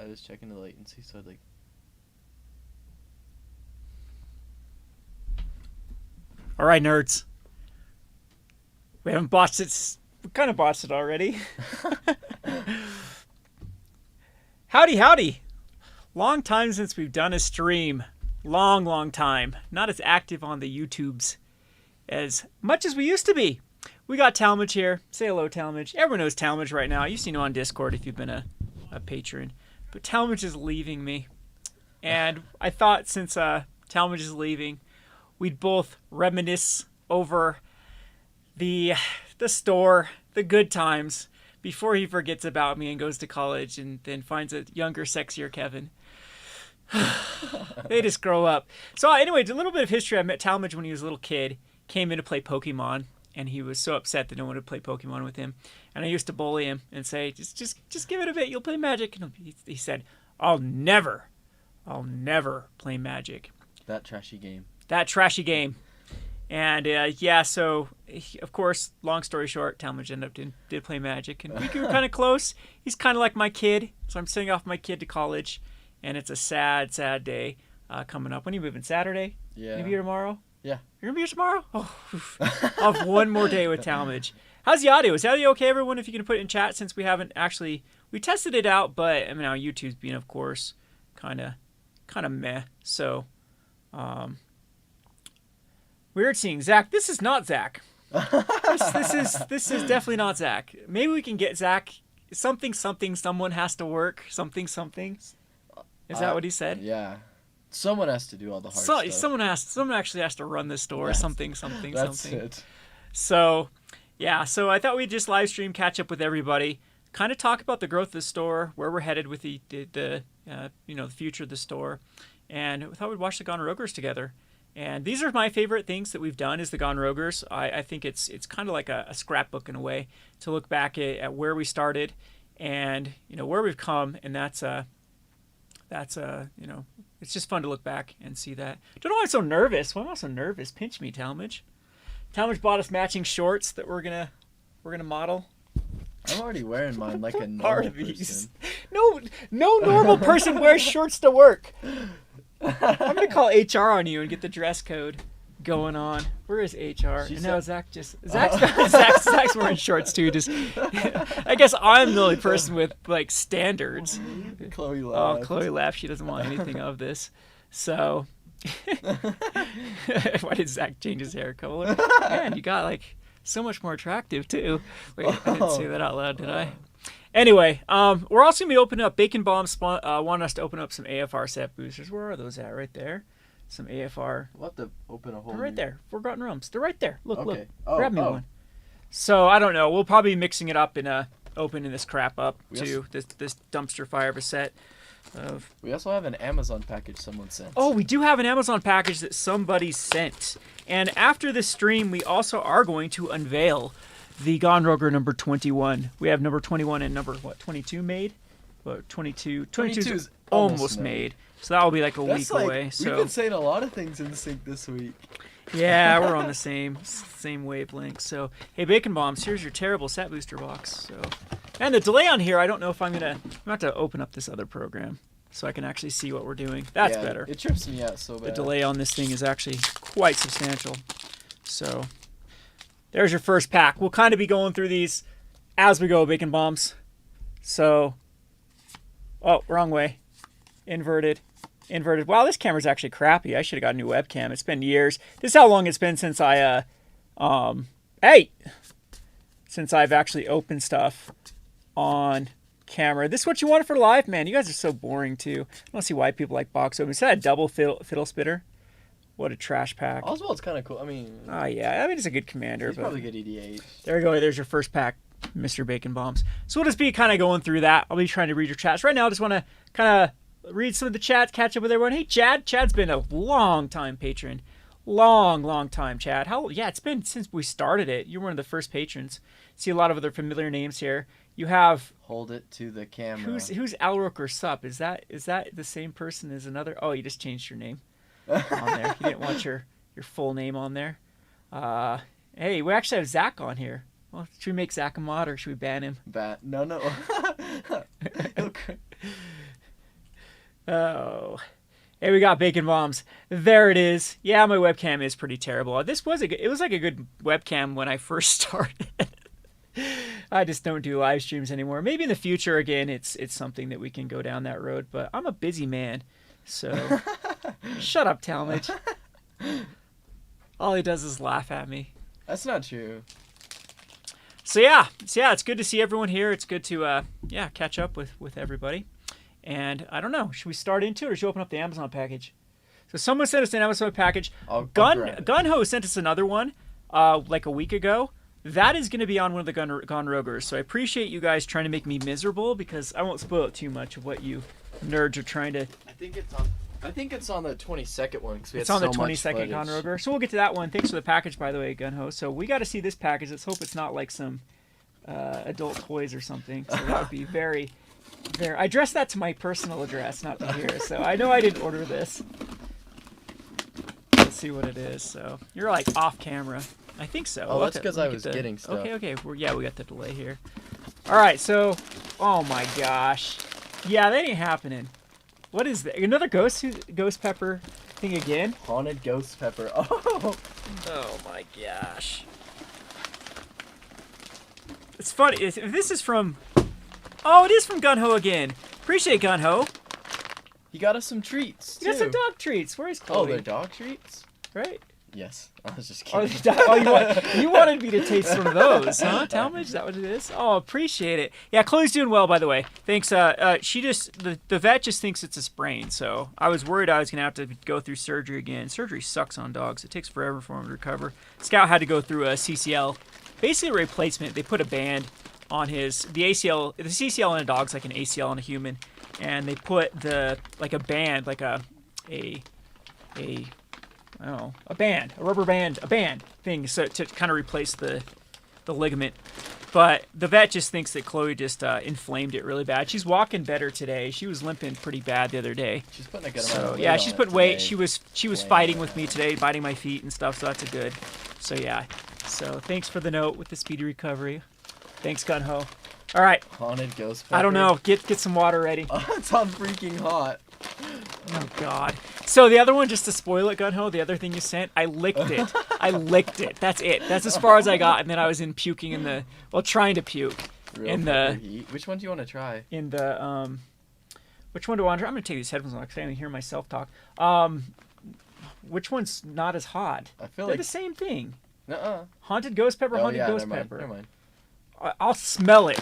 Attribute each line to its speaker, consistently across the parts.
Speaker 1: I was checking the latency, so I'd like.
Speaker 2: All right, nerds. We haven't botched it. We kind of botched it already. Howdy, howdy. Long time since we've done a stream. Long time. Not as active on the YouTubes as much as we used to be. We got Talmadge here. Say hello, Talmadge. Everyone knows Talmadge right now. You've seen him on Discord if you've been a patron. But Talmadge is leaving me. And I thought since Talmadge is leaving, we'd both reminisce over the store, the good times, before he forgets about me and goes to college and then finds a younger, sexier Kevin. They just grow up. So anyway, a little bit of history. I met Talmadge when he was a little kid. Came in to play Pokemon, and he was so upset that no one would play Pokemon with him. And I used to bully him and say, just give it a bit. You'll play Magic. And he said, I'll never play Magic.
Speaker 1: That trashy game.
Speaker 2: And so of course, long story short, Talmadge ended up did play Magic, and we were kind of close. He's kind of like my kid, so I'm sending off my kid to college, and it's a sad day coming up. When are you moving? Saturday?
Speaker 1: Yeah.
Speaker 2: You be here tomorrow?
Speaker 1: Yeah.
Speaker 2: You're gonna be here tomorrow? Oh, I'll have one more day with Talmadge. How's the audio? Is the audio okay, everyone? If you can put it in chat, since we haven't actually tested it out, but I mean, our YouTube's being, of course, kind of meh. So, weird seeing Zach. This is not Zach. This is definitely not Zach. Maybe we can get Zach. Something. Someone has to work. Something. Is that what he said?
Speaker 1: Yeah. Someone has to do all the hard stuff.
Speaker 2: Someone actually has to run this store. Something.
Speaker 1: That's it.
Speaker 2: So, yeah. So I thought we'd just live stream, catch up with everybody, kind of talk about the growth of the store, where we're headed with the future of the store, and we thought we'd watch the Gone Rogers together. And these are my favorite things that we've done is the Gone Rogers. I think it's kind of like a scrapbook in a way to look back at where we started and where we've come, and that's it's just fun to look back and see that. Don't know why I'm so nervous. Why am I so nervous? Pinch me, Talmadge. Talmadge bought us matching shorts that we're gonna model.
Speaker 1: I'm already wearing mine like a normal person.
Speaker 2: No normal person wears shorts to work. I'm gonna call HR on you and get the dress code going on. Where is HR? And now Zach's wearing shorts too. Just I guess I'm the only person with like standards.
Speaker 1: Chloe laughed.
Speaker 2: Oh, Chloe laughed. She doesn't want anything of this. So why did Zach change his hair color? Man, you got like so much more attractive too. Wait, I didn't say that out loud, did I? Anyway, we're also gonna be opening up. Bacon Bombs want us to open up some AFR set boosters. Where are those at? Right there. Some AFR.
Speaker 1: We'll have to open a whole.
Speaker 2: They're right there. Forgotten Realms. They're right there. Look.
Speaker 1: Oh,
Speaker 2: grab me one. So I don't know. We'll probably be mixing it up and opening this crap up to this dumpster fire of a set.
Speaker 1: We also have an Amazon package someone sent.
Speaker 2: Oh, we do have an Amazon package that somebody sent. And after this stream, we also are going to unveil the Gone Roger number 21. We have number 21 and number 22 made. What 22 is almost made. So that will be like a week away. So
Speaker 1: we've been saying a lot of things in sync this week.
Speaker 2: Yeah, we're on the same wavelength. So hey, Bacon Bombs, here's your terrible set booster box. So and the delay on here, I don't know if I'm gonna have to open up this other program so I can actually see what we're doing. That's better.
Speaker 1: It trips me out so bad.
Speaker 2: The delay on this thing is actually quite substantial. So there's your first pack. We'll kind of be going through these as we go, Bacon Bombs. So, oh, wrong way. Inverted. Wow, this camera's actually crappy. I should have got a new webcam. It's been years. This is how long it's been since since I've actually opened stuff on camera. This is what you wanted for live, man. You guys are so boring too. I don't see why people like box open. Is that a double fiddle spitter? What a trash pack.
Speaker 1: Oswald's kind of cool. I mean...
Speaker 2: Oh, yeah. I mean, he's a good commander.
Speaker 1: He's probably good EDH.
Speaker 2: There we go. There's your first pack, Mr. Bacon Bombs. So we'll just be kind of going through that. I'll be trying to read your chats. Right now, I just want to kind of read some of the chats, catch up with everyone. Hey, Chad. Chad's been a long-time patron. Long time, Chad. Yeah, it's been since we started it. You're one of the first patrons. See a lot of other familiar names here. You have...
Speaker 1: Hold it to the camera.
Speaker 2: Who's Alrook or Sup? Is that the same person as another? Oh, you just changed your name on there. You didn't want your full name on there. Hey, we actually have Zach on here. Well, should we make Zach a mod or should we ban him?
Speaker 1: No.
Speaker 2: Oh. Hey, we got bacon bombs. There it is. Yeah, my webcam is pretty terrible. It was like a good webcam when I first started. I just don't do live streams anymore. Maybe in the future, again, it's something that we can go down that road. But I'm a busy man, so shut up, Talmadge. All he does is laugh at me.
Speaker 1: That's not true.
Speaker 2: So yeah, it's good to see everyone here. It's good to catch up with everybody. And I don't know, should we start into it or should we open up the Amazon package? So someone sent us an Amazon package. Gunho sent us another one like a week ago. That is going to be on one of the Gone Rogers. So I appreciate you guys trying to make me miserable because I won't spoil it too much of what you nerds are trying to.
Speaker 1: I think it's on the 22nd one.
Speaker 2: It's on the 22nd Gone Roger. So we'll get to that one. Thanks for the package, by the way, Gunho. So we got to see this package. Let's hope it's not like some adult toys or something. So that would be very, very. I addressed that to my personal address, not to here. So I know I didn't order this. Let's see what it is. So you're like off camera. I think so.
Speaker 1: Oh, that's because I was getting stuff.
Speaker 2: Okay. We got the delay here. All right, so, oh my gosh. Yeah, that ain't happening. What is that? Another ghost pepper thing again?
Speaker 1: Haunted ghost pepper. Oh.
Speaker 2: Oh my gosh. It's funny. If this is from... Oh, it is from Gunho again. Appreciate Gunho.
Speaker 1: He got us some treats, too.
Speaker 2: He got some dog treats. Where's Chloe?
Speaker 1: Oh, they're dog treats?
Speaker 2: Right?
Speaker 1: Yes. I was just kidding.
Speaker 2: You wanted me to taste one of those, huh? Talmadge, is that what it is? Oh, appreciate it. Yeah, Chloe's doing well, by the way. Thanks. The vet just thinks it's a sprain, so I was worried I was going to have to go through surgery again. Surgery sucks on dogs. It takes forever for them to recover. Scout had to go through a CCL, basically a replacement. They put a band on the ACL. The CCL on a dog's like an ACL on a human, and they put a band, like a rubber band, a band thing, so to kind of replace the ligament. But the vet just thinks that Chloe just inflamed it really bad. She's walking better today. She was limping pretty bad the other day.
Speaker 1: She's putting a good amount of weight.
Speaker 2: Yeah, she's put weight. She was fighting with me today, biting my feet and stuff. So that's a good. So yeah. So thanks for the note with the speedy recovery. Thanks, Gunho. All right.
Speaker 1: Haunted ghost pepper.
Speaker 2: I don't know. Get some water ready.
Speaker 1: Oh, it's on freaking hot.
Speaker 2: Oh, God. So the other one, just to spoil it, Gunho, the other thing you sent, I licked it. That's it. That's as far as I got. And then I was trying to puke.
Speaker 1: Which one do you want to try?
Speaker 2: Which one do I want to try? I'm going to take these headphones off because I can hear myself talk. Which one's not as hot? They're the same thing. Haunted ghost pepper, ghost pepper.
Speaker 1: Never mind.
Speaker 2: I'll smell it.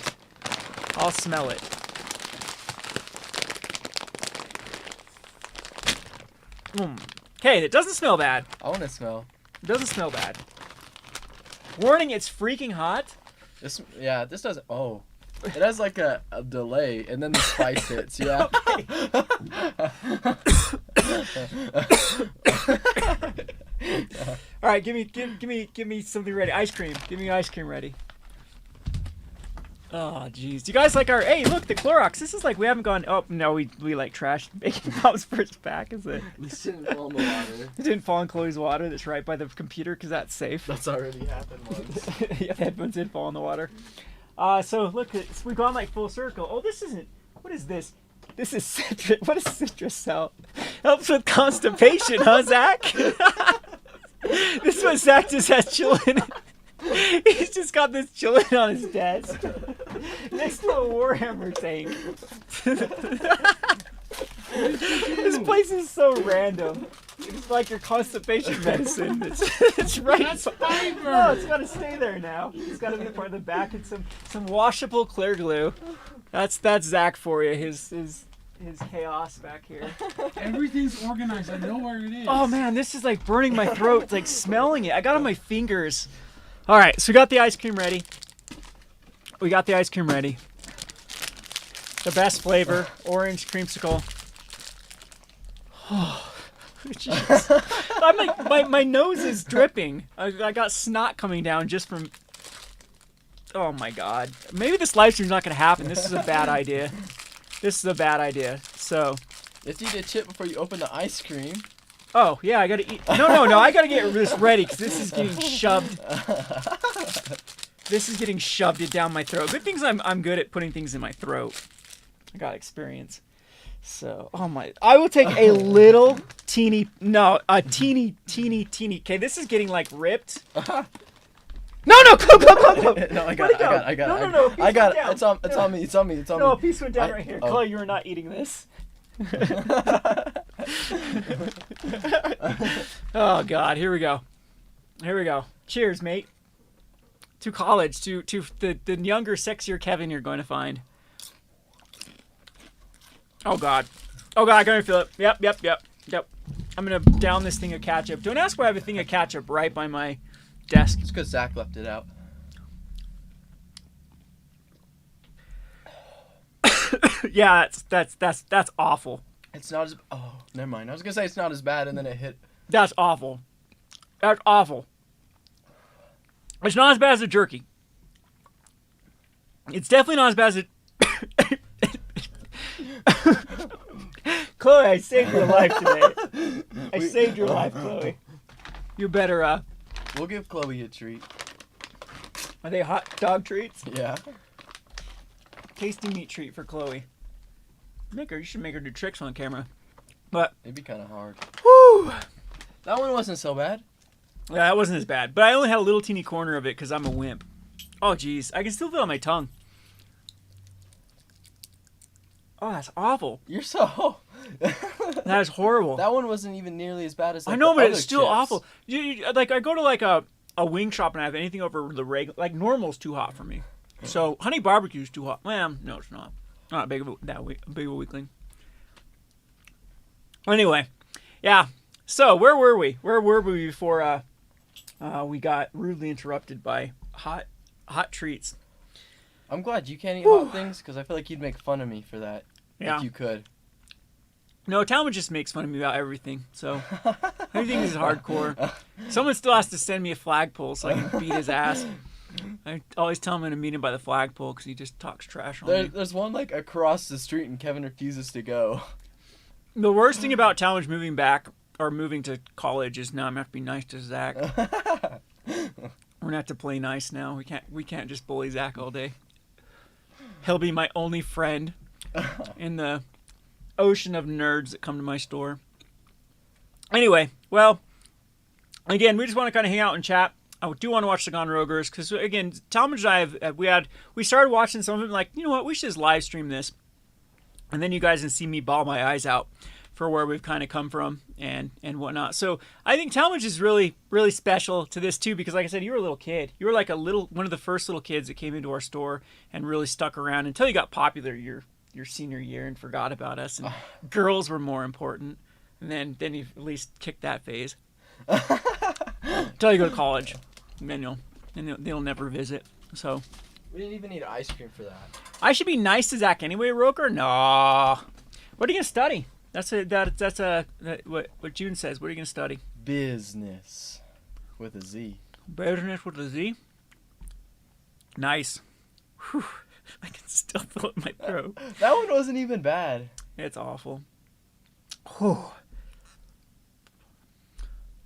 Speaker 2: Okay, it doesn't smell bad.
Speaker 1: I want to smell.
Speaker 2: It doesn't smell bad. Warning, it's freaking hot.
Speaker 1: This doesn't. Oh, it has like a delay, and then the spice hits. Yeah.
Speaker 2: All right, give me something ready. Ice cream. Give me ice cream ready. Oh, jeez. Do you guys like our... Hey, look, the Clorox. This is like we haven't gone... Oh, no, we like trashed Bacon Bob's first pack, is it?
Speaker 1: This didn't fall in the water.
Speaker 2: It didn't fall in Chloe's water. That's right by the computer because that's safe.
Speaker 1: That's already happened once.
Speaker 2: Yeah, the headphones did fall in the water. So, look, we've gone like full circle. Oh, this isn't... What is this? This is citrus. What is citrus cell? Helps with constipation, huh, Zach? This is what Zach just has chilling. He's just got this chilling on his desk next to a Warhammer tank. This place is so random. It's like your constipation medicine. It's right.
Speaker 3: That's fiber.
Speaker 2: No, it's got to stay there now. It's got to be part of the back and some washable clear glue. That's Zach for you. His chaos back here.
Speaker 3: Everything's organized. I know where it is.
Speaker 2: Oh man, this is like burning my throat. It's like smelling it. I got it on my fingers. All right, so we got the ice cream ready. The best flavor, orange creamsicle. Oh, jeez. I'm like, my nose is dripping. I got snot coming down just from... Oh my God. Maybe this live stream's not going to happen. This is a bad idea. So...
Speaker 1: You have to eat a chip before you open the ice cream.
Speaker 2: Oh, yeah, I gotta eat. No, I gotta get this ready because this is getting shoved. This is getting shoved down my throat. Good things I'm good at putting things in my throat. I got experience. So, oh my, I will take a little teeny. Okay, this is getting like ripped. No, go.
Speaker 1: No, I got it.
Speaker 2: No,
Speaker 1: I got it.
Speaker 2: down.
Speaker 1: It's on me.
Speaker 2: No, a piece went down right here. Chloe, you are not eating this. Oh God, here we go. Cheers, mate. To college, to the younger, sexier Kevin you're going to find. Oh God, I can feel it. Yep. I'm gonna down this thing of ketchup. Don't ask why I have a thing of ketchup right by my desk.
Speaker 1: It's because Zach left it out.
Speaker 2: Yeah, that's awful.
Speaker 1: It's not as. Oh, never mind. I was gonna say it's not as bad, and then it hit.
Speaker 2: That's awful. It's not as bad as the jerky. It's definitely not as bad as it. Chloe, I saved your life today. I saved your life, Chloe. You better.
Speaker 1: We'll give Chloe a treat.
Speaker 2: Are they hot dog treats?
Speaker 1: Yeah.
Speaker 2: Tasty meat treat for Chloe. You should make her do tricks on camera. But
Speaker 1: It'd be kind of hard.
Speaker 2: whew,
Speaker 1: That one wasn't so bad.
Speaker 2: yeah, that wasn't as bad. But I only had a little teeny corner of it because I'm a wimp. Oh jeez, I can still feel it on my tongue. Oh, that's awful.
Speaker 1: You're so.
Speaker 2: That is horrible.
Speaker 1: That one wasn't even nearly as bad as. Like,
Speaker 2: I know,
Speaker 1: the
Speaker 2: but
Speaker 1: other
Speaker 2: it's still
Speaker 1: chips.
Speaker 2: awful. Like I go to like a wing shop and I have anything over the regular. Like normal's too hot for me. So honey barbecue's too hot. Well, no, it's not. Not big of a weakling. Anyway, yeah. So where were we? Where were we before we got rudely interrupted by hot treats?
Speaker 1: I'm glad you can't eat hot things because I feel like you'd make fun of me for that.
Speaker 2: Yeah.
Speaker 1: If you could.
Speaker 2: No, Talmud just makes fun of me about everything. So everything is hardcore. Someone still has to send me a flagpole so I can beat his ass. I always tell him I'm going to meet him by the flagpole because he just talks trash on me.
Speaker 1: There's one like across the street and Kevin refuses to go.
Speaker 2: The worst thing about Talmadge moving back or moving to college is now I'm going to have to be nice to Zach. We're going to have to play nice now. We can't just bully Zach all day. He'll be my only friend in the ocean of nerds that come to my store. Anyway, well, again, we just want to kind of hang out and chat. I do want to watch the Gone Rogers because, again, Talmadge and I we started watching some of them like, you know what, we should just live stream this. And then you guys can see me bawl my eyes out for where we've kind of come from and whatnot. So I think Talmadge is really, really special to this too because, like I said, you were a little kid. You were like one of the first little kids that came into our store and really stuck around until you got popular your senior year and forgot about us. And girls were more important. And then you at least kicked that phase. Until you go to college. And then they'll never visit. So
Speaker 1: We didn't even need ice cream for that.
Speaker 2: I should be nice to Zach anyway, Roker. No. What are you gonna study? That's what June says. What are you gonna study?
Speaker 1: Business with a Z.
Speaker 2: Business with a Z. Nice. Whew. I can still feel it in my throat.
Speaker 1: That one wasn't even bad.
Speaker 2: It's awful. Whew.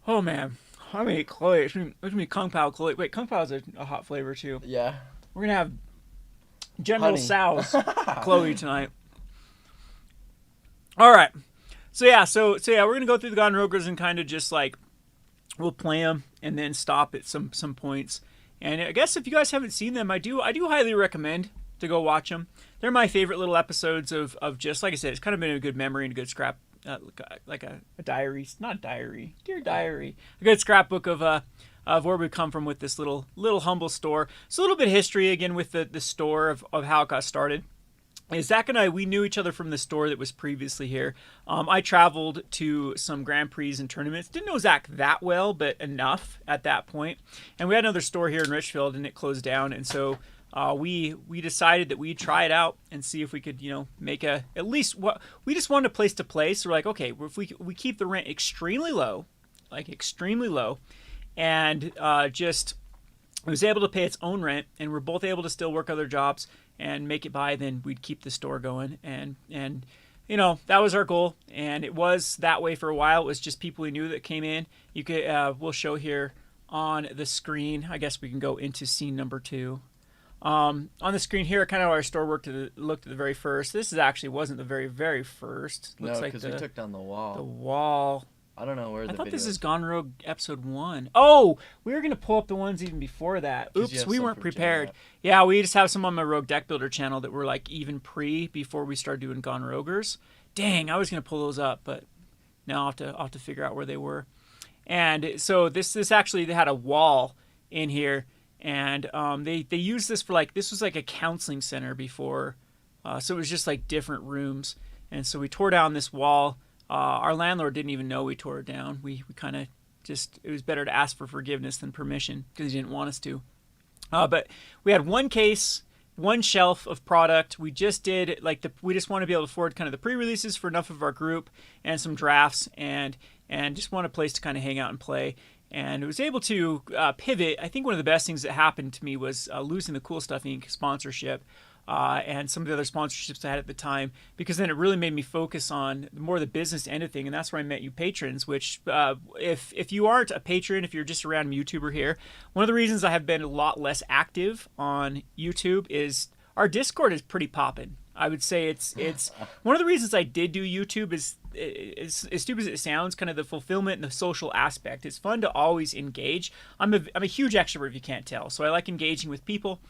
Speaker 2: Oh man. I mean, Chloe. It's gonna be Kung Pao Chloe. Wait, Kung Pao is a hot flavor too.
Speaker 1: Yeah.
Speaker 2: We're gonna have General
Speaker 1: Honey.
Speaker 2: Tso's Chloe tonight. All right. So yeah, we're gonna go through the Gone Rogers and kind of just like we'll play them and then stop at some points. And I guess if you guys haven't seen them, I do highly recommend to go watch them. They're my favorite little episodes of just like I said. It's kind of been a good memory and a good scrap, like a diary, not diary, dear diary, a good scrapbook of where we come from with this little humble store. So a little bit of history again with the store of how it got started. Zach and I, we knew each other from the store that was previously here. I traveled to some Grand Prix and tournaments. Didn't know Zach that well, but enough at that point. And we had another store here in Richfield, and it closed down. And so we decided that we'd try it out and see if we could, make at least what we just wanted a place to play. So we're like, okay, if we keep the rent extremely low, and just it was able to pay its own rent, and we're both able to still work other jobs and make it by, then we'd keep the store going. And that was our goal, and it was that way for a while. It was just people we knew that came in. You could we'll show here on the screen. I guess we can go into scene number 2. On the screen here, kind of our store looked at the very first. This actually wasn't the very, very first.
Speaker 1: No, because we took down the wall.
Speaker 2: The wall.
Speaker 1: I don't know where
Speaker 2: I thought this is Gone Rogue episode 1. Oh, we were going to pull up the ones even before that. Oops, we weren't prepared. Yeah, we just have some on my Rogue Deck Builder channel that were like even before we started doing Gone Roguers. Dang, I was going to pull those up, but now I'll have to figure out where they were. And so this actually, they had a wall in here, and they used this for this was like a counseling center before, so it was just like different rooms. And so we tore down this wall. Our landlord didn't even know we tore it down. We kind of just, it was better to ask for forgiveness than permission because he didn't want us to. But we had one case, one shelf of product. We just did we just want to be able to afford kind of the pre-releases for enough of our group and some drafts and just want a place to kind of hang out and play. And it was able to pivot. I think one of the best things that happened to me was losing the Cool Stuff Inc. sponsorship. And some of the other sponsorships I had at the time, because then it really made me focus on more the business end of thing, and that's where I met you patrons. Which, if you aren't a patron, if you're just a random YouTuber here, one of the reasons I have been a lot less active on YouTube is our Discord is pretty poppin'. I would say it's one of the reasons I did do YouTube is as stupid as it sounds, kind of the fulfillment and the social aspect. It's fun to always engage. I'm a huge extrovert if you can't tell, so I like engaging with people.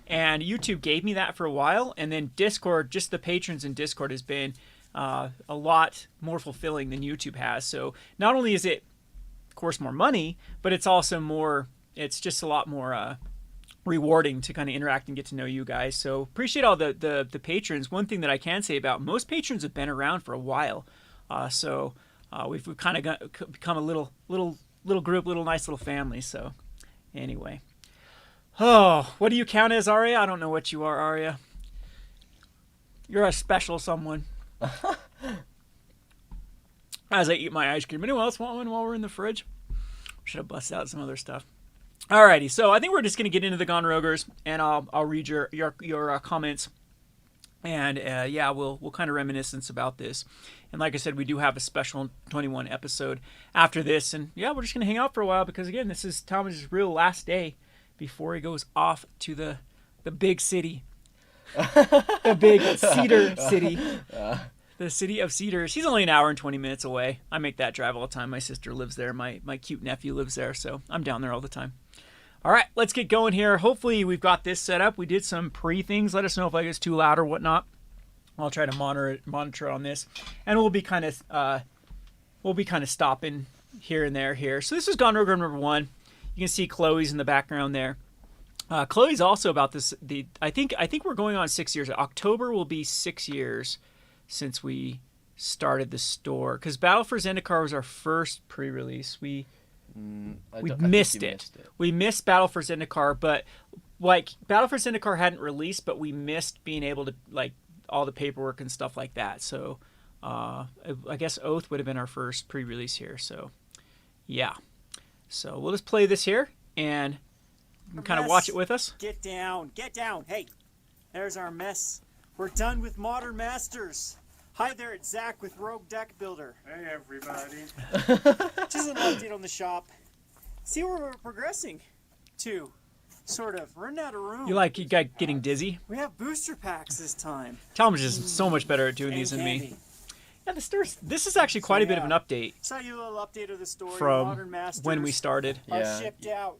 Speaker 2: And YouTube gave me that for a while, and then Discord, just the patrons in Discord has been a lot more fulfilling than YouTube has. So not only is it, of course, more money, but it's also it's just a lot more rewarding to kind of interact and get to know you guys. So appreciate all the patrons. One thing that I can say about most patrons have been around for a while. So we've kind of become a little group, nice little family. So anyway. Oh, what do you count as, Arya? I don't know what you are, Arya. You're a special someone. As I eat my ice cream. Anyone else want one while we're in the fridge? Should have busted out some other stuff. Alrighty, so I think we're just going to get into the Gone Roguers, and I'll read your comments. And yeah, we'll kind of reminiscence about this. And like I said, we do have a special 21 episode after this. And yeah, we're just going to hang out for a while because, again, this is Thomas's real last day before he goes off to the big city. The big Cedar City. The city of Cedars. He's only an hour and 20 minutes away. I make that drive all the time. My sister lives there. My cute nephew lives there, so I'm down there all the time. All right, let's get going here. Hopefully we've got this set up. We did some pre-things. Let us know if it's too loud or whatnot. I'll try to monitor on this. And we'll be kind of stopping here and there here. So this is Gone Rogue number 1. You can see Chloe's in the background there. Chloe's also about this. I think we're going on 6 years. October will be 6 years since we started the store. Because Battle for Zendikar was our first pre-release. We missed it. We missed Battle for Zendikar, but Battle for Zendikar hadn't released, but we missed being able to all the paperwork and stuff like that. So I guess Oath would have been our first pre-release here. So yeah. So we'll just play this here and kind of watch it with us.
Speaker 4: Get down. Hey, there's our mess. We're done with Modern Masters. Hi there, it's Zach with Rogue Deck Builder.
Speaker 3: Hey, everybody.
Speaker 4: Just an update on the shop. See where we're progressing to. Sort of. We're running out of room.
Speaker 2: You got getting dizzy?
Speaker 4: We have booster packs this time.
Speaker 2: Thomas is so much better at doing these than me. Yeah, the stores. This is actually quite a bit of an update.
Speaker 4: Saw you a little update of the story.
Speaker 2: From
Speaker 4: Modern Masters
Speaker 2: when we started.
Speaker 4: are shipped out.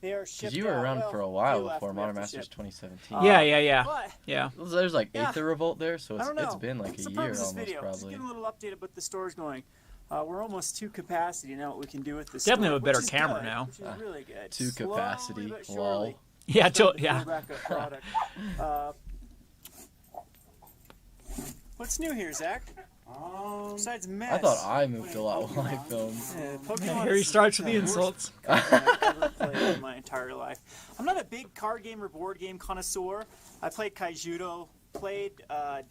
Speaker 4: They are shipped out.
Speaker 1: Because you were around for a while before Modern Masters 2017.
Speaker 2: Yeah.
Speaker 4: But
Speaker 2: Yeah.
Speaker 1: There's Aether Revolt there, so
Speaker 4: I don't know.
Speaker 1: it's been like
Speaker 4: What's
Speaker 1: a
Speaker 4: the
Speaker 1: year
Speaker 4: purpose of
Speaker 1: almost,
Speaker 4: this video? Just
Speaker 1: probably.
Speaker 4: get a little update about the store's going. We're almost to capacity now. What we can do with this.
Speaker 2: Definitely have a better
Speaker 4: which is
Speaker 2: camera
Speaker 4: good,
Speaker 2: now.
Speaker 4: Which is really good.
Speaker 1: To
Speaker 4: Slowly
Speaker 1: capacity,
Speaker 4: but
Speaker 1: lol.
Speaker 4: surely.
Speaker 2: Yeah,
Speaker 4: Starting to
Speaker 2: yeah.
Speaker 4: build back up product. What's new here, Zach? Besides mess.
Speaker 1: I thought I moved a lot while I filmed.
Speaker 4: Pokemon
Speaker 2: Here he
Speaker 4: is
Speaker 2: starts with the
Speaker 4: the
Speaker 2: insults.
Speaker 4: worst card I've ever played in my entire life. I'm not a big card game or board game connoisseur. I played Kaijudo, played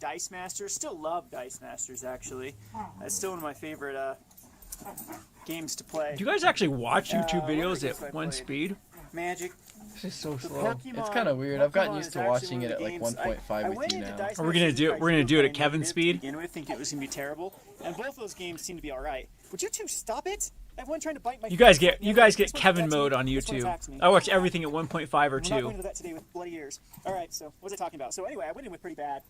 Speaker 4: Dice Masters. Still love Dice Masters, actually. It's still one of my favorite games to play.
Speaker 2: Do you guys actually watch YouTube
Speaker 4: what
Speaker 2: videos
Speaker 4: games I
Speaker 2: at one
Speaker 4: played?
Speaker 2: speed?
Speaker 4: Magic.
Speaker 2: This is so
Speaker 4: The
Speaker 2: slow.
Speaker 1: It's kind of weird. I've gotten
Speaker 4: Pokemon
Speaker 1: used
Speaker 4: is
Speaker 1: to
Speaker 4: actually
Speaker 1: watching
Speaker 4: one
Speaker 1: it
Speaker 4: of
Speaker 1: at
Speaker 4: the
Speaker 1: like
Speaker 4: games
Speaker 1: 1.5
Speaker 4: I
Speaker 1: with
Speaker 4: went
Speaker 1: you
Speaker 4: into
Speaker 1: now.
Speaker 4: Dice
Speaker 2: Are we gonna
Speaker 4: Masters
Speaker 2: do it?
Speaker 4: and
Speaker 2: We're gonna do it at
Speaker 4: Kaijudo
Speaker 2: Kevin's
Speaker 4: to
Speaker 2: speed?
Speaker 4: begin with, think it was gonna be terrible, and both those games seem to be all right. Would you two stop it? everyone trying to bite my.
Speaker 2: You guys
Speaker 4: foot.
Speaker 2: get
Speaker 4: This one
Speaker 2: Kevin
Speaker 4: attacks me.
Speaker 2: mode on
Speaker 4: This one
Speaker 2: YouTube.
Speaker 4: attacks me.
Speaker 2: I watch everything at 1.5 or
Speaker 4: I'm not
Speaker 2: 2.
Speaker 4: going into that today with bloody ears. All right, so what was I talking about? So anyway, I went in with pretty bad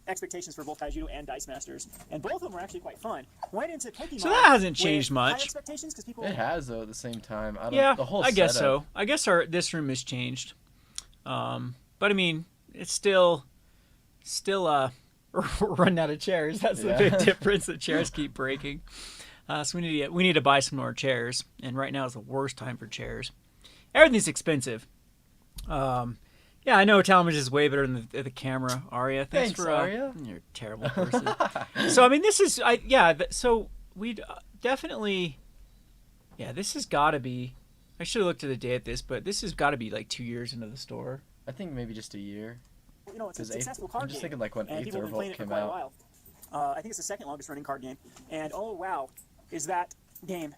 Speaker 4: expectations for both Kaijudo and Dice Masters, and both of them were actually quite fun. Went into Pokemon.
Speaker 2: So that hasn't changed
Speaker 4: with
Speaker 2: much.
Speaker 4: High expectations because people.
Speaker 1: It has though at the same time. I don't,
Speaker 2: Yeah,
Speaker 1: the whole
Speaker 2: I guess
Speaker 1: setup.
Speaker 2: so. I guess this room has changed. But I mean, it's still running out of chairs. That's the big difference. The chairs keep breaking. So we need to buy some more chairs. And right now is the worst time for chairs. Everything's expensive. Yeah, I know Talmadge is way better than the camera, Arya. Thanks for
Speaker 1: Arya.
Speaker 2: You're a terrible person. So I mean, this is so we'd definitely. Yeah, this has got to be. I should have looked at the day at this, but this has got to be like 2 years into the store.
Speaker 1: I think maybe just a year.
Speaker 4: You know, it's a
Speaker 1: 'Cause
Speaker 4: successful card
Speaker 1: I'm just
Speaker 4: game.
Speaker 1: thinking like when
Speaker 4: And
Speaker 1: Eighth
Speaker 4: people have been playing
Speaker 1: Revolt
Speaker 4: it for
Speaker 1: came
Speaker 4: quite a
Speaker 1: out.
Speaker 4: while. I think it's the second longest running card game. And oh wow, is that game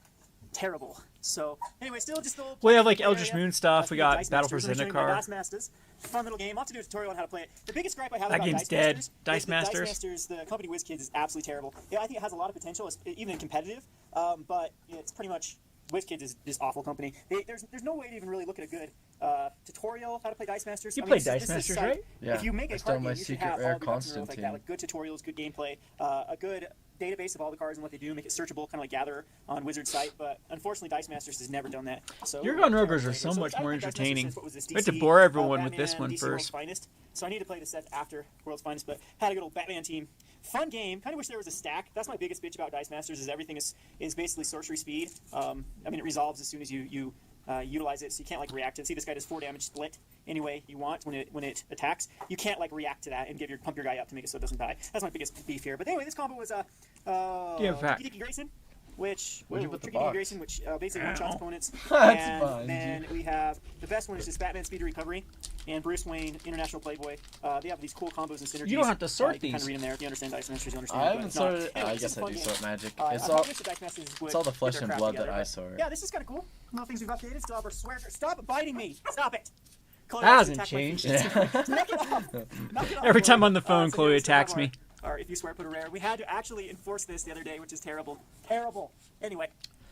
Speaker 4: terrible. So anyway, still just the
Speaker 2: We have like Eldritch Moon stuff. We got
Speaker 4: Dice
Speaker 2: Battle for
Speaker 4: Masters. Let me show you my
Speaker 2: Zendikar.
Speaker 4: Dice Masters. Fun little game. I'll have to do a tutorial on how to play it. The biggest gripe I have
Speaker 2: That
Speaker 4: about
Speaker 2: game's
Speaker 4: Dice
Speaker 2: dead.
Speaker 4: Masters
Speaker 2: Dice
Speaker 4: is that
Speaker 2: Masters?
Speaker 4: Dice Masters, the company WizKids is absolutely terrible. Yeah, I think it has a lot of potential, even in competitive, but it's pretty much WizKids is just awful company. There's no way to even really look at a good tutorial how to play Dice Masters.
Speaker 2: You
Speaker 4: I mean,
Speaker 2: play
Speaker 4: this
Speaker 2: Dice
Speaker 4: is a
Speaker 2: Masters,
Speaker 4: site.
Speaker 2: right?
Speaker 1: Yeah,
Speaker 4: If you make
Speaker 1: I
Speaker 4: a
Speaker 1: stole
Speaker 4: card
Speaker 1: my
Speaker 4: game, you should
Speaker 1: secret
Speaker 4: have
Speaker 1: rare
Speaker 4: all the ducks in a row like that,
Speaker 1: Constantine.
Speaker 4: like good tutorials, good gameplay, a good database of all the cards and what they do, make it searchable, kind of like Gather on Wizard's site. But unfortunately, Dice Masters has never done that. So
Speaker 2: Your Gun Rogers are so much more entertaining. We have to bore everyone with this one
Speaker 4: DC
Speaker 2: first.
Speaker 4: World's Finest. So I need to play the set after World's Finest, but had a good old Batman team. Fun game. Kind of wish there was a stack. That's my biggest bitch about Dice Masters is everything is basically sorcery speed. I mean, it resolves as soon as you utilize it, so you can't like react to it. See, this guy does 4 damage split any way you want when it attacks. You can't like react to that and pump your guy up to make it so it doesn't die. That's my biggest beef here. But anyway, this combo was Tiki Grayson, which
Speaker 1: Where'd you put the
Speaker 4: Tricky Diki
Speaker 1: box?
Speaker 4: Grayson, which basically one-shots opponents.
Speaker 1: That's
Speaker 4: and
Speaker 1: fine.
Speaker 4: then we have the best one is just Batman Speed to Recovery and Bruce Wayne International Playboy. They have these cool combos and synergies.
Speaker 2: You don't have to sort
Speaker 4: you can kind
Speaker 2: these.
Speaker 4: of read them there. If you understand Dice Masters, you understand.
Speaker 1: I
Speaker 4: but
Speaker 1: haven't
Speaker 4: if not-
Speaker 1: sorted.
Speaker 4: anyway,
Speaker 1: I
Speaker 4: this is
Speaker 1: guess
Speaker 4: a
Speaker 1: I
Speaker 4: fun
Speaker 1: do
Speaker 4: game.
Speaker 1: sort magic.
Speaker 4: I
Speaker 1: It's
Speaker 4: wish
Speaker 1: all.
Speaker 4: the Dice Masters would
Speaker 1: It's all the
Speaker 4: get
Speaker 1: flesh
Speaker 4: their
Speaker 1: and
Speaker 4: crap
Speaker 1: blood
Speaker 4: together,
Speaker 1: that I
Speaker 4: but-
Speaker 1: sort.
Speaker 4: Yeah, this is kind of cool. Little things we've updated. Still have our swear. Stop biting me. Stop it. Chloe
Speaker 2: That
Speaker 4: likes to
Speaker 2: hasn't
Speaker 4: attack my
Speaker 2: changed.
Speaker 4: feet. Knock it off. Knock it off,
Speaker 2: Every time
Speaker 4: Chloe.
Speaker 2: on the phone,
Speaker 4: So
Speaker 2: Chloe
Speaker 4: here we still have
Speaker 2: attacks me.
Speaker 4: Or if you swear, put a rare. We had to actually enforce this the other day, which is terrible. Terrible. Anyway,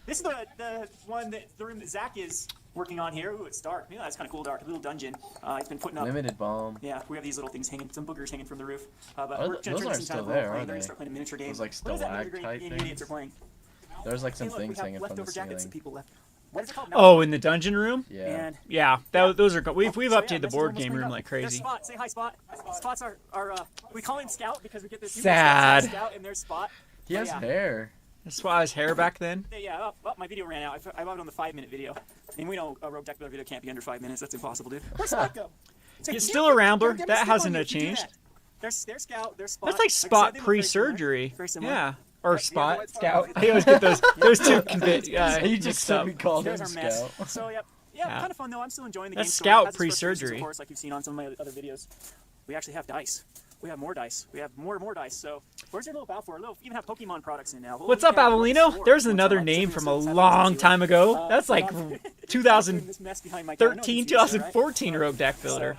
Speaker 4: this is the one the room that Zach is working on here. Ooh, it's dark. Yeah, that's kind of cool dark. A little dungeon. He's been putting up.
Speaker 1: Limited bomb.
Speaker 4: Yeah, we have these little things hanging, some boogers hanging from the roof. But
Speaker 1: Are
Speaker 4: we're
Speaker 1: th-
Speaker 4: gonna
Speaker 1: those
Speaker 4: turn
Speaker 1: aren't
Speaker 4: this into
Speaker 1: still
Speaker 4: kind of
Speaker 1: there,
Speaker 4: role-playing.
Speaker 1: are
Speaker 4: We're gonna
Speaker 1: they?
Speaker 4: start playing a miniature game.
Speaker 1: Those, like,
Speaker 4: What is that miniature
Speaker 1: stalactite
Speaker 4: game you idiots are
Speaker 1: things?
Speaker 4: playing?
Speaker 1: There's like some
Speaker 4: Hey, look,
Speaker 1: things
Speaker 4: we have
Speaker 1: hanging from the
Speaker 4: leftover jackets
Speaker 1: ceiling.
Speaker 4: and people left. What is it called?
Speaker 2: Oh, in the dungeon room?
Speaker 1: Yeah.
Speaker 4: And
Speaker 2: Yeah, those are. We've
Speaker 4: so, yeah,
Speaker 2: updated the
Speaker 4: this is
Speaker 2: board
Speaker 4: almost
Speaker 2: game
Speaker 4: cleaned
Speaker 2: room
Speaker 4: up.
Speaker 2: like
Speaker 4: There's
Speaker 2: crazy.
Speaker 4: Spot. Say hi, Spot. Spot's our we call him Scout because we get this.
Speaker 2: Sad.
Speaker 4: Scout and there's Spot.
Speaker 1: He has
Speaker 4: yeah.
Speaker 1: hair.
Speaker 2: That's why his hair back then.
Speaker 4: Yeah, my video ran out. I bought it on the 5-minute video. And we know a Rogue Deck Builder video can't be under 5 minutes. That's impossible, dude. Where's Spot go?
Speaker 2: It's still a Rambler. That hasn't changed.
Speaker 4: There's Scout. There's Spot.
Speaker 2: That's like
Speaker 4: I said,
Speaker 2: Spot
Speaker 4: they look very similar.
Speaker 2: pre-surgery.
Speaker 4: Very similar.
Speaker 2: Yeah. Or
Speaker 4: Yeah,
Speaker 2: Spot,
Speaker 4: what's
Speaker 2: Scout.
Speaker 4: Spot?
Speaker 2: I always get those two
Speaker 1: He just
Speaker 2: mixed
Speaker 1: said
Speaker 2: up.
Speaker 1: we called him
Speaker 4: There's our mess.
Speaker 1: Scout.
Speaker 4: So yeah,
Speaker 2: Yeah.
Speaker 4: kind of fun though. I'm still enjoying the
Speaker 2: That's
Speaker 4: game.
Speaker 2: Scout
Speaker 4: Has its frustrations,
Speaker 2: pre-surgery.
Speaker 4: of course, like you've seen on some of my other videos. We actually have dice. We have more dice. We have more dice. So where's your little Balfour? We even have Pokemon products in now.
Speaker 2: What's up, Avelino? There's another name from a long time ago. That's like 2013, 2014 Rogue Deck Builder.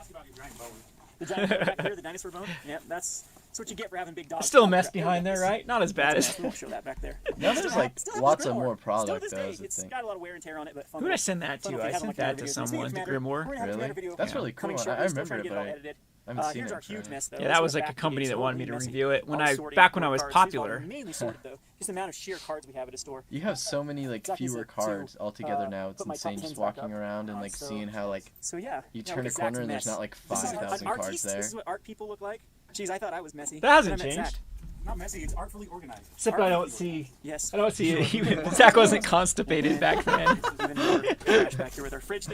Speaker 4: The giant bone back here, the dinosaur bone. Yeah, that's what you get for having big dogs.
Speaker 2: Still a mess behind there, right? Not as bad as.
Speaker 4: We'll show that back there.
Speaker 1: Now there's like
Speaker 4: Still have
Speaker 1: lots
Speaker 4: the
Speaker 1: of
Speaker 4: Grimoire.
Speaker 1: more
Speaker 4: Still to
Speaker 1: product
Speaker 4: this
Speaker 1: though.
Speaker 4: day,
Speaker 1: Is the
Speaker 4: it's
Speaker 1: thing.
Speaker 4: got a lot of wear and tear on it, but fun.
Speaker 2: Who did I send that
Speaker 4: Fun
Speaker 2: to?
Speaker 4: if
Speaker 2: I
Speaker 4: you haven't
Speaker 2: sent
Speaker 4: looked at
Speaker 2: that
Speaker 4: the
Speaker 2: to
Speaker 4: videos. Speaking
Speaker 2: someone.
Speaker 4: of
Speaker 2: The
Speaker 4: Commander,
Speaker 2: Grimoire.
Speaker 4: we're gonna have to do
Speaker 1: Really?
Speaker 4: another video
Speaker 1: That's really
Speaker 4: coming
Speaker 1: cool.
Speaker 4: shortly.
Speaker 1: I
Speaker 4: Still
Speaker 1: remember
Speaker 4: trying to
Speaker 1: it,
Speaker 4: get all
Speaker 1: but
Speaker 4: edited.
Speaker 1: I haven't seen
Speaker 4: Here's
Speaker 1: it.
Speaker 4: our huge mess, though.
Speaker 2: Yeah, that
Speaker 4: Let's
Speaker 2: was
Speaker 4: go
Speaker 2: like a
Speaker 4: back to
Speaker 2: company
Speaker 4: the
Speaker 2: that
Speaker 4: game.
Speaker 2: wanted me to
Speaker 4: Messy.
Speaker 2: review it when
Speaker 4: All
Speaker 2: I
Speaker 4: sorting,
Speaker 2: back when I
Speaker 4: more
Speaker 2: was
Speaker 4: cards. Here's all
Speaker 2: popular.
Speaker 4: mainly sorted though. Just the amount of sheer cards we have at a store.
Speaker 1: You have so many like
Speaker 4: Zach needs
Speaker 1: fewer
Speaker 4: to,
Speaker 1: cards altogether now. It's
Speaker 4: put my top
Speaker 1: insane
Speaker 4: 10s
Speaker 1: just
Speaker 4: back
Speaker 1: walking
Speaker 4: up.
Speaker 1: around and like
Speaker 4: So-
Speaker 1: seeing how like
Speaker 4: So yeah,
Speaker 1: you
Speaker 4: yeah,
Speaker 1: turn a
Speaker 4: look at
Speaker 1: corner
Speaker 4: Zach's
Speaker 1: and there's
Speaker 4: mess.
Speaker 1: not like
Speaker 4: This is
Speaker 1: 5,000
Speaker 4: an
Speaker 1: cards
Speaker 4: artiste.
Speaker 1: there.
Speaker 4: This is what art people look like. Jeez, I thought I was messy.
Speaker 2: That hasn't
Speaker 4: Then I met
Speaker 2: changed.
Speaker 4: Zach.
Speaker 3: Not messy, it's artfully organized.
Speaker 2: Except I don't see.
Speaker 4: Yes.
Speaker 2: I don't see it. Even Zach wasn't constipated back then.
Speaker 4: Even more trash back here with our fridge.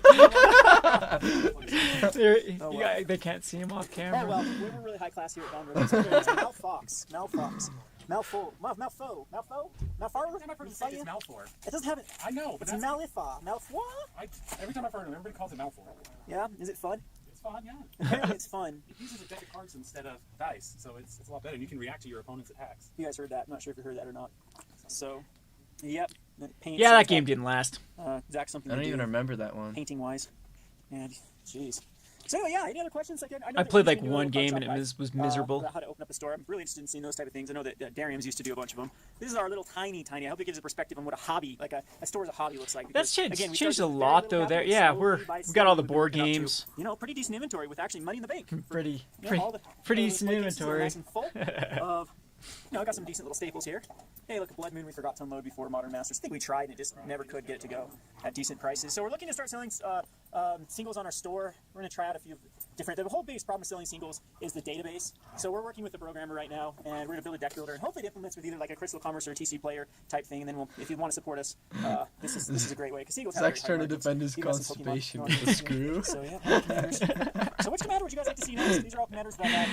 Speaker 2: They can't see him off
Speaker 4: Oh
Speaker 2: camera.
Speaker 4: well, we were really high class here at Don Rose. Malfox. Malfo.
Speaker 3: I've heard it say it's Malfour.
Speaker 4: It doesn't have it.
Speaker 3: I know, but
Speaker 4: It's
Speaker 3: that's
Speaker 4: Malifa. Malfoy?
Speaker 3: every time I've heard it, everybody calls it Malfour.
Speaker 4: Yeah. Is it fun?
Speaker 3: It's fun, yeah.
Speaker 4: Apparently it's fun.
Speaker 3: It uses a deck of cards instead of dice, so it's a lot better. And you can react to your opponent's attacks.
Speaker 4: You guys heard that? I'm not sure if you heard that or not. So, yep.
Speaker 2: Yeah, that game didn't last.
Speaker 4: Zach, something
Speaker 1: I
Speaker 4: to
Speaker 1: don't
Speaker 4: do
Speaker 1: even remember that one.
Speaker 4: painting wise. And jeez. So anyway, yeah. Any other questions? Like, I know
Speaker 2: I
Speaker 4: that
Speaker 2: played
Speaker 4: we've
Speaker 2: like
Speaker 4: been doing a
Speaker 2: one
Speaker 4: little
Speaker 2: game
Speaker 4: shop
Speaker 2: and it
Speaker 4: guides,
Speaker 2: was miserable.
Speaker 4: about how to open up a store. I'm really interested in seeing those type of things. I know that Darium's used to do a bunch of them. This is our little tiny. I hope it gives a perspective on what a hobby, like a store as a hobby, looks like.
Speaker 2: That's
Speaker 4: Because,
Speaker 2: changed,
Speaker 4: again, we
Speaker 2: changed a
Speaker 4: started with very
Speaker 2: lot
Speaker 4: little
Speaker 2: though. There,
Speaker 4: capital,
Speaker 2: yeah,
Speaker 4: slowly by
Speaker 2: we've got all the
Speaker 4: slowly
Speaker 2: board
Speaker 4: we've been up to,
Speaker 2: games.
Speaker 4: pretty decent inventory with actually money in the bank.
Speaker 2: Pretty
Speaker 4: All
Speaker 2: decent
Speaker 4: the bookcases are
Speaker 2: inventory.
Speaker 4: nice and full of, I got some decent little staples here. Hey, look, Blood Moon we forgot to unload before Modern Masters. I think we tried and it just never could get it to go at decent prices. So we're looking to start selling singles on our store. We're going to try out a few different. The whole biggest problem with selling singles is the database. So we're working with the programmer right now, and we're going to build a deck builder, and hopefully it implements with either like a Crystal Commerce or a TC Player type thing. And then if you want to support us, this is a great way. Because singles have
Speaker 1: Zach's
Speaker 4: very high
Speaker 1: trying to
Speaker 4: margins.
Speaker 1: defend his
Speaker 4: Even us in Pokemon,
Speaker 1: constipation
Speaker 4: you know,
Speaker 1: with the screw.
Speaker 4: So yeah, commanders. So which commander would you guys like to see next? These are all commanders that I have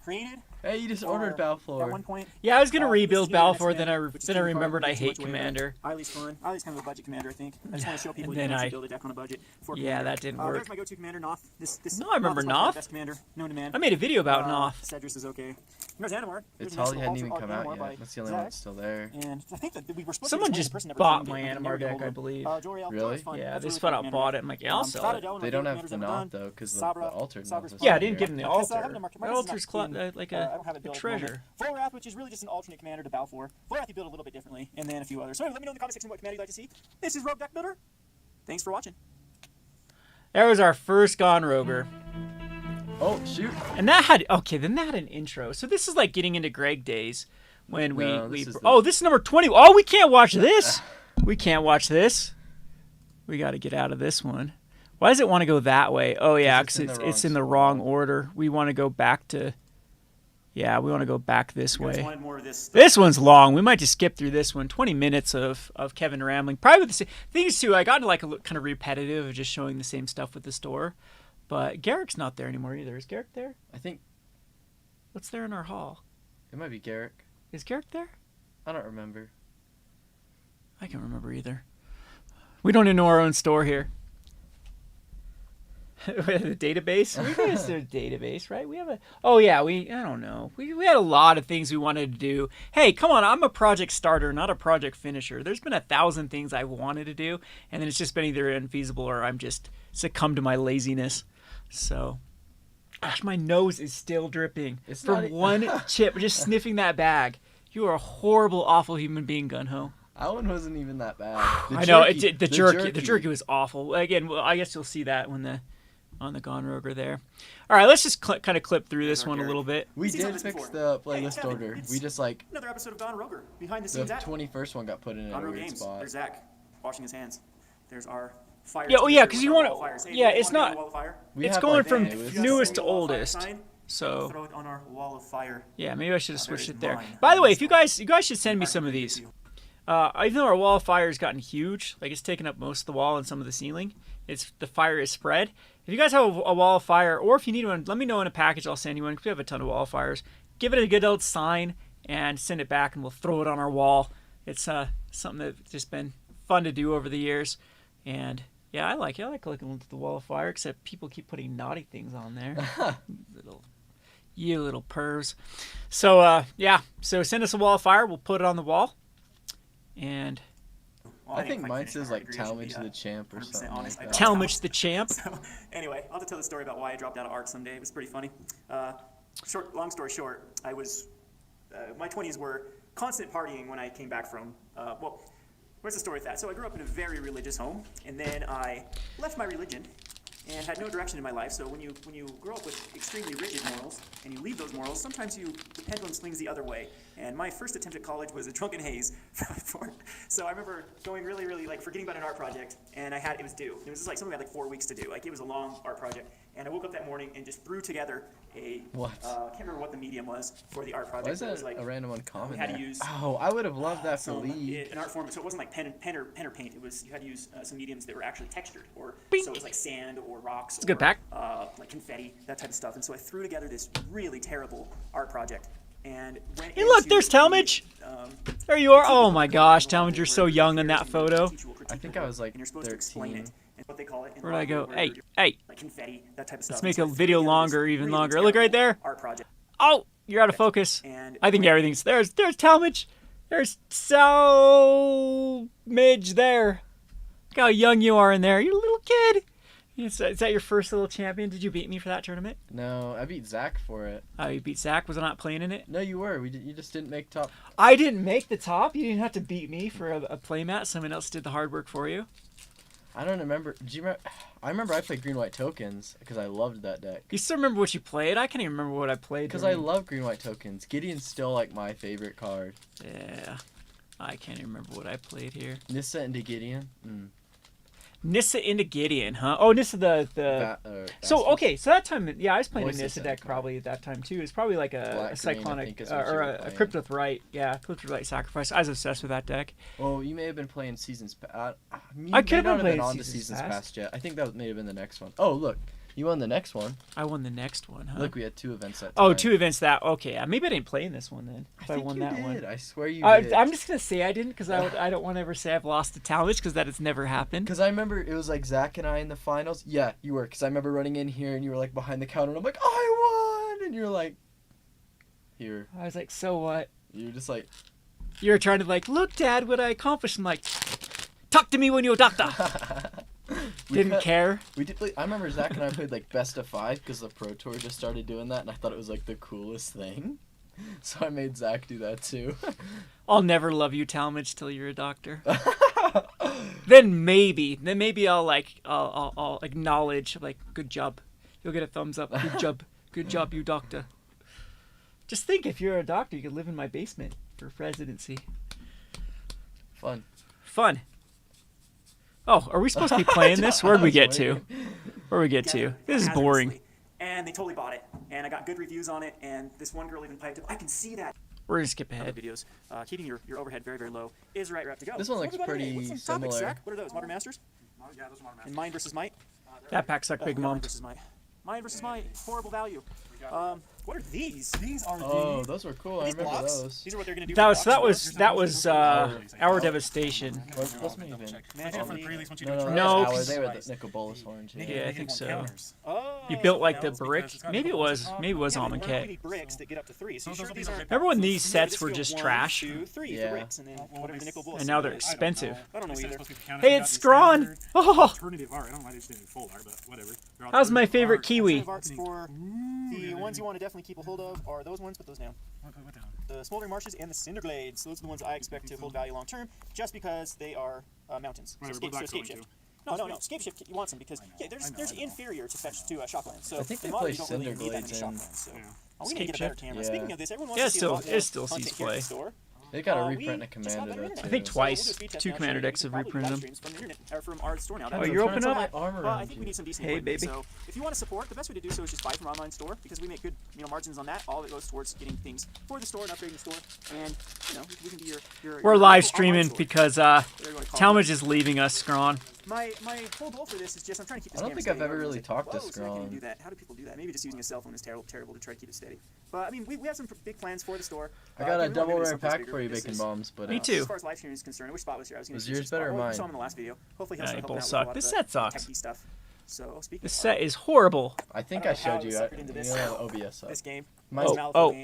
Speaker 4: created.
Speaker 1: Hey, you just ordered
Speaker 4: At
Speaker 1: Balfour.
Speaker 4: one point.
Speaker 2: Yeah, I was gonna
Speaker 4: This is
Speaker 2: rebuild
Speaker 4: gonna be the next
Speaker 2: Balfour, then
Speaker 4: commander, which is
Speaker 2: I
Speaker 4: too hard,
Speaker 2: remembered I
Speaker 4: too much
Speaker 2: hate
Speaker 4: weight.
Speaker 2: Commander.
Speaker 4: Eileen's fun. Eileen's kind of a budget commander, I think. I just want to show people
Speaker 2: And
Speaker 4: you
Speaker 2: then
Speaker 4: can
Speaker 2: I-
Speaker 4: actually build a deck on a budget. For
Speaker 2: Yeah,
Speaker 4: commander.
Speaker 2: that didn't work.
Speaker 4: There's my go-to commander, Noth.
Speaker 2: No, I remember
Speaker 4: is by far
Speaker 2: Noth.
Speaker 4: the best commander known to man.
Speaker 2: I made a video about Noth.
Speaker 4: Cedrus is okay. There's Animar.
Speaker 1: Its
Speaker 4: There's a nice
Speaker 1: Holly
Speaker 4: little
Speaker 1: hadn't even
Speaker 4: Ultra
Speaker 1: come out
Speaker 4: Animar by
Speaker 1: yet. That's the only
Speaker 4: Zach.
Speaker 1: one that's still there.
Speaker 4: And I think that we were supposed
Speaker 2: Someone
Speaker 4: to
Speaker 2: just
Speaker 4: person never
Speaker 2: bought
Speaker 4: found
Speaker 2: my
Speaker 4: it, and
Speaker 2: Animar
Speaker 4: never got
Speaker 2: deck,
Speaker 4: hold
Speaker 2: I
Speaker 4: of it.
Speaker 2: believe.
Speaker 4: Joriel,
Speaker 1: Really?
Speaker 4: that's fun.
Speaker 2: Yeah,
Speaker 4: That's
Speaker 2: this
Speaker 4: really
Speaker 2: flat
Speaker 4: cool
Speaker 2: out
Speaker 4: commander
Speaker 2: bought
Speaker 4: deck.
Speaker 2: it. I'm like, yeah, I'll sell it.
Speaker 4: Thadadel, my
Speaker 1: They don't
Speaker 4: favorite
Speaker 1: have
Speaker 4: commanders
Speaker 1: the
Speaker 4: ever
Speaker 1: Noth
Speaker 4: done.
Speaker 1: though, because the
Speaker 4: Sabra,
Speaker 1: altered Noth
Speaker 4: Sabra's
Speaker 1: is
Speaker 2: Yeah, I
Speaker 1: not
Speaker 2: didn't
Speaker 1: here.
Speaker 2: give him the
Speaker 4: Okay, so I
Speaker 2: altar.
Speaker 4: have no mark-
Speaker 2: The
Speaker 4: mine is not
Speaker 2: altar's
Speaker 4: clean.
Speaker 2: like
Speaker 4: I
Speaker 2: a
Speaker 4: don't have it built at the moment.
Speaker 2: treasure.
Speaker 4: Flowrath, which is really just an alternate commander to Balfour. Flowrath you build a little bit differently, and then a few others. So anyway, let me know in the comment section what commander you'd like to see. This is Rogue Deck Builder. Thanks for watching.
Speaker 2: That was our first Gone Roger.
Speaker 1: Oh, shoot.
Speaker 2: And that had then that had an intro. So this is like getting into Greg days when
Speaker 1: No,
Speaker 2: we
Speaker 1: this is the-
Speaker 2: oh, this is number 20. Oh, we can't watch this. We can't watch this. We got to get out of this one. Why does it want to go that way? Oh yeah,
Speaker 1: it's
Speaker 2: because
Speaker 1: in the
Speaker 2: it's
Speaker 1: wrong
Speaker 2: in the wrong order. We want to go back to we want to go back this
Speaker 4: You guys
Speaker 2: way.
Speaker 4: wanted more of this.
Speaker 2: This one's long. We might just skip through this one. 20 minutes of Kevin rambling. Probably with the same things too. I got into like a kind of repetitive of just showing the same stuff with the store. But Garrick's not there anymore either. Is Garrick there?
Speaker 1: I think
Speaker 2: What's there in our hall?
Speaker 1: it might be Garrick.
Speaker 2: Is Garrick there?
Speaker 1: I don't remember.
Speaker 2: I can't remember either. We don't even know our own store here. The database? We got a database, right? We have a. Oh yeah, I don't know. We had a lot of things we wanted to do. Hey, come on! I'm a project starter, not a project finisher. There's been 1,000 things I wanted to do, and then it's just been either infeasible or I'm just succumbed to my laziness. So, gosh, my nose is still dripping
Speaker 1: It's
Speaker 2: from
Speaker 1: not-
Speaker 2: one chip. Just sniffing that bag. You are a horrible, awful human being, Gunho.
Speaker 1: That one wasn't even that bad.
Speaker 2: I know it did, the jerky was awful. Again, well, I guess you'll see that when on the Gone Roger there. All right, let's just kind of clip through this one a little bit.
Speaker 1: We
Speaker 4: Seen some
Speaker 1: did
Speaker 4: of this
Speaker 1: fix
Speaker 4: before.
Speaker 1: the playlist
Speaker 4: Kevin,
Speaker 1: order.
Speaker 4: it's
Speaker 1: We just like
Speaker 4: Another episode of Gone Roger. Behind the
Speaker 1: the
Speaker 4: scenes at
Speaker 1: 21st one got put in a
Speaker 4: Gone Rogue
Speaker 1: weird
Speaker 4: Games.
Speaker 1: spot.
Speaker 4: There's Zach washing his hands. There's our fire.
Speaker 2: Yeah, oh yeah, because
Speaker 4: extinguisher
Speaker 2: you
Speaker 4: with our
Speaker 2: want
Speaker 4: wall fires.
Speaker 2: to.
Speaker 4: Hey,
Speaker 2: Yeah,
Speaker 4: if you
Speaker 2: it's
Speaker 4: wanna do a
Speaker 2: not.
Speaker 4: wall of fire,
Speaker 1: We
Speaker 2: It's
Speaker 1: have,
Speaker 2: going
Speaker 1: like,
Speaker 2: from
Speaker 1: the
Speaker 4: if you
Speaker 1: newest-
Speaker 4: have
Speaker 2: newest to
Speaker 4: a wall of fire
Speaker 2: oldest.
Speaker 4: sign,
Speaker 2: So
Speaker 4: throw it on our wall of fire.
Speaker 2: yeah, maybe I should have
Speaker 4: There
Speaker 2: switched
Speaker 4: is
Speaker 2: it there.
Speaker 4: mine.
Speaker 2: By the way, if you guys should send me some of these. Even though our wall of fire has gotten huge, like it's taken up most of the wall and some of the ceiling, the fire is spread. If you guys have a wall of fire, or if you need one, let me know in a package. I'll send you one because we have a ton of wall of fires. Give it a good old sign and send it back, and we'll throw it on our wall. It's something that's just been fun to do over the years, and yeah, I like it. I like looking at the wall of fire, except people keep putting naughty things on there. You little pervs. So so send us a wall of fire. We'll put it on the wall, and
Speaker 4: Well,
Speaker 1: I
Speaker 4: didn't
Speaker 1: think
Speaker 4: quite
Speaker 1: mine
Speaker 4: finish
Speaker 1: says
Speaker 4: my
Speaker 1: like
Speaker 4: degree. I should be,
Speaker 1: Talmadge the Champ or
Speaker 4: 100%
Speaker 1: something
Speaker 4: honest.
Speaker 1: like
Speaker 4: I
Speaker 1: that.
Speaker 4: don't-
Speaker 2: Talmadge the champ.
Speaker 4: So anyway, I'll have to tell the story about why I dropped out of art someday. It was pretty funny. Long story short, I was my 20s were constant partying when I came back from where's the story with that? So I grew up in a very religious home, and then I left my religion and had no direction in my life. So when you grow up with extremely rigid morals and you leave those morals, sometimes the pendulum swings the other way. And my first attempt at college was a drunken haze. So I remember going really like forgetting about an art project, and it was due. It was just like something I had like 4 weeks to do. Like it was a long art project, and I woke up that morning and just threw together I can't remember what the medium was for the art project.
Speaker 1: Why is
Speaker 4: It was
Speaker 1: that
Speaker 4: like,
Speaker 1: a random uncommon
Speaker 4: we had to
Speaker 1: there?
Speaker 4: use
Speaker 1: Oh, I would have loved that for
Speaker 4: some
Speaker 1: League.
Speaker 4: an art form, so it wasn't like pen or paint. It was you had to use some mediums that were actually textured, or
Speaker 2: Bink.
Speaker 4: so it was like sand or rocks,
Speaker 2: a good pack.
Speaker 4: like confetti, that type of stuff. And so I threw together this really terrible art project. And went
Speaker 2: Hey, look,
Speaker 4: into
Speaker 2: there's
Speaker 4: the,
Speaker 2: Talmadge. There you are. Oh my gosh, Talmadge, you're so young in that photo.
Speaker 1: I think I was like
Speaker 4: and you're supposed to explain
Speaker 1: 13.
Speaker 4: it and what they call it. in
Speaker 2: Where'd I go?
Speaker 4: where
Speaker 2: Hey,
Speaker 4: you're-
Speaker 2: hey.
Speaker 4: like confetti, that type of stuff.
Speaker 2: Let's make
Speaker 4: And
Speaker 2: a
Speaker 4: so I threw
Speaker 2: video
Speaker 4: together this
Speaker 2: longer, even
Speaker 4: really
Speaker 2: longer. Look right
Speaker 4: terrible
Speaker 2: there.
Speaker 4: Art project.
Speaker 2: Oh, you're out of focus.
Speaker 4: And
Speaker 2: I think everything's there's Talmadge. There's Talmadge there. Look how young you are in there. You're a little kid. Is that your first little champion? Did you beat me for that tournament?
Speaker 1: No, I beat Zach for it.
Speaker 2: Oh, you beat Zach. Was I not playing in it?
Speaker 1: No, you were. You just didn't make top.
Speaker 2: I didn't make the top. You didn't have to beat me for a playmat. Someone else did the hard work for you.
Speaker 1: I don't remember. Do you remember? I remember I played green-white tokens because I loved that deck.
Speaker 2: You still remember what you played? I can't even remember what I played.
Speaker 1: Because I love green-white tokens. Gideon's still like my favorite card.
Speaker 2: Yeah. I can't even remember what I played here.
Speaker 1: Nissa into Gideon.
Speaker 2: Nissa into Gideon, huh? Oh, Nissa so okay, so that time, yeah, I was playing a
Speaker 1: Voices
Speaker 2: Nissa deck
Speaker 1: and-
Speaker 2: probably at that time too. It's probably like a
Speaker 1: Black-green, I
Speaker 2: cyclonic
Speaker 1: think is what you
Speaker 2: or
Speaker 1: were
Speaker 2: a
Speaker 1: playing.
Speaker 2: Crypt with Right. Yeah, Crypt with Right Sacrifice. I was obsessed with that deck.
Speaker 1: Oh, you may have been playing seasons.
Speaker 2: I
Speaker 1: I
Speaker 2: could have been playing
Speaker 1: on to
Speaker 2: Seasons
Speaker 1: seasons
Speaker 2: Past.
Speaker 1: past yet. I think that may have been the next one. Oh, look, you won the next one.
Speaker 2: I won the next one, huh?
Speaker 1: Look, we had 2 events that.
Speaker 2: Oh,
Speaker 1: time.
Speaker 2: 2 events that. Okay, maybe I didn't play in this one then. If I,
Speaker 1: think
Speaker 2: won
Speaker 1: you
Speaker 2: that
Speaker 1: did.
Speaker 2: one.
Speaker 1: I swear you did.
Speaker 2: I'm just gonna say I didn't because I don't want to ever say I've lost to Talmadge because that has never happened.
Speaker 1: Because I remember it was like Zach and I in the finals. Yeah, you were. Because I remember running in here and you were like behind the counter and I'm like, I won! And you're like, here.
Speaker 2: I was like, so what?
Speaker 1: You're just like,
Speaker 2: You were trying to like, look, Dad, what I accomplished. I'm like, talk to me when you're a doctor. Didn't care.
Speaker 1: We did play. I remember Zach and I played like best of 5 because the Pro Tour just started doing that, and I thought it was like the coolest thing. So I made Zach do that too.
Speaker 2: I'll never love you, Talmadge, till you're a doctor. Then maybe I'll acknowledge like, good job. You'll get a thumbs up. Good job, you doctor. Just think, if you're a doctor, you could live in my basement for residency. Fun. Oh, are we supposed to be playing this? Where'd we get to? This is boring.
Speaker 4: And they totally bought it. And I got good reviews on it. And this one girl even piped up, I can see that.
Speaker 2: We're gonna skip
Speaker 4: Other
Speaker 2: ahead.
Speaker 4: videos, keeping your overhead very, very low is the right route to go.
Speaker 1: This one
Speaker 4: So
Speaker 1: looks
Speaker 4: what we got today?
Speaker 1: pretty
Speaker 4: What's some topics,
Speaker 1: similar.
Speaker 4: Zach? What are those? Modern Masters?
Speaker 3: Yeah, those are modern
Speaker 4: And
Speaker 3: masters.
Speaker 4: Mine versus Might?
Speaker 2: That pack suck big
Speaker 4: Mine
Speaker 2: mom.
Speaker 4: versus Might. Mine versus Might. Horrible value. What are these?
Speaker 3: These are
Speaker 1: Oh,
Speaker 3: the.
Speaker 1: those were cool. I
Speaker 4: These
Speaker 1: remember
Speaker 4: blocks?
Speaker 1: those.
Speaker 4: These are what they're going to do.
Speaker 2: That was our devastation.
Speaker 1: What's me even?
Speaker 3: They're for the pre-release once you do
Speaker 1: No,
Speaker 3: a
Speaker 1: no,
Speaker 2: No,
Speaker 1: no.
Speaker 2: cause-
Speaker 1: They were the Nicol Bolas orange.
Speaker 3: They
Speaker 1: Yeah.
Speaker 3: get-
Speaker 2: Yeah, I
Speaker 3: they get
Speaker 2: think
Speaker 3: one
Speaker 2: so.
Speaker 3: counters.
Speaker 4: Oh,
Speaker 2: You built like the
Speaker 3: That was
Speaker 2: brick.
Speaker 3: because it's got
Speaker 2: Maybe it
Speaker 3: a-
Speaker 2: was
Speaker 4: we
Speaker 2: Amonkhet.
Speaker 4: need bricks that get up to 3. So you
Speaker 3: Those
Speaker 4: sure
Speaker 3: are
Speaker 4: these
Speaker 3: the
Speaker 4: aren't...
Speaker 2: Remember when
Speaker 3: So
Speaker 2: these
Speaker 3: this
Speaker 2: sets
Speaker 4: Just
Speaker 2: were
Speaker 4: go
Speaker 2: just
Speaker 4: 1,
Speaker 2: trash?
Speaker 4: 2, 3
Speaker 1: Yeah.
Speaker 4: for bricks, and then what are the nickel bullets?
Speaker 2: And now they're
Speaker 3: I don't
Speaker 2: expensive.
Speaker 3: know.
Speaker 4: I don't know
Speaker 3: They said
Speaker 4: either.
Speaker 3: it's supposed to be counted.
Speaker 2: Hey,
Speaker 3: You got
Speaker 2: it's
Speaker 3: these
Speaker 2: Scrawn!
Speaker 3: standard
Speaker 2: Oh,
Speaker 3: Alternative art. I don't know why they just didn't full art, but whatever. They're
Speaker 2: how's my
Speaker 3: alternative
Speaker 2: favorite
Speaker 3: art.
Speaker 2: kiwi?
Speaker 4: Alternative arts for the ones you want to definitely keep a hold of are those ones. Put those down.
Speaker 3: What down?
Speaker 4: The Smoldering Marshes and the Cinder Glades. Those are the ones I expect to hold value long term, just because they are mountains.
Speaker 3: Right,
Speaker 4: So
Speaker 3: but Black's
Speaker 4: escape
Speaker 3: going
Speaker 4: shift.
Speaker 3: to.
Speaker 4: No. Escape shift. You want them because there's inferior to fetch to Shocklands. So
Speaker 1: I think they
Speaker 4: in modern,
Speaker 1: play
Speaker 4: you don't really
Speaker 1: Cinder
Speaker 4: need that many
Speaker 1: Glades in-
Speaker 4: Shocklands. So
Speaker 3: Yeah.
Speaker 4: we need to get a better
Speaker 2: Escape
Speaker 4: camera.
Speaker 1: shift?
Speaker 4: Speaking
Speaker 1: Yeah.
Speaker 4: of this, everyone
Speaker 2: Yeah,
Speaker 4: wants to see a lot
Speaker 2: it still
Speaker 4: more
Speaker 2: sees
Speaker 4: content here at
Speaker 2: play.
Speaker 4: the store.
Speaker 1: They got a
Speaker 4: We
Speaker 1: reprint of
Speaker 4: just got
Speaker 1: Commander
Speaker 4: better
Speaker 1: though.
Speaker 4: internet.
Speaker 2: I think
Speaker 1: too.
Speaker 2: twice.
Speaker 4: So we'll do a speed test
Speaker 2: 2
Speaker 4: now,
Speaker 2: Commander
Speaker 4: showing
Speaker 2: decks
Speaker 4: you
Speaker 2: have
Speaker 4: probably
Speaker 2: reprinted
Speaker 4: live
Speaker 2: them.
Speaker 4: streams from the internet, or from our store now.
Speaker 2: Oh,
Speaker 4: That's
Speaker 2: you're
Speaker 4: what-
Speaker 2: open
Speaker 1: Turns
Speaker 2: up?
Speaker 1: my armor
Speaker 4: I
Speaker 1: around
Speaker 4: think
Speaker 1: you.
Speaker 4: we need some decent
Speaker 2: Hey,
Speaker 4: equipment.
Speaker 2: baby.
Speaker 4: So if you want to support, the best way to do so is just buy from our online store because we make good, margins on that. All of it goes towards getting things for the store and upgrading the store, and we can be your
Speaker 2: We're
Speaker 4: your
Speaker 2: live
Speaker 4: local
Speaker 2: streaming
Speaker 4: online store,
Speaker 2: because
Speaker 4: whatever you wanna call it.
Speaker 2: Talmadge is leaving us, Scrawn.
Speaker 4: My whole goal for this is just I'm trying to keep this
Speaker 1: I don't
Speaker 4: camera
Speaker 1: think I've
Speaker 4: steady.
Speaker 1: ever
Speaker 4: Everyone's
Speaker 1: really
Speaker 4: like,
Speaker 1: talked to
Speaker 4: "Whoa, so I can't even
Speaker 1: Scrawn."
Speaker 4: do that. How do people do that? Maybe just using a cell phone is terrible to try to keep it steady. But I mean, we have some big plans for the store.
Speaker 1: I got a
Speaker 4: we
Speaker 1: double
Speaker 4: wanna do
Speaker 1: rare
Speaker 4: something
Speaker 1: pack
Speaker 4: bigger.
Speaker 1: for you,
Speaker 4: This
Speaker 1: Bacon
Speaker 4: is-
Speaker 1: Bombs, but
Speaker 2: Me too.
Speaker 4: As far as live streaming is concerned, I wish Spot was here. I was going
Speaker 1: Was
Speaker 4: to
Speaker 1: yours better or
Speaker 4: You
Speaker 1: mine?
Speaker 4: saw him in the last video. Hopefully he'll
Speaker 2: Yeah,
Speaker 4: start
Speaker 2: they
Speaker 4: helping
Speaker 2: both
Speaker 4: out with
Speaker 2: suck.
Speaker 4: a lot
Speaker 2: This
Speaker 4: of
Speaker 2: set
Speaker 4: the
Speaker 2: sucks.
Speaker 4: techie stuff. So speaking
Speaker 2: This
Speaker 4: of
Speaker 2: set is horrible.
Speaker 1: I think
Speaker 4: I
Speaker 1: I
Speaker 4: don't know how
Speaker 1: showed you.
Speaker 4: I suckered into
Speaker 1: You
Speaker 4: this.
Speaker 1: know, OBS up.
Speaker 4: this game,
Speaker 1: Mine's,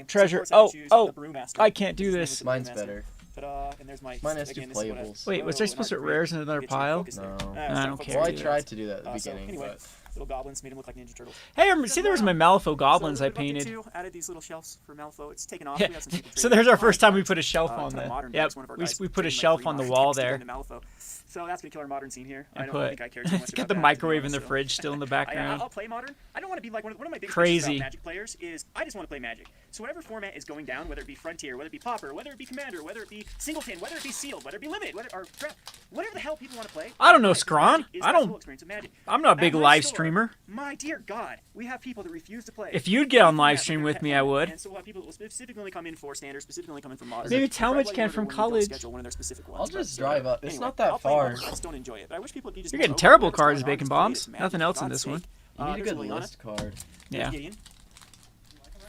Speaker 2: treasure.
Speaker 4: Of course, I had to choose the Brewmaster.
Speaker 2: I can't do
Speaker 4: His name
Speaker 2: this.
Speaker 4: is the
Speaker 1: Mine's
Speaker 4: Brewmaster.
Speaker 1: better.
Speaker 4: Ta-da, and there's my.
Speaker 1: Mine has
Speaker 4: again,
Speaker 1: two
Speaker 4: this is what I-
Speaker 1: playables.
Speaker 2: Wait, was I supposed to put rares in another
Speaker 4: Get you
Speaker 2: pile?
Speaker 4: focused there.
Speaker 1: No.
Speaker 4: It's
Speaker 2: I
Speaker 4: not
Speaker 2: don't
Speaker 4: focused
Speaker 2: care.
Speaker 1: Well, I
Speaker 4: there.
Speaker 1: tried to do that at the
Speaker 4: So
Speaker 1: beginning,
Speaker 4: anyway,
Speaker 1: but
Speaker 4: little goblins made him look like Ninja Turtles.
Speaker 2: Hey, see, there was my Malifaux goblins
Speaker 4: So
Speaker 2: I
Speaker 4: we've updated
Speaker 2: painted.
Speaker 4: too, added these little shelves for Malifaux. It's taken off.
Speaker 2: Yeah.
Speaker 4: We have some people
Speaker 2: So
Speaker 4: trading
Speaker 2: there's our
Speaker 4: online.
Speaker 2: first time we put a shelf on
Speaker 4: ton of
Speaker 2: the.
Speaker 4: modern
Speaker 2: Yep,
Speaker 4: decks. One of our
Speaker 2: we
Speaker 4: guys
Speaker 2: put a
Speaker 4: trading,
Speaker 2: shelf
Speaker 4: like,
Speaker 2: on the
Speaker 4: three
Speaker 2: wall
Speaker 4: modern
Speaker 2: there.
Speaker 4: decks to get into Malifaux. So that's gonna kill our modern scene here. I
Speaker 2: And
Speaker 4: don't
Speaker 2: put.
Speaker 4: think I care too much
Speaker 2: It's
Speaker 4: about
Speaker 2: got the
Speaker 4: that,
Speaker 2: microwave
Speaker 4: to
Speaker 2: in
Speaker 4: be
Speaker 2: the
Speaker 4: honest,
Speaker 2: fridge still in the background.
Speaker 4: I'll play modern. I don't want to be like one of my biggest
Speaker 2: Crazy.
Speaker 4: things about Magic players is I just want to play Magic. So whatever format is going down, whether it be Frontier, whether it be Pauper, whether it be Commander, whether it be Singleton, whether it be Sealed, whether it be Limited, whatever the hell people want to play.
Speaker 2: I don't know,
Speaker 4: Magic
Speaker 2: Scrawn.
Speaker 4: is
Speaker 2: I
Speaker 4: the
Speaker 2: don't-
Speaker 4: full experience of Magic.
Speaker 2: I'm not a big
Speaker 4: At my
Speaker 2: live
Speaker 4: store,
Speaker 2: streamer.
Speaker 4: My dear God, we have people that refuse to play.
Speaker 2: If you'd get on
Speaker 4: Yeah,
Speaker 2: live stream with me, I would.
Speaker 4: And so we'll have people that will specifically only come in for Standard, specifically only come in for Modern.
Speaker 2: Maybe
Speaker 4: Or
Speaker 2: Talmadge
Speaker 4: Red
Speaker 2: can
Speaker 4: Letter
Speaker 2: from
Speaker 4: when we don't
Speaker 2: college.
Speaker 4: schedule one of their specific ones.
Speaker 1: I'll just
Speaker 4: But,
Speaker 1: drive up. It's
Speaker 4: anyway,
Speaker 1: not that
Speaker 4: I'll play
Speaker 1: far.
Speaker 4: Modern, I just don't enjoy it. But I wish people would just
Speaker 2: You're
Speaker 4: know
Speaker 2: getting
Speaker 4: what's
Speaker 2: terrible
Speaker 4: going
Speaker 2: cards,
Speaker 4: on.
Speaker 2: Bacon
Speaker 4: It's
Speaker 2: Bombs.
Speaker 4: Magic,
Speaker 2: Nothing
Speaker 4: for
Speaker 2: else in
Speaker 4: God's
Speaker 2: this one.
Speaker 4: sake.
Speaker 1: You need a
Speaker 4: There's
Speaker 1: good
Speaker 4: Liliana.
Speaker 1: list card.
Speaker 4: There's
Speaker 2: Yeah.
Speaker 4: Gideon.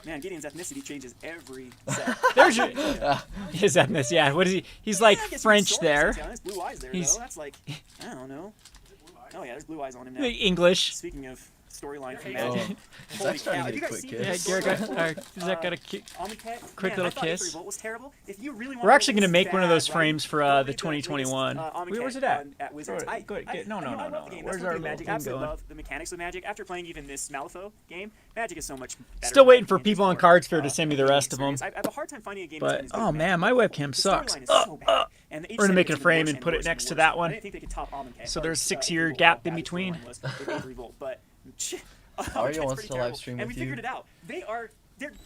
Speaker 4: Man, Gideon's ethnicity changes every set.
Speaker 2: There's your. His ethnicity, yeah. What is he? He's like
Speaker 4: Yeah, I guess you
Speaker 2: French
Speaker 4: can
Speaker 2: there.
Speaker 4: sort of, blue eyes there,
Speaker 2: He's-
Speaker 4: though. That's like, I don't know. Oh yeah, there's blue eyes on him now.
Speaker 2: English.
Speaker 4: Speaking of storyline from
Speaker 1: Oh,
Speaker 4: Magic.
Speaker 1: Zach's trying to
Speaker 4: Have
Speaker 1: get
Speaker 4: you
Speaker 1: a
Speaker 4: guys
Speaker 1: quick
Speaker 4: seen
Speaker 1: kiss.
Speaker 2: Yeah,
Speaker 4: this
Speaker 2: Garrett
Speaker 4: storyline
Speaker 2: got,
Speaker 4: for,
Speaker 2: Zach got a kick.
Speaker 4: Amonkhet?
Speaker 2: Quick
Speaker 4: Man,
Speaker 2: little
Speaker 4: I thought
Speaker 2: kiss.
Speaker 4: Revolt was terrible. If you really
Speaker 2: We're actually
Speaker 4: going to
Speaker 2: make one of those
Speaker 4: bad
Speaker 2: frames for
Speaker 4: writing,
Speaker 2: the
Speaker 4: go read
Speaker 2: 2021.
Speaker 4: Amonkhet
Speaker 2: Where's it at?
Speaker 4: At Wizards.
Speaker 2: Go ahead,
Speaker 4: I
Speaker 2: no.
Speaker 4: love the game.
Speaker 2: Where's
Speaker 4: That's
Speaker 2: our
Speaker 4: what Magic.
Speaker 2: little thing
Speaker 4: Absolutely
Speaker 2: going?
Speaker 4: love the mechanics of Magic. After playing even this Malifaux game, Magic is so much better.
Speaker 2: Still
Speaker 4: in my
Speaker 2: waiting for
Speaker 4: opinion,
Speaker 2: people
Speaker 4: just
Speaker 2: on
Speaker 4: more,
Speaker 2: Cards Fair to send me the
Speaker 4: gaming
Speaker 2: rest of them.
Speaker 4: experience. I have a hard time finding a game
Speaker 2: But
Speaker 4: that's as good
Speaker 2: oh
Speaker 4: as
Speaker 2: man,
Speaker 4: Magic.
Speaker 2: my webcam
Speaker 4: The
Speaker 2: sucks.
Speaker 4: storyline is so bad, and the
Speaker 2: We're gonna
Speaker 4: each
Speaker 2: make it a
Speaker 4: setting is
Speaker 2: frame
Speaker 4: worse
Speaker 2: and put it
Speaker 4: worse
Speaker 2: next to
Speaker 4: worse.
Speaker 2: that one.
Speaker 4: I didn't think they could top Amonkhet.
Speaker 2: So there's 6-year
Speaker 4: Revolt,
Speaker 2: gap
Speaker 4: how
Speaker 2: in
Speaker 4: bad the
Speaker 2: between.
Speaker 4: storyline was with Revolt, but
Speaker 1: Aria
Speaker 4: Amonkhet's
Speaker 1: wants
Speaker 4: pretty
Speaker 1: to live
Speaker 4: terrible.
Speaker 1: stream
Speaker 4: and
Speaker 1: with
Speaker 4: we figured
Speaker 1: you.
Speaker 4: it out.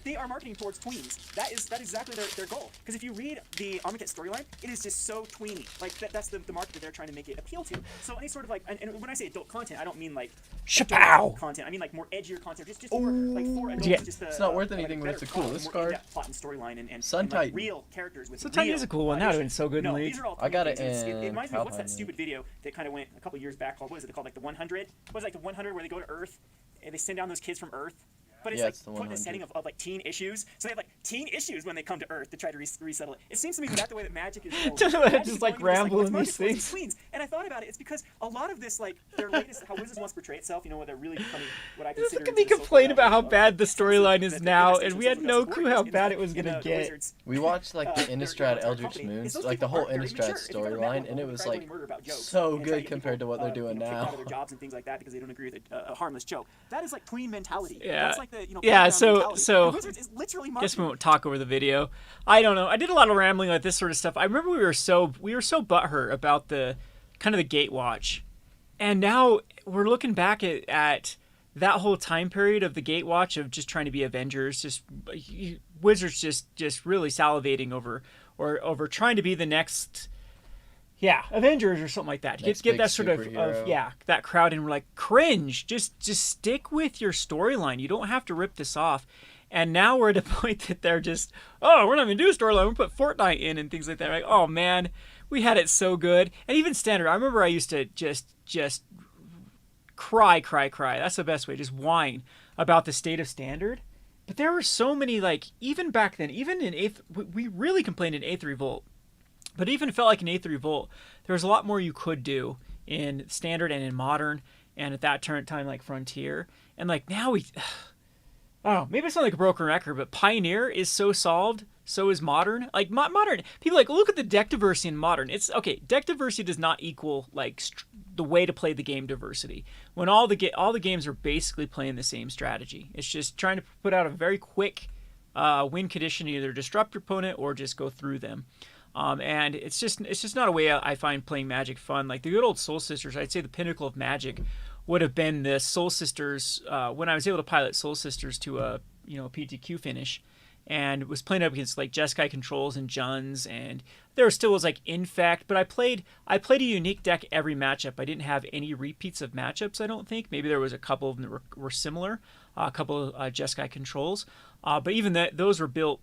Speaker 4: They are marketing towards tweens. That is exactly their goal. Because if you read the Amonkhet storyline, it is just so tweeny. Like that's the market that they're trying to make it appeal to. So any sort of like, and when I say adult content, I don't mean like
Speaker 2: Chapow!
Speaker 4: content. I mean like more edgier content, just more like for adults.
Speaker 2: Yeah.
Speaker 4: Just
Speaker 1: It's not worth
Speaker 4: like
Speaker 1: anything, but
Speaker 4: better
Speaker 1: it's a cool
Speaker 4: plot,
Speaker 1: list
Speaker 4: more
Speaker 1: card.
Speaker 4: in-depth plot and storyline and
Speaker 1: Sun
Speaker 4: like
Speaker 1: Titan.
Speaker 4: real characters with
Speaker 2: Sun Titan
Speaker 4: real
Speaker 2: is a cool one. That would've been
Speaker 4: issues.
Speaker 2: so good in
Speaker 4: No,
Speaker 2: League.
Speaker 4: these are all
Speaker 1: I got
Speaker 4: things.
Speaker 1: it
Speaker 4: It
Speaker 1: in
Speaker 4: reminds me of what's that
Speaker 1: Calpine.
Speaker 4: stupid video that kind of went a couple years back called, what is it called, like the 100? What was it, like the 100 where they go to Earth and they send down those kids from Earth? But it's
Speaker 1: Yeah,
Speaker 4: like
Speaker 1: it's the
Speaker 4: put in a
Speaker 1: 100.
Speaker 4: setting of like teen issues. So they have like teen issues when they come to Earth to try to resettle it. It seems to me that the way that Magic is going.
Speaker 2: Just
Speaker 4: Magic is
Speaker 2: like
Speaker 4: going with this,
Speaker 2: rambling
Speaker 4: let's
Speaker 2: these
Speaker 4: market towards
Speaker 2: things.
Speaker 4: tweens. And I thought about it. It's because a lot of this, like their latest, how Wizards wants to portray itself, where they're really becoming what I consider.
Speaker 2: Look at me complain about how bad the storyline is now, and we had no clue how bad it was
Speaker 4: in
Speaker 2: gonna
Speaker 4: the
Speaker 2: get.
Speaker 4: Wizards,
Speaker 1: We watched like the
Speaker 4: their
Speaker 1: Innistrad
Speaker 4: company,
Speaker 1: Eldritch
Speaker 4: is
Speaker 1: Moons,
Speaker 4: those
Speaker 1: like the
Speaker 4: people
Speaker 1: whole
Speaker 4: aren't very
Speaker 1: Innistrad
Speaker 4: mature. If you've ever met
Speaker 1: storyline,
Speaker 4: one,
Speaker 1: and it
Speaker 4: they'll
Speaker 1: was
Speaker 4: cry
Speaker 1: like
Speaker 4: murder about jokes
Speaker 1: so
Speaker 4: and try to
Speaker 1: good
Speaker 4: get
Speaker 1: compared to
Speaker 4: people,
Speaker 1: what they're doing
Speaker 4: kicked out
Speaker 1: now.
Speaker 4: of their jobs and things like that because they don't agree with a harmless joke. That is like tween mentality.
Speaker 2: Yeah.
Speaker 4: That's like the
Speaker 2: Yeah,
Speaker 4: playground
Speaker 2: so-
Speaker 4: mentality.
Speaker 2: so-
Speaker 4: And Wizards is literally
Speaker 2: Guess we
Speaker 4: marketing.
Speaker 2: won't talk over the video. I don't know. I did a lot of rambling like this sort of stuff. I remember we were so butthurt about the kind of the Gatewatch, and now we're looking back at that whole time period of the Gatewatch of just trying to be Avengers, just Wizards just really salivating over trying to be the next. Yeah, Avengers or something like that.
Speaker 1: Next
Speaker 2: Get
Speaker 1: big
Speaker 2: that sort of
Speaker 1: superhero.
Speaker 2: that crowd, and we're like, cringe. Just stick with your storyline. You don't have to rip this off. And now we're at a point that they're just, oh, we're not even do a storyline. We'll put Fortnite in and things like that. Like, oh man, we had it so good. And even Standard, I remember I used to just cry. That's the best way. Just whine about the state of Standard. But there were so many, like, even back then, even in 8th, we really complained in 8th Revolt. But it even felt like in 8th Revolt, there was a lot more you could do in Standard and in Modern, and at that time, like Frontier. And like now oh, maybe it's not like a broken record, but Pioneer is so solved, so is Modern. Like Modern, people are like, look at the deck diversity in Modern. It's okay. Deck diversity does not equal like the way to play the game diversity. When all the games are basically playing the same strategy, it's just trying to put out a very quick win condition, either disrupt your opponent or just go through them. And it's just not a way I find playing Magic fun. Like the good old Soul Sisters, I'd say the pinnacle of Magic would have been the Soul Sisters when I was able to pilot Soul Sisters to a PTQ finish, and was playing up against like Jeskai controls and Juns, and there still was like Infect, but I played a unique deck every matchup. I didn't have any repeats of matchups. I don't think. Maybe there was a couple of them that were similar, a couple of Jeskai controls, but even those were built,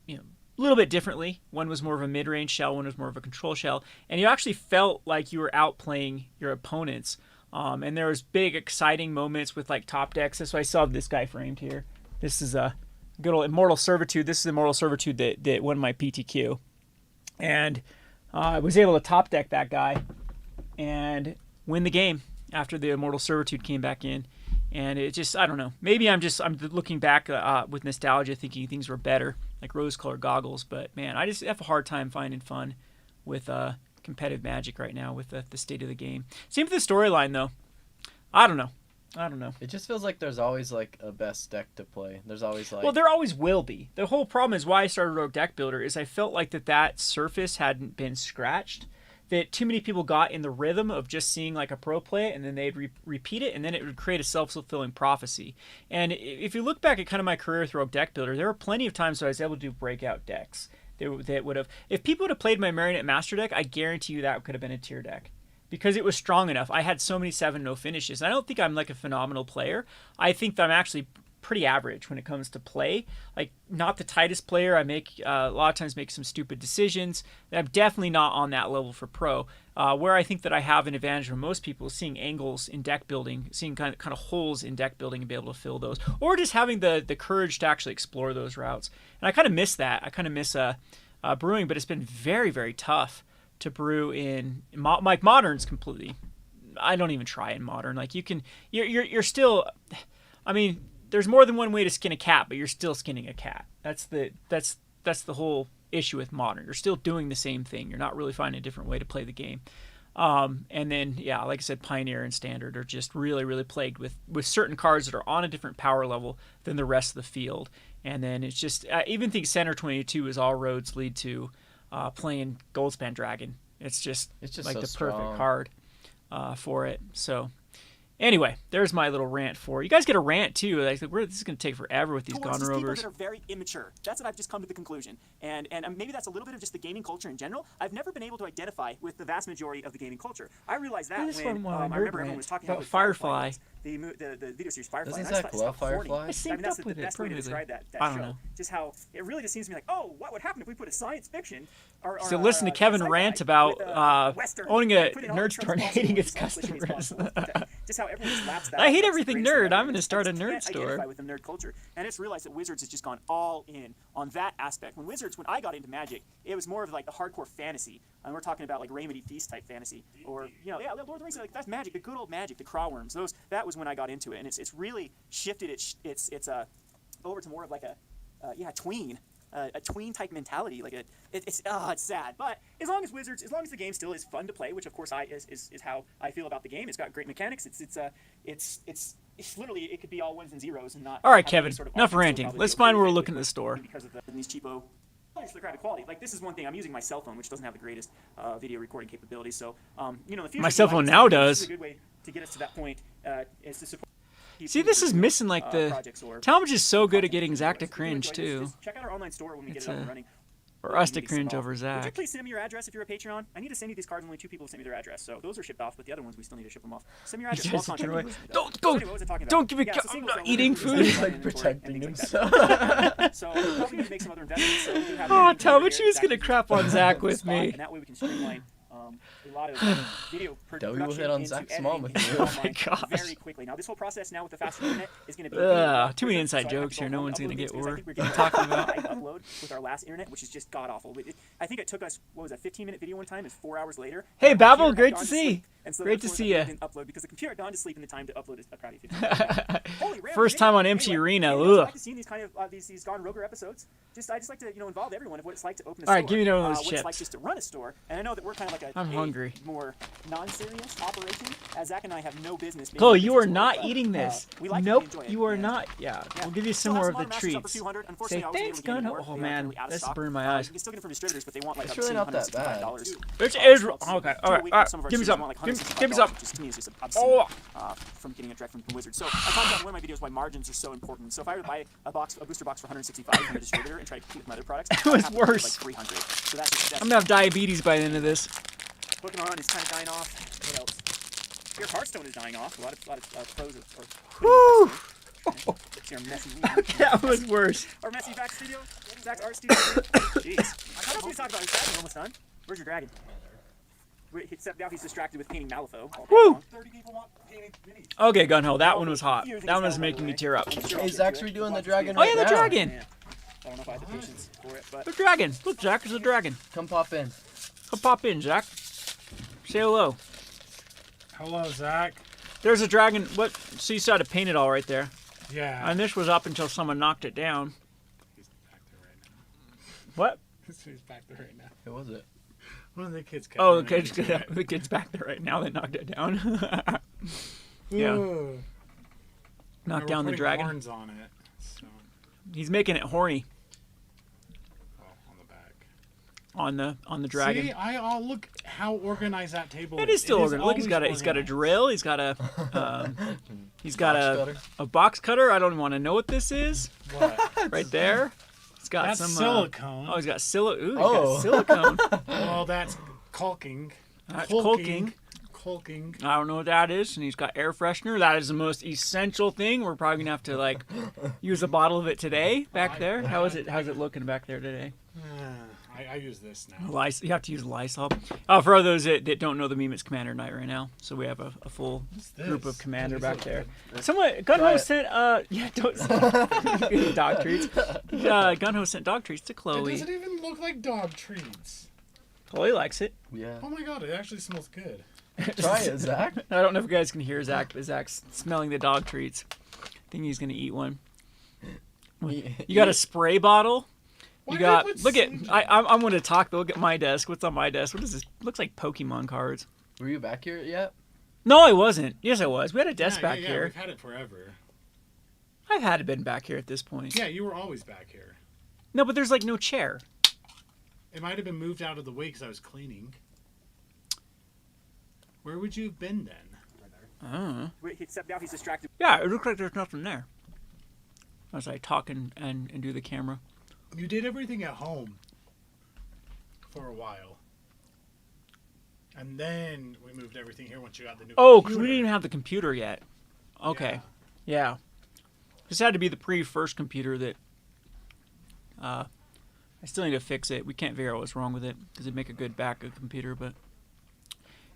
Speaker 2: a little bit differently. One was more of a mid-range shell, one was more of a control shell, and you actually felt like you were outplaying your opponents. And there was big, exciting moments with like top decks. That's why I still have this guy framed here. This is a good old Immortal Servitude. This is Immortal Servitude that won my PTQ, and I was able to top deck that guy and win the game after the Immortal Servitude came back in. And it just, I don't know. Maybe I'm looking back with nostalgia, thinking things were better, like rose-colored goggles. But man, I just have a hard time finding fun with competitive Magic right now with the state of the game. Same with the storyline, though. I don't know.
Speaker 1: It just feels like there's always like a best deck to play. There's always like.
Speaker 2: Well, there always will be. The whole problem is why I started Rogue Deck Builder is I felt like that surface hadn't been scratched. That too many people got in the rhythm of just seeing like a pro play it, and then they'd repeat it, and then it would create a self-fulfilling prophecy. And if you look back at kind of my career with Rogue Deck Builder, there were plenty of times where I was able to do breakout decks. That would have, if people would have played my Marionette Master deck, I guarantee you that could have been a tier deck. Because it was strong enough. I had so many 7-0 finishes. And I don't think I'm like a phenomenal player. I think that I'm actually pretty average when it comes to play. Like, not the tightest player. I make a lot of times make some stupid decisions. I'm definitely not on that level for pro. Where I think that I have an advantage from most people is seeing angles in deck building, seeing kind of holes in deck building and be able to fill those, or just having the courage to actually explore those routes. And I kind of miss that. I kind of miss brewing, but it's been very, very tough to brew in like Modern's completely I don't even try in modern. Like you're still, I mean, there's more than one way to skin a cat, but you're still skinning a cat. That's the whole issue with modern. You're still doing the same thing. You're not really finding a different way to play the game. And then, yeah, like I said, Pioneer and Standard are just really, really plagued with certain cards that are on a different power level than the rest of the field. And then it's just, I even think Center 22 is all roads lead to playing Goldspan Dragon. It's just like
Speaker 1: so
Speaker 2: the
Speaker 1: strong.
Speaker 2: perfect card for it. So anyway, there's my little rant for you. Guys get a rant too. Like this is going to take forever with these
Speaker 4: Towards
Speaker 2: Gone
Speaker 4: just people
Speaker 2: Rovers.
Speaker 4: that are very immature. That's what I've just come to the conclusion. And maybe that's a little bit of just the gaming culture in general. I've never been able to identify with the vast majority of the gaming culture. I realized that
Speaker 2: This
Speaker 4: when
Speaker 2: one,
Speaker 4: I remember everyone was talking
Speaker 2: about
Speaker 4: about
Speaker 2: Firefly.
Speaker 4: The video series Firefly.
Speaker 1: Doesn't
Speaker 4: and I
Speaker 1: Zach
Speaker 4: just thought
Speaker 1: love
Speaker 4: it's horny.
Speaker 1: Firefly?
Speaker 2: I
Speaker 1: I
Speaker 2: synced
Speaker 4: mean, that's
Speaker 2: up with
Speaker 4: the
Speaker 2: it
Speaker 4: best way to
Speaker 2: perfectly.
Speaker 4: describe that
Speaker 2: I
Speaker 4: show.
Speaker 2: don't know.
Speaker 4: Just how it really just seems to me like, oh, what would happen if we put a science fiction or
Speaker 2: So listen to Kevin
Speaker 4: sci-fi
Speaker 2: rant about
Speaker 4: with a Western,
Speaker 2: owning a
Speaker 4: put in all
Speaker 2: nerd
Speaker 4: the
Speaker 2: store and
Speaker 4: terms
Speaker 2: hating
Speaker 4: possible
Speaker 2: its
Speaker 4: as cliche as
Speaker 2: customers.
Speaker 4: possible. Just how everyone just laps that
Speaker 2: I
Speaker 4: up,
Speaker 2: hate
Speaker 4: like,
Speaker 2: everything
Speaker 4: greatest thing
Speaker 2: nerd.
Speaker 4: ever.
Speaker 2: I'm gonna
Speaker 4: I just
Speaker 2: start a
Speaker 4: can't
Speaker 2: nerd store.
Speaker 4: identify with the nerd culture, and it's realized that Wizards has just gone all in on that aspect. When I got into Magic, it was more of like the hardcore fantasy, and we're talking about like Remedy Feast type fantasy, or Lord of the Rings. Like that's Magic, the good old Magic, the Crawworms. That was when I got into it, and it's really shifted it's over to more of like a tween. A tween type mentality, like it's sad, but as long as the game still is fun to play, which of course is how I feel about the game. It's got great mechanics. It's literally it could be all ones and zeros and not.
Speaker 2: All right,
Speaker 4: have
Speaker 2: Kevin,
Speaker 4: any sort of
Speaker 2: enough
Speaker 4: offense, so
Speaker 2: ranting.
Speaker 4: probably
Speaker 2: Let's
Speaker 4: feel
Speaker 2: find where we're
Speaker 4: pretty
Speaker 2: looking at the store.
Speaker 4: because of these cheapo. It's the kind of quality. Like this is one thing I'm using my cell phone, which doesn't have the greatest video recording capabilities. So in the future,
Speaker 2: My cell phone now does.
Speaker 4: This is a good way to get us to that point. Is to support.
Speaker 2: See, this is missing like the Talmadge is so good at getting Zach to cringe too,
Speaker 4: Just check out our online store when we get it up and running.
Speaker 2: or us to
Speaker 4: Maybe
Speaker 2: cringe
Speaker 4: some
Speaker 2: over
Speaker 4: off. Would you
Speaker 2: Zach.
Speaker 4: please send me your address if you're a Patreon? I need to send you these cards. Only 2 people have sent me their address, so those are shipped off. But the other ones we still need to ship them off. Send me your address.
Speaker 2: Just
Speaker 4: I'll contact
Speaker 2: get away.
Speaker 4: you.
Speaker 2: Don't
Speaker 4: So
Speaker 2: go.
Speaker 4: anyway, what was I talking about?
Speaker 2: Don't give me.
Speaker 4: Yeah, so
Speaker 2: I'm
Speaker 4: singles
Speaker 2: not
Speaker 4: are
Speaker 2: eating
Speaker 4: limited to
Speaker 2: food.
Speaker 1: He's
Speaker 4: inventory
Speaker 1: like
Speaker 4: and
Speaker 1: protecting
Speaker 4: things like
Speaker 1: himself.
Speaker 4: that. So we'll probably need to make some other investments. So we do have
Speaker 2: Oh,
Speaker 4: everything
Speaker 2: Talmadge,
Speaker 4: here.
Speaker 2: he was gonna
Speaker 4: Zach
Speaker 2: crap on
Speaker 4: can
Speaker 2: Zach
Speaker 4: spot,
Speaker 2: with me.
Speaker 4: And that way we can streamline a lot of video
Speaker 1: Dougie will
Speaker 4: production
Speaker 1: hit on
Speaker 4: into
Speaker 1: Zach's
Speaker 4: editing
Speaker 1: mom with
Speaker 4: into
Speaker 1: you.
Speaker 2: Oh
Speaker 4: online
Speaker 2: my gosh.
Speaker 4: very quickly. Now this whole process now with the faster internet is going to be
Speaker 2: Too many inside jokes here. No one's gonna get what we're talking about.
Speaker 4: Upload with our last internet, which is just god awful. I think it took us 15-minute video one time is 4 hours later.
Speaker 2: Hey,
Speaker 4: The computer
Speaker 2: Babel,
Speaker 4: had
Speaker 2: great
Speaker 4: gone
Speaker 2: to
Speaker 4: sleep,
Speaker 2: see.
Speaker 4: and so
Speaker 2: Great to
Speaker 4: therefore
Speaker 2: see
Speaker 4: the
Speaker 2: ya.
Speaker 4: video didn't upload because the computer had gone to sleep in the time to upload a crappy video. Holy rare
Speaker 2: First
Speaker 4: video.
Speaker 2: time on Empty
Speaker 4: Anyway,
Speaker 2: Arena.
Speaker 4: anyways, I
Speaker 2: Ugh.
Speaker 4: like to see these kind of these Gone Roger episodes. I just like to involve everyone of what it's like to open a
Speaker 2: All
Speaker 4: store.
Speaker 2: right, give me one of those
Speaker 4: what it's like
Speaker 2: chips.
Speaker 4: just to run a store. And I know that we're kind of like
Speaker 2: I'm hungry.
Speaker 4: more non-serious operation. As Zach and I have no business.
Speaker 2: Chloe,
Speaker 4: making
Speaker 2: you are
Speaker 4: business
Speaker 2: not
Speaker 4: work, but,
Speaker 2: eating this.
Speaker 4: we like it,
Speaker 2: Nope,
Speaker 4: we enjoy it,
Speaker 2: you are
Speaker 4: and,
Speaker 2: not. Yeah,
Speaker 4: yeah.
Speaker 2: we'll give you some
Speaker 4: Still
Speaker 2: more
Speaker 4: have
Speaker 2: of the
Speaker 4: Modern Masters up for
Speaker 2: treats.
Speaker 4: 200.
Speaker 2: Say
Speaker 4: Unfortunately, I wasn't
Speaker 2: thanks,
Speaker 4: able to get any
Speaker 2: Gun.
Speaker 4: more.
Speaker 2: Oh
Speaker 4: They are
Speaker 2: man,
Speaker 4: currently out of
Speaker 2: that's
Speaker 4: stock.
Speaker 2: burning my eyes.
Speaker 4: You can still get them from distributors, but they want like
Speaker 1: It's
Speaker 4: up to
Speaker 1: really not that bad.
Speaker 4: $165.
Speaker 2: Which
Speaker 4: Uh,
Speaker 2: is
Speaker 4: so
Speaker 2: okay.
Speaker 4: two
Speaker 2: All
Speaker 4: a
Speaker 2: right,
Speaker 4: week,
Speaker 2: all right.
Speaker 4: some of our
Speaker 2: Give me
Speaker 4: distributors
Speaker 2: some.
Speaker 4: want, like,
Speaker 2: Give me some.
Speaker 4: $165, which is, to me is just obscene,
Speaker 2: Oh.
Speaker 4: from getting it direct from Wizards. So I talked about in one of my videos why margins are so important. So if I were to buy a booster box for $165 from a distributor and try to compete with my other products,
Speaker 2: It was
Speaker 4: I'd have to pay,
Speaker 2: worse.
Speaker 4: like $300. So that's
Speaker 2: I'm gonna have diabetes by the end of this.
Speaker 4: Pokemon is kind of dying off. What else? Your Hearthstone is dying off. A lot of pros are
Speaker 2: Woo!
Speaker 4: See our messy
Speaker 2: That was worse.
Speaker 4: Our messy back studio. Zach's art studio. Jeez. I thought we were talking about his dragon almost done. Where's your dragon? Except now he's distracted with painting Malifaux. all day
Speaker 2: Woo!
Speaker 4: long.
Speaker 3: 30 people want painted minis.
Speaker 2: Okay, Gunho, that one was hot. That one was making me tear up.
Speaker 4: I'm sure I'll
Speaker 1: Hey,
Speaker 4: get
Speaker 1: Zach's
Speaker 4: to it.
Speaker 1: redoing the dragon
Speaker 2: Oh
Speaker 1: right
Speaker 2: yeah, the
Speaker 1: now.
Speaker 2: dragon.
Speaker 4: Yeah. I don't know if I have the patience for it, but
Speaker 2: The dragon. Look, Zach, there's a dragon.
Speaker 1: Come pop in.
Speaker 2: Come pop in, Zach. Say hello.
Speaker 5: Hello, Zach.
Speaker 2: There's a dragon. What? So you saw to paint it all right there.
Speaker 5: Yeah.
Speaker 2: And this was up until someone knocked it down.
Speaker 5: He's back there right now.
Speaker 2: What?
Speaker 5: He's back there right now.
Speaker 1: Who was it?
Speaker 5: One of the kids. kept
Speaker 2: Oh,
Speaker 5: running
Speaker 2: the
Speaker 5: into it.
Speaker 2: kid's back there right now. They knocked it down. Yeah.
Speaker 5: Ooh.
Speaker 2: Knocked
Speaker 5: We're
Speaker 2: down the
Speaker 5: putting
Speaker 2: dragon.
Speaker 5: horns on it. So,
Speaker 2: He's making it horny
Speaker 5: on the back.
Speaker 2: on the dragon.
Speaker 5: See, look how organized that table is.
Speaker 2: It is still
Speaker 5: It
Speaker 2: organized. Look, he's got a
Speaker 5: organized.
Speaker 2: drill. He's got a he's got
Speaker 1: Box
Speaker 2: a
Speaker 1: cutter.
Speaker 2: a box cutter. I don't want to know what this is.
Speaker 5: What?
Speaker 2: Right there. He's got
Speaker 5: That's
Speaker 2: some
Speaker 5: silicone.
Speaker 2: oh, he's got Ooh,
Speaker 1: Oh.
Speaker 2: he's got silicone.
Speaker 5: Well, that's caulking.
Speaker 2: That's
Speaker 5: Caulking.
Speaker 2: caulking. I don't know what that is, and he's got air freshener. That is the most essential thing. We're probably gonna have to like use a bottle of it today. Back there, how's it looking back there today?
Speaker 5: I use this now.
Speaker 2: You have to use Lysol. For those that don't know, the meme is Commander Night right now, so we have a full group of Commander back there. Someone Gunho sent don't dog treats. Gunho sent dog treats to
Speaker 5: It
Speaker 2: Chloe.
Speaker 5: doesn't even look like dog treats.
Speaker 2: Chloe likes it.
Speaker 1: Yeah.
Speaker 5: Oh my god, it actually smells good.
Speaker 1: Try it, Zach.
Speaker 2: I don't know if you guys can hear Zach, but Zach's smelling the dog treats. I think he's gonna eat one. You got a spray bottle. You got. Look at. I'm gonna talk. Look at my desk. What's on my desk? What is this? Looks like Pokemon cards.
Speaker 1: Were you back here yet?
Speaker 2: No, I wasn't. Yes, I was. We had a desk back here.
Speaker 5: We've had it forever.
Speaker 2: I've had it been back here at this point.
Speaker 5: Yeah, you were always back here.
Speaker 2: No, but there's like no chair.
Speaker 5: It might have been moved out of the way because I was cleaning. Where would you have been then?
Speaker 4: Wait, he stepped down. He's distracted.
Speaker 2: Yeah, it looks like there's nothing there. As I talk and do the camera.
Speaker 5: You did everything at home for a while. And then we moved everything here once you got the new
Speaker 2: Oh,
Speaker 5: computer.
Speaker 2: because we didn't even have the computer yet. Okay. Yeah. This had to be the pre-first computer that... I still need to fix it. We can't figure out what's wrong with it because it'd make a good backup computer, but...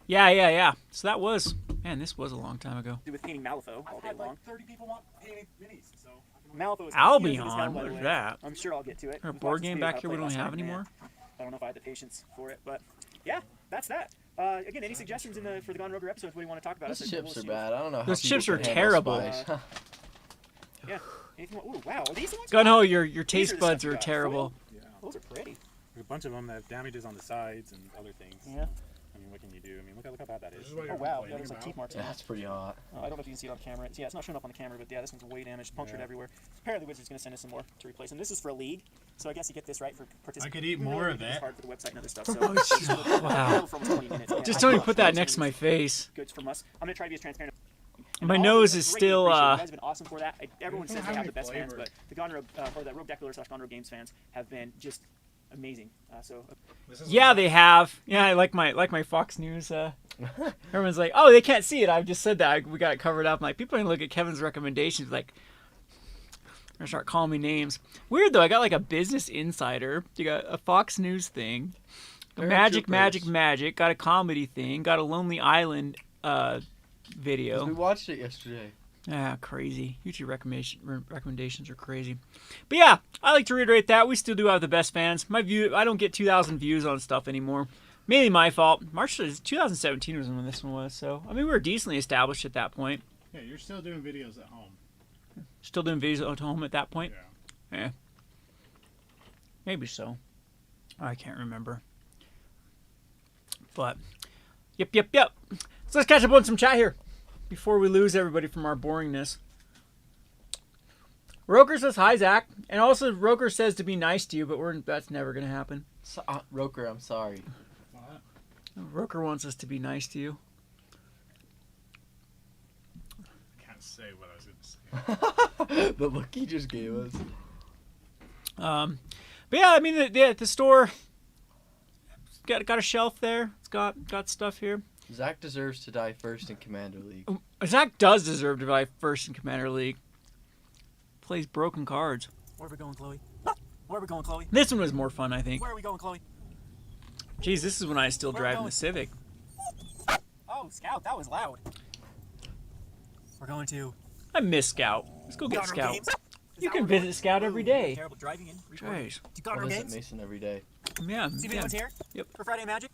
Speaker 2: Yeah. So that was... Man, this was a long time ago.
Speaker 4: With painting Malifaux all day
Speaker 3: Had
Speaker 4: long.
Speaker 3: like 30 people want painted minis, so.
Speaker 4: Malifaux is
Speaker 2: Albion,
Speaker 4: hell, by
Speaker 2: what
Speaker 4: the
Speaker 2: is
Speaker 4: way.
Speaker 2: that?
Speaker 4: I'm sure I'll get to it.
Speaker 2: Is there a
Speaker 4: Just
Speaker 2: board
Speaker 4: watch this
Speaker 2: game
Speaker 4: video
Speaker 2: back
Speaker 4: how
Speaker 2: here
Speaker 4: to
Speaker 2: we
Speaker 4: play
Speaker 2: don't
Speaker 4: last
Speaker 2: have
Speaker 4: night, man.
Speaker 2: anymore?
Speaker 4: I don't know if I had the patience for it, but yeah, that's that. Again, any suggestions for the Gone Roger episodes? What do you want to talk about?
Speaker 1: Those
Speaker 4: Us?
Speaker 1: chips are bad. I don't know how
Speaker 2: Those
Speaker 1: people
Speaker 2: chips are
Speaker 1: can handle
Speaker 2: terrible.
Speaker 1: spice.
Speaker 4: Yeah. Anything? Ooh, wow. Are these the ones?
Speaker 2: Gun ho, your
Speaker 4: These
Speaker 2: taste
Speaker 4: are the
Speaker 2: buds
Speaker 4: stuff you
Speaker 2: are
Speaker 4: got.
Speaker 2: terrible.
Speaker 3: Yeah.
Speaker 4: Those are pretty.
Speaker 3: There's a bunch of them that have damages on the sides and other things.
Speaker 4: Yeah.
Speaker 3: I mean, what can you do? I mean, look how bad that is.
Speaker 5: This is what
Speaker 4: Oh
Speaker 5: you're
Speaker 4: wow.
Speaker 5: complaining
Speaker 4: Yeah, there's like
Speaker 5: about.
Speaker 4: teeth marks.
Speaker 1: Yeah, that's pretty hot.
Speaker 4: I don't know if you can see it on camera. Yeah, it's not showing up on the camera, but yeah, this one's way damaged, punctured
Speaker 3: Yeah.
Speaker 4: everywhere. Apparently, Wizards going to send us some more to replace them. This is for a league, so I guess you get this right for participants.
Speaker 5: I could eat more of
Speaker 4: It's
Speaker 5: it.
Speaker 4: hard for the website and other stuff. So
Speaker 2: Wow.
Speaker 4: for almost 20 minutes. Yeah,
Speaker 2: Just
Speaker 4: I
Speaker 2: don't even
Speaker 4: love
Speaker 2: put that
Speaker 4: those
Speaker 2: next to my
Speaker 4: things.
Speaker 2: face.
Speaker 4: Goods from us. I'm gonna try to be as transparent.
Speaker 2: My
Speaker 4: And
Speaker 2: nose
Speaker 4: also,
Speaker 2: is
Speaker 4: greatly
Speaker 2: still,
Speaker 4: appreciate it. You guys have been awesome for that. Everyone
Speaker 5: They
Speaker 4: says
Speaker 5: don't
Speaker 4: they have
Speaker 5: have
Speaker 4: the best
Speaker 5: any
Speaker 4: fans,
Speaker 5: flavor.
Speaker 4: but the Gone Rogue or the Rogue Deckler / Gone Rogue Games fans have been just amazing.
Speaker 5: This is
Speaker 2: Yeah, they have. Yeah, I like my Fox News. Everyone's like, oh, they can't see it. I've just said that. We got it covered up. I'm like, people are gonna look at Kevin's recommendations like, they're gonna start calling me names. Weird though. I got like a Business Insider. You got a Fox News thing. A Magic. Got a comedy thing. Got a Lonely Island video.
Speaker 1: We watched it yesterday.
Speaker 2: Ah, crazy. YouTube recommendations are crazy. But yeah, I like to reiterate that. We still do have the best fans. I don't get 2,000 views on stuff anymore. Mainly my fault. March 2017 was when this one was. So, I mean, we were decently established at that point.
Speaker 5: Yeah, you're still doing videos at home.
Speaker 2: Still doing videos at home at that point.
Speaker 5: Yeah.
Speaker 2: Yeah. Maybe so. I can't remember. But, yep. So let's catch up on some chat here before we lose everybody from our boringness. Roker says, hi, Zach. And also, Roker says to be nice to you, but that's never going to happen.
Speaker 1: So, Roker, I'm sorry.
Speaker 5: What?
Speaker 2: Roker wants us to be nice to you.
Speaker 5: I can't say what I was going to say.
Speaker 1: The look he just gave us.
Speaker 2: But yeah, I mean, the store got a shelf there. It's got stuff here.
Speaker 1: Zach deserves to die first in Commander League.
Speaker 2: Zach does deserve to die first in Commander League. Plays broken cards.
Speaker 4: Where are we going, Chloe? Where are we going, Chloe?
Speaker 2: This one was more fun, I think.
Speaker 4: Where are we going, Chloe?
Speaker 2: Jeez, this is when I was still
Speaker 4: Where are we
Speaker 2: driving
Speaker 4: going?
Speaker 2: the Civic.
Speaker 4: Oh, Scout, that was loud. We're going to
Speaker 2: I miss Scout. Let's go get
Speaker 4: Gone Rogue
Speaker 2: Scout.
Speaker 4: Games. Is
Speaker 2: You
Speaker 4: that
Speaker 2: can
Speaker 4: where we're
Speaker 2: visit Scout every day.
Speaker 4: Terrible driving in. recording.
Speaker 2: Jeez.
Speaker 4: To Gone
Speaker 1: What
Speaker 4: Rogue
Speaker 1: is it,
Speaker 4: Games.
Speaker 1: Mason, every day?
Speaker 2: Yeah.
Speaker 4: See if
Speaker 2: yeah.
Speaker 4: anyone's here?
Speaker 2: Yep.
Speaker 4: For Friday Magic?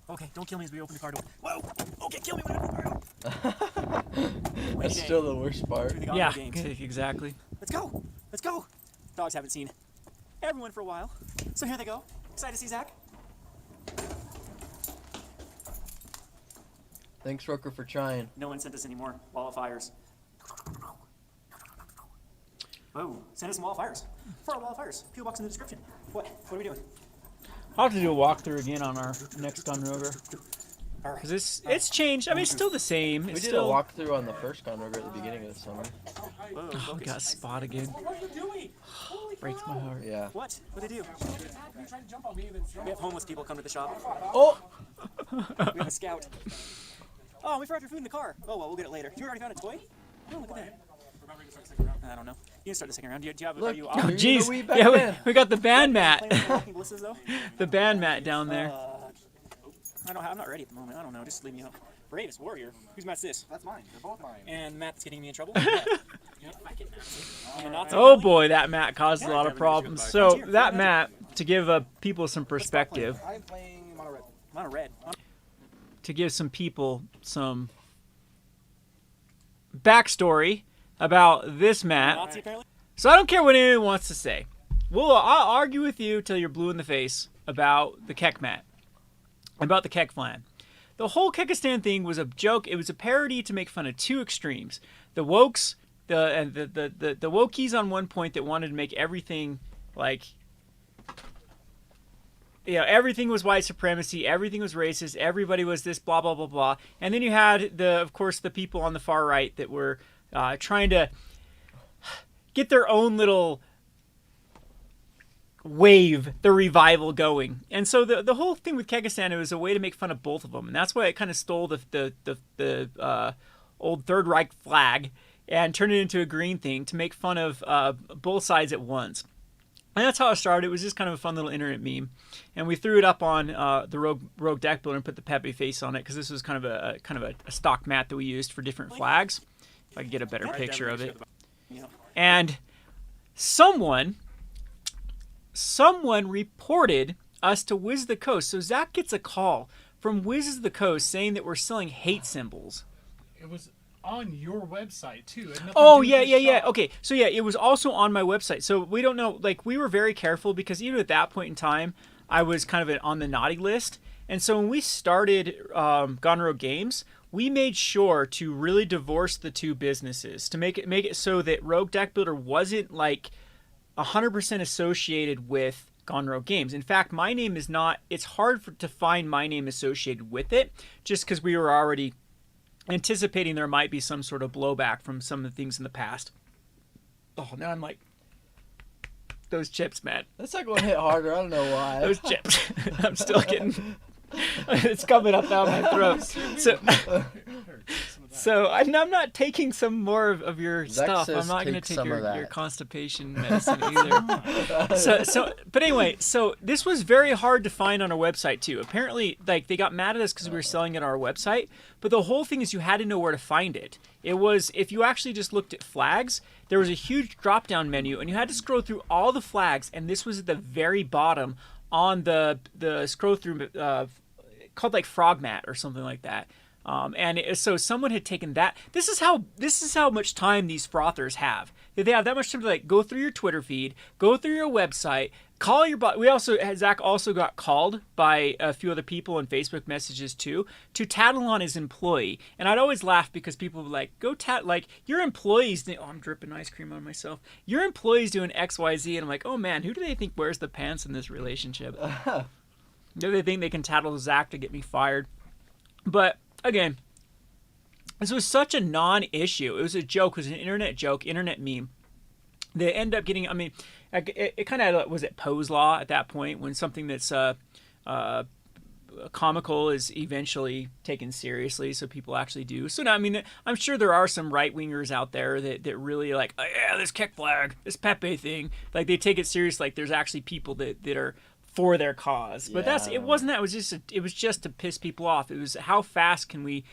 Speaker 4: Okay, don't kill me as we open the car door. Whoa! Okay, kill me when I open the car door.
Speaker 1: That's
Speaker 4: day.
Speaker 1: still the worst part.
Speaker 4: Through the Gone
Speaker 2: Yeah,
Speaker 4: Rogue Games.
Speaker 2: exactly.
Speaker 4: Let's go! Let's go! Dogs haven't seen everyone for a while. So here they go. Excited to see Zach?
Speaker 1: Thanks, Roker, for trying.
Speaker 4: No one sent us any more wildfires. Oh, send us some wildfires. For our wildfires. P.O. box in the description. What are we doing?
Speaker 2: I'll have to do a walkthrough again on our next Gun Rover. Because it's changed. I mean, it's still the same.
Speaker 1: We
Speaker 2: It's
Speaker 1: did
Speaker 2: still...
Speaker 1: a walkthrough on the first Gun Rover at the beginning of the summer.
Speaker 4: Whoa,
Speaker 2: Oh, we
Speaker 4: focus.
Speaker 2: got Spot again.
Speaker 3: What are you doing? Holy
Speaker 2: Breaks my heart.
Speaker 1: Yeah.
Speaker 4: What? What'd they do?
Speaker 3: You tried to jump on me and then
Speaker 4: We have homeless people come to the shop.
Speaker 1: Oh!
Speaker 4: We have a scout. Oh, we forgot your food in the car. Oh, well, we'll get it later. You already found a toy? Oh, look at that. I don't know. You can start the second round. Do you have
Speaker 1: Look,
Speaker 4: are you
Speaker 1: you're
Speaker 4: off?
Speaker 1: in the
Speaker 2: Jeez.
Speaker 1: wee back
Speaker 2: Yeah,
Speaker 1: then.
Speaker 2: we got the band mat.
Speaker 4: Playing with walking blisters, though?
Speaker 2: The band mat down there.
Speaker 4: I'm not ready at the moment. I don't know. Just leave me up. Bravest warrior. Whose mat's this?
Speaker 3: That's mine. They're both mine.
Speaker 4: And Matt's getting me in trouble? I'm a Nazi.
Speaker 2: Oh boy, that mat caused a lot of problems. So that mat, to give people some perspective,
Speaker 3: I'm playing mono red.
Speaker 4: I'm on a red.
Speaker 2: to give some people some backstory about this mat.
Speaker 3: Nazi apparently.
Speaker 2: So I don't care what anyone wants to say. I'll argue with you till you're blue in the face about the Kek mat, about the Kek flan. The whole Kekistan thing was a joke. It was a parody to make fun of two extremes: the wokes, the wokies on one point that wanted to make everything like, everything was white supremacy, everything was racist, everybody was this blah blah blah blah, and then you had of course the people on the far right that were trying to get their own little wave, the revival going. And so the whole thing with Kekistan, it was a way to make fun of both of them, and that's why it kind of stole the old Third Reich flag and turned it into a green thing to make fun of both sides at once. And that's how it started. It was just kind of a fun little internet meme, and we threw it up on the Rogue deck builder and put the Pepe face on it because this was kind of a stock mat that we used for different flags. If I could get a better picture of it. And someone reported us to Wiz the Coast. So Zach gets a call from Wiz the Coast saying that we're selling hate symbols.
Speaker 5: It was on your website too.
Speaker 2: Oh yeah. Okay, so yeah, it was also on my website. So we don't know. Like, we were very careful because even at that point in time, I was kind of on the naughty list. And so when we started Gone Rogue Games, we made sure to really divorce the two businesses to make it so that Rogue Deck Builder wasn't like 100% associated with Gone Rogue Games. In fact, my name is not. It's hard to find my name associated with it, just because we were already anticipating there might be some sort of blowback from some of the things in the past. Oh, now I'm like, those chips, man.
Speaker 1: That second one hit harder. I don't know why.
Speaker 2: Those chips. I'm still getting. It's coming up down my throat. So I'm not taking some more of your stuff. I'm not going to take your constipation medicine either. But anyway, so this was very hard to find on our website too. Apparently, like, they got mad at us because we were selling it on our website. But the whole thing is you had to know where to find it. It was, if you actually just looked at flags, there was a huge drop-down menu, and you had to scroll through all the flags, and this was at the very bottom on the scroll through called like Frog Mat or something like that. So someone had taken that. This is how much time these frothers have. They have that much time to like go through your Twitter feed, go through your website, call your bot. Zach also got called by a few other people in Facebook messages too to tattle on his employee. And I'd always laugh because people would like, go like, your employees. Oh, I'm dripping ice cream on myself. Your employee's doing X, Y, Z, and I'm like, oh man, who do they think wears the pants in this relationship? Do they think they can tattle Zach to get me fired? But again, this was such a non-issue. It was a joke. It was an internet joke, internet meme. They end up getting, I mean, it kind of was at Poe's Law at that point when something that's comical is eventually taken seriously, so people actually do. So now, I mean, I'm sure there are some right-wingers out there that really like, oh yeah, this Kek flag, this Pepe thing. Like, they take it serious, like there's actually people that are for their cause. But it wasn't that. It was just to piss people off. It was how fast can we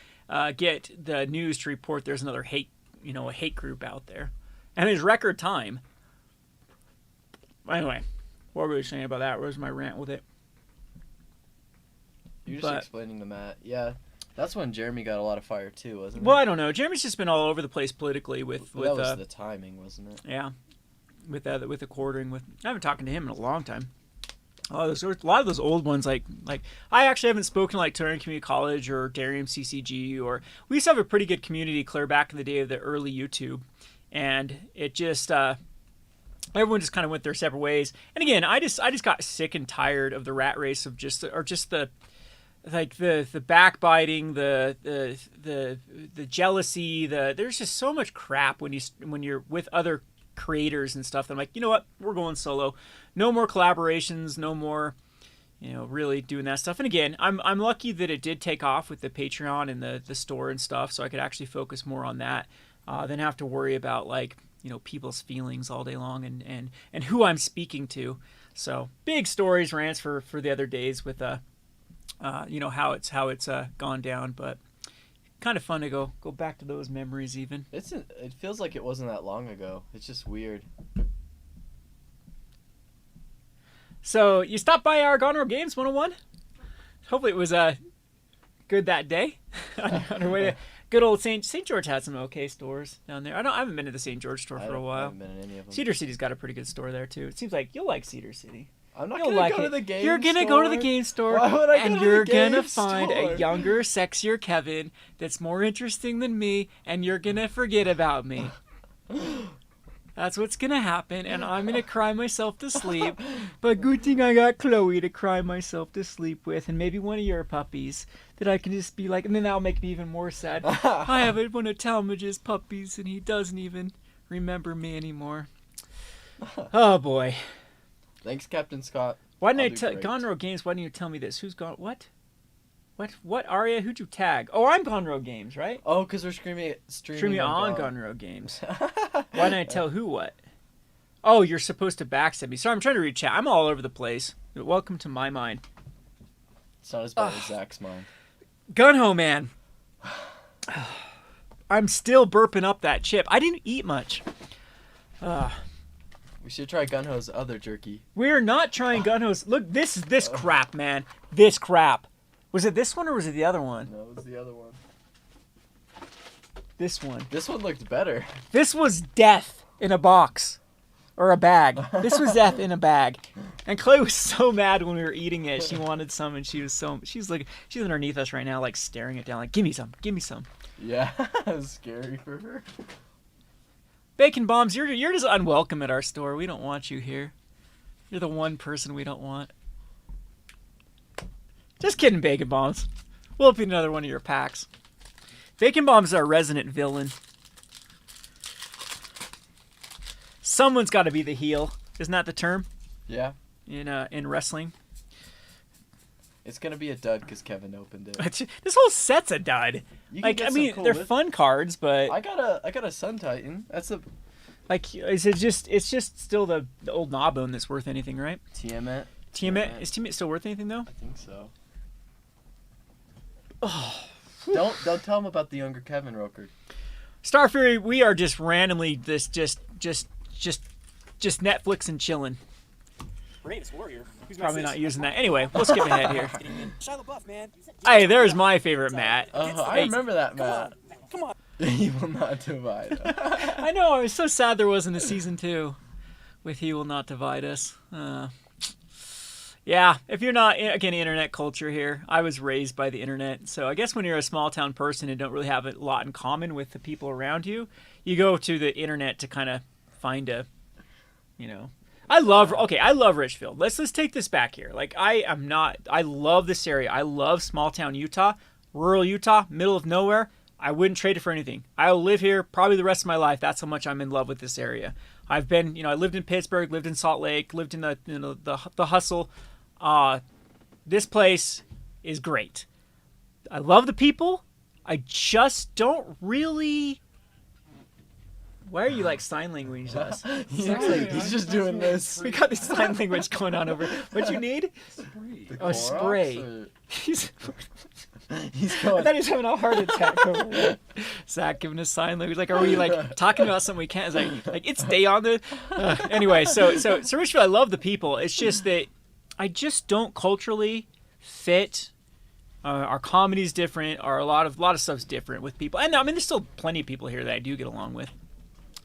Speaker 2: get the news to report there's another a hate group out there, and it's record time. Anyway, what were we saying about that? Where's my rant with it?
Speaker 1: You're just explaining the mat. Yeah, that's when Jeremy got a lot of fire too, wasn't it?
Speaker 2: Well, I don't know. Jeremy's just been all over the place politically with
Speaker 1: that was the timing, wasn't it?
Speaker 2: Yeah, with the quartering. I haven't talked to him in a long time. A lot of those old ones, like I actually haven't spoken to like Turin Community College or Darien CCG, or we used to have a pretty good community clear back in the day of the early YouTube, and it just everyone just kind of went their separate ways. And again, I just got sick and tired of the rat race of just the backbiting, the jealousy, there's just so much crap when you're with other creators and stuff. I'm like, you know what, we're going solo. No more collaborations, no more, really doing that stuff. And again, I'm lucky that it did take off with the Patreon and the store and stuff, so I could actually focus more on that than have to worry about like, people's feelings all day long and who I'm speaking to. So big stories, rants for the other days with how it's gone down, but kind of fun to go back to those memories even.
Speaker 1: It feels like it wasn't that long ago. It's just weird. So
Speaker 2: you stopped by our Gone Rogue Games 101. Hopefully it was good that day. On our way to good old St. George had some okay stores down there. I haven't been to the St. George store for a
Speaker 1: I
Speaker 2: while.
Speaker 1: haven't been in any of them.
Speaker 2: Cedar City's got a pretty good store there too. It seems like you'll like Cedar City.
Speaker 1: I'm not
Speaker 2: You'll
Speaker 1: gonna
Speaker 2: like
Speaker 1: go
Speaker 2: it.
Speaker 1: to the game
Speaker 2: You're gonna
Speaker 1: store.
Speaker 2: go to the game store,
Speaker 1: Why would I go
Speaker 2: and
Speaker 1: to the
Speaker 2: you're
Speaker 1: game
Speaker 2: gonna find
Speaker 1: store?
Speaker 2: a younger, sexier Kevin that's more interesting than me, and you're gonna forget about me. That's what's gonna happen, and I'm gonna cry myself to sleep. But good thing I got Chloe to cry myself to sleep with, and maybe one of your puppies that I can just be like, and then that'll make me even more sad. I have one of Talmadge's puppies, and he doesn't even remember me anymore. Oh boy.
Speaker 1: Thanks, Captain Scott.
Speaker 2: Why didn't
Speaker 1: I'll
Speaker 2: I
Speaker 1: do
Speaker 2: tell
Speaker 1: great.
Speaker 2: Gone Road Games? Why didn't you tell me this? Who's gone? What? Aria? Who'd you tag? Oh, I'm Gone Road Games, right?
Speaker 1: Oh, because we're streaming
Speaker 2: On Gone Road Games. Why didn't I tell who what? Oh, you're supposed to backstab me. Sorry, I'm trying to read chat. I'm all over the place. Welcome to my mind.
Speaker 1: It's not as bad as Zach's mine.
Speaker 2: Gunho Man. I'm still burping up that chip. I didn't eat much.
Speaker 1: We should try Gunho's other jerky.
Speaker 2: We're not trying Gunho's. Look, this crap, man. This crap. Was it this one or was it the other one?
Speaker 1: No, it was the other one.
Speaker 2: This one.
Speaker 1: This one looked better.
Speaker 2: This was death in a box. Or a bag. This was death in a bag. And Chloe was so mad when we were eating it. She wanted some, and she's underneath us right now, like staring it down, like, give me some, give me some.
Speaker 1: Yeah, it was scary for her.
Speaker 2: Bacon Bombs, you're just unwelcome at our store. We don't want you here. You're the one person we don't want. Just kidding, Bacon Bombs. We'll open another one of your packs. Bacon Bombs is our resident villain. Someone's got to be the heel. Isn't that the term
Speaker 1: Yeah,
Speaker 2: in wrestling?
Speaker 1: it's gonna be a dud because Kevin opened it.
Speaker 2: This whole set's a dud.
Speaker 1: You can
Speaker 2: Like,
Speaker 1: get
Speaker 2: I
Speaker 1: some
Speaker 2: mean,
Speaker 1: cool
Speaker 2: they're
Speaker 1: lift-
Speaker 2: fun cards, but
Speaker 1: I got a Sun Titan. That's a
Speaker 2: like, is it just? It's just still the old Gnawbone that's worth anything, right?
Speaker 1: Tiamat.
Speaker 2: Tiamat, is Tiamat still worth anything though?
Speaker 1: I think so. Don't tell him about the younger Kevin Roker.
Speaker 2: Star Fury, we are just randomly just Netflix and chilling.
Speaker 3: Bravest warrior. Who's
Speaker 2: Probably not using that. Anyway, we'll skip ahead here.
Speaker 3: Shia LaBeouf, man.
Speaker 2: Hey, there's my favorite Matt.
Speaker 1: I remember that, Matt.
Speaker 3: Come on.
Speaker 1: He will not divide.
Speaker 2: I know. I was so sad there wasn't a season 2 with He Will Not Divide Us. Yeah, if you're not, again, internet culture here, I was raised by the internet. So I guess when you're a small town person and don't really have a lot in common with the people around you, you go to the internet to kind of find a, I love Richfield. Let's take this back here. Like, I love this area. I love small town Utah, rural Utah, middle of nowhere. I wouldn't trade it for anything. I'll live here probably the rest of my life. That's how much I'm in love with this area. I've been, I lived in Pittsburgh, lived in Salt Lake, lived in the hustle. This place is great. I love the people. I just don't really. Why are you like sign language us?
Speaker 1: He's just doing this.
Speaker 2: We got this sign language going on over. What you need?
Speaker 1: The
Speaker 2: Oh, spray.
Speaker 1: Clorox, or-
Speaker 2: He's
Speaker 1: He's
Speaker 2: I
Speaker 1: going.
Speaker 2: thought he was having a heart attack over there. Zach giving us sign language. Like, are we like talking about something we can't? It's like it's day on the. Anyway, so Richfield, I love the people. It's just that I just don't culturally fit. Our comedy's different. A lot of stuff's different with people. And I mean, there's still plenty of people here that I do get along with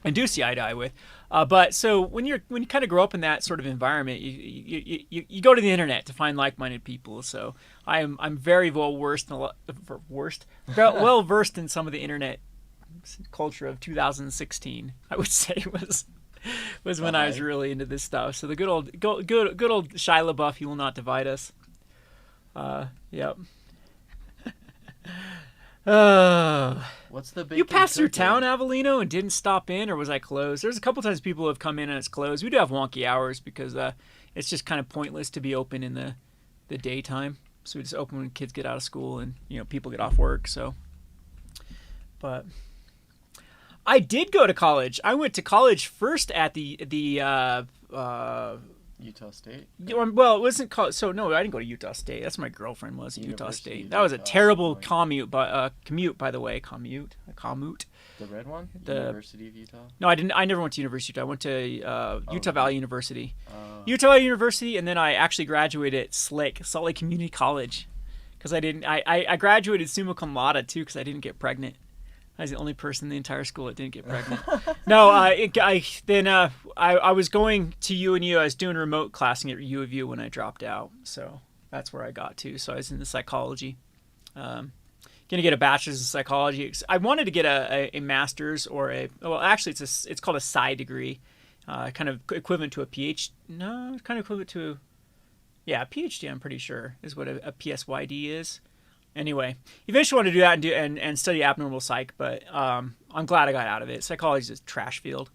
Speaker 2: and do see eye to eye with. But so when you kind of grow up in that sort of environment, you go to the internet to find like-minded people. So I'm very well versed in some of the internet culture of 2016. I would say was when I was really into this stuff. So the good old Shia LaBeouf, He Will Not Divide Us. Yep.
Speaker 1: What's the big?
Speaker 2: You passed through town, Avellino, and didn't stop in, or was I closed? There's a couple times people have come in and it's closed. We do have wonky hours because it's just kind of pointless to be open in the daytime. So we just open when kids get out of school and people get off work. So, but I did go to college. I went to college first at the
Speaker 1: Utah State.
Speaker 2: well, it wasn't called. So no, I didn't go to Utah State. That's where my girlfriend was at Utah
Speaker 1: University
Speaker 2: State.
Speaker 1: of
Speaker 2: That was a
Speaker 1: Utah.
Speaker 2: terrible commute, by the way. Commute.
Speaker 1: The red one.
Speaker 2: The-
Speaker 1: University of Utah.
Speaker 2: No, I didn't. I never went to University of Utah. I went to Utah Valley University.
Speaker 1: Oh.
Speaker 2: Utah Valley University, and then I actually graduated at Salt Lake Community College, because I didn't. I graduated summa cum laude too because I didn't get pregnant. I was the only person in the entire school that didn't get pregnant. No, I was going to UNU. I was doing remote classing at U of U when I dropped out. So that's where I got to. So I was into psychology. Going to get a bachelor's in psychology. I wanted to get a master's or actually it's called a PSY degree, kind of equivalent to a PhD. No, kind of equivalent to, a PhD. I'm pretty sure is what a PSYD is. Anyway, eventually wanted to do that and study abnormal psych, but I'm glad I got out of it. Psychology is a trash field,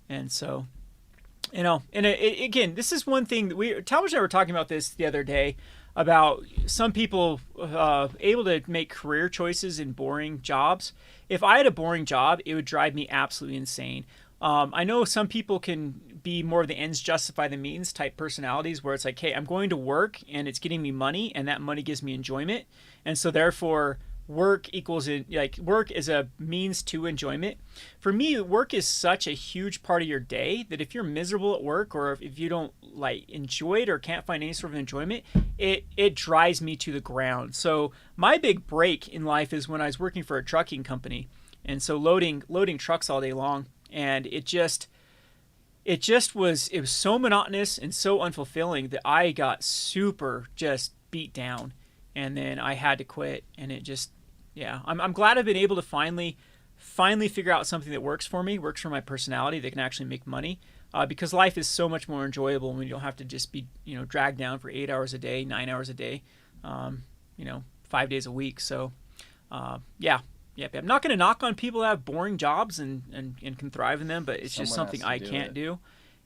Speaker 2: and so, again, this is one thing that Talmadge and I were talking about this the other day about some people able to make career choices in boring jobs. If I had a boring job, it would drive me absolutely insane. I know some people can be more of the ends justify the means type personalities where it's like, hey, I'm going to work and it's getting me money and that money gives me enjoyment. And so therefore work is a means to enjoyment. For me, work is such a huge part of your day that if you're miserable at work or if you don't enjoy it or can't find any sort of enjoyment, it drives me to the ground. So my big break in life is when I was working for a trucking company. And so loading trucks all day long. And it was so monotonous and so unfulfilling that I got super just beat down, and then I had to quit. And it just, I'm glad I've been able to finally figure out something that works for me, works for my personality, that can actually make money, because life is so much more enjoyable when you don't have to just be dragged down for 8 hours a day, 9 hours a day, 5 days a week. So Yeah, I'm not going to knock on people that have boring jobs and can thrive in them, but it's just something I can't do.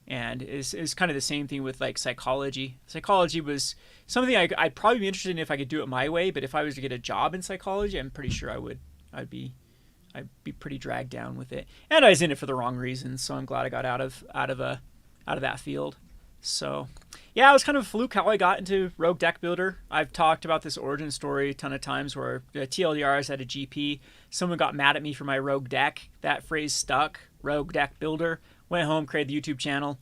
Speaker 2: And it's kind of the same thing with psychology. Psychology was something I'd probably be interested in if I could do it my way, but if I was to get a job in psychology, I'm pretty sure I'd be pretty dragged down with it. And I was in it for the wrong reasons, so I'm glad I got out of that field. So, yeah, it was kind of a fluke how I got into Rogue Deck Builder. I've talked about this origin story a ton of times where TLDR I was at a GP. Someone got mad at me for my Rogue Deck. That phrase stuck, Rogue Deck Builder. Went home, created the YouTube channel,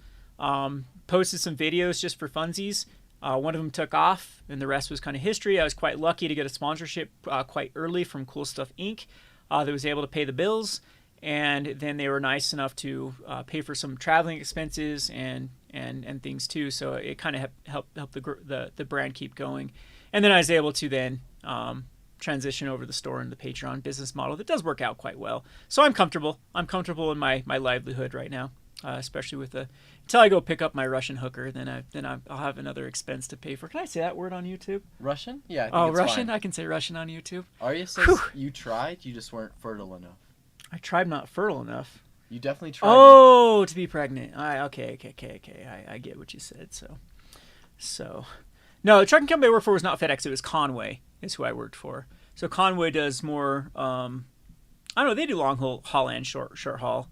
Speaker 2: posted some videos just for funsies. One of them took off, and the rest was kind of history. I was quite lucky to get a sponsorship quite early from Cool Stuff Inc. That was able to pay the bills. And then they were nice enough to pay for some traveling expenses and things too. So it kind of helped the brand keep going. And then I was able to then transition over the store into the Patreon business model that does work out quite well. So I'm comfortable. I'm comfortable in my livelihood right now, especially with until I go pick up my Russian hooker. Then I'll have another expense to pay for. Can I say that word on YouTube?
Speaker 1: Russian? Yeah. I think it's
Speaker 2: Russian.
Speaker 1: fine.
Speaker 2: I can say Russian on YouTube.
Speaker 1: Arya says you tried. You just weren't fertile enough.
Speaker 2: I tried, not fertile enough.
Speaker 1: You definitely tried.
Speaker 2: Oh, to be pregnant. Okay. I get what you said. So, no, the trucking company I worked for was not FedEx. It was Conway is who I worked for. So Conway does more, I don't know, they do long haul and short haul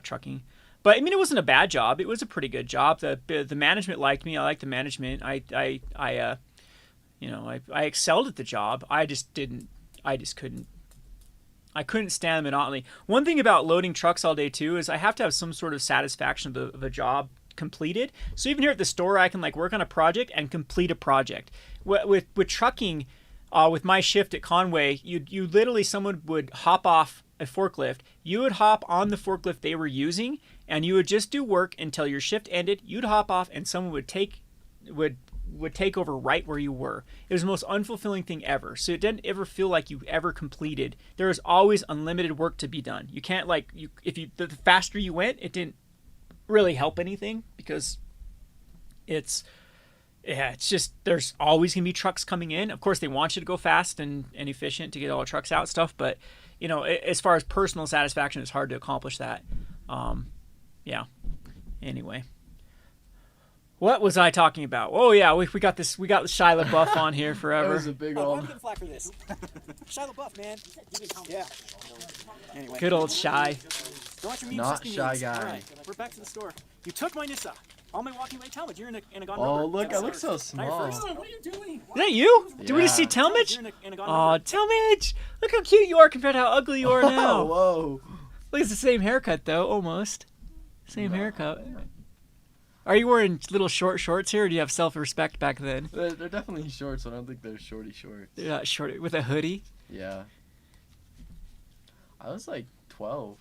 Speaker 2: trucking. But, I mean, it wasn't a bad job. It was a pretty good job. The management liked me. I liked the management. I excelled at the job. I couldn't stand the monotony. One thing about loading trucks all day too is I have to have some sort of satisfaction of a job completed. So even here at the store, I can work on a project and complete a project. With trucking, with my shift at Conway, you literally, someone would hop off a forklift. You would hop on the forklift they were using, and you would just do work until your shift ended. You'd hop off, and someone would take over right where you were. It was the most unfulfilling thing ever. So it didn't ever feel like you ever completed. There was always unlimited work to be done. You can't the faster you went, it didn't really help anything because it's just there's always gonna be trucks coming in. Of course, they want you to go fast and efficient to get all the trucks out stuff, but as far as personal satisfaction, it's hard to accomplish that. Anyway. What was I talking about? Oh yeah, we got this. We got Shia LaBeouf on here forever.
Speaker 1: That was a big old.
Speaker 4: I'm getting flack for this. Shia LaBeouf, man. Yeah. Anyway.
Speaker 2: Good old Shy.
Speaker 4: Don't want your memes,
Speaker 1: Not
Speaker 4: just be
Speaker 1: Shy
Speaker 4: memes.
Speaker 1: guy.
Speaker 4: All right, we're back to the store. You took my Nissa. All my walking away Talmadge. You're in a gone
Speaker 1: Oh,
Speaker 4: number.
Speaker 1: look, I look so
Speaker 4: Now you're
Speaker 1: small.
Speaker 4: first.
Speaker 3: What are you doing?
Speaker 2: Is that you? Did we just see
Speaker 1: Yeah.
Speaker 2: Talmadge?
Speaker 4: You're in a gone
Speaker 2: Oh,
Speaker 4: number.
Speaker 2: Talmadge! Look how cute you are compared to how ugly you are now.
Speaker 1: Whoa.
Speaker 2: Look, it's the same haircut though, almost. Same
Speaker 1: No.
Speaker 2: haircut. Are you wearing little short shorts here, or do you have self-respect back then?
Speaker 1: They're definitely shorts, but I don't think they're shorty shorts.
Speaker 2: They're not short with a hoodie.
Speaker 1: Yeah. I was like 12,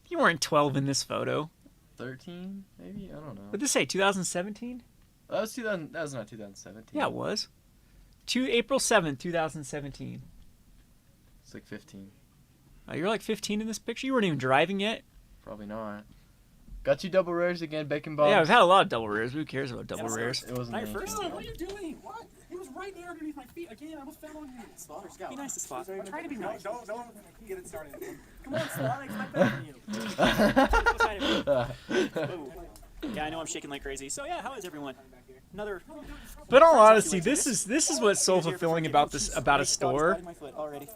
Speaker 2: You weren't 12 in this photo.
Speaker 1: 13, maybe? I don't know.
Speaker 2: What did this say? 2017?
Speaker 1: That was 2000. That was not 2017.
Speaker 2: Yeah, it was. April 7th, 2017.
Speaker 1: It's like 15.
Speaker 2: You're like 15 in this picture. You weren't even driving yet.
Speaker 1: Probably not. Got you double rares again, bacon bombs.
Speaker 2: Yeah, we've had a lot of double rares. Who cares about double rares?
Speaker 1: It wasn't
Speaker 3: Not your
Speaker 1: me.
Speaker 3: first time. What are you doing? What? He was right there underneath my feet again. I almost fell on you. Spot or scout?
Speaker 4: Be nice to Spot.
Speaker 3: I'm trying to be nice. Don't get it started.
Speaker 4: Come on, Spot. I expect better from you. Ooh. Yeah, I know I'm shaking like crazy. So yeah, how is everyone? Another.
Speaker 2: But in all honesty, this is what's so fulfilling about a store.
Speaker 4: My foot already.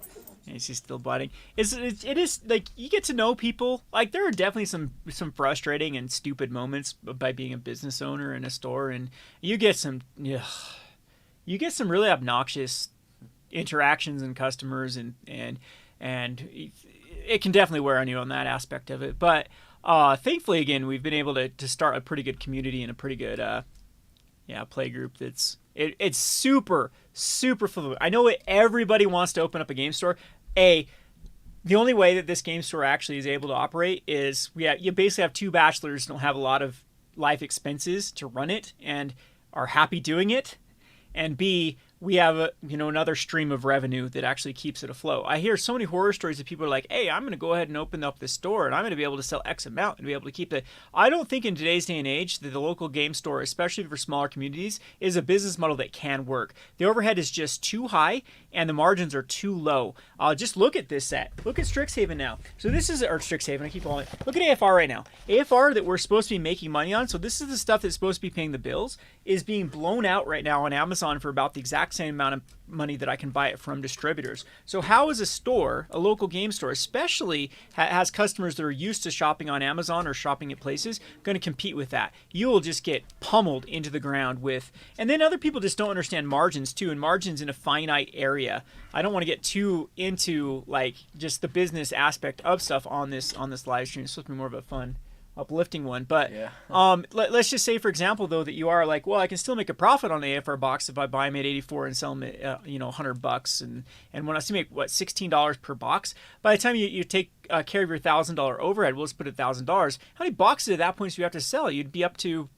Speaker 2: And she's still biting. It is like you get to know people. Like there are definitely some frustrating and stupid moments by being a business owner in a store, and you get some really obnoxious interactions and customers, and it can definitely wear on you on that aspect of it. But thankfully, again, we've been able to start a pretty good community and a pretty good play group that's it's super fulfilling. I know everybody wants to open up a game store. The only way that this game store actually is able to operate is you basically have two bachelors who don't have a lot of life expenses to run it and are happy doing it, and B, we have another stream of revenue that actually keeps it afloat. I hear so many horror stories of people are like, hey, I'm going to go ahead and open up this store and I'm going to be able to sell X amount and be able to keep it. I don't think in today's day and age that the local game store, especially for smaller communities, is a business model that can work. The overhead is just too high and the margins are too low. Just look at this set. Look at Strixhaven now. So this is, or Strixhaven, I keep calling it. Look at AFR right now. AFR that we're supposed to be making money on, so this is the stuff that's supposed to be paying the bills, is being blown out right now on Amazon for about the exact same amount of money that I can buy it from distributors. So how is a store, a local game store, especially has customers that are used to shopping on Amazon or shopping at places, going to compete with that? You will just get pummeled into the ground with, and then other people just don't understand margins too, and margins in a finite area. I don't want to get too into like just the business aspect of stuff on this live stream. It's supposed to be more of a fun, uplifting one, but
Speaker 1: yeah.
Speaker 2: Let's just say, for example, though, that you are like, well, I can still make a profit on the AFR box if I buy them at 84 and sell them at $100, and when I still make $16 per box, by the time you take care of your $1,000 overhead, we'll just put $1,000. How many boxes at that point do you have to sell? You'd be up to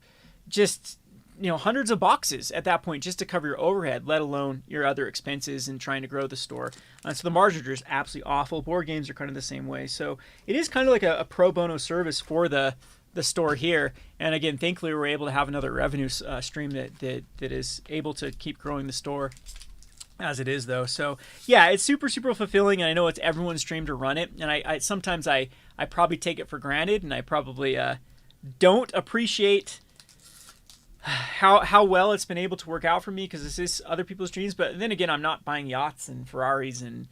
Speaker 2: just hundreds of boxes at that point just to cover your overhead, let alone your other expenses and trying to grow the store. So the margins are just absolutely awful. Board games are kind of the same way. So it is kind of like a pro bono service for the store here. And again, thankfully we're able to have another revenue stream that is able to keep growing the store as it is, though. So yeah, it's super fulfilling, and I know it's everyone's dream to run it. And I sometimes I probably take it for granted, and I probably don't appreciate how well it's been able to work out for me, because this is other people's dreams. But then again, I'm not buying yachts and Ferraris, and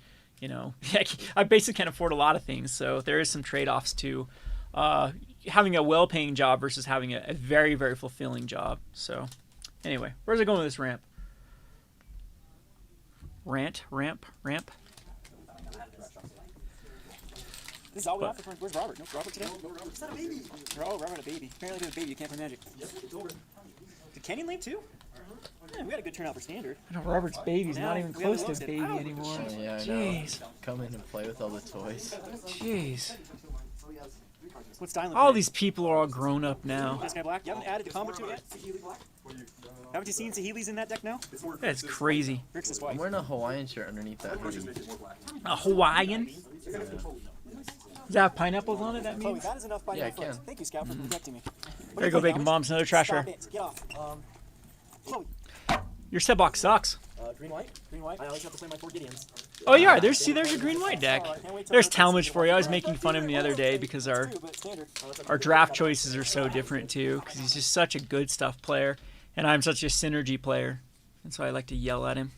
Speaker 2: I basically can't afford a lot of things. So there is some trade-offs to having a well-paying job versus having a very, very fulfilling job. So anyway, where's it going with this ramp? Ramp.
Speaker 4: This is all we have for where's Robert? No Robert today? He's not a baby. Oh, Robert a baby. Apparently there's a baby. You can't play Magic. Yep, it's over. Did Kenny leave too? Man, we got a good turnout for standard.
Speaker 2: I know Robert's baby's
Speaker 4: Now,
Speaker 2: not even
Speaker 4: we
Speaker 2: close
Speaker 4: haven't
Speaker 2: to
Speaker 4: looked
Speaker 2: baby
Speaker 4: at-
Speaker 2: anymore.
Speaker 1: Yeah, I know.
Speaker 2: Jeez.
Speaker 1: Come in and play with all the toys.
Speaker 2: Jeez.
Speaker 4: What's Dylan?
Speaker 2: All these people are all grown up now.
Speaker 4: This guy black. You haven't added the combo to it yet? Haven't you seen Saheeli's in that deck now?
Speaker 2: That's crazy.
Speaker 4: Rick's his
Speaker 1: I'm
Speaker 4: wife.
Speaker 1: wearing a Hawaiian shirt underneath that hoodie.
Speaker 2: A Hawaiian? Does that have pineapples on it, that
Speaker 4: Chloe,
Speaker 2: means?
Speaker 4: that is enough by
Speaker 1: Yeah,
Speaker 4: my
Speaker 1: I
Speaker 4: foot.
Speaker 1: can.
Speaker 4: Thank you, Scout, for protecting me.
Speaker 2: There you go, Bacon Bombs, another trasher.
Speaker 4: Stop it. Get off. Chloe.
Speaker 2: Your set box sucks.
Speaker 4: Green white. Green white. I always have to play my 4 Gideons.
Speaker 2: Oh, you are. There's your green-white deck. There's Talmadge for you. I was making fun of him the other day because our draft choices are so different, too, because he's just such a good stuff player, and I'm such a synergy player, and so I like to yell at him.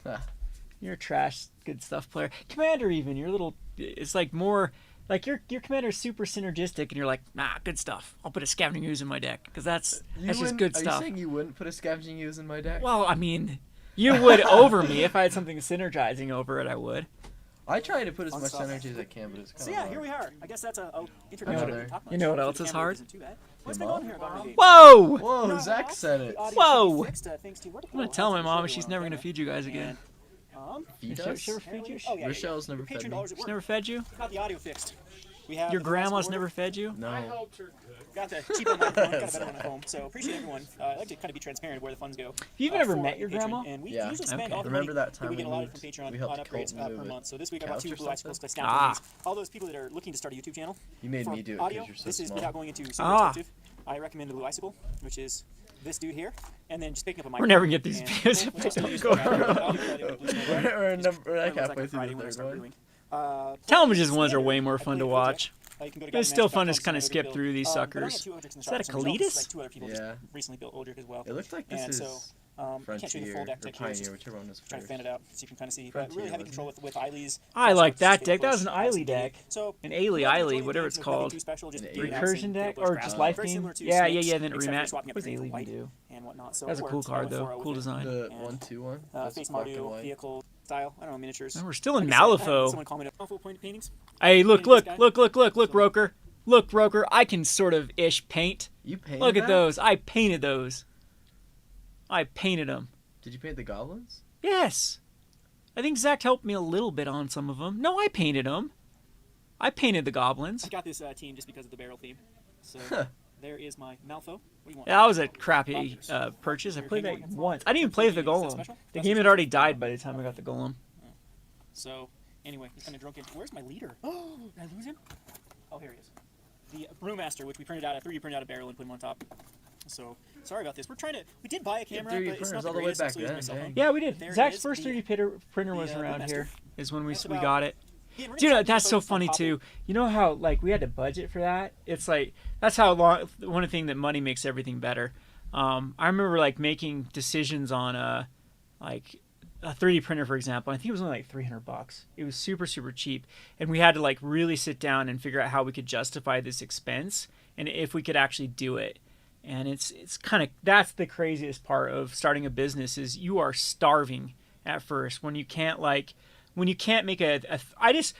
Speaker 2: You're a trash good stuff player. Commander, even. You're a little... It's like more... Like, your commander's super synergistic, and you're like, nah, good stuff. I'll put a Scavenging Ooze in my deck, because that's just good
Speaker 1: Are
Speaker 2: stuff.
Speaker 1: you saying you wouldn't put a Scavenging Ooze in my deck?
Speaker 2: Well, I mean, you would over me. If I had something synergizing over it, I would.
Speaker 1: I try to put as much energy as I can, but it's kind
Speaker 4: So
Speaker 1: of
Speaker 4: yeah,
Speaker 1: hard.
Speaker 4: here we are. I guess that's a introduction.
Speaker 1: Another.
Speaker 4: Top
Speaker 2: You know what
Speaker 4: notch.
Speaker 2: else
Speaker 4: The
Speaker 2: is
Speaker 4: camera
Speaker 2: hard?
Speaker 4: isn't too bad. What's
Speaker 1: Your
Speaker 4: been on
Speaker 1: mom?
Speaker 4: here about my game?
Speaker 2: Whoa!
Speaker 1: Whoa, Zach said it.
Speaker 4: The audio
Speaker 2: Whoa.
Speaker 4: should be fixed, thanks to
Speaker 2: I'm gonna tell my mom she's never gonna feed you guys again.
Speaker 1: Feed
Speaker 2: She
Speaker 1: us?
Speaker 2: ever feed you?
Speaker 4: Oh, yeah,
Speaker 1: Rochelle's never fed me.
Speaker 2: She's never fed you?
Speaker 4: Got the audio fixed. We have
Speaker 2: Your
Speaker 4: the device
Speaker 2: grandma's
Speaker 4: order.
Speaker 2: never fed you?
Speaker 1: No.
Speaker 4: Got the cheaper microphone, got a better one at home. So appreciate everyone. I like to kind of be transparent where the funds go.
Speaker 2: You've never
Speaker 4: for
Speaker 2: met your
Speaker 4: Patreon,
Speaker 2: grandma?
Speaker 4: And we
Speaker 1: Yeah.
Speaker 4: usually spend
Speaker 2: Okay.
Speaker 4: all the
Speaker 1: Remember
Speaker 4: money
Speaker 1: that time
Speaker 4: we get
Speaker 1: we
Speaker 4: allotted
Speaker 1: moved?
Speaker 4: from Patreon
Speaker 1: We
Speaker 4: on
Speaker 1: helped
Speaker 4: upgrades
Speaker 1: Colton
Speaker 4: per
Speaker 1: move
Speaker 4: month. So this week I
Speaker 1: couch
Speaker 4: bought 2
Speaker 1: or
Speaker 4: blue icicles
Speaker 1: something?
Speaker 4: because down
Speaker 2: Ah.
Speaker 4: to all those people that are looking to start a YouTube channel.
Speaker 1: You made
Speaker 4: For
Speaker 1: me do it
Speaker 4: audio,
Speaker 1: because you're so
Speaker 4: this is
Speaker 1: small.
Speaker 4: without going into super
Speaker 2: Ah.
Speaker 4: expensive. I recommend the blue icicle, which is this dude here, and then just picking up a
Speaker 2: We're
Speaker 4: microphone.
Speaker 2: never gonna get these
Speaker 4: and
Speaker 2: videos.
Speaker 4: both just use
Speaker 2: Go
Speaker 4: the audio credit with blue smoke.
Speaker 1: We're like
Speaker 4: It looks like
Speaker 1: halfway
Speaker 4: a Friday
Speaker 1: through
Speaker 4: when I
Speaker 1: the
Speaker 4: start
Speaker 1: third one.
Speaker 4: brewing.
Speaker 2: Television ones are
Speaker 4: standard,
Speaker 2: way more
Speaker 4: I
Speaker 2: fun
Speaker 4: play
Speaker 2: to
Speaker 4: a project.
Speaker 2: watch.
Speaker 4: You can go to
Speaker 2: But it's still fun to
Speaker 4: guys.com,
Speaker 2: kind of
Speaker 4: sign
Speaker 2: skip
Speaker 4: up,
Speaker 2: through these
Speaker 4: but I only
Speaker 2: suckers.
Speaker 4: have 2 Odrics in the
Speaker 2: Is that
Speaker 4: shop,
Speaker 2: a
Speaker 4: so there's
Speaker 2: Colitis?
Speaker 4: like 2 other people
Speaker 1: Yeah.
Speaker 4: just recently built Odric as well.
Speaker 1: It looked like this
Speaker 4: And
Speaker 1: is
Speaker 4: so, can't show you the
Speaker 1: Frontier
Speaker 4: full
Speaker 1: or
Speaker 4: deck tech here, it's
Speaker 1: Pioneer,
Speaker 4: just
Speaker 1: whichever one was
Speaker 4: trying to
Speaker 1: first.
Speaker 4: fan it out so you can kind of see. But
Speaker 1: Frontier,
Speaker 4: really heavy
Speaker 1: wasn't
Speaker 4: control with Eileen's.
Speaker 2: I like that
Speaker 4: Straight
Speaker 2: deck. That
Speaker 4: push,
Speaker 2: was an
Speaker 4: has
Speaker 2: Eiley
Speaker 4: some
Speaker 2: deck.
Speaker 4: gate. So,
Speaker 2: An
Speaker 4: you know,
Speaker 2: Eiley,
Speaker 4: the majority of
Speaker 2: whatever
Speaker 4: games,
Speaker 2: it's
Speaker 4: there's nothing
Speaker 2: called.
Speaker 4: too special, just
Speaker 1: An
Speaker 4: doing
Speaker 1: Eiley.
Speaker 2: Recursion
Speaker 4: that,
Speaker 2: deck
Speaker 4: single
Speaker 2: or
Speaker 4: push
Speaker 2: just
Speaker 4: graph.
Speaker 2: life
Speaker 4: Very
Speaker 2: gain?
Speaker 4: similar to
Speaker 2: Yeah,
Speaker 4: Snakes,
Speaker 2: then
Speaker 4: except for
Speaker 2: rematch.
Speaker 4: swapping
Speaker 2: What's
Speaker 4: everything to
Speaker 2: Eiley
Speaker 4: white
Speaker 2: do?
Speaker 4: and whatnot. So
Speaker 2: That's a
Speaker 4: it
Speaker 2: cool
Speaker 4: works.
Speaker 2: card
Speaker 4: I'm a
Speaker 2: though.
Speaker 4: 4-0
Speaker 2: Cool
Speaker 4: with it.
Speaker 2: design.
Speaker 1: The
Speaker 4: And,
Speaker 1: 1-2-1. That's
Speaker 4: Face
Speaker 1: black and
Speaker 4: Mario
Speaker 1: white.
Speaker 4: vehicle style. I don't know, miniatures.
Speaker 2: And we're still in
Speaker 4: Like I said,
Speaker 2: Malifaux.
Speaker 4: Someone commented, full point paintings.
Speaker 2: Hey, look,
Speaker 4: Painting this
Speaker 2: look,
Speaker 4: guy.
Speaker 2: Roker. Look, Roker. I can sort of ish paint.
Speaker 1: You painted
Speaker 2: Look at
Speaker 1: that?
Speaker 2: those. I painted those. I painted them.
Speaker 1: Did you paint the goblins?
Speaker 2: Yes. I think Zach helped me a little bit on some of them. No, I painted them. I painted the goblins.
Speaker 4: I got this team just because of the barrel theme. So there is my Malfo. What do you want?
Speaker 2: That was a crappy purchase. I played that once. I didn't even play with the golem. The game had already died by the time I got the golem.
Speaker 4: So anyway, he's kind of drunken. Where's my leader? Oh, did I lose him? Oh, here he is. The Brewmaster, which we printed out. I 3D printed out a barrel and put him on top. So sorry about this. We're trying to. We did buy a camera,
Speaker 1: 3D
Speaker 4: but it's not
Speaker 1: printers
Speaker 4: the
Speaker 1: all the way
Speaker 4: greatest. I'm
Speaker 1: back
Speaker 4: still using my
Speaker 1: then,
Speaker 4: cell phone.
Speaker 1: dang.
Speaker 2: Yeah, we did.
Speaker 4: There
Speaker 2: Zach's
Speaker 4: is
Speaker 2: first
Speaker 4: the-
Speaker 2: 3D printer was
Speaker 4: the
Speaker 2: around
Speaker 4: Brewmaster.
Speaker 2: here. Is when we
Speaker 4: That's
Speaker 2: we
Speaker 4: about-
Speaker 2: got it.
Speaker 4: Yeah, we're
Speaker 2: Do you
Speaker 4: gonna
Speaker 2: know
Speaker 4: try to
Speaker 2: that's so
Speaker 4: focus on
Speaker 2: funny
Speaker 4: popping.
Speaker 2: too? You know how like we had to budget for that? It's like that's how long one of the things that money makes everything better. I remember like making decisions on like a 3D printer, for example. I think it was only like $300. It was super cheap, and we had to like really sit down and figure out how we could justify this expense and if we could actually do it. And it's kind of that's the craziest part of starting a business is you are starving at first when you can't make I just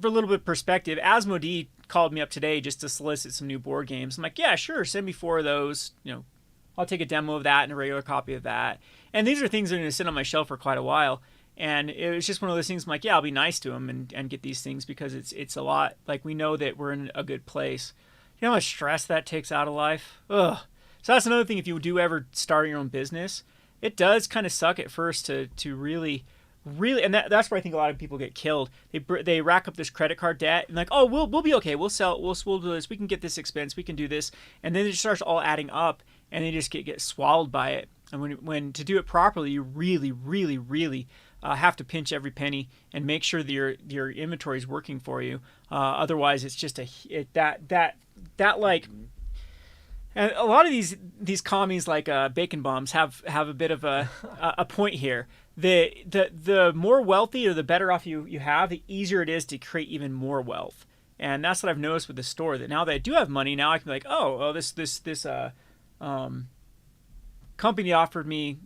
Speaker 2: for a little bit of perspective, Asmodee called me up today just to solicit some new board games. I'm like, yeah, sure, send me 4 of those. You know, I'll take a demo of that and a regular copy of that. And these are things that are going to sit on my shelf for quite a while. And it was just one of those things. I'm like, yeah, I'll be nice to them and get these things because it's a lot. Like we know that we're in a good place. You know how much stress that takes out of life? Ugh. So that's another thing. If you do ever start your own business, it does kind of suck at first to really, and that's where I think a lot of people get killed. They rack up this credit card debt and like, oh, we'll be okay. We'll sell. We'll do this. We can get this expense. We can do this. And then it starts all adding up, and they just get swallowed by it. And when to do it properly, you really have to pinch every penny and make sure that your inventory is working for you. Otherwise, it's just that like. And a lot of these commies like bacon bombs have a bit of a point here. The more wealthy or the better off you have, the easier it is to create even more wealth. And that's what I've noticed with the store. That now that I do have money, now I can be like, this company offered me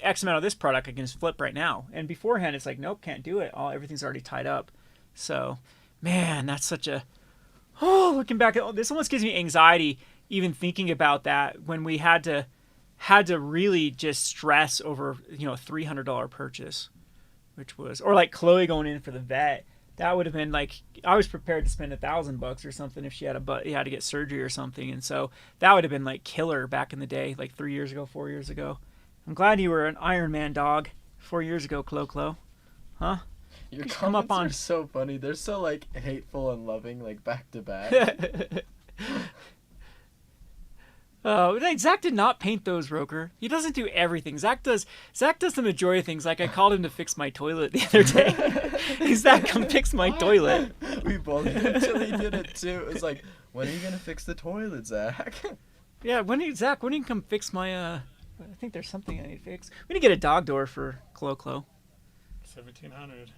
Speaker 2: X amount of this product I can just flip right now. And beforehand, it's like, nope, can't do it. Everything's already tied up. So, man, that's such a looking back at this almost gives me anxiety even thinking about that when we had to really just stress over a $300 purchase, which was or like Chloe going in for the vet. That would have been like I was prepared to spend $1,000 or something if she had had to get surgery or something, and so that would have been like killer back in the day, like 4 years ago. I'm glad you were an Iron Man dog 4 years ago, Clo. Huh?
Speaker 1: Your
Speaker 2: You
Speaker 1: comments
Speaker 2: come up on-
Speaker 1: are so funny. They're so like hateful and loving, like back to back.
Speaker 2: Zach did not paint those, Roker. He doesn't do everything. Zach does the majority of things. Like I called him to fix my toilet the other day. Zach, come fix my toilet.
Speaker 1: We both did it until he did it too. It was like, when are you gonna fix the toilet, Zach?
Speaker 2: Yeah, when do you come fix my I think there's something I need to fix. We need to get a dog door for Clo.
Speaker 5: 1,700.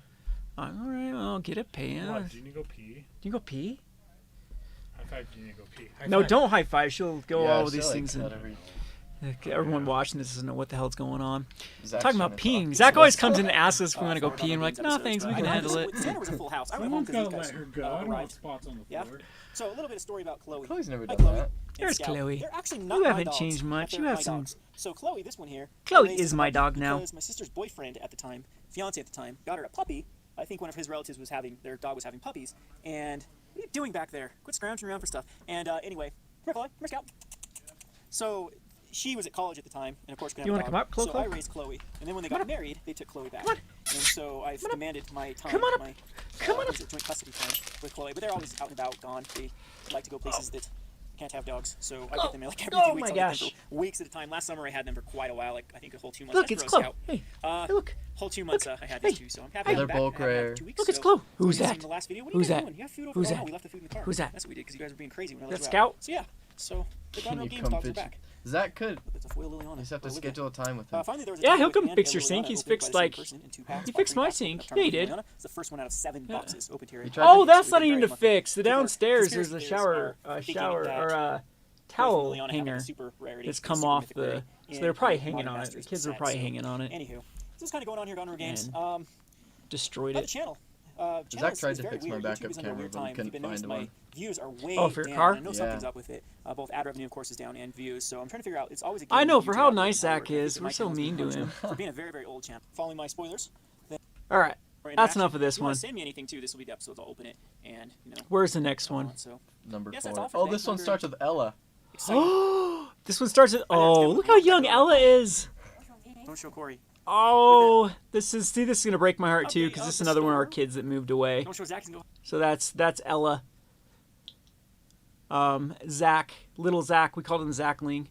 Speaker 2: All right, well, I'll get it paid.
Speaker 5: What? Do you need to go pee?
Speaker 2: Do you go pee?
Speaker 5: High five. Do you need to go pee? High
Speaker 2: No,
Speaker 5: five.
Speaker 2: don't high five. She'll go
Speaker 1: Yeah,
Speaker 2: all of
Speaker 1: so,
Speaker 2: these
Speaker 1: like,
Speaker 2: things.
Speaker 1: cut every-
Speaker 2: Everyone watching this doesn't know what the hell's going on.
Speaker 1: Zach's
Speaker 2: Talking
Speaker 1: trying
Speaker 2: about
Speaker 1: to
Speaker 2: peeing.
Speaker 1: talk.
Speaker 2: Zach always comes in and asks us if we want to go
Speaker 4: for
Speaker 2: pee, and we're like, no,
Speaker 4: episodes,
Speaker 2: thanks, we
Speaker 4: but
Speaker 2: can
Speaker 4: I
Speaker 2: handle
Speaker 4: went-
Speaker 2: it.
Speaker 4: Santa was a full house. I went home
Speaker 5: Someone's
Speaker 4: because
Speaker 5: gotta
Speaker 4: these
Speaker 5: let
Speaker 4: guys
Speaker 5: her go. I don't want
Speaker 4: arrived.
Speaker 5: spots on the
Speaker 4: Yeah.
Speaker 5: floor.
Speaker 4: So a little bit of story about Chloe.
Speaker 1: Chloe's never
Speaker 4: Hi,
Speaker 1: done
Speaker 4: Chloe
Speaker 1: that.
Speaker 4: and
Speaker 2: There's
Speaker 4: Scout.
Speaker 2: Chloe.
Speaker 4: They're actually not
Speaker 2: You
Speaker 4: my
Speaker 2: haven't
Speaker 4: dogs,
Speaker 2: changed
Speaker 4: but
Speaker 2: much.
Speaker 4: they're
Speaker 2: You have
Speaker 4: my
Speaker 2: some-
Speaker 4: dogs. So Chloe, this one here.
Speaker 2: Chloe
Speaker 4: I raised
Speaker 2: is
Speaker 4: as a
Speaker 2: my
Speaker 4: puppy
Speaker 2: dog now.
Speaker 4: Because my sister's boyfriend at the time, fiance at the time, got her a puppy. I think one of his relatives was having their dog was having puppies. And what are you doing back there? Quit scrounging around for stuff. And anyway, come here, Chloe. Come here, Scout. So she was at college at the time, and of course,
Speaker 2: You wanna come up, Chloe?
Speaker 4: So I raised Chloe, and then when they got married, they took Chloe back.
Speaker 2: Come on.
Speaker 4: And so I've demanded my time,
Speaker 2: Come on up.
Speaker 4: my
Speaker 2: Come on up.
Speaker 4: joint custody time with Chloe. But they're always out and about, gone. They like to go places that can't have dogs, so I get them like every 2
Speaker 2: Oh
Speaker 4: weeks.
Speaker 2: my
Speaker 4: I'll get them
Speaker 2: gosh.
Speaker 4: for weeks at a time. Last summer I had them for quite a while, like I think a whole 2 months.
Speaker 2: Look,
Speaker 4: After
Speaker 2: it's
Speaker 4: I was
Speaker 2: Chloe.
Speaker 4: out.
Speaker 2: Hey,
Speaker 4: Uh,
Speaker 2: hey, look.
Speaker 4: whole 2 months I had these
Speaker 2: Hey.
Speaker 4: two, so I'm happy.
Speaker 2: Hey.
Speaker 4: I'm
Speaker 1: They're
Speaker 4: back.
Speaker 1: bulk
Speaker 4: I had
Speaker 1: rare.
Speaker 4: 2 weeks,
Speaker 2: Look, it's
Speaker 4: so-
Speaker 2: Chloe.
Speaker 4: so
Speaker 2: Who's
Speaker 4: you seen
Speaker 2: that?
Speaker 4: The last video. What are
Speaker 2: Who's
Speaker 4: you guys
Speaker 2: that?
Speaker 4: doing? You have food over
Speaker 2: Who's
Speaker 4: there?
Speaker 2: that?
Speaker 4: No, we left the food in the car.
Speaker 2: Who's that?
Speaker 4: That's what we did because you guys were being crazy when I
Speaker 2: That
Speaker 4: let you out.
Speaker 2: Scout?
Speaker 4: So yeah, so the
Speaker 1: Can
Speaker 4: Gonro
Speaker 1: you
Speaker 4: Games
Speaker 1: come
Speaker 4: dogs are
Speaker 1: fix?
Speaker 4: back.
Speaker 1: Zach could.
Speaker 4: It's a foil Liliana.
Speaker 1: You just have to
Speaker 4: Olivia.
Speaker 1: schedule a time with him.
Speaker 4: Finally, there was a
Speaker 2: Yeah,
Speaker 4: time
Speaker 2: he'll
Speaker 4: with
Speaker 2: come
Speaker 4: Ann
Speaker 2: fix
Speaker 4: and
Speaker 2: your
Speaker 4: Liliana
Speaker 2: sink. He's
Speaker 4: opened by
Speaker 2: fixed,
Speaker 4: the same
Speaker 2: like-
Speaker 4: person in 2 packs,
Speaker 2: he
Speaker 4: all
Speaker 2: fixed
Speaker 4: 3
Speaker 2: my
Speaker 4: packs.
Speaker 2: sink.
Speaker 4: I've
Speaker 2: Yeah, he
Speaker 4: tried
Speaker 2: did.
Speaker 4: Liliana. It's the first one out of 7 boxes opened here.
Speaker 1: He tried
Speaker 2: Oh,
Speaker 1: to-
Speaker 2: that's
Speaker 4: So
Speaker 2: not
Speaker 4: we've been
Speaker 2: even to
Speaker 4: very lucky.
Speaker 2: fix. The
Speaker 4: People are-
Speaker 2: downstairs,
Speaker 4: conspiracy
Speaker 2: there's a
Speaker 4: theories are thinking
Speaker 2: shower
Speaker 4: that
Speaker 2: or a
Speaker 4: Liliana
Speaker 2: towel
Speaker 4: having a
Speaker 2: hanger
Speaker 4: super rarity
Speaker 2: that's
Speaker 4: is
Speaker 2: come
Speaker 4: super
Speaker 2: off
Speaker 4: mythic
Speaker 2: the.
Speaker 4: rarity
Speaker 2: So
Speaker 4: in
Speaker 2: they're probably
Speaker 4: Modern
Speaker 2: hanging on it.
Speaker 4: Masters
Speaker 2: The kids were
Speaker 4: set,
Speaker 2: probably
Speaker 4: so-
Speaker 2: hanging on it.
Speaker 4: Anywho, this is kind of going on here, Gonro Games.
Speaker 2: And Destroyed
Speaker 4: But the
Speaker 2: it.
Speaker 4: channel.
Speaker 1: Zach
Speaker 4: Channel
Speaker 1: tried
Speaker 4: is
Speaker 1: to
Speaker 4: very
Speaker 1: fix my
Speaker 4: weird.
Speaker 1: backup
Speaker 4: YouTube is under a
Speaker 1: camera,
Speaker 4: weird
Speaker 1: but we
Speaker 4: time.
Speaker 1: couldn't
Speaker 4: You've been noticing
Speaker 1: find
Speaker 4: my
Speaker 1: one.
Speaker 4: views are way
Speaker 2: Oh, for your
Speaker 4: down.
Speaker 2: car?
Speaker 4: I know
Speaker 1: Yeah.
Speaker 4: something's up with it. Both ad revenue, of course, is down, and views. So I'm trying to figure out. It's always a game
Speaker 2: I know,
Speaker 4: with
Speaker 2: for
Speaker 4: YouTube
Speaker 2: how
Speaker 4: algorithm
Speaker 2: nice
Speaker 4: and how it
Speaker 2: Zach
Speaker 4: works. I think
Speaker 2: is.
Speaker 4: that
Speaker 2: We're
Speaker 4: my
Speaker 2: so
Speaker 4: channel's
Speaker 2: mean to
Speaker 4: being
Speaker 2: him.
Speaker 4: punched for being a very, very old channel. Following my spoilers.
Speaker 2: All right.
Speaker 4: or
Speaker 2: That's
Speaker 4: interaction.
Speaker 2: enough of this
Speaker 4: If you wanna
Speaker 2: one.
Speaker 4: Send me anything too. This will be the episodes. I'll open it and
Speaker 2: Where's the next one?
Speaker 4: So
Speaker 1: Number
Speaker 4: Yes, that's
Speaker 1: 4.
Speaker 4: all for
Speaker 1: Oh,
Speaker 4: today.
Speaker 1: this one
Speaker 4: Number-
Speaker 1: starts with Ella.
Speaker 4: exciting.
Speaker 2: This one starts with.
Speaker 4: I know, it's
Speaker 2: Oh,
Speaker 4: good.
Speaker 2: look how young Ella is.
Speaker 4: Don't show Corey.
Speaker 2: Oh, this is gonna break my heart too,
Speaker 4: Update
Speaker 2: because
Speaker 4: of
Speaker 2: this is
Speaker 4: the
Speaker 2: another one of our
Speaker 4: store.
Speaker 2: kids that moved away.
Speaker 4: Don't show Zach and go.
Speaker 2: So that's Ella. Zach, little Zach, we called him Zachling,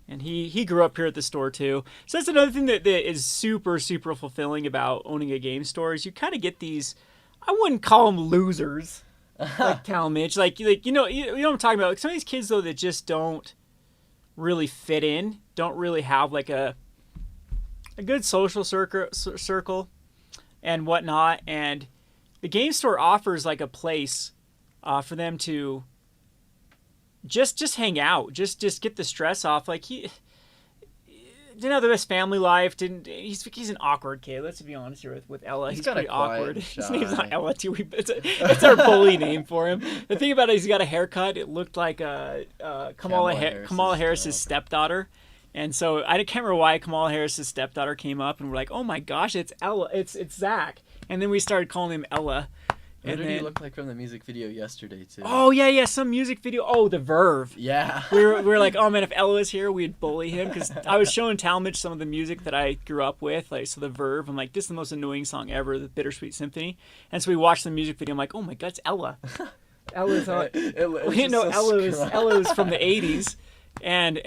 Speaker 2: and he grew up here at the store too. So that's another thing that is super super fulfilling about owning a game store is you kind of get these. I wouldn't call them losers, like Talmadge, like you know what I'm talking about. Like some of these kids though that just don't really fit in, don't really have like a good social circle and whatnot, and the game store offers like a place for them to just hang out, just get the stress off. Like he didn't have the best family life. He's an awkward kid. Let's be honest here with Ella. He's
Speaker 1: kinda
Speaker 2: pretty
Speaker 1: quiet
Speaker 2: awkward.
Speaker 1: and
Speaker 2: His name's not
Speaker 1: shy.
Speaker 2: Ella too. It's our bully name for him. The thing about it is he got a haircut. It looked like Kamala Harris's stepdaughter. And so I can't remember why Kamala Harris's stepdaughter came up, and we're like, "Oh my gosh, it's Ella! It's Zach!" And then we started calling him Ella.
Speaker 1: What
Speaker 2: And
Speaker 1: did he
Speaker 2: then,
Speaker 1: look like from the music video yesterday too?
Speaker 2: oh yeah, some music video. Oh, the Verve.
Speaker 1: yeah.
Speaker 2: We were like, oh man, if Ella was here, we'd bully him, because I was showing Talmadge some of the music that I grew up with, like so the Verve. I'm like, this is the most annoying song ever, the Bittersweet Symphony. And so we watched the music video. I'm like, oh my god, it's Ella. Ella's on.
Speaker 1: It
Speaker 2: No, Ella was from the '80s, and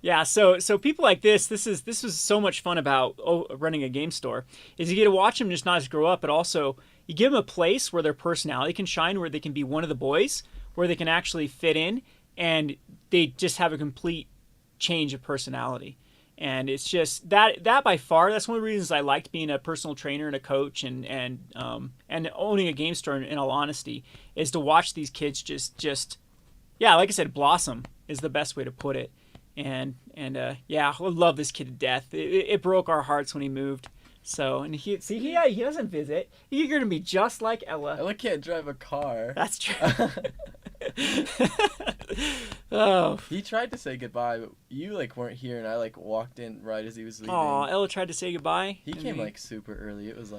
Speaker 2: yeah. So people like this was so much fun about running a game store, is you get to watch them just not just grow up, but also you give them a place where their personality can shine, where they can be one of the boys, where they can actually fit in, and they just have a complete change of personality. And it's just that by far, that's one of the reasons I liked being a personal trainer and a coach and owning a game store, in all honesty, is to watch these kids just yeah, like I said, blossom is the best way to put it. And yeah, I love this kid to death. It broke our hearts when he moved. So, and he doesn't visit. You're going to be just like Ella.
Speaker 1: Ella can't drive a car.
Speaker 2: That's true. Oh.
Speaker 1: He tried to say goodbye, but you weren't here, and I walked in right as he was leaving.
Speaker 2: Aw, Ella tried to say goodbye.
Speaker 1: He came super early. It was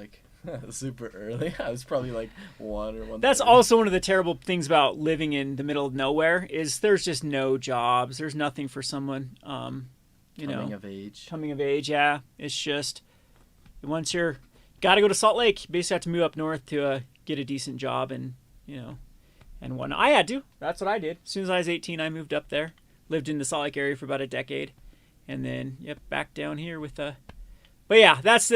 Speaker 1: super early. I was probably 1 or 1.
Speaker 2: That's also one of the terrible things about living in the middle of nowhere, is there's just no jobs. There's nothing for someone,
Speaker 1: coming of age.
Speaker 2: Coming of age, yeah. It's just, once you're, got to go to Salt Lake. You basically have to move up north to get a decent job and whatnot. I had to. That's what I did. As soon as I was 18, I moved up there. Lived in the Salt Lake area for about a decade. And then, back down here with But yeah, that's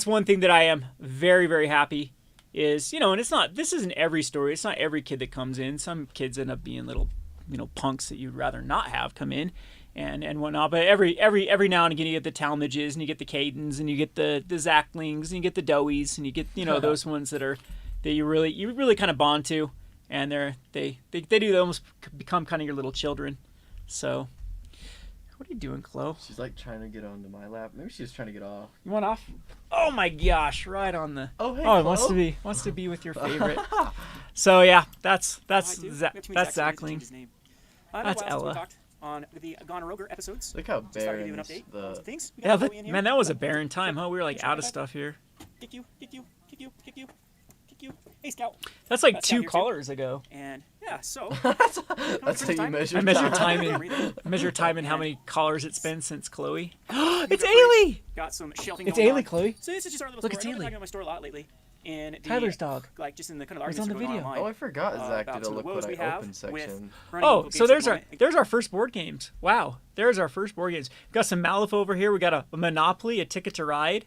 Speaker 2: one thing that I am very, very happy is, and this isn't every story. It's not every kid that comes in. Some kids end up being little, punks that you'd rather not have come in and whatnot. But every now and again, you get the Talmadges and you get the Cadens and you get the Zachlings and you get the Doeys and you get, those ones that you really kind of bond to. And they do almost become kind of your little children. So What are you doing, Chloe?
Speaker 1: She's like trying to get onto my lap. Maybe she's trying to get off.
Speaker 2: You want off? Oh my gosh! Right on the.
Speaker 1: Oh hey.
Speaker 2: Oh, it
Speaker 1: Chloe.
Speaker 2: wants to be with your favorite. So yeah, that's
Speaker 4: We have too many Zacks, we need to
Speaker 2: Zachling.
Speaker 4: change his name.
Speaker 2: That's
Speaker 4: While since we
Speaker 2: Ella.
Speaker 4: talked on the Gone Roger episodes.
Speaker 1: Look how
Speaker 4: Just thought I'd give you
Speaker 1: barren
Speaker 4: an update on
Speaker 1: the.
Speaker 4: some things. We
Speaker 2: Yeah,
Speaker 4: got Chloe in here.
Speaker 2: man, that was a barren time, huh? We were like out of stuff here.
Speaker 4: Kick you, kick you, kick you, kick you, kick you. Hey, Scout.
Speaker 2: That's like
Speaker 4: That's
Speaker 2: 2
Speaker 4: down here, too.
Speaker 2: callers ago.
Speaker 4: And yeah, so
Speaker 1: That's how you measure.
Speaker 2: I measure time in how many callers it's been since Chloe. It's Ailey.
Speaker 4: got some shelving.
Speaker 2: It's
Speaker 4: going
Speaker 2: Ailey,
Speaker 4: on.
Speaker 2: Chloe.
Speaker 4: So this is just our little
Speaker 2: Look,
Speaker 4: store.
Speaker 2: it's
Speaker 4: I've been
Speaker 2: Ailey.
Speaker 4: talking about my store a lot lately. And the,
Speaker 2: Tyler's dog.
Speaker 4: Like just in the kind of
Speaker 2: It's
Speaker 4: arguments
Speaker 2: on the
Speaker 4: that are going
Speaker 2: video.
Speaker 4: online.
Speaker 1: Oh, I forgot Zach
Speaker 4: about
Speaker 1: did a
Speaker 4: some of
Speaker 1: look
Speaker 4: the woes
Speaker 1: what
Speaker 4: we
Speaker 1: I
Speaker 4: have
Speaker 1: open
Speaker 4: with
Speaker 1: section.
Speaker 4: running
Speaker 2: Oh,
Speaker 4: local
Speaker 2: so
Speaker 4: games at the moment.
Speaker 2: there's our first board games. Wow, there's our first board games. We got some Malif over here. We got a Monopoly, a Ticket to Ride.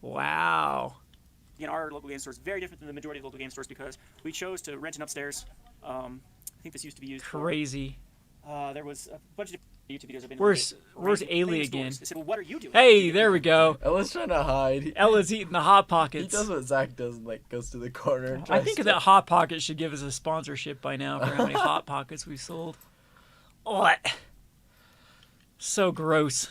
Speaker 2: Wow.
Speaker 4: You know, our local game store is very different than the majority of local game stores because we chose to rent an upstairs. I think this used to be used
Speaker 2: Crazy.
Speaker 4: for. There was a bunch of different YouTube videos. I've been
Speaker 2: Where's
Speaker 4: renting
Speaker 2: Ailey
Speaker 4: things
Speaker 2: again?
Speaker 4: stores. I said, well, what are you doing?
Speaker 2: Hey, there we go.
Speaker 1: Ella's trying to hide.
Speaker 2: Ella's eating the Hot
Speaker 1: He
Speaker 2: Pockets.
Speaker 1: does what Zach does, and like goes to the corner. And
Speaker 2: I
Speaker 1: tries
Speaker 2: think
Speaker 1: to...
Speaker 2: that Hot Pocket should give us a sponsorship by now for how many Hot Pockets we sold. What? So gross.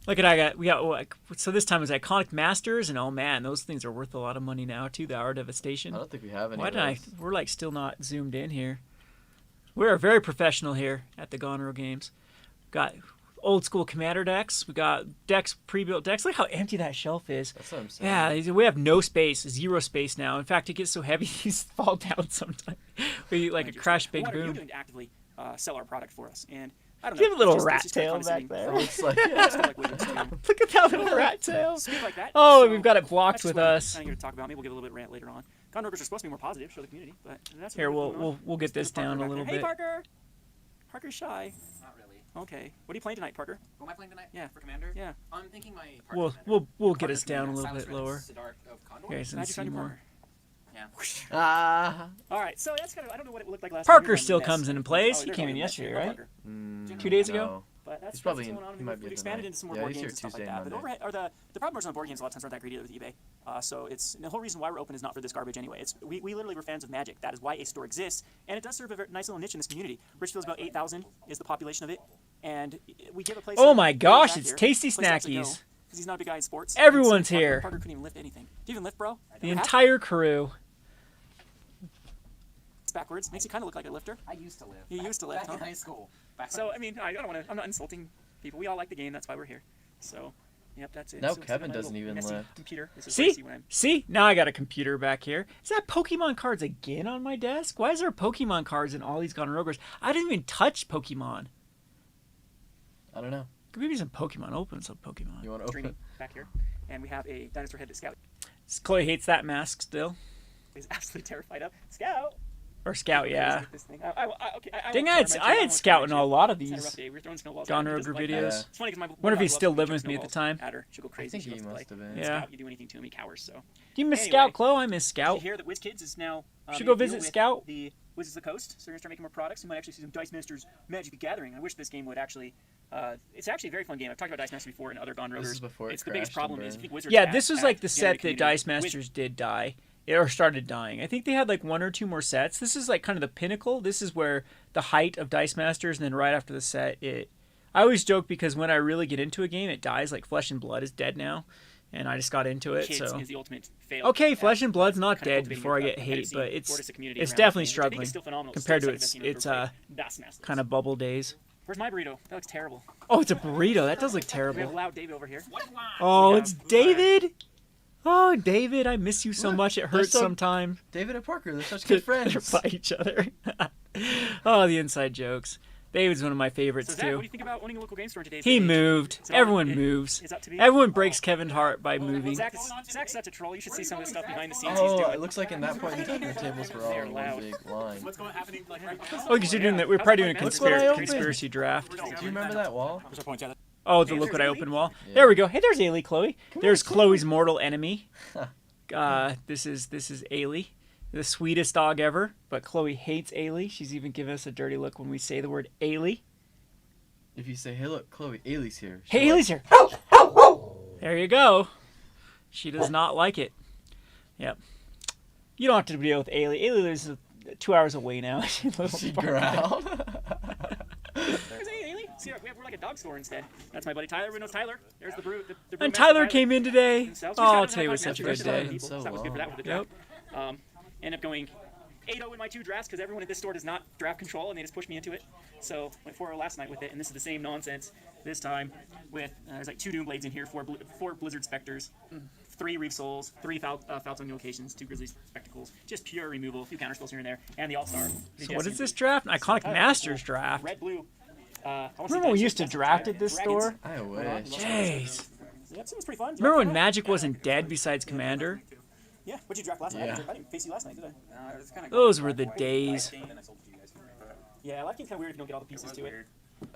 Speaker 2: Look at we got like, so this time it was Iconic Masters, and oh man, those things are worth a lot of money now too. The Hour Devastation.
Speaker 1: I don't think we have any.
Speaker 2: Why
Speaker 1: of
Speaker 2: did I?
Speaker 1: those.
Speaker 2: We're like still not zoomed in here. We are very professional here at the Gonro Games. Got old school commander decks. We got decks, pre-built decks. Look how empty that shelf is.
Speaker 1: That's what I'm saying.
Speaker 2: Yeah, we have no space, 0 space now. In fact, it gets so heavy these fall down sometimes. We like a crash, big
Speaker 4: What are you
Speaker 2: boom.
Speaker 4: doing to actively sell our product for us? And I don't know.
Speaker 2: Do you have a little
Speaker 4: it's
Speaker 2: rat
Speaker 4: just kinda
Speaker 2: tail
Speaker 4: condescending
Speaker 2: back there?
Speaker 4: from-
Speaker 1: It's like
Speaker 4: it's kinda like Wizards, too.
Speaker 2: Look at that little rat tail.
Speaker 4: Speak like that.
Speaker 2: Oh,
Speaker 4: so
Speaker 2: we've got it blocked
Speaker 4: that's
Speaker 2: with
Speaker 4: what I'm
Speaker 2: us.
Speaker 4: kinda here to talk about. Maybe we'll give a little bit of rant later on. Gun Rogers are supposed to be more positive, show the community, but that's
Speaker 2: Here,
Speaker 4: what's going on.
Speaker 2: we'll get this
Speaker 4: There's Parker
Speaker 2: down a
Speaker 4: back
Speaker 2: little
Speaker 4: there.
Speaker 2: bit.
Speaker 4: Hey, Parker. Parker's shy.
Speaker 6: Not really.
Speaker 4: Okay. What are you playing tonight, Parker?
Speaker 6: What am I playing tonight?
Speaker 4: Yeah.
Speaker 6: For Commander?
Speaker 4: Yeah.
Speaker 6: I'm thinking my
Speaker 2: We'll get
Speaker 4: Parker
Speaker 2: us down a
Speaker 4: Commander.
Speaker 2: little bit lower.
Speaker 6: Siddharth of Condor?
Speaker 2: You guys can
Speaker 4: How'd
Speaker 2: see
Speaker 4: you find your
Speaker 2: more.
Speaker 4: Parker?
Speaker 6: Yeah.
Speaker 4: All right, so that's kind of I don't know what it looked like last
Speaker 2: Parker
Speaker 4: time.
Speaker 2: still comes in and plays. He
Speaker 4: there's
Speaker 2: came in
Speaker 4: only
Speaker 2: yesterday,
Speaker 4: one
Speaker 2: right?
Speaker 4: Parker.
Speaker 2: 2 days ago?
Speaker 1: No.
Speaker 4: But that's
Speaker 1: He's probably
Speaker 4: what's
Speaker 1: in-
Speaker 4: going on.
Speaker 1: he might be
Speaker 4: We've
Speaker 1: in
Speaker 4: expanded
Speaker 1: tonight.
Speaker 4: into some more
Speaker 1: Yeah,
Speaker 4: board
Speaker 1: he's here
Speaker 4: games and stuff
Speaker 1: Tuesday
Speaker 4: like
Speaker 1: and
Speaker 4: that. But
Speaker 1: Monday.
Speaker 4: the problem is on board games a lot of times aren't that greedy with eBay. So it's the whole reason why we're open is not for this garbage anyway. It's we literally were fans of Magic. That is why a store exists, and it does serve a very nice little niche in this community. Richfield's about 8,000 is the population of it, and we give a place.
Speaker 2: Oh
Speaker 4: for-
Speaker 2: my
Speaker 4: for
Speaker 2: gosh,
Speaker 4: Zach
Speaker 2: it's
Speaker 4: here,
Speaker 2: Tasty
Speaker 4: place to actually go,
Speaker 2: Snackies.
Speaker 4: 'cause he's not a big guy in sports.
Speaker 2: Everyone's
Speaker 4: And so Parker-
Speaker 2: here.
Speaker 4: Parker couldn't even lift anything. Do you even lift, bro?
Speaker 2: The
Speaker 4: Your hat?
Speaker 2: entire crew.
Speaker 4: It's backwards. Makes you kind of look like a lifter.
Speaker 6: I used to live.
Speaker 4: You used to live,
Speaker 6: Back in
Speaker 4: huh?
Speaker 6: high school. Back
Speaker 4: So
Speaker 6: when-
Speaker 4: I mean, I don't want to. I'm not insulting people. We all like the game. That's why we're here. So, yep, that's it.
Speaker 1: Now
Speaker 4: So it's
Speaker 1: Kevin
Speaker 4: my
Speaker 1: doesn't
Speaker 4: little
Speaker 1: even
Speaker 4: messy
Speaker 1: lift.
Speaker 4: Computer. This is what I
Speaker 2: See?
Speaker 4: see when I'm
Speaker 2: See? Now I got a computer back here. Is that Pokemon cards again on my desk? Why is there Pokemon cards in all these Gone Rogers? I didn't even touch Pokemon.
Speaker 1: I don't know.
Speaker 2: Maybe some Pokemon. Open some Pokemon.
Speaker 1: You want to
Speaker 4: streaming
Speaker 1: open?
Speaker 4: back here, and we have a dinosaur head that Scout
Speaker 2: Chloe hates that mask still.
Speaker 4: is absolutely terrified of. Scout.
Speaker 2: Or Scout, yeah.
Speaker 4: This thing. Okay.
Speaker 2: Dang,
Speaker 4: won't
Speaker 2: I
Speaker 4: torment you.
Speaker 2: had
Speaker 4: won't
Speaker 2: Scout in
Speaker 4: torment
Speaker 2: a
Speaker 4: you.
Speaker 2: lot of
Speaker 4: It's had a
Speaker 2: these
Speaker 4: rough day. We're throwing snowballs
Speaker 2: Gone
Speaker 4: at him. He
Speaker 2: Roger
Speaker 4: doesn't like
Speaker 2: videos.
Speaker 4: that. It's funny because my
Speaker 2: Wonder if
Speaker 4: my
Speaker 2: he's
Speaker 4: love
Speaker 2: still
Speaker 4: to
Speaker 2: living
Speaker 4: kick
Speaker 2: with me at the
Speaker 4: snowballs
Speaker 2: time.
Speaker 4: At her. She'll go
Speaker 1: I
Speaker 4: crazy.
Speaker 1: think
Speaker 4: She
Speaker 1: he
Speaker 4: loves to
Speaker 1: must
Speaker 4: play.
Speaker 1: have been.
Speaker 2: Yeah.
Speaker 4: Scout, you do anything to him, he cowers. So.
Speaker 2: Do you miss
Speaker 4: Anyway,
Speaker 2: Scout, Chloe? I miss
Speaker 4: Did
Speaker 2: Scout.
Speaker 4: you hear that WizKids is now
Speaker 2: Should
Speaker 4: in
Speaker 2: go
Speaker 4: a deal
Speaker 2: visit
Speaker 4: with
Speaker 2: Scout?
Speaker 4: The Wizards of the Coast, so they're gonna start making more products. You might actually see some Dice Masters Magic the Gathering. I wish this game would actually. It's actually a very fun game. I've talked about Dice Masters before in other Gone
Speaker 1: This
Speaker 4: Rogers.
Speaker 1: is before it
Speaker 4: It's the biggest
Speaker 1: crashed and
Speaker 4: problem is
Speaker 1: burned.
Speaker 4: I think Wizards
Speaker 2: Yeah,
Speaker 4: have-
Speaker 2: this was
Speaker 4: have
Speaker 2: like the
Speaker 4: the
Speaker 2: set that
Speaker 4: community.
Speaker 2: Dice Masters did die. Or started dying. I think they had like 1 or 2 more sets. This is like kind of the pinnacle. This is where the height of Dice Masters, and then right after the set, I always joke because when I really get into a game, it dies. Like Flesh and Blood is dead now, and I just got into it.
Speaker 4: Kids
Speaker 2: So
Speaker 4: is the ultimate fail.
Speaker 2: okay,
Speaker 4: at
Speaker 2: Flesh and Blood's not
Speaker 4: kind of
Speaker 2: dead
Speaker 4: cultivating
Speaker 2: before I
Speaker 4: a
Speaker 2: get
Speaker 4: competitive
Speaker 2: hate,
Speaker 4: scene,
Speaker 2: but
Speaker 4: Florida's a community
Speaker 2: it's
Speaker 4: around
Speaker 2: definitely
Speaker 4: it, which I think is
Speaker 2: struggling
Speaker 4: still phenomenal.
Speaker 2: compared to
Speaker 4: Still
Speaker 2: its
Speaker 4: exciting that,
Speaker 2: its
Speaker 4: you know, Dice Masters.
Speaker 2: kind of bubble days.
Speaker 4: Where's my burrito? That looks terrible.
Speaker 2: Oh, it's a burrito. That does look
Speaker 4: We have
Speaker 2: terrible.
Speaker 4: Loud David over here.
Speaker 2: Oh,
Speaker 4: We
Speaker 2: it's
Speaker 4: have-
Speaker 2: David. Oh, David, I miss you so
Speaker 1: Look,
Speaker 2: much. It
Speaker 1: they're
Speaker 2: hurts
Speaker 1: so-
Speaker 2: sometimes.
Speaker 1: David and Parker, they're such good friends.
Speaker 2: By each other. Oh, the inside jokes. David's one of my favorites
Speaker 4: So Zach, what
Speaker 2: too.
Speaker 4: do you think about owning a local game store in today's
Speaker 2: He
Speaker 4: age?
Speaker 2: moved.
Speaker 4: Is it
Speaker 2: Everyone
Speaker 4: on-
Speaker 2: moves.
Speaker 4: Is up to be?
Speaker 2: Everyone breaks Kevin's heart by moving.
Speaker 4: Zach's such a troll. You should see some of the stuff behind the scenes he's
Speaker 1: Oh,
Speaker 4: doing.
Speaker 1: it looks like in that point in time the tables were all
Speaker 4: They're
Speaker 1: in one
Speaker 4: loud.
Speaker 1: big line.
Speaker 3: What's going happening like right now?
Speaker 2: Oh, because you're doing that. We're probably doing a
Speaker 1: Look what I opened.
Speaker 2: conspiracy draft.
Speaker 1: Do you remember that wall?
Speaker 3: Where's our point? Yeah,
Speaker 2: Oh, the look what I opened wall. There we go. Hey, there's Ailey, Chloe. There's Chloe's mortal enemy. This is Ailey, the sweetest dog ever. But Chloe hates Ailey. She's even given us a dirty look when we say the word Ailey.
Speaker 1: If you say, hey look, Chloe, Ailey's here.
Speaker 2: Hey,
Speaker 1: she'll
Speaker 2: Ailey's here. There you go. She does not like it. Yep. You don't have to deal with Ailey. Ailey lives 2 hours away now. She lives
Speaker 1: She
Speaker 2: far.
Speaker 1: growled.
Speaker 3: See, we're like a dog store instead. That's my buddy Tyler. Everyone knows Tyler. There's the brew. The
Speaker 2: And
Speaker 3: brewmaster
Speaker 2: Tyler came in today.
Speaker 3: himself.
Speaker 2: Oh,
Speaker 3: So he's
Speaker 2: I'll
Speaker 3: got
Speaker 2: tell you, it was
Speaker 3: another
Speaker 2: such a
Speaker 3: match
Speaker 2: good
Speaker 3: versus
Speaker 2: day.
Speaker 3: people, so that was good for that with the
Speaker 2: Yep.
Speaker 3: draft. Ended up going 8-0 in my 2 drafts because everyone at this store does not draft control, and they just pushed me into it. So went 4-0 last night with it, and this is the same nonsense this time with there's like 2 Doomblades in here, 4 Blizzard Specters, 3 Reef Souls, 3 Falcon Locations, 2 Grizzly Spectacles, just pure removal, a few counter spells here and there, and the All-Star.
Speaker 2: So what is this draft? An Iconic Masters draft.
Speaker 3: Red, blue. I wanna see
Speaker 2: Remember when we
Speaker 3: Dynasty
Speaker 2: used to
Speaker 3: Masters
Speaker 2: draft at this
Speaker 3: Dragons.
Speaker 2: store?
Speaker 1: I wish.
Speaker 2: Jeez.
Speaker 3: Yep, so it was pretty fun.
Speaker 2: Remember when Magic wasn't dead besides Commander?
Speaker 3: Yeah, what'd you draft last night?
Speaker 1: Yeah.
Speaker 3: I didn't face you last night, did I?
Speaker 6: It's kind of
Speaker 2: Those were the days.
Speaker 3: Yeah, life game's kind of weird if you don't get all the pieces to it.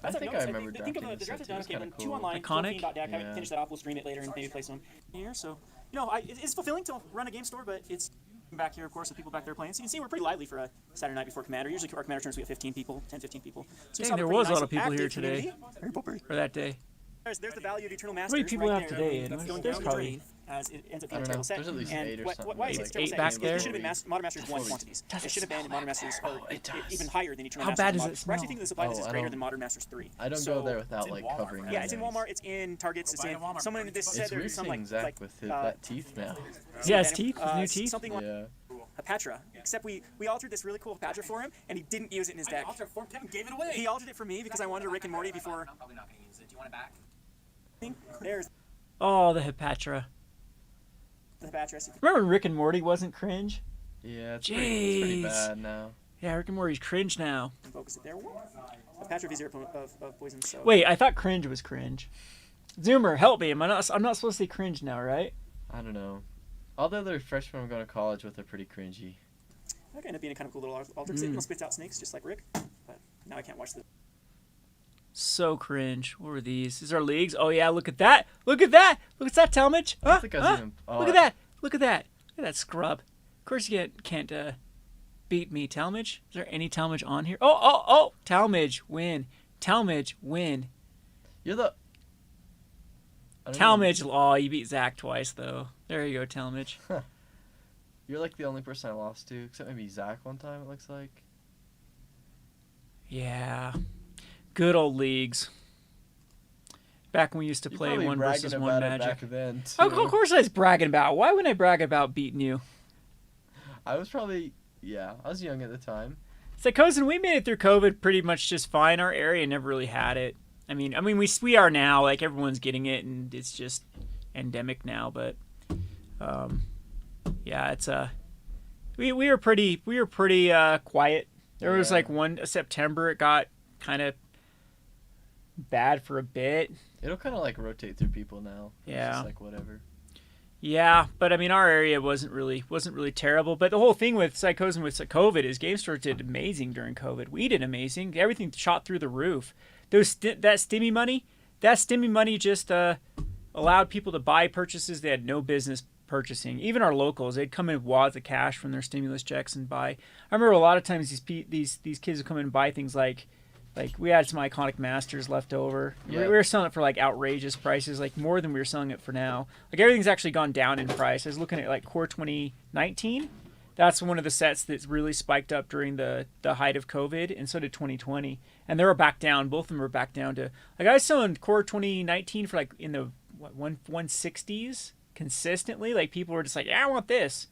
Speaker 1: I think I remember
Speaker 3: Think of
Speaker 1: drafting
Speaker 3: the
Speaker 1: this
Speaker 3: draft is
Speaker 1: set, too.
Speaker 3: done.
Speaker 1: It's
Speaker 3: Okay,
Speaker 1: kind of
Speaker 3: 2
Speaker 1: cool.
Speaker 3: online,
Speaker 2: Iconic?
Speaker 3: 14 deck.
Speaker 1: Yeah.
Speaker 3: Finish that off. We'll stream it later and maybe play some here. So, it's fulfilling to run a game store, but it's back here, of course, with people back there playing. So you can see we're pretty lively for a Saturday night before Commander. Usually our Commander turns we have 15 people, 10, 15 people. So we
Speaker 2: Dang,
Speaker 3: saw a
Speaker 2: there
Speaker 3: pretty
Speaker 2: was a lot
Speaker 3: nice
Speaker 2: of people here
Speaker 3: active
Speaker 2: today.
Speaker 3: community.
Speaker 2: For that day.
Speaker 3: There's the value of Eternal Masters.
Speaker 2: many people
Speaker 3: right
Speaker 2: have
Speaker 3: there.
Speaker 2: today?
Speaker 3: That's going
Speaker 2: There's
Speaker 3: down the
Speaker 2: probably-
Speaker 3: drain as it ends up
Speaker 1: I
Speaker 3: being a
Speaker 1: don't know.
Speaker 3: terrible set.
Speaker 1: There's at least
Speaker 3: And
Speaker 1: 8 or
Speaker 3: why
Speaker 1: something.
Speaker 3: is it
Speaker 1: Like
Speaker 3: terrible
Speaker 2: 8
Speaker 3: set?
Speaker 2: back
Speaker 3: It
Speaker 2: there?
Speaker 3: should have been Modern Masters 1 quantities.
Speaker 2: Does
Speaker 3: It
Speaker 2: it
Speaker 3: should have been
Speaker 2: smell?
Speaker 3: Modern Masters
Speaker 2: it does.
Speaker 3: even higher than Eternal
Speaker 2: How
Speaker 3: Masters.
Speaker 2: bad does it
Speaker 3: We're actually
Speaker 2: smell?
Speaker 3: thinking the supply
Speaker 1: Oh,
Speaker 3: is
Speaker 1: I
Speaker 3: greater
Speaker 1: don't-
Speaker 3: than Modern Masters 3.
Speaker 1: I don't
Speaker 3: So-
Speaker 1: go there without like covering.
Speaker 3: Yeah, it's in
Speaker 1: my
Speaker 3: Walmart.
Speaker 1: eyes.
Speaker 3: It's in Targets. It's in someone in this said
Speaker 1: It's
Speaker 3: there's
Speaker 1: weird
Speaker 3: some
Speaker 1: seeing
Speaker 3: like
Speaker 1: Zach with that teeth now.
Speaker 2: He has teeth? With new teeth?
Speaker 3: something like
Speaker 1: Yeah.
Speaker 3: a Patra. Except we altered this really cool Patra for him, and he didn't use it in his deck.
Speaker 6: Kevin gave it away.
Speaker 3: He altered it for me because I wanted a Rick and Morty before.
Speaker 6: I'm probably not going to use it. Do you want it back?
Speaker 3: There's
Speaker 2: Oh, the Hepatra.
Speaker 3: the Patra.
Speaker 2: Remember when Rick and Morty wasn't cringe?
Speaker 1: Yeah, it's pretty
Speaker 2: Jeez.
Speaker 1: bad now.
Speaker 2: Yeah, Rick and Morty's cringe now.
Speaker 3: Focus it there. A Patra Vizier of poison. So.
Speaker 2: Wait, I thought cringe was cringe. Zoomer, help me. I'm not supposed to say cringe now, right?
Speaker 1: I don't know. All the other freshmen I'm going to college with are pretty cringy.
Speaker 3: That could end up being a kind of cool little altar. It spits out snakes just like Rick, but now I can't watch the.
Speaker 2: So cringe. What were these? These are leagues. Oh yeah, look at that. Look at that. Look at that, Talmadge.
Speaker 1: I don't think I was even. Oh,
Speaker 2: Look at that. Look at that. Look at that scrub. Of course you can't beat me, Talmadge. Is there any Talmadge on here? Oh. Talmadge, win. Talmadge, win.
Speaker 1: You're the. I don't
Speaker 2: Talmadge, you beat Zach twice, though. There you go, Talmadge.
Speaker 1: even- You're like the only person I lost to, except maybe Zach one time, it looks like.
Speaker 2: Yeah. Good old leagues. Back when we used to
Speaker 1: You're
Speaker 2: play
Speaker 1: probably
Speaker 2: 1
Speaker 1: bragging
Speaker 2: versus 1
Speaker 1: about it
Speaker 2: Magic.
Speaker 1: back then,
Speaker 2: Of
Speaker 1: too.
Speaker 2: course I was bragging about it. Why wouldn't I brag about beating you?
Speaker 1: I was probably. Yeah, I was young at the time.
Speaker 2: It's like, cousin, we made it through COVID pretty much just fine. Our area never really had it. I mean, we are now. Like, everyone's getting it, and it's just endemic now. But, yeah, it's we were pretty quiet. There was
Speaker 1: Yeah.
Speaker 2: like one September, it got kind of bad for a bit.
Speaker 1: It'll kind of like rotate through people now. It's
Speaker 2: Yeah.
Speaker 1: just like whatever.
Speaker 2: Yeah, but I mean, our area wasn't really terrible. But the whole thing with Psychosis with COVID is Game Store did amazing during COVID. We did amazing. Everything shot through the roof. That stimmy money just allowed people to buy purchases they had no business purchasing. Even our locals, they'd come in with wads of cash from their stimulus checks and buy. I remember a lot of times these kids would come in and buy things like we had some Iconic Masters left over.
Speaker 1: Yeah.
Speaker 2: We were selling it for like outrageous prices, like more than we were selling it for now. Like everything's actually gone down in price. I was looking at like Core 2019. That's one of the sets that's really spiked up during the height of COVID, and so did 2020. And they were back down. Both of them were back down to like I was selling Core 2019 for like in the 160s consistently. Like people were just like, yeah, I want this.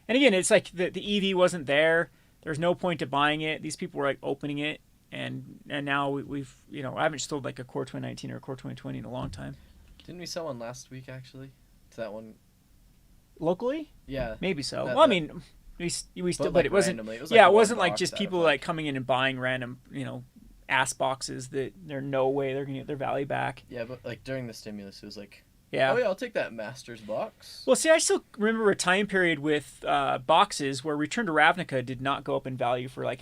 Speaker 2: And again, it's like the EV wasn't there. There's no point to buying it. These people were like opening it. And now we've I haven't sold like a Core 2019 or a Core 2020 in a long time.
Speaker 1: Didn't we sell one last week actually? To that one.
Speaker 2: Locally,
Speaker 1: Yeah.
Speaker 2: maybe so.
Speaker 1: That-
Speaker 2: well, I
Speaker 1: that-
Speaker 2: mean, we still,
Speaker 1: like,
Speaker 2: but it wasn't.
Speaker 1: randomly. It was
Speaker 2: Yeah,
Speaker 1: like
Speaker 2: it
Speaker 1: one
Speaker 2: wasn't like
Speaker 1: box
Speaker 2: just
Speaker 1: out of,
Speaker 2: people like coming in and buying random ass boxes that there's no way they're gonna get their value back.
Speaker 1: Yeah, but like during the stimulus, it was like,
Speaker 2: Yeah.
Speaker 1: oh yeah, I'll take that Masters box.
Speaker 2: Well, see, I still remember a time period with boxes where Return to Ravnica did not go up in value for like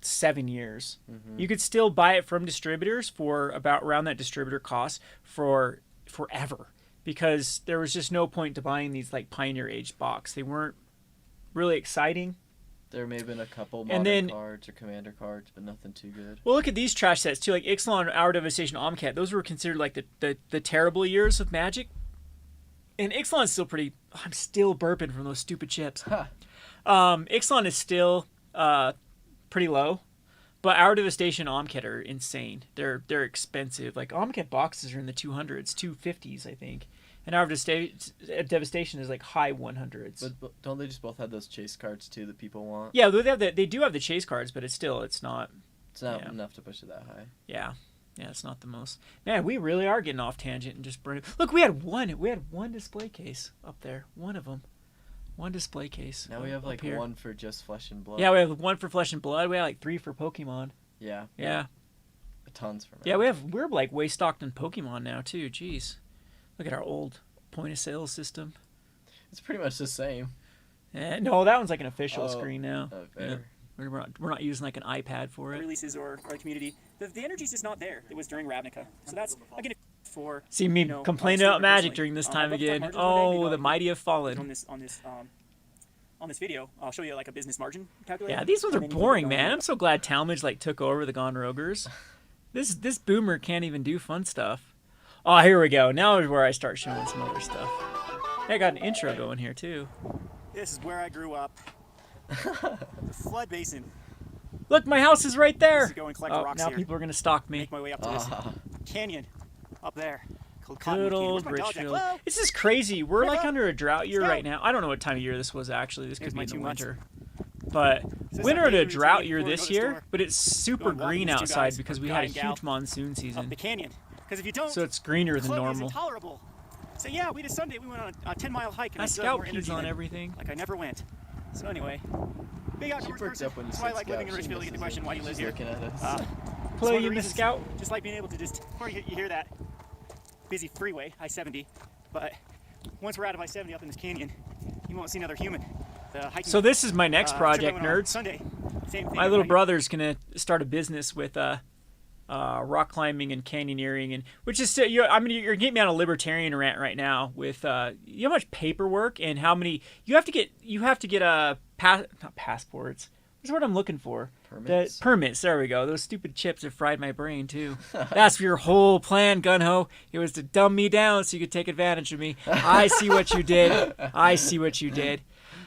Speaker 2: 7 years.
Speaker 1: Mm-hmm.
Speaker 2: You could still buy it from distributors for about around that distributor cost for forever because there was just no point to buying these like Pioneer Age box. They weren't really exciting.
Speaker 1: There may have been a couple
Speaker 2: And
Speaker 1: modern
Speaker 2: then-
Speaker 1: cards or commander cards, but nothing too good.
Speaker 2: Well, look at these trash sets too, like Ixalan, Our Devastation, Omcat. Those were considered like the terrible years of Magic. And Ixalan's still pretty. I'm still burping from those stupid chips.
Speaker 1: Ha!
Speaker 2: Ixalan is still pretty low. But our Devastation Omcat are insane. They're expensive. Like Omcat boxes are in the 200s, 250s, I think. And our Devastation is like high 100s.
Speaker 1: But don't they just both have those chase cards too that people want?
Speaker 2: Yeah, they do have the chase cards, but it's not.
Speaker 1: It's not enough to push it that high.
Speaker 2: Yeah. Yeah, it's not the most. Man, we really are getting off tangent and just burning. Look, we had one display case up there. One of them. One display case.
Speaker 1: Now we have like
Speaker 2: here.
Speaker 1: one for just Flesh and Blood.
Speaker 2: Yeah, we have one for Flesh and Blood. We have like 3 for Pokemon.
Speaker 1: Yeah.
Speaker 2: Yeah.
Speaker 1: Tons for me.
Speaker 2: Yeah, we're like way stocked in Pokemon now too. Jeez. Look at our old point of sale system.
Speaker 1: It's pretty much the same.
Speaker 2: No, that one's like an official screen now.
Speaker 1: Fair.
Speaker 2: Yeah. We're not using like an iPad for it.
Speaker 3: Releases or the community. The energy's just not there. It was during Ravnica. So that's, again, for...
Speaker 2: See me complaining about Magic during this time again. Oh, the mighty have fallen.
Speaker 3: On this video, I'll show you like a business margin calculator.
Speaker 2: Yeah, these ones are
Speaker 3: And then you
Speaker 2: boring,
Speaker 3: can
Speaker 2: man. I'm so glad Talmadge like took over the Gone Rogers. This boomer can't even do fun stuff. Oh, here we go. Now is where I start showing some other stuff. Hey, I got an intro going here too.
Speaker 4: This is where I grew up. The flood basin.
Speaker 2: Look, my house is right there.
Speaker 4: This is go and collect rocks
Speaker 2: now
Speaker 4: here.
Speaker 2: people are gonna stalk me.
Speaker 4: Make my way up to this canyon up there. Called
Speaker 2: Good
Speaker 4: Cottonwood Canyon.
Speaker 2: old
Speaker 4: Where's my dog at?
Speaker 2: Richfield.
Speaker 4: Hello?
Speaker 2: This is crazy. We're like
Speaker 4: Hello?
Speaker 2: under a drought year
Speaker 4: Let's go.
Speaker 2: right now. I don't know what time of year this was actually. This could
Speaker 3: Here's
Speaker 2: be
Speaker 3: my
Speaker 2: in the
Speaker 3: 2 months.
Speaker 2: winter. But
Speaker 4: This is
Speaker 2: winter
Speaker 4: our
Speaker 2: in a
Speaker 4: daily
Speaker 2: drought
Speaker 4: routine
Speaker 2: year
Speaker 4: before we
Speaker 2: this
Speaker 4: go to the
Speaker 2: year,
Speaker 4: store.
Speaker 2: but it's super
Speaker 4: Go and walk
Speaker 2: green
Speaker 4: these two
Speaker 2: outside
Speaker 4: guys,
Speaker 2: because
Speaker 4: or
Speaker 2: we
Speaker 4: guy
Speaker 2: had a
Speaker 4: and gal,
Speaker 2: huge monsoon
Speaker 4: Up
Speaker 2: season.
Speaker 4: the canyon. Because if you don't,
Speaker 2: So it's greener than
Speaker 4: flood is
Speaker 2: normal.
Speaker 4: intolerable. So yeah, we did Sunday. We went on a 10-mile hike. And
Speaker 2: I
Speaker 4: I still have
Speaker 2: scout
Speaker 4: more
Speaker 2: keys
Speaker 4: energy
Speaker 2: on
Speaker 4: than-
Speaker 2: everything.
Speaker 4: Like I never went. So anyway, big outdoors
Speaker 1: perked
Speaker 4: person.
Speaker 1: up when you
Speaker 4: That's why I
Speaker 1: said
Speaker 4: like living in
Speaker 1: scout.
Speaker 4: Richfield. You get the question, why do you live
Speaker 1: She's
Speaker 4: here?
Speaker 1: looking at us.
Speaker 4: It's one of
Speaker 2: Play
Speaker 4: the
Speaker 2: in the
Speaker 4: reasons,
Speaker 2: scout.
Speaker 4: Just like being able to just, before you hear that busy freeway, I-70, but once we're out of I-70 up in this canyon, you won't see another human. The hiking,
Speaker 2: So this is my next
Speaker 4: trip I
Speaker 2: project,
Speaker 4: went on
Speaker 2: nerds.
Speaker 4: Sunday, same thing.
Speaker 2: My little
Speaker 4: Everybody-
Speaker 2: brother's gonna start a business with rock climbing and canyoneering, and which is you're getting me on a libertarian rant right now with you know how much paperwork and how many you have to get not passports. What's the word I'm looking for?
Speaker 1: Permits?
Speaker 2: Permits. There we go. Those stupid chips have fried my brain too. That's your whole plan, Gunho. It was to dumb me down so you could take advantage of me. I see what you did. I see what you did.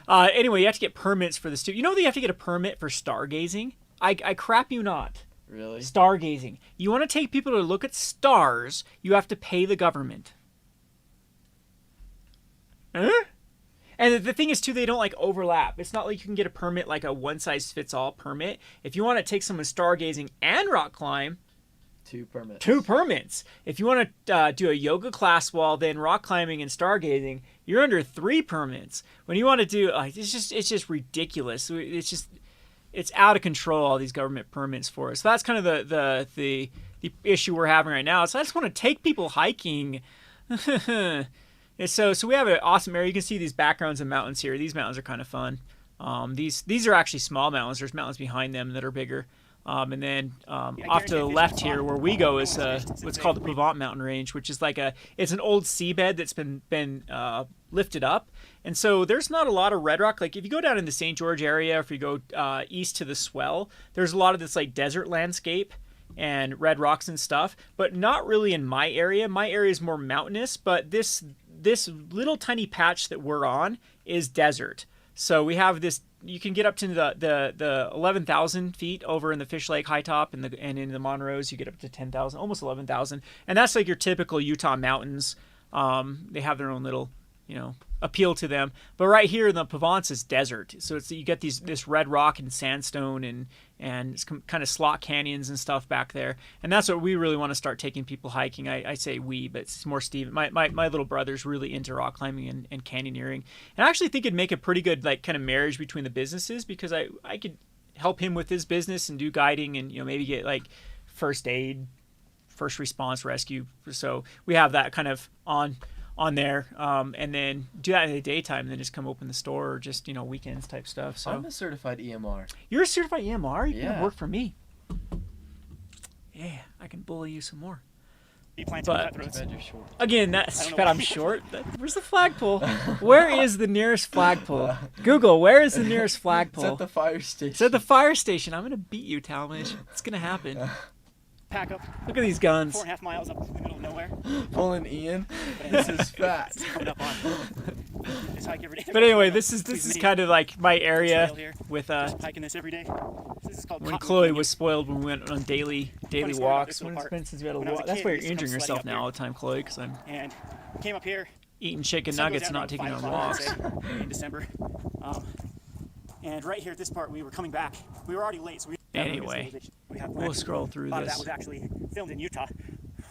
Speaker 2: Anyway, you have to get permits for the You know that you have to get a permit for stargazing? I crap you not.
Speaker 1: Really?
Speaker 2: Stargazing. You want to take people to look at stars, you have to pay the government. Huh? And the thing is, too, they don't like overlap. It's not like you can get a permit like a one-size-fits-all permit. If you want to take someone stargazing and rock climb,
Speaker 1: 2 permits.
Speaker 2: 2 permits. If you want to do a yoga class while then rock climbing and stargazing, you're under 3 permits. When you want to do, it's just ridiculous. It's out of control, all these government permits for us. So that's kind of the issue we're having right now. So I just want to take people hiking. And so we have an awesome area. You can see these backgrounds of mountains here. These mountains are kind of fun. These are actually small mountains. There's mountains behind them that are bigger. And then off to the left here where we go is what's called the Provence Mountain Range, which is it's an old seabed that's been lifted up. And so there's not a lot of red rock. Like if you go down in the St. George area, if you go east to the Swell, there's a lot of this like desert landscape and red rocks and stuff, but not really in my area. My area is more mountainous, but this little tiny patch that we're on is desert. So we have this. You can get up to the 11,000 feet over in the Fish Lake High Top, and in the Monroes you get up to 10,000, almost 11,000, and that's like your typical Utah mountains. They have their own little, appeal to them. But right here in the Provence is desert, so you get this red rock and sandstone and it's kind of slot canyons and stuff back there, and that's what we really want to start taking people hiking. I say we, but it's more Steve. My little brother's really into rock climbing and canyoneering, and I actually think it'd make a pretty good like kind of marriage between the businesses, because I could help him with his business and do guiding and maybe get like first aid, first response, rescue. So we have that kind of on there, and then do that in the daytime, and then just come open the store, or just weekends type stuff. So
Speaker 1: I'm a certified EMR.
Speaker 2: you're a certified EMR. You can
Speaker 1: Yeah.
Speaker 2: work for me. Yeah, I can bully you some more.
Speaker 3: Be planted
Speaker 2: But-
Speaker 3: cutthroats.
Speaker 1: Bed, you're short.
Speaker 2: Again,
Speaker 3: I
Speaker 2: that's
Speaker 3: don't know
Speaker 2: but
Speaker 3: why.
Speaker 2: I'm short. Where's the flagpole? Where is the nearest flagpole? Google, where is the nearest
Speaker 1: It's
Speaker 2: flagpole?
Speaker 1: at the fire station.
Speaker 2: It's at the fire station. I'm gonna beat you, Talmadge. It's gonna happen.
Speaker 3: Pack up
Speaker 2: Look at these guns.
Speaker 3: 4.5 miles up in the middle of nowhere.
Speaker 1: Pulling Ian. This is fat.
Speaker 3: It's coming up on. Just hike every day.
Speaker 2: But anyway, this is kind of like my area
Speaker 3: Trail here.
Speaker 2: with
Speaker 3: Just hiking this every day. This This is called
Speaker 2: when
Speaker 3: Cotton
Speaker 2: Chloe
Speaker 3: Canyon.
Speaker 2: was spoiled when we went on daily
Speaker 3: story about
Speaker 2: walks.
Speaker 3: this
Speaker 2: When
Speaker 3: little
Speaker 2: it's
Speaker 3: part.
Speaker 2: been since we had a
Speaker 3: When I was
Speaker 2: walk.
Speaker 3: a
Speaker 2: That's
Speaker 3: kid,
Speaker 2: why
Speaker 3: we
Speaker 2: you're
Speaker 3: used to come
Speaker 2: injuring
Speaker 3: sledding
Speaker 2: yourself
Speaker 3: up
Speaker 2: now
Speaker 3: here.
Speaker 2: all the time, Chloe, because I'm
Speaker 3: And came up here.
Speaker 2: eating chicken
Speaker 3: Sun goes
Speaker 2: nuggets and
Speaker 3: down
Speaker 2: not
Speaker 3: around
Speaker 2: taking
Speaker 3: 5
Speaker 2: on
Speaker 3: o'clock,
Speaker 2: walks.
Speaker 3: I'd say, in December. And right here at this part, we were coming back. We were already late, so we
Speaker 2: Anyway,
Speaker 3: we had
Speaker 2: we'll
Speaker 3: planned.
Speaker 2: scroll through
Speaker 3: A lot of that
Speaker 2: this.
Speaker 3: was actually filmed in Utah,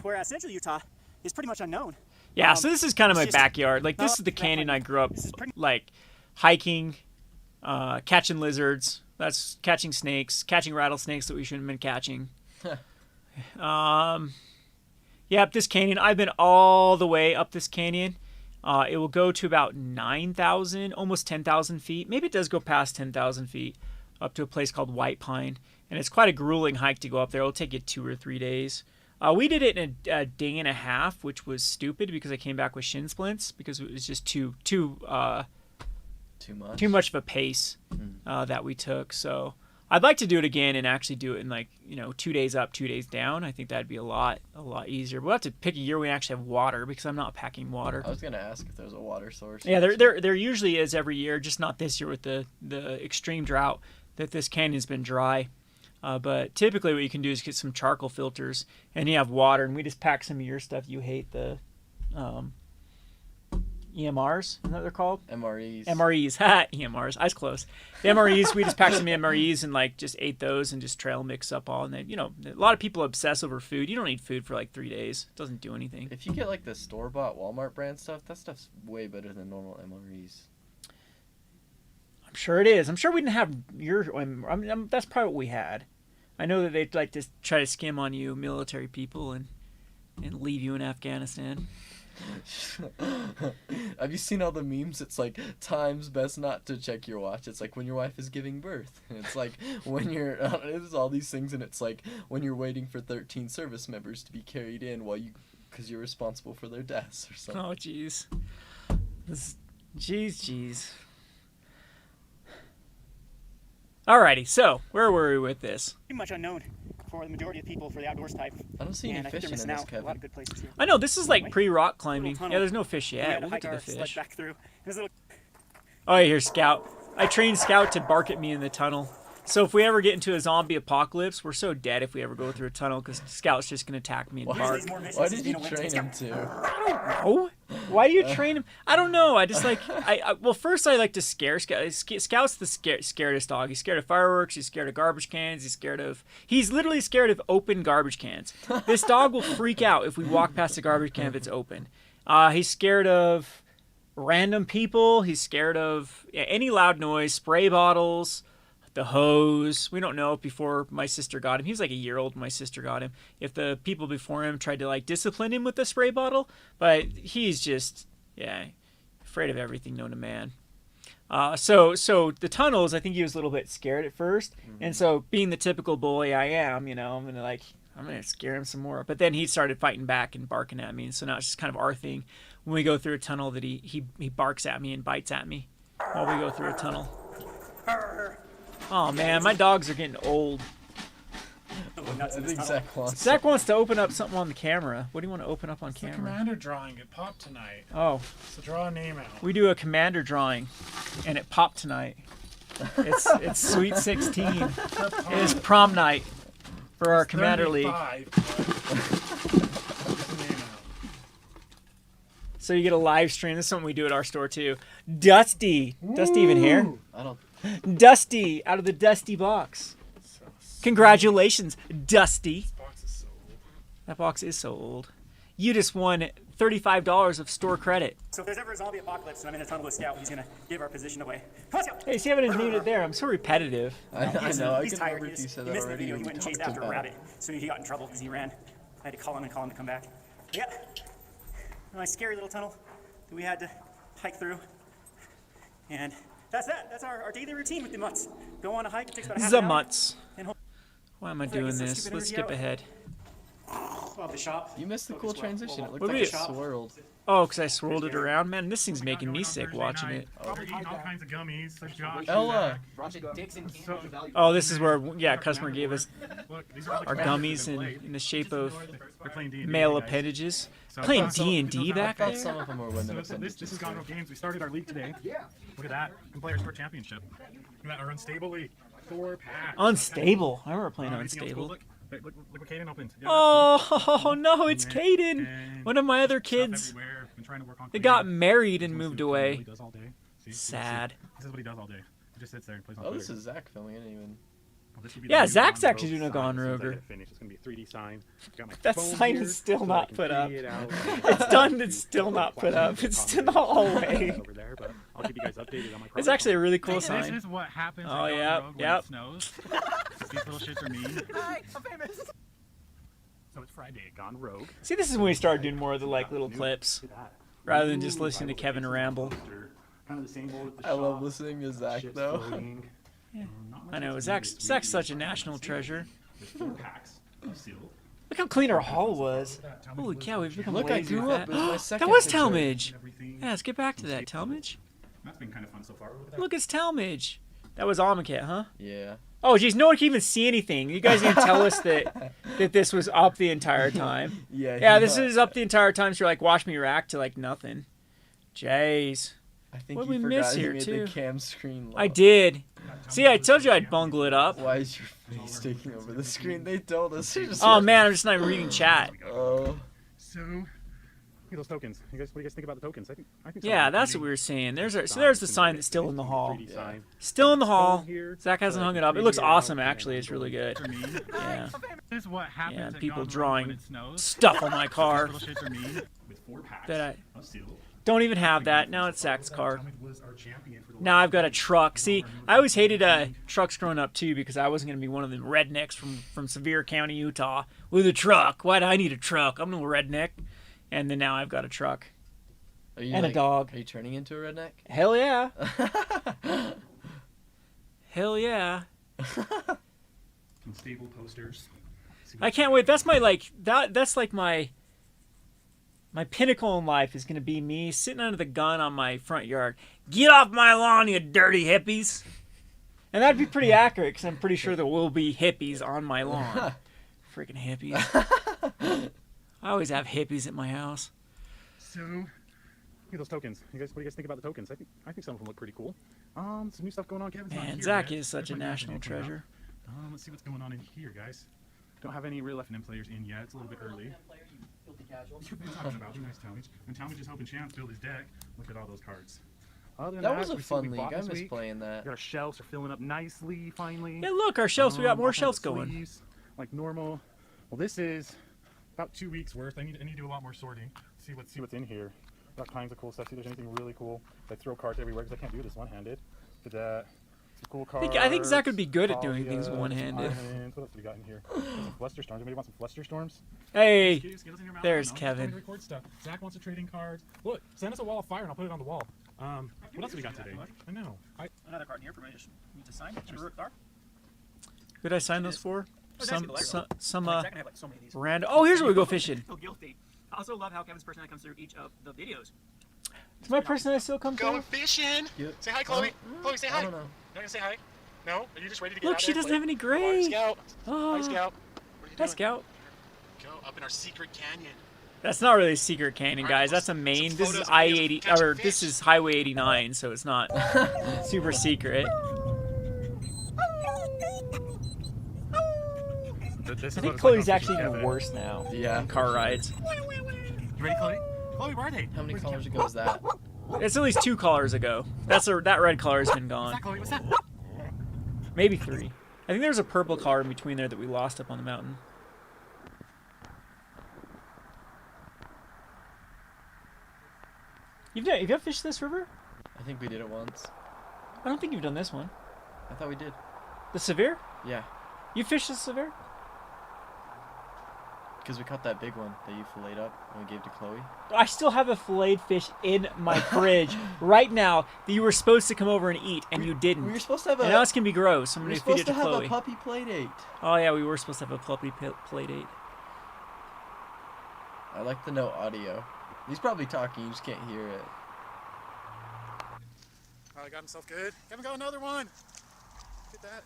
Speaker 3: whereas Central Utah is pretty much unknown.
Speaker 2: Yeah, so this is kind of my
Speaker 3: it's just
Speaker 2: backyard. Like, this
Speaker 3: not
Speaker 2: is the
Speaker 3: that
Speaker 2: canyon
Speaker 3: funny.
Speaker 2: I grew up,
Speaker 3: This is pretty-
Speaker 2: like, hiking, catching lizards. That's catching snakes, catching rattlesnakes that we shouldn't have been catching. Yeah, up this canyon. I've been all the way up this canyon. It will go to about 9,000, almost 10,000 feet. Maybe it does go past 10,000 feet up to a place called White Pine. And it's quite a grueling hike to go up there. It'll take you 2 or 3 days. We did it in a day and a half, which was stupid because I came back with shin splints because it was just too much of a pace that we took. So I'd like to do it again and actually do it in 2 days up, 2 days down. I think that'd be a lot easier. We'll have to pick a year we actually have water because I'm not packing water.
Speaker 1: I was gonna ask if there's a water source.
Speaker 2: Yeah, there usually is every year, just not this year with the extreme drought that this canyon's been dry. But typically what you can do is get some charcoal filters and you have water, and we just pack some of your stuff. You hate the EMRs, is that what they're called?
Speaker 1: MREs.
Speaker 2: Ha, EMRs, eyes closed. The MREs, we just packed some MREs and just ate those and just trail mix up all. And then, a lot of people obsess over food. You don't need food for 3 days. It doesn't do anything.
Speaker 1: If you get the store-bought Walmart brand stuff, that stuff's way better than normal MREs.
Speaker 2: I'm sure it is. I'm sure we didn't have your. That's probably what we had. I know that they'd like to try to skim on you, military people, and leave you in Afghanistan.
Speaker 1: Have you seen all the memes? It's times best not to check your watch. It's when your wife is giving birth. And it's when you're there's all these things, and it's when you're waiting for 13 service members to be carried in because you're responsible for their deaths or something.
Speaker 2: Oh, jeez. Jeez. Alrighty, so where were we with this?
Speaker 3: Pretty much unknown for the majority of people for the outdoors type.
Speaker 1: I don't see
Speaker 3: And
Speaker 1: any
Speaker 3: I think
Speaker 1: fishing
Speaker 3: they're
Speaker 1: in
Speaker 3: missing
Speaker 1: this,
Speaker 3: out a lot
Speaker 1: Kevin.
Speaker 3: of good places here.
Speaker 2: I know, this is pre-rock climbing.
Speaker 3: tunnel.
Speaker 2: Yeah, there's no fish
Speaker 3: We
Speaker 2: yet.
Speaker 3: had to
Speaker 2: We'll get
Speaker 3: hike
Speaker 2: to the
Speaker 3: our sled
Speaker 2: fish.
Speaker 3: back through. There's a little
Speaker 2: Oh, yeah, here's Scout. I trained Scout to bark at me in the tunnel. So if we ever get into a zombie apocalypse, we're so dead if we ever go through a tunnel because Scout's just going to attack me and bark.
Speaker 3: these more missions
Speaker 1: Why
Speaker 3: as
Speaker 1: did
Speaker 3: being
Speaker 1: you
Speaker 3: a
Speaker 1: train
Speaker 3: Winston
Speaker 1: him
Speaker 3: Scout.
Speaker 1: to?
Speaker 2: Oh, why do you train him? I don't know. I just well, first I like to scare Scout. Scout's the scaredest dog. He's scared of fireworks. He's scared of garbage cans. He's literally scared of open garbage cans. This dog will freak out if we walk past a garbage can if it's open. He's scared of random people. He's scared of any loud noise, spray bottles, the hose. We don't know if before my sister got him. He was a year old when my sister got him. If the people before him tried to discipline him with the spray bottle, but he's just afraid of everything known to man. So the tunnels, I think he was a little bit scared at first, and so being the typical bully I am, I'm gonna scare him some more. But then he started fighting back and barking at me, and so now it's just kind of our thing when we go through a tunnel that he barks at me and bites at me while we go through a tunnel. Oh man, my dogs are getting old.
Speaker 1: I think
Speaker 2: Zach wants to open up something on the camera. What do you want to open up on
Speaker 5: It's the
Speaker 2: camera?
Speaker 5: commander drawing. It popped tonight.
Speaker 2: Oh,
Speaker 5: So draw a name out.
Speaker 2: we do a commander drawing, and it popped tonight. It's Sweet 16. It is prom night for our commander league.
Speaker 5: 35. Name out.
Speaker 2: So you get a live stream. This is something we do at our store too. Dusty even here?
Speaker 1: I don't.
Speaker 2: Dusty out of the Dusty box. Congratulations, Dusty.
Speaker 5: This box is so old.
Speaker 2: That box is so old. You just won $35 of store credit.
Speaker 3: So if there's ever a zombie apocalypse and I'm in a tunnel with Scout, he's going to give our position away. Come on, Scout!
Speaker 2: Hey, see, I haven't named it there. I'm so repetitive.
Speaker 1: I know. I
Speaker 3: He's
Speaker 1: can
Speaker 3: tired.
Speaker 1: remember if you said
Speaker 3: He
Speaker 1: that
Speaker 3: missed the
Speaker 1: already.
Speaker 3: video.
Speaker 1: or
Speaker 3: He
Speaker 1: we
Speaker 3: went and chased
Speaker 1: talked
Speaker 3: after a
Speaker 1: about
Speaker 3: rabbit. So he got in trouble because he ran. I had to call him to come back. Yeah. A nice scary little tunnel that we had to hike through. And that's that. That's our daily routine with the mutts. Go on a hike. It takes about a half
Speaker 2: The
Speaker 3: an hour.
Speaker 2: mutts.
Speaker 3: And hope
Speaker 2: Why am I
Speaker 3: Hopefully I
Speaker 2: doing
Speaker 3: get some
Speaker 2: this?
Speaker 3: stupid
Speaker 2: Let's
Speaker 3: energy
Speaker 2: skip
Speaker 3: out.
Speaker 2: ahead.
Speaker 3: we'll have the shop.
Speaker 1: You missed the cool transition. It looked
Speaker 2: What
Speaker 1: like
Speaker 2: do
Speaker 1: it
Speaker 2: we-
Speaker 1: swirled.
Speaker 2: Oh, because I swirled it around? Man, this thing's making me sick watching it.
Speaker 5: We're eating all kinds of gummies. There's Josh.
Speaker 1: Ella.
Speaker 2: Oh, this is where, customer gave us
Speaker 5: Look, these are all the
Speaker 2: our
Speaker 5: characters
Speaker 2: gummies
Speaker 5: that
Speaker 2: in,
Speaker 5: played.
Speaker 2: in the shape of
Speaker 5: We're playing D&D,
Speaker 2: male
Speaker 5: guys.
Speaker 2: appendages.
Speaker 5: So-
Speaker 2: Playing
Speaker 5: so-
Speaker 2: D&D
Speaker 5: so-
Speaker 2: back
Speaker 1: I thought
Speaker 2: there?
Speaker 1: some of them were women.
Speaker 5: So this is Gonzo Games. We started our league today. Look at that. And Players Tour Championship. Look at that, our unstable league.
Speaker 7: 4 packs.
Speaker 2: Unstable. I remember playing
Speaker 7: Anything else cool?
Speaker 2: Unstable.
Speaker 7: Look what Caden opened. Yeah,
Speaker 2: Oh no, it's
Speaker 7: And-
Speaker 2: Caden.
Speaker 7: and
Speaker 2: One of my other
Speaker 7: stuff
Speaker 2: kids.
Speaker 7: everywhere. Been trying to work on
Speaker 2: They
Speaker 7: cleaning.
Speaker 2: got married and
Speaker 7: This is
Speaker 2: moved
Speaker 7: what he
Speaker 2: away.
Speaker 7: does all day. See?
Speaker 2: Sad.
Speaker 7: This is what he does all day. He just sits there and plays on
Speaker 1: Oh,
Speaker 7: Twitter.
Speaker 1: this is Zach filming. I didn't even.
Speaker 7: Well, this would be
Speaker 2: Yeah,
Speaker 7: the new
Speaker 2: Zach's
Speaker 7: Gone
Speaker 2: actually
Speaker 7: Rogue
Speaker 2: doing a
Speaker 7: sign.
Speaker 2: Gone
Speaker 7: As soon as I
Speaker 2: Roger.
Speaker 7: get it finished, it's gonna be a 3D sign. Got my
Speaker 2: That
Speaker 7: phone
Speaker 2: sign
Speaker 7: here
Speaker 2: is still
Speaker 7: so
Speaker 2: not
Speaker 7: I can
Speaker 2: put up.
Speaker 7: key it out.
Speaker 2: It's done. It's still not put up. It's still not all the way.
Speaker 7: Over there, but I'll keep you guys updated on my
Speaker 2: It's
Speaker 7: progress.
Speaker 2: actually a really cool
Speaker 7: This
Speaker 2: sign.
Speaker 7: is what happens
Speaker 2: Oh,
Speaker 7: at Gone
Speaker 2: yep,
Speaker 7: Rogue when
Speaker 2: yep.
Speaker 7: it snows. These little shits are mean.
Speaker 6: Hi, I'm famous.
Speaker 7: So it's Friday at Gone Rogue.
Speaker 2: See, this is when we started doing more of the like little clips,
Speaker 7: Look at that.
Speaker 2: rather than just
Speaker 7: Ooh,
Speaker 2: listening to
Speaker 7: Bible
Speaker 2: Kevin
Speaker 7: Basics
Speaker 2: ramble.
Speaker 7: poster. Kind of the same old at the
Speaker 1: I love
Speaker 7: shop.
Speaker 1: listening to Zach
Speaker 7: Shit's
Speaker 1: though.
Speaker 7: floating.
Speaker 2: Yeah.
Speaker 7: Not much
Speaker 2: I know,
Speaker 7: else
Speaker 2: Zach's
Speaker 7: needed.
Speaker 2: such a national treasure.
Speaker 7: There's 4 packs of seal.
Speaker 2: Look how clean our hall was.
Speaker 7: Look at that. Talmadge
Speaker 2: Holy
Speaker 7: was
Speaker 2: cow,
Speaker 7: our
Speaker 2: we've become
Speaker 1: Look, I
Speaker 2: lazy
Speaker 1: grew
Speaker 2: with
Speaker 1: up. It was my
Speaker 2: that.
Speaker 1: second
Speaker 2: That was
Speaker 1: picture.
Speaker 2: Talmadge.
Speaker 7: Everything.
Speaker 2: Yeah, let's get back to that. Talmadge.
Speaker 7: That's been kind of fun so far. Look at that.
Speaker 2: Look, it's Talmadge. That was Almaket, huh?
Speaker 1: Yeah.
Speaker 2: Oh, geez, no one can even see anything. You guys didn't tell us that this was up the entire time.
Speaker 1: Yeah.
Speaker 2: Yeah, this is up the entire time, so you're like, watch me react to like nothing. Jeez.
Speaker 1: I think
Speaker 2: What
Speaker 1: you
Speaker 2: we
Speaker 1: forgot
Speaker 2: miss
Speaker 1: you
Speaker 2: here,
Speaker 1: made
Speaker 2: too.
Speaker 1: the cam screen low.
Speaker 2: I did. See, I told you I'd bungle it up.
Speaker 1: Why is your face taking over the screen? They told us. You're just
Speaker 2: Oh man, I'm just not even reading chat.
Speaker 1: Oh.
Speaker 7: So, look at those tokens. What do you guys think about the tokens? I think
Speaker 2: Yeah, that's what we were saying. There's the sign that's still in the hall.
Speaker 7: 3D sign.
Speaker 2: Still in the hall.
Speaker 7: Here,
Speaker 2: Zach hasn't hung it up. It looks awesome, actually. It's really good. Yeah.
Speaker 7: This is what happens
Speaker 2: Yeah,
Speaker 7: at
Speaker 2: people
Speaker 7: Gone Rogue
Speaker 2: drawing
Speaker 7: when it snows.
Speaker 2: stuff on my car
Speaker 7: Little shits are mean. With 4 packs
Speaker 2: that I
Speaker 7: of seal.
Speaker 2: don't even have that. Now it's Zach's car.
Speaker 7: Talmadge was our champion for the
Speaker 2: Now I've got a truck. See, I always hated trucks growing up too because I wasn't gonna be one of them rednecks from Sevier County, Utah, with a truck. Why do I need a truck? I'm no redneck. And then now I've got a truck
Speaker 1: Are you
Speaker 2: and a dog.
Speaker 1: Are you turning into a redneck?
Speaker 2: Hell yeah! Hell yeah!
Speaker 7: Some stable posters.
Speaker 2: I can't wait. That's my like that. That's like my pinnacle in life is gonna be me sitting under the gun on my front yard. Get off my lawn, you dirty hippies! And that'd be pretty accurate because I'm pretty sure there will be hippies on my lawn. Freaking hippies! I always have hippies at my house.
Speaker 7: So, look at those tokens. What do you guys think about the tokens? I think some of them look pretty cool. Some new stuff going on. Kevin's not
Speaker 2: Man,
Speaker 7: here
Speaker 2: Zach
Speaker 7: yet.
Speaker 2: is such a
Speaker 7: There's my
Speaker 2: national
Speaker 7: new coming up.
Speaker 2: treasure.
Speaker 7: Let's see what's going on in here, guys. Don't have any real F&M players in yet. It's a little bit early. What are you talking about? Be nice, Talmadge. And Talmadge is hoping Champs build his deck. Look at all those cards. Other than
Speaker 1: That was a
Speaker 7: we see what
Speaker 1: fun
Speaker 7: we
Speaker 1: league.
Speaker 7: bought
Speaker 1: I
Speaker 7: this
Speaker 1: miss
Speaker 7: week.
Speaker 1: playing that.
Speaker 7: Our shelves are filling up nicely, finally.
Speaker 2: Yeah, look, our shelves. We got more
Speaker 7: all kinds
Speaker 2: shelves
Speaker 7: of
Speaker 2: going.
Speaker 7: sleeves, like normal. Well, this is about 2 weeks worth. I need to do a lot more sorting. See what's in here. Got kinds of cool stuff. See if there's anything really cool. I throw cards everywhere because I can't do this one-handed. Did that. Some cool cards.
Speaker 2: I think Zach would be good at doing things
Speaker 7: Talia,
Speaker 2: one-handed.
Speaker 7: diamonds. What else do we got in here? Some fluster storms. Anybody want some fluster storms?
Speaker 2: Hey,
Speaker 7: Get us in your mouth,
Speaker 2: there's
Speaker 7: you know,
Speaker 2: Kevin.
Speaker 7: just record stuff. Zach wants a trading card. Look, send us a wall of fire and I'll put it on the wall. What else do we got today? I know.
Speaker 3: Another card in here for me to sign. Card.
Speaker 2: Who did I sign those for?
Speaker 3: Oh, Zach's gonna
Speaker 2: Some
Speaker 3: Zach can have like so many of these.
Speaker 2: random. Oh, here's where we go fishing.
Speaker 3: I feel guilty. I also love how Kevin's personality comes through each of the videos.
Speaker 2: Does my personality still come
Speaker 8: Going
Speaker 2: through?
Speaker 8: fishing.
Speaker 1: Yep.
Speaker 8: Say hi, Chloe. Chloe, say
Speaker 1: I
Speaker 8: hi.
Speaker 1: don't know.
Speaker 8: You're not gonna say hi? No? Are you just ready to get
Speaker 2: Look,
Speaker 8: out
Speaker 2: she
Speaker 8: there and
Speaker 2: doesn't
Speaker 8: play?
Speaker 2: have any
Speaker 8: Come on,
Speaker 2: gray.
Speaker 8: Scout. Hi,
Speaker 2: Oh,
Speaker 8: Scout. What are you
Speaker 2: hi,
Speaker 8: doing?
Speaker 2: Scout.
Speaker 8: Go up in our secret canyon.
Speaker 2: That's not really a secret canyon, guys. That's a main. This is
Speaker 8: photos,
Speaker 2: I-80,
Speaker 8: videos, catching
Speaker 2: or this
Speaker 8: fish.
Speaker 2: is Highway 89, so it's not super secret.
Speaker 7: This
Speaker 2: I think Chloe's actually even worse now
Speaker 1: Yeah.
Speaker 2: in car rides.
Speaker 7: You ready, Chloe? Chloe, where are they?
Speaker 1: How many colors ago was that?
Speaker 2: It's at least 2 colors ago. That red color has been gone.
Speaker 7: Chloe, what's that?
Speaker 2: Maybe 3. I think there's a purple color in between there that we lost up on the mountain. Have you fished this river?
Speaker 1: I think we did it once.
Speaker 2: I don't think you've done this one.
Speaker 1: I thought we did.
Speaker 2: The Sevier?
Speaker 1: Yeah.
Speaker 2: You fished the Sevier?
Speaker 1: Because we caught that big one that you filleted up and we gave to Chloe.
Speaker 2: I still have a filleted fish in my fridge right now that you were supposed to come over and eat, and you didn't.
Speaker 1: We were supposed to have
Speaker 2: And now it's gonna be gross. I'm
Speaker 1: we
Speaker 2: gonna
Speaker 1: were
Speaker 2: feed
Speaker 1: supposed
Speaker 2: it
Speaker 1: to
Speaker 2: to
Speaker 1: have
Speaker 2: Chloe.
Speaker 1: a puppy play date.
Speaker 2: Oh yeah, we were supposed to have a puppy play date.
Speaker 1: I like the no audio. He's probably talking, you just can't hear it.
Speaker 8: Oh, he got himself good. Kevin got another one. Look at that.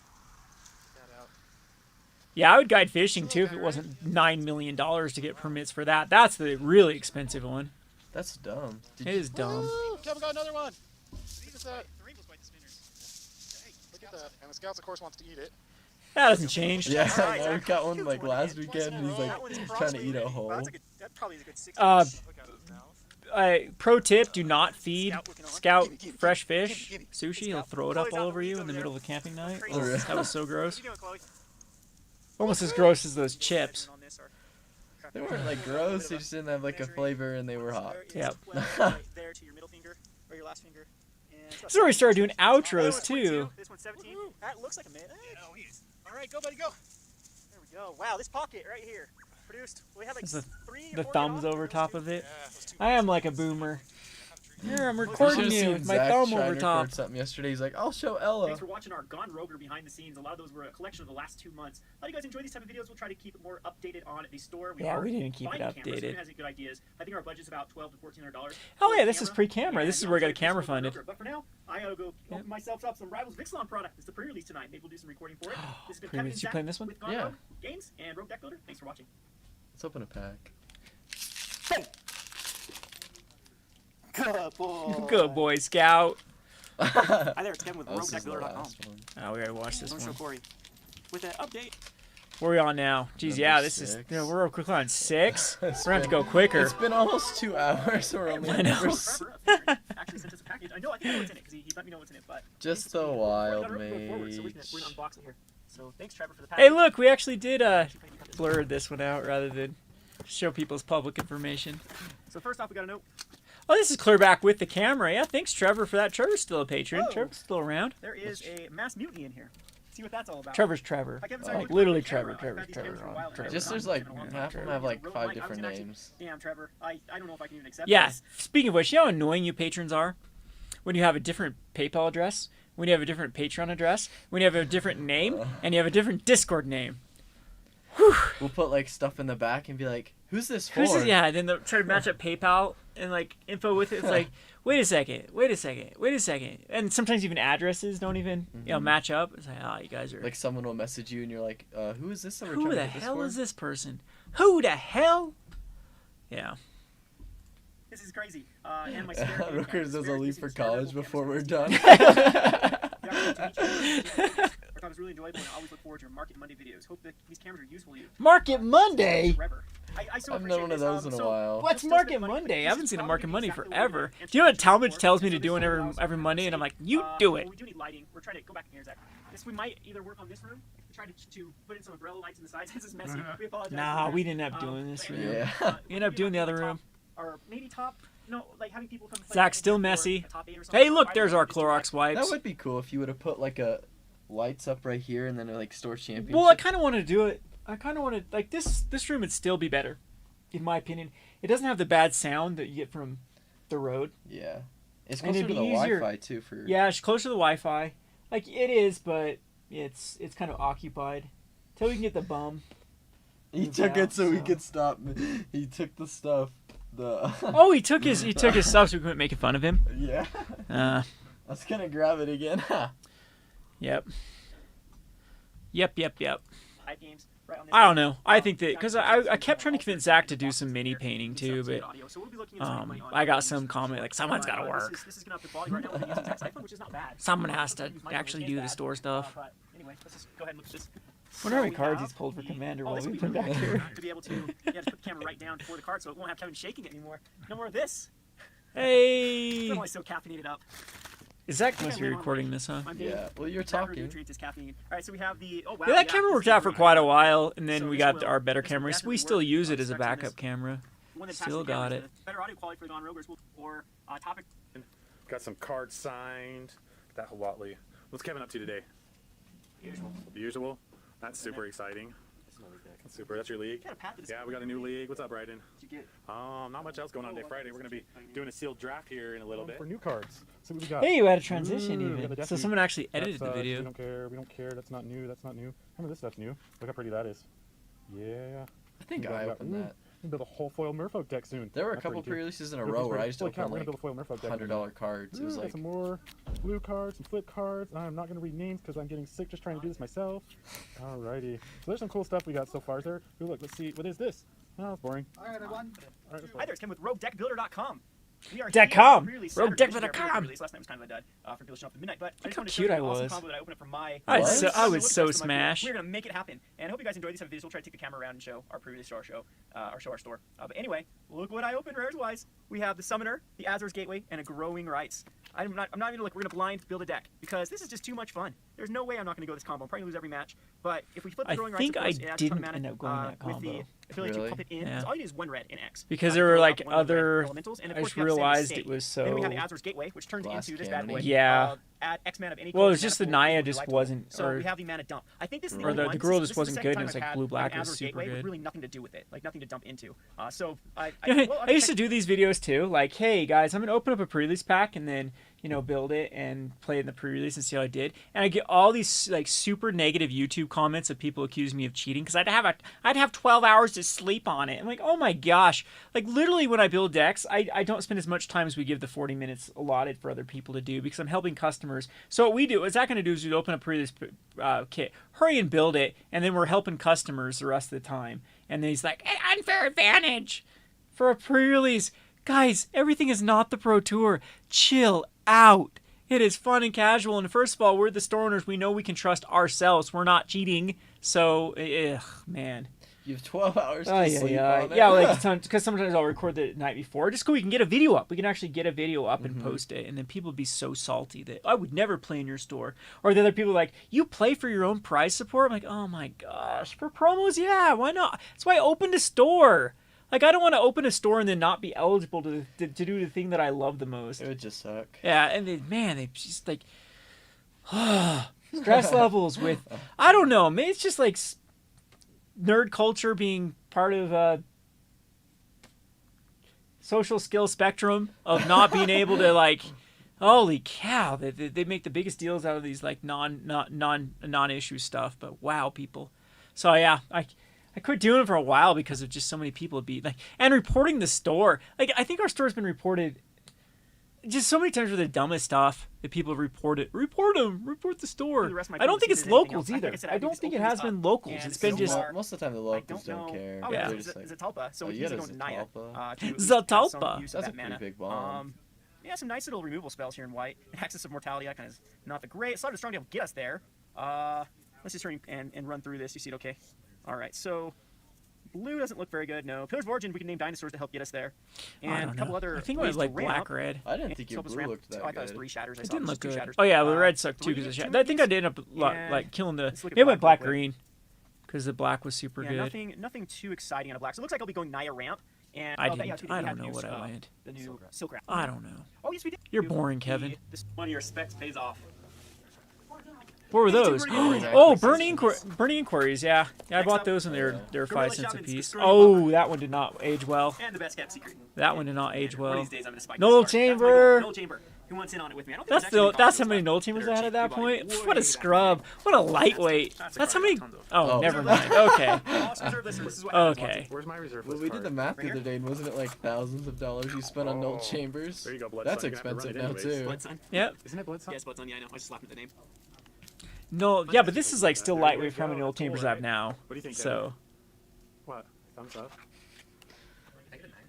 Speaker 8: Get that out.
Speaker 2: Yeah, I would guide fishing too if it wasn't $9 million to get permits for that. That's the really expensive one.
Speaker 1: That's dumb.
Speaker 2: It is dumb.
Speaker 8: Woo! Kevin got another one. Look at that.
Speaker 3: The ring was quite the spinners.
Speaker 8: Hey, look Get that. And the Scouts, of course, wants to eat it.
Speaker 2: That hasn't changed.
Speaker 1: Yeah,
Speaker 4: Alright,
Speaker 1: I
Speaker 4: Zach,
Speaker 1: got one
Speaker 4: huge
Speaker 1: like
Speaker 4: one,
Speaker 1: last
Speaker 4: man.
Speaker 1: weekend, and he's like
Speaker 4: That one's
Speaker 1: trying to
Speaker 4: approximately
Speaker 1: eat a
Speaker 4: ready. Wow,
Speaker 1: whole.
Speaker 4: that probably is a good 6
Speaker 2: Uh,
Speaker 4: inch. Look at his mouth.
Speaker 2: Pro tip: do not feed
Speaker 4: Scout looking on.
Speaker 2: Scout
Speaker 4: Gimme, gimme,
Speaker 2: fresh
Speaker 4: gimme,
Speaker 2: fish
Speaker 4: gimme.
Speaker 2: sushi. He'll
Speaker 4: Scout.
Speaker 2: throw it up
Speaker 4: Chloe's
Speaker 2: all
Speaker 4: out
Speaker 2: over
Speaker 4: the
Speaker 2: you
Speaker 4: window
Speaker 2: in the
Speaker 4: there.
Speaker 2: middle of a camping night.
Speaker 4: Crazy.
Speaker 1: Oh, really?
Speaker 2: That was so
Speaker 4: What
Speaker 2: gross.
Speaker 4: you doing, Chloe?
Speaker 2: Almost as gross as those chips.
Speaker 4: On this, or-
Speaker 1: They weren't like gross. They just didn't have like a flavor, and they were hot.
Speaker 4: There is
Speaker 2: Yep.
Speaker 4: a plug right there to your middle finger or your last finger. And
Speaker 2: This is where we started doing
Speaker 4: That
Speaker 2: outros
Speaker 4: one's
Speaker 2: too.
Speaker 4: 22. This one's 17. That looks like a minute.
Speaker 8: All right, go, buddy, go.
Speaker 4: There we go. Wow, this pocket right here produced. We have like
Speaker 2: There's
Speaker 4: 3 or
Speaker 2: The
Speaker 4: 4
Speaker 2: thumbs
Speaker 4: gallons.
Speaker 2: over top of it.
Speaker 8: Yeah, those two.
Speaker 2: I am like a boomer. Here, I'm
Speaker 1: You
Speaker 2: recording
Speaker 1: should've
Speaker 2: you
Speaker 1: seen
Speaker 2: with my
Speaker 1: Zach
Speaker 2: thumb
Speaker 1: trying
Speaker 2: over
Speaker 1: to
Speaker 2: top.
Speaker 1: record something yesterday. He's like, "I'll show Ella."
Speaker 3: Thanks for watching our Gone Roger behind the scenes. A lot of those were a collection of the last 2 months. A lot of you guys enjoy these type of videos. We'll try to keep it more updated on the store.
Speaker 2: Yeah, we didn't keep it
Speaker 3: buying cameras.
Speaker 2: updated.
Speaker 3: Who has good ideas? I think our budget's about $1,200 to $1,400.
Speaker 2: Oh yeah, this is pre-camera.
Speaker 3: And
Speaker 2: This is where I got a
Speaker 3: it's
Speaker 2: camera
Speaker 3: still Gone
Speaker 2: funded.
Speaker 3: Roger. But for now, I gotta go
Speaker 2: Yep.
Speaker 3: open myself up some Rivals Vixlon product. It's the pre-release tonight. Maybe we'll do some recording for it. This has been Kevin
Speaker 2: Pre-release.
Speaker 3: and
Speaker 2: You
Speaker 3: Zach
Speaker 2: playing this one?
Speaker 3: with Gone
Speaker 1: Yeah.
Speaker 3: Rogue Games and Rogue Deck Builder. Thanks for watching.
Speaker 1: Let's open a pack.
Speaker 4: Good boy.
Speaker 2: Good boy, Scout.
Speaker 4: Hi there, it's Kevin with
Speaker 1: Oh, this is the
Speaker 4: RogueDeckBuilder.com.
Speaker 1: last one.
Speaker 2: Oh, we gotta watch this
Speaker 4: Don't show
Speaker 2: one.
Speaker 4: Corey. With an update.
Speaker 2: Where are we on now? Jeez,
Speaker 1: Number
Speaker 2: yeah, this is.
Speaker 1: 6.
Speaker 2: Yeah, we're quickly on 6. We're
Speaker 1: It's
Speaker 2: gonna have to
Speaker 1: been-
Speaker 2: go quicker.
Speaker 1: It's been almost 2 hours. We're only
Speaker 2: I
Speaker 1: on
Speaker 2: know.
Speaker 1: number
Speaker 3: Trevor of Figuring actually sent us a package. I think I know what's in it because he let me know what's in it. But
Speaker 1: Just the
Speaker 3: we're
Speaker 1: wild
Speaker 3: gonna go forward, so we're
Speaker 1: mage.
Speaker 3: gonna unbox it here. So thanks, Trevor, for the package.
Speaker 2: Hey, look, we actually did blur this one out rather than show people's public information.
Speaker 3: So first off, we got a note.
Speaker 2: Oh, this is clear back with the camera. Yeah, thanks, Trevor, for that. Trevor's still a patron.
Speaker 3: Whoa.
Speaker 2: Trevor's still around.
Speaker 3: There is a mass mutiny in here. See what that's all about.
Speaker 2: Trevor's Trevor.
Speaker 3: I kept saying,
Speaker 2: Like
Speaker 3: look
Speaker 2: literally
Speaker 3: at the camera.
Speaker 2: Trevor.
Speaker 3: I've had these cameras for a while now.
Speaker 2: Trevor.
Speaker 1: Just there's like half of them have like 5 different names.
Speaker 3: Damn, Trevor. I don't know if I can even accept
Speaker 2: Yeah.
Speaker 3: this.
Speaker 2: Speaking of which, you know how annoying you patrons are when you have a different PayPal address, when you have a different Patreon address, when you have a different name, and you have a different Discord name.
Speaker 1: We'll put like stuff in the back and be like, "Who's this for?"
Speaker 2: Who's this? Yeah, then they'll try to match up PayPal and like info with it. It's like, wait a second, and sometimes even addresses don't even match up. It's like, oh, you guys are.
Speaker 1: Like someone will message you and you're like, "Who is this?" That we're
Speaker 2: Who
Speaker 1: trying to
Speaker 2: the
Speaker 1: get this
Speaker 2: hell
Speaker 1: for?"
Speaker 2: is this person? Who the hell? Yeah.
Speaker 3: This is crazy. And my spare cam camera.
Speaker 1: Rookers does a
Speaker 3: Spare
Speaker 1: leave
Speaker 3: PC
Speaker 1: for
Speaker 3: spare
Speaker 1: college
Speaker 3: mobile
Speaker 1: before
Speaker 3: camera.
Speaker 1: we're done.
Speaker 3: I thought it was really enjoyable and I always look forward to your Market Monday videos. Hope that these cameras are useful to you.
Speaker 2: Market Monday.
Speaker 3: Forever. I so
Speaker 1: I've
Speaker 3: appreciate
Speaker 1: known one of
Speaker 3: this.
Speaker 1: those in a
Speaker 3: So,
Speaker 1: while.
Speaker 2: What's
Speaker 3: Still
Speaker 2: Market
Speaker 3: spend money,
Speaker 2: Monday? I
Speaker 3: this
Speaker 2: haven't
Speaker 3: is
Speaker 2: seen a
Speaker 3: probably
Speaker 2: Market
Speaker 3: the
Speaker 2: Monday
Speaker 3: exact way
Speaker 2: forever.
Speaker 3: we
Speaker 2: Do you know what Talmadge
Speaker 3: before.
Speaker 2: tells me to
Speaker 3: So
Speaker 2: do
Speaker 3: this is
Speaker 2: every
Speaker 3: how it's
Speaker 2: every
Speaker 3: gonna
Speaker 2: Monday,
Speaker 3: be.
Speaker 2: and I'm like, you
Speaker 3: Uh,
Speaker 2: do
Speaker 3: well,
Speaker 2: it.
Speaker 3: we do need lighting. We're trying to go back in here, Zach. This we might either work on this room. Try to put in some umbrella lights in the sides. This is messy. We apologize.
Speaker 2: Nah,
Speaker 3: for
Speaker 2: we
Speaker 3: that.
Speaker 2: didn't end up doing this room.
Speaker 1: Yeah.
Speaker 2: We ended up doing the other room.
Speaker 3: Or maybe top. No, like having people come. play
Speaker 2: Zach's
Speaker 3: in
Speaker 2: still
Speaker 3: here for
Speaker 2: messy.
Speaker 3: a top 8 or something.
Speaker 2: Hey, look,
Speaker 3: Why
Speaker 2: there's
Speaker 3: not
Speaker 2: our
Speaker 3: just do
Speaker 2: Clorox
Speaker 3: that?
Speaker 2: wipes.
Speaker 1: That would be cool if you would have put like a lights up right here and then like store championship.
Speaker 2: Well, I kind of want to do it. I kind of want to like this room would still be better, in my opinion. It doesn't have the bad sound that you get from the road.
Speaker 1: Yeah. It's
Speaker 2: And
Speaker 1: closer
Speaker 2: it'd
Speaker 1: to the
Speaker 2: be easier-
Speaker 1: Wi-Fi too for.
Speaker 2: Yeah, it's closer to the Wi-Fi. Like it is, but it's kind of occupied. Till we can get the bum.
Speaker 1: He
Speaker 2: Move
Speaker 1: took
Speaker 2: out,
Speaker 1: it so he
Speaker 2: so-
Speaker 1: could stop. He took the stuff. The.
Speaker 2: Oh, he took his stuff so we couldn't making fun of him.
Speaker 1: Yeah.
Speaker 2: Uh,
Speaker 1: I was gonna grab it again.
Speaker 2: yep. Yep.
Speaker 3: Hype games, right on this
Speaker 2: I don't
Speaker 3: side.
Speaker 2: know. I think that because I kept trying to convince Zach to do some mini painting too, but
Speaker 3: So we'll be looking into spending money on
Speaker 2: I got
Speaker 3: it.
Speaker 2: some comment like someone's got to work.
Speaker 3: This is gonna have the quality right now. We're using text iPhone, which is not bad.
Speaker 2: Someone has to
Speaker 3: Use microphone,
Speaker 2: actually
Speaker 3: which
Speaker 2: do
Speaker 3: is
Speaker 2: the
Speaker 3: bad.
Speaker 2: store stuff.
Speaker 3: But anyway, let's just go ahead and look at this.
Speaker 2: Wonder how many
Speaker 3: we
Speaker 2: cards
Speaker 3: have
Speaker 2: he's pulled for
Speaker 3: the-
Speaker 2: Commander
Speaker 3: oh,
Speaker 2: while
Speaker 3: this
Speaker 2: we've
Speaker 3: would
Speaker 2: been
Speaker 3: be
Speaker 2: back
Speaker 3: cool
Speaker 2: here.
Speaker 3: to be able to just put the camera right down before the card, so it won't have Kevin shaking it anymore. No more of this.
Speaker 2: Hey,
Speaker 3: I'm always so caffeinated up.
Speaker 2: Zach must be recording this, huh?
Speaker 3: I'm being
Speaker 1: Yeah. Well, you're
Speaker 3: Rapper
Speaker 1: talking.
Speaker 3: nutrients is caffeine. All right, so we have the wow.
Speaker 2: Yeah, that camera worked out for quite a while, and then
Speaker 3: So
Speaker 2: we
Speaker 3: this
Speaker 2: got
Speaker 3: will-
Speaker 2: our better
Speaker 3: this will
Speaker 2: camera. We
Speaker 3: definitely
Speaker 2: still
Speaker 3: work
Speaker 2: use
Speaker 3: on
Speaker 2: it as a
Speaker 3: specs on
Speaker 2: backup
Speaker 3: this.
Speaker 2: camera.
Speaker 3: The one that
Speaker 2: Still
Speaker 3: passes the camera
Speaker 2: got
Speaker 3: is
Speaker 2: it.
Speaker 3: the better audio quality for the non-rogers or topic.
Speaker 7: Got some cards signed. That Watley. What's Kevin up to today? The usual. That's super exciting. That's super. That's your league.
Speaker 3: Got a pat to this.
Speaker 7: Yeah, we got a new league. What's up, Bryden?
Speaker 3: Did you get?
Speaker 7: Not much else going on today. Friday. We're gonna be doing a sealed draft here in a little bit.
Speaker 5: For new cards. See what we got.
Speaker 2: Hey, you had a transition
Speaker 5: Ooh, we got
Speaker 2: even.
Speaker 5: the
Speaker 2: So
Speaker 5: Death
Speaker 2: someone actually
Speaker 5: That
Speaker 2: edited the
Speaker 5: sucks. We
Speaker 2: video.
Speaker 5: don't care. We don't care. That's not new. That's not new. Some of this stuff's new. Look how pretty that is. Yeah.
Speaker 1: I think
Speaker 5: We got-
Speaker 1: I opened
Speaker 5: ooh,
Speaker 1: that.
Speaker 5: We can build a whole foil Merfolk deck soon.
Speaker 1: There were a
Speaker 5: That's
Speaker 1: couple
Speaker 5: pretty cute.
Speaker 1: pre-releases in a
Speaker 5: Look at
Speaker 1: row
Speaker 5: this
Speaker 1: where I
Speaker 5: one.
Speaker 1: just
Speaker 5: Holy cow,
Speaker 1: opened
Speaker 5: we're
Speaker 1: like
Speaker 5: gonna build a foil Merfolk deck.
Speaker 1: $100 cards. It was
Speaker 5: Ooh, got
Speaker 1: like
Speaker 5: some more blue cards, some flip cards. I'm not going to read names because I'm getting sick just trying to do this myself. Alrighty. So there's some cool stuff we got so far. Is there? Ooh, look, let's see. What is this? Oh, it's boring.
Speaker 8: All right, everyone.
Speaker 5: All right, let's
Speaker 3: Hi there, it's Ken with RogueDeckBuilder.com. We are
Speaker 2: .com.
Speaker 3: here on pre-release
Speaker 2: Rogue
Speaker 3: Saturday.
Speaker 2: Deck with a
Speaker 3: We are
Speaker 2: com.
Speaker 3: pre-release. Last night was kind of a dud for people showing up at midnight, but I just
Speaker 2: how
Speaker 3: wanted to show
Speaker 2: cute
Speaker 3: you
Speaker 2: I
Speaker 3: an awesome
Speaker 2: was.
Speaker 3: combo that I opened up from my.
Speaker 2: I
Speaker 1: was so-
Speaker 2: I was
Speaker 3: Look
Speaker 2: so
Speaker 3: at the rest of my
Speaker 2: smash.
Speaker 3: We're gonna make it happen, and I hope you guys enjoy these videos. We'll try to take the camera around and show our pre-release to our show, our store. But anyway, look what I opened rares-wise. We have the Summoner, the Azor's Gateway, and a Growing Rights. I'm not even look. We're gonna blind build a deck because this is just too much fun. There's no way I'm not gonna go this combo. I'm probably gonna lose every match. But if we flip the
Speaker 2: I
Speaker 3: Growing
Speaker 2: think
Speaker 3: Rights, of course,
Speaker 2: I
Speaker 3: it adds a ton of
Speaker 2: didn't
Speaker 3: mana,
Speaker 2: end up going that
Speaker 3: with the
Speaker 2: combo.
Speaker 3: ability
Speaker 1: Really?
Speaker 3: to pump it in.
Speaker 2: Yeah.
Speaker 3: All you need is 1 red in X.
Speaker 2: Because
Speaker 3: You
Speaker 2: there were
Speaker 3: throw
Speaker 2: like
Speaker 3: out one of the red
Speaker 2: other.
Speaker 3: elementals, and of
Speaker 2: I
Speaker 3: course
Speaker 2: just
Speaker 3: you have the same
Speaker 2: realized
Speaker 3: estate.
Speaker 2: it was
Speaker 3: Then we have
Speaker 2: so.
Speaker 3: the Azor's Gateway, which turns
Speaker 1: Glass
Speaker 3: into this
Speaker 1: cannon.
Speaker 3: bad boy.
Speaker 2: Yeah.
Speaker 3: Add X mana of any
Speaker 2: Well, it
Speaker 3: color
Speaker 2: was
Speaker 3: to
Speaker 2: just
Speaker 3: mana
Speaker 2: the
Speaker 3: pool
Speaker 2: Naya
Speaker 3: equal to
Speaker 2: just
Speaker 3: life total.
Speaker 2: wasn't-
Speaker 3: So
Speaker 2: or-
Speaker 3: we have the mana dump. I think this is the
Speaker 2: Or
Speaker 3: only
Speaker 2: the
Speaker 3: one.
Speaker 2: Gorilla
Speaker 3: This
Speaker 2: just
Speaker 3: is the
Speaker 2: wasn't
Speaker 3: second
Speaker 2: good,
Speaker 3: time
Speaker 2: and it's
Speaker 3: I've
Speaker 2: like
Speaker 3: had
Speaker 2: Blue Black
Speaker 3: an
Speaker 2: was
Speaker 3: Azor's
Speaker 2: super
Speaker 3: Gateway with
Speaker 2: good.
Speaker 3: really nothing to do with it, like nothing to dump into. So I
Speaker 2: I used to do these videos too. Like, hey guys, I'm gonna open up a pre-release pack and then build it and play it in the pre-release and see how I did. And I get all these like super negative YouTube comments of people accusing me of cheating because I'd have 12 hours to sleep on it. I'm like, oh my gosh! Like literally, when I build decks, I don't spend as much time as we give the 40 minutes allotted for other people to do because I'm helping customers. So what we do, what Zach gonna do is we open up pre-release kit, hurry and build it, and then we're helping customers the rest of the time. And then he's like, hey, unfair advantage for a pre-release. Guys, everything is not the Pro Tour. Chill out. It is fun and casual. And first of all, we're the store owners. We know we can trust ourselves. We're not cheating. So, man.
Speaker 1: You have 12 hours to sleep on it.
Speaker 2: Yeah, like because sometimes I'll record the night before. Just so we can get a video up. We can actually get a video up and post it. And then people would be so salty that I would never play in your store. Or the other people are like, you play for your own prize support? I'm like, oh my gosh. For promos, yeah, why not? That's why I opened a store. Like, I don't want to open a store and then not be eligible to do the thing that I love the most.
Speaker 1: It would just suck.
Speaker 2: Yeah, and they just like stress levels with, I don't know, maybe it's just like nerd culture being part of a social skill spectrum of not being able to like, holy cow, they make the biggest deals out of these like non-issue stuff. But wow, people. So yeah, I quit doing it for a while because of just so many people being like, and reporting the store. Like, I think our store's been reported just so many times for the dumbest stuff that people have reported. Report them. Report the store. I don't think it's locals either. I don't think it has been locals. It's been just
Speaker 1: most of the time the locals don't care.
Speaker 3: Oh,
Speaker 1: They're
Speaker 3: yeah,
Speaker 1: just like,
Speaker 3: Zatalpa. So
Speaker 1: oh,
Speaker 3: we
Speaker 1: you
Speaker 3: use
Speaker 1: got
Speaker 3: it
Speaker 1: a
Speaker 3: to Naya.
Speaker 2: Zatalpa.
Speaker 1: That's a pretty big bomb.
Speaker 3: Yeah, some nice little removal spells here in white. And Access of Mortality, that kind of is not the great. It's not strong to get us there. Let's just hurry and run through this. You see it okay? All right, so blue doesn't look very good. No. Pillars of Origin, we can name dinosaurs to help get us there. And a couple other.
Speaker 2: I think it was like black, red.
Speaker 1: I didn't think your blue looked that
Speaker 3: I thought it was
Speaker 1: good.
Speaker 3: 3 shatters.
Speaker 2: It didn't look good. Oh yeah, well, the red sucked too because I think I did end up like killing the. Maybe I went black green because the black was super good.
Speaker 3: Nothing too exciting on a black. So it looks like I'll be going Naya Ramp. And
Speaker 2: I don't know what I went.
Speaker 3: The new Silk Ramp.
Speaker 2: I don't know.
Speaker 3: Oh yes, we did.
Speaker 2: You're boring, Kevin.
Speaker 3: This one of your specs pays off.
Speaker 2: What were those? Oh, Burning Inquiries, yeah. I bought those when they were 5 cents a piece. Oh, that one did not age well.
Speaker 3: And the best kept secret.
Speaker 2: That one did not age
Speaker 3: One
Speaker 2: well.
Speaker 3: of these days I'm gonna spike
Speaker 2: Null
Speaker 3: this card.
Speaker 2: Chamber.
Speaker 3: Null Chamber. Who wants in on it with me? I don't think
Speaker 2: That's how many null chambers I had at that point. What a scrub! What a lightweight! That's how many. Oh, never mind. Okay. Okay.
Speaker 7: Where's my reserve
Speaker 1: Well,
Speaker 7: list
Speaker 1: we did the
Speaker 7: card?
Speaker 1: math the other day, and wasn't it like thousands of dollars you spent on null
Speaker 7: Oh,
Speaker 1: chambers?
Speaker 7: there you go, Blood
Speaker 1: That's
Speaker 7: Sun. You're gonna have to
Speaker 1: expensive
Speaker 7: run
Speaker 1: now
Speaker 7: it anyways.
Speaker 1: too.
Speaker 3: Blood Sun.
Speaker 2: Yep.
Speaker 7: Isn't it Blood Sun?
Speaker 3: Yes, Blood Sun. Yeah, I know. I just slapped at the name.
Speaker 2: No, yeah, but this is like still lightweight for how many null
Speaker 7: Cool,
Speaker 2: chambers I have
Speaker 7: right?
Speaker 2: now.
Speaker 7: What do you think,
Speaker 2: So.
Speaker 7: What? Thumbs up?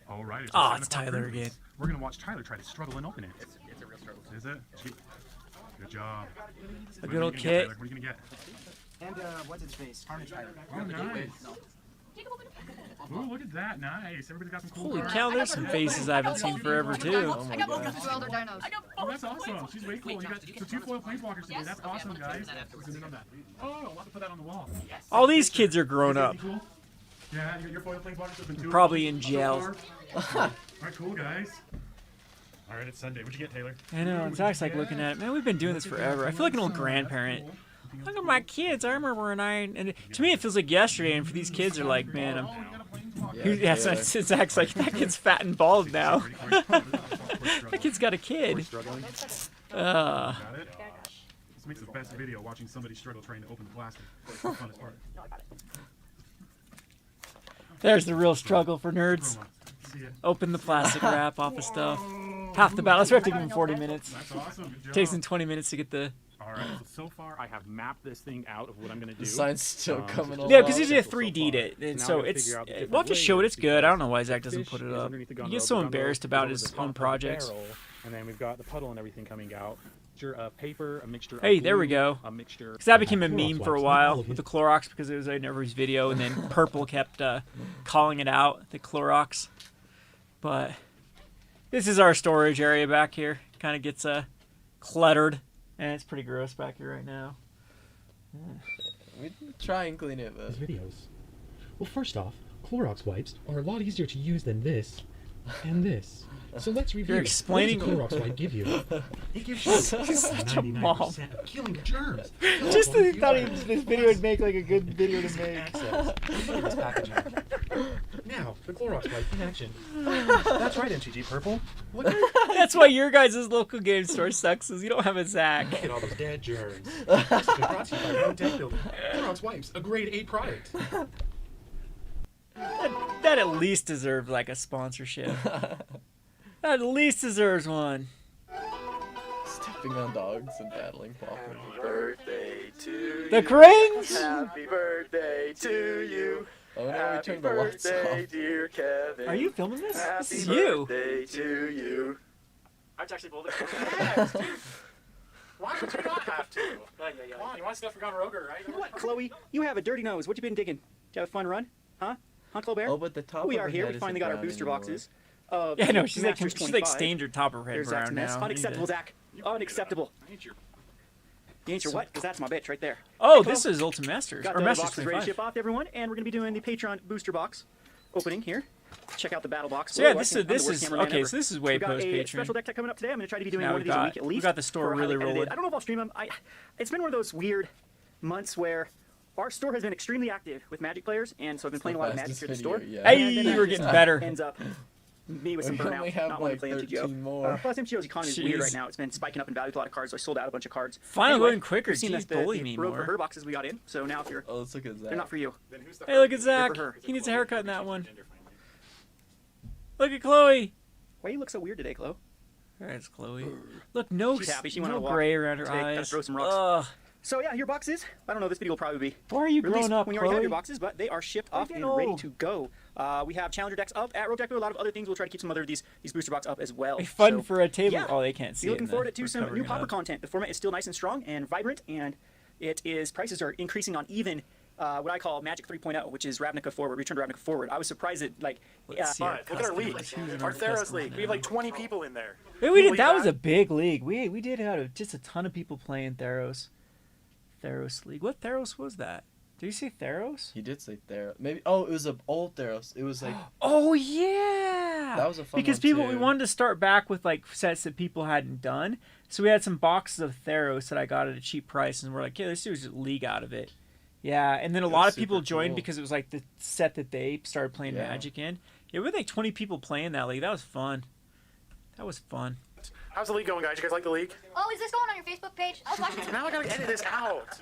Speaker 8: All right. It's
Speaker 2: Oh,
Speaker 8: a
Speaker 2: it's
Speaker 8: 7 o'clock
Speaker 2: Tyler
Speaker 8: pre-release.
Speaker 2: again.
Speaker 8: We're gonna watch Tyler try to struggle and open it. It's a real struggle. Is it? Good job.
Speaker 2: A good old kit.
Speaker 8: What are you gonna get?
Speaker 6: And what's its face? Carnage Tyler.
Speaker 8: Oh, nice. Ooh, look at that. Nice. Everybody's got some cool
Speaker 2: Holy
Speaker 8: cards.
Speaker 2: cow, there's some faces I haven't seen forever too.
Speaker 1: Oh my
Speaker 9: I got both
Speaker 1: gosh.
Speaker 9: of the Elder Dinos.
Speaker 8: Oh, that's awesome. She's way cool. You got so 2 foil planeswalkers today. That's awesome, guys. Zoom in on that. Oh, I'll have to put that on the wall.
Speaker 2: All these kids are grown up.
Speaker 8: Cool. Yeah, your foil planeswalkers have been 2
Speaker 2: Probably in
Speaker 8: so
Speaker 2: jail.
Speaker 8: far. All right, cool, guys. All right, it's Sunday. What'd you get, Taylor?
Speaker 2: I know, Zach's like looking at it. Man, we've been doing this forever. I feel like an old grandparent. Look at my kids. I remember when and to me it feels like yesterday, and for these kids, they're like, man,
Speaker 1: Yeah,
Speaker 2: so Zach's like, that kid's fat and bald now. That kid's got a kid.
Speaker 7: Struggling?
Speaker 2: Uh,
Speaker 8: Got it? This makes the best video, watching somebody struggle trying to open the plastic. It's the funnest part.
Speaker 2: there's the real struggle for nerds.
Speaker 8: See ya.
Speaker 2: Open the plastic wrap off of stuff. Half the battle. Let's have to give him 40 minutes.
Speaker 8: That's awesome. Good job.
Speaker 2: Takes him 20 minutes to get the
Speaker 7: All right. So far, I have mapped this thing out of what I'm going to do.
Speaker 1: The sign's still coming along.
Speaker 2: Yeah, because he's a
Speaker 7: So far.
Speaker 2: 3D'd it, and
Speaker 7: Now
Speaker 2: so
Speaker 7: I gotta
Speaker 2: it's.
Speaker 7: figure out the
Speaker 2: We'll have
Speaker 7: different
Speaker 2: to show it.
Speaker 7: layers
Speaker 2: It's good. I don't know
Speaker 7: because
Speaker 2: why Zach
Speaker 7: the
Speaker 2: doesn't
Speaker 7: fish
Speaker 2: put it
Speaker 7: is
Speaker 2: up.
Speaker 7: underneath the
Speaker 2: He
Speaker 7: gondola.
Speaker 2: gets
Speaker 7: The
Speaker 2: so
Speaker 7: gondola
Speaker 2: embarrassed
Speaker 7: is
Speaker 2: about
Speaker 7: over
Speaker 2: his
Speaker 7: the top
Speaker 2: own
Speaker 7: of the
Speaker 2: projects.
Speaker 7: barrel, and then we've got the puddle and everything coming out. Mixture of paper, a mixture
Speaker 2: Hey,
Speaker 7: of
Speaker 2: there we
Speaker 7: glue,
Speaker 2: go.
Speaker 7: a mixture.
Speaker 2: Because that became a
Speaker 9: Clorox
Speaker 2: meme for a
Speaker 9: wipes, not
Speaker 2: while
Speaker 9: all of
Speaker 2: with
Speaker 9: you.
Speaker 2: the Clorox because it was in everybody's video, and then Purple kept calling it out, the Clorox. But this is our storage area back here. Kind of gets cluttered, and it's pretty gross back here right now.
Speaker 1: We try and clean it, but
Speaker 9: These videos. Well, first off, Clorox wipes are a lot easier to use than this and this. So let's review.
Speaker 2: You're explaining-
Speaker 9: What does a Clorox wipe give you? It gives you
Speaker 2: such a mom.
Speaker 9: 99% of killing germs.
Speaker 2: Just
Speaker 9: Well,
Speaker 2: that he thought
Speaker 9: here's-
Speaker 2: this video would make like a good video to make.
Speaker 9: access. Look at this packaging. Now, the Clorox wipe in action. That's right, MTG Purple. Look
Speaker 2: That's why your guys' local game store sucks, is you don't have a Zach.
Speaker 9: at all those dead germs. This has been brought to you by Rant Deck Builder. Clorox wipes, a grade A product.
Speaker 2: That at least deserved like a sponsorship. That at least deserves one.
Speaker 1: stepping on dogs and battling Faulkner.
Speaker 10: Birthday to
Speaker 2: The cringe?
Speaker 10: Happy birthday to you.
Speaker 1: Oh no, we
Speaker 10: Happy
Speaker 1: turned the lights
Speaker 10: birthday,
Speaker 1: off.
Speaker 10: dear Kevin.
Speaker 2: Are you filming this?
Speaker 10: Happy
Speaker 2: This is you.
Speaker 10: birthday to you.
Speaker 3: Art's actually bolder.
Speaker 8: Why would you not have to? Come on, you want stuff for Gun Roger, right?
Speaker 3: You know what, Chloe? You have a dirty nose. What you been digging? Did you have a fun run? Huh? Huh, Colbert?
Speaker 1: Oh, but the top
Speaker 3: we
Speaker 1: of
Speaker 3: are
Speaker 1: her
Speaker 3: here.
Speaker 1: head
Speaker 3: We
Speaker 1: isn't
Speaker 3: finally got our
Speaker 1: brown
Speaker 3: booster
Speaker 1: anymore.
Speaker 3: boxes.
Speaker 2: Yeah, no, she's like
Speaker 3: Masters
Speaker 2: stained
Speaker 3: 25.
Speaker 2: her top of her head
Speaker 3: There's Zach's
Speaker 2: brown
Speaker 3: mess.
Speaker 2: now.
Speaker 3: Unacceptable, Zach. Unacceptable.
Speaker 8: I need your
Speaker 3: You ain't your what? Because that's my bitch right there.
Speaker 2: Oh,
Speaker 3: Hey,
Speaker 2: this
Speaker 3: Chloe.
Speaker 2: is Ultimate Masters.
Speaker 3: Got
Speaker 2: Or
Speaker 3: the
Speaker 2: Masters
Speaker 3: boxes ready to
Speaker 2: 25.
Speaker 3: ship off to everyone, and we're going to be doing the Patreon booster box opening here. Check out the battle box.
Speaker 2: So yeah,
Speaker 3: Ooh, I
Speaker 2: this
Speaker 3: can't-
Speaker 2: is
Speaker 3: I'm the
Speaker 2: this
Speaker 3: worst
Speaker 2: is
Speaker 3: cameraman
Speaker 2: okay.
Speaker 3: ever.
Speaker 2: So this is way
Speaker 3: We've got
Speaker 2: post
Speaker 3: a special
Speaker 2: Patreon.
Speaker 3: deck coming up today. I'm going to try to be doing
Speaker 2: Now
Speaker 3: one of
Speaker 2: we
Speaker 3: these a
Speaker 2: got-
Speaker 3: week at
Speaker 2: we
Speaker 3: least.
Speaker 2: got the store
Speaker 3: for
Speaker 2: really
Speaker 3: highly edited.
Speaker 2: rolling.
Speaker 3: I don't know if I'll stream them. It's been one of those weird months where our store has been extremely active with Magic players, and so I've been playing a lot of Magic
Speaker 1: fastest
Speaker 3: through the store.
Speaker 1: video yet.
Speaker 2: Hey,
Speaker 3: And then
Speaker 2: we're
Speaker 3: that
Speaker 2: getting
Speaker 3: just
Speaker 2: better.
Speaker 3: Ends up me with some
Speaker 1: We only
Speaker 3: burnout,
Speaker 1: have
Speaker 3: not wanting
Speaker 1: like
Speaker 3: to play
Speaker 1: 13
Speaker 3: MTGO.
Speaker 1: more.
Speaker 3: Plus, MTGO's economy is weird
Speaker 2: Jeez.
Speaker 3: right now. It's been spiking up in value with a lot of cards, so I sold out a bunch of cards.
Speaker 2: Finally
Speaker 3: Anyway,
Speaker 2: going quicker.
Speaker 3: you've seen
Speaker 2: Jeez,
Speaker 3: the
Speaker 2: bully me
Speaker 3: road for
Speaker 2: more.
Speaker 3: her boxes we got in. So now if you're,
Speaker 1: Oh, let's look at that.
Speaker 3: they're not for you.
Speaker 8: Then who's the
Speaker 2: Hey, look at Zach.
Speaker 3: Good for her.
Speaker 2: He needs a haircut in that one. Look at Chloe.
Speaker 3: Why you look so weird today, Chloe?
Speaker 2: There's Chloe. Look, no,
Speaker 3: She's happy. She went
Speaker 2: no
Speaker 3: on a walk
Speaker 2: gray around her
Speaker 3: today. Gotta
Speaker 2: eyes.
Speaker 3: throw some rocks.
Speaker 2: Ugh.
Speaker 3: So yeah, your boxes. I don't know. This video will probably be
Speaker 2: Why are you
Speaker 3: released
Speaker 2: grown up,
Speaker 3: when you already have
Speaker 2: Chloe?
Speaker 3: your boxes, but they are shipped off
Speaker 2: getting
Speaker 3: and ready
Speaker 2: old.
Speaker 3: to go. We have challenger decks up at Rogue Deck Builder, a lot of other things. We'll try to keep some other of these booster box up as well.
Speaker 2: Be fun
Speaker 3: So,
Speaker 2: for a table.
Speaker 3: yeah.
Speaker 2: Oh, they can't see
Speaker 3: Be
Speaker 2: it.
Speaker 3: looking
Speaker 2: in the-
Speaker 3: forward to
Speaker 2: we're
Speaker 3: some
Speaker 2: covering
Speaker 3: new
Speaker 2: it
Speaker 3: Pauper
Speaker 2: up.
Speaker 3: content. The format is still nice and strong and vibrant, and it is prices are increasing on even what I call Magic 3.0, which is Ravnica Forward, Return to Ravnica Forward. I was surprised that
Speaker 2: Let's see
Speaker 8: All
Speaker 2: our
Speaker 8: right, look at our
Speaker 2: custom-
Speaker 8: league.
Speaker 2: choosing
Speaker 8: Our Theros
Speaker 2: custom
Speaker 8: league. We have like 20 people in there.
Speaker 2: Hey, we did.
Speaker 8: Believe
Speaker 2: That was a big league. We did have just a ton of people playing Theros. Theros League. What Theros was that? Did you say Theros?
Speaker 1: He did say Theros. Maybe. Oh, it was an old Theros. It was like
Speaker 2: Oh yeah.
Speaker 1: that was a fun
Speaker 2: Because
Speaker 1: one,
Speaker 2: people
Speaker 1: too.
Speaker 2: we wanted to start back with like sets that people hadn't done. So we had some boxes of Theros that I got at a cheap price, and we're like, yeah, let's do a league out of it. Yeah, and then a
Speaker 1: It
Speaker 2: lot
Speaker 1: was
Speaker 2: of people
Speaker 1: super
Speaker 2: joined
Speaker 1: cool.
Speaker 2: because it was like the set that they started playing
Speaker 1: Yeah.
Speaker 2: Magic in. Yeah, we had like 20 people playing that league. That was fun. That was fun.
Speaker 8: How's the league going, guys? You guys like the league?
Speaker 11: Oh, is this going on your Facebook page? I was watching.
Speaker 8: Now I gotta edit this out.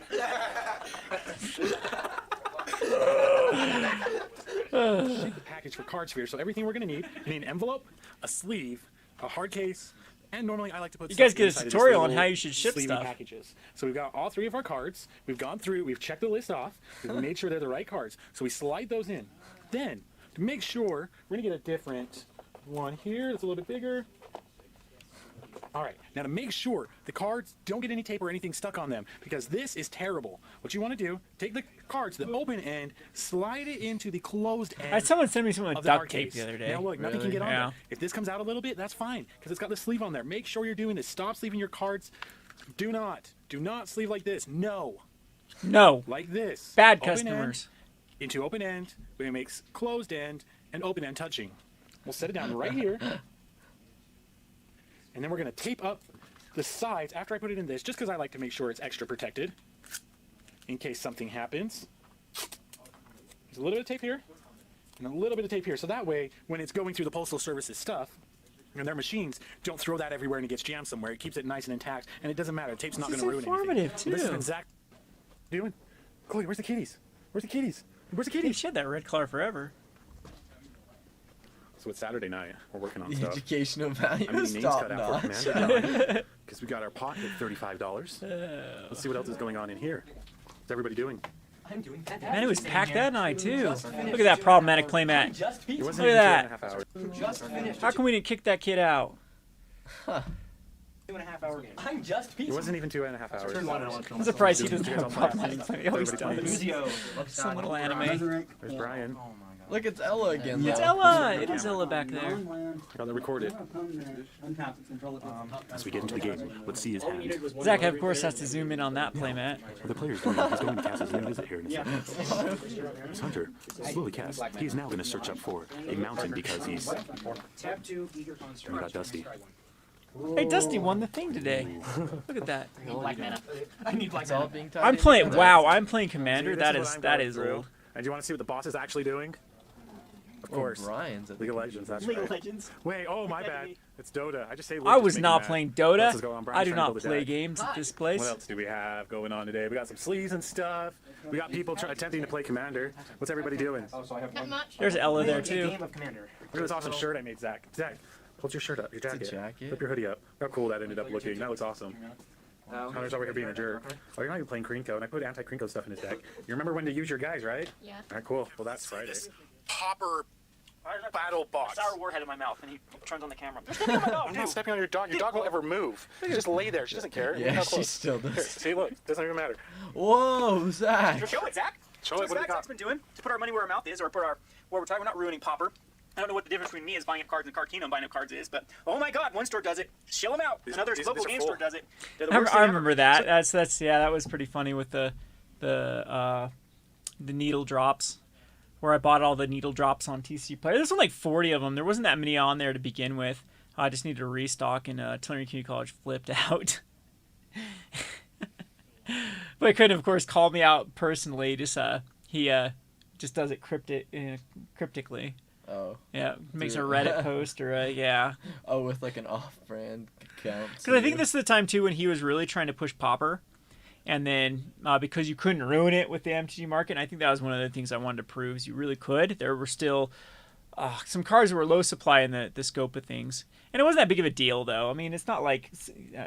Speaker 8: The package for card sphere. So everything we're gonna need. You need an envelope, a sleeve, a hard case, and normally I like to put.
Speaker 2: You guys
Speaker 8: stuff
Speaker 2: get a
Speaker 8: inside of these
Speaker 2: tutorial on
Speaker 8: little
Speaker 2: how you should ship
Speaker 8: sleevey
Speaker 2: stuff.
Speaker 8: packages. So we've got all three of our cards. We've gone through. We've checked the list off. We've made sure they're the right cards. So we slide those in. Then to make sure, we're gonna get a different one here. That's a little bit bigger. All right, now to make sure the cards don't get any tape or anything stuck on them, because this is terrible. What you want to do, take the cards, the open end, slide it into the closed end.
Speaker 2: I had someone send me some
Speaker 8: of
Speaker 2: with
Speaker 8: the
Speaker 2: duct
Speaker 8: hard
Speaker 2: tape
Speaker 8: case.
Speaker 2: the other day.
Speaker 8: Now look, nothing can
Speaker 1: Really?
Speaker 8: get on
Speaker 2: Yeah.
Speaker 8: there. If this comes out a little bit, that's fine, because it's got the sleeve on there. Make sure you're doing this. Stop sleeving your cards. Do not sleeve like this. No,
Speaker 2: No.
Speaker 8: like this.
Speaker 2: Bad
Speaker 8: Open
Speaker 2: customers.
Speaker 8: End into open end, when it makes closed end and open end touching. We'll set it down right here. And then we're going to tape up the sides after I put it in this, just because I like to make sure it's extra protected in case something happens. There's a little bit of tape here and a little bit of tape here. So that way, when it's going through the Postal Service's stuff and their machines, don't throw that everywhere and it gets jammed somewhere. It keeps it nice and intact, and it doesn't matter. The tape's not
Speaker 2: This
Speaker 8: going
Speaker 2: is
Speaker 8: to ruin anything.
Speaker 2: informative,
Speaker 8: So this is
Speaker 2: too.
Speaker 8: exact. What are you doing? Chloe, where's the kitties? Where's the kitties? Where's the
Speaker 2: Hey,
Speaker 8: kitties?
Speaker 2: she had that red color forever.
Speaker 8: So it's Saturday night. We're working on
Speaker 1: The
Speaker 8: stuff.
Speaker 1: educational value
Speaker 8: I'm
Speaker 1: is
Speaker 8: getting names
Speaker 1: top
Speaker 8: cut out for
Speaker 1: notch.
Speaker 8: Commander because we got our pot at $35. Let's see what else is going on in here. What's everybody doing?
Speaker 2: Man, it was packed that night too. Look at that problematic playmat.
Speaker 8: It
Speaker 2: Look
Speaker 8: wasn't
Speaker 2: at
Speaker 8: even
Speaker 2: that.
Speaker 8: 2.5 hours.
Speaker 2: How come we didn't kick that kid out?
Speaker 6: 2.5 hour game.
Speaker 3: I'm just
Speaker 8: It wasn't even 2.5 hours.
Speaker 2: I'm surprised he doesn't
Speaker 8: You
Speaker 2: have
Speaker 8: guys
Speaker 2: a
Speaker 8: all
Speaker 2: problematic
Speaker 8: practice.
Speaker 2: playmat. He always
Speaker 8: Everybody
Speaker 2: does. Some little anime.
Speaker 8: There's Brian.
Speaker 1: Look, it's Ella again.
Speaker 2: It's
Speaker 1: though.
Speaker 2: Ella. It is Ella back there.
Speaker 8: I got that recorded. As we get into the game, let's see his hand.
Speaker 2: Zach, of course, has to zoom in on that playmat.
Speaker 8: What the player's doing, he's going to cast his new visit here in a second. This hunter slowly casts. He's now going to search up for a mountain because he's...
Speaker 6: Tap 2, eager
Speaker 8: We
Speaker 6: construct.
Speaker 8: got Dusty.
Speaker 2: Hey, Dusty won the thing today. Look at that.
Speaker 3: black mana. I need black
Speaker 1: It's all
Speaker 3: mana.
Speaker 1: being tied
Speaker 2: I'm
Speaker 1: in
Speaker 2: playing.
Speaker 1: together.
Speaker 2: Wow, I'm playing Commander.
Speaker 8: See,
Speaker 2: That
Speaker 8: this
Speaker 2: is
Speaker 8: what
Speaker 2: that
Speaker 8: I'm
Speaker 2: is
Speaker 8: going through.
Speaker 2: old.
Speaker 8: And do you want to see what the boss is actually doing? Of course.
Speaker 1: Brian's at the
Speaker 8: League of Legends, that's
Speaker 3: League
Speaker 8: right.
Speaker 3: of Legends.
Speaker 8: Wait, oh my bad. It's Dota. I just say League
Speaker 2: I
Speaker 8: just
Speaker 2: was
Speaker 8: to make
Speaker 2: not
Speaker 8: me
Speaker 2: playing
Speaker 8: mad. What else is
Speaker 2: Dota.
Speaker 8: going on?
Speaker 2: I
Speaker 8: Brian's
Speaker 2: do
Speaker 8: trying to
Speaker 2: not
Speaker 8: build a
Speaker 2: play
Speaker 8: deck.
Speaker 2: games at this
Speaker 8: What
Speaker 2: place.
Speaker 8: else do we have going on today? We got some sleeves and stuff. We got people attempting to play Commander. What's everybody doing? Look
Speaker 11: Not much.
Speaker 2: There's Ella there
Speaker 6: A
Speaker 2: too.
Speaker 6: game of Commander.
Speaker 8: at this awesome shirt I made, Zach. Zach, hold your shirt up, your
Speaker 1: It's a
Speaker 8: jacket.
Speaker 1: jacket.
Speaker 8: Flip your hoodie up. Look how cool that ended up looking. That looks awesome. Hunter's over here being a jerk. Oh, you're not even playing Krinko, and I put anti-Krinko stuff in his deck. You remember when to use your guys, right?
Speaker 11: Yeah.
Speaker 8: All right, cool. Well, that's Friday.
Speaker 10: Popper battle box.
Speaker 3: Sour warhead in my mouth, and he turns on the camera. You're stepping on my dog,
Speaker 10: I'm not
Speaker 3: dude.
Speaker 10: stepping on your dog. Your dog won't ever move. Just lay there. She doesn't care. Look
Speaker 1: Yeah,
Speaker 10: how
Speaker 1: she
Speaker 10: close.
Speaker 1: still
Speaker 10: Here,
Speaker 1: does.
Speaker 10: see, look. Doesn't even matter.
Speaker 1: Whoa, Zach.
Speaker 3: Show it, Zach.
Speaker 10: Show
Speaker 3: So
Speaker 10: it. What do you
Speaker 3: Zach's
Speaker 10: got?
Speaker 3: been doing to put our money where our mouth is, or put our where we're trying. We're not ruining Popper. I don't know what the difference between me is buying up cards and Card Kingdom buying up cards is, but oh my God, one store does it. Shill them out. Another
Speaker 10: these
Speaker 3: local
Speaker 10: are
Speaker 3: game
Speaker 10: full.
Speaker 3: store does it. They're the
Speaker 2: I
Speaker 3: worst thing ever.
Speaker 2: remember that. That's yeah. That was pretty funny with the needle drops, where I bought all the needle drops on TCG Player. There's only like 40 of them. There wasn't that many on there to begin with. I just needed a restock, and Tillery Community College flipped out. But he couldn't, of course, call me out personally. Just he just does it cryptically.
Speaker 1: Oh.
Speaker 2: Yeah, makes a
Speaker 1: Dude.
Speaker 2: Reddit post or yeah.
Speaker 1: Oh, with like an off-brand account.
Speaker 2: Because I think this is the time too when he was really trying to push Popper, and then because you couldn't ruin it with the MTG market. And I think that was one of the things I wanted to prove is you really could. There were still some cards that were low supply in the scope of things, and it wasn't that big of a deal though. I mean, it's not like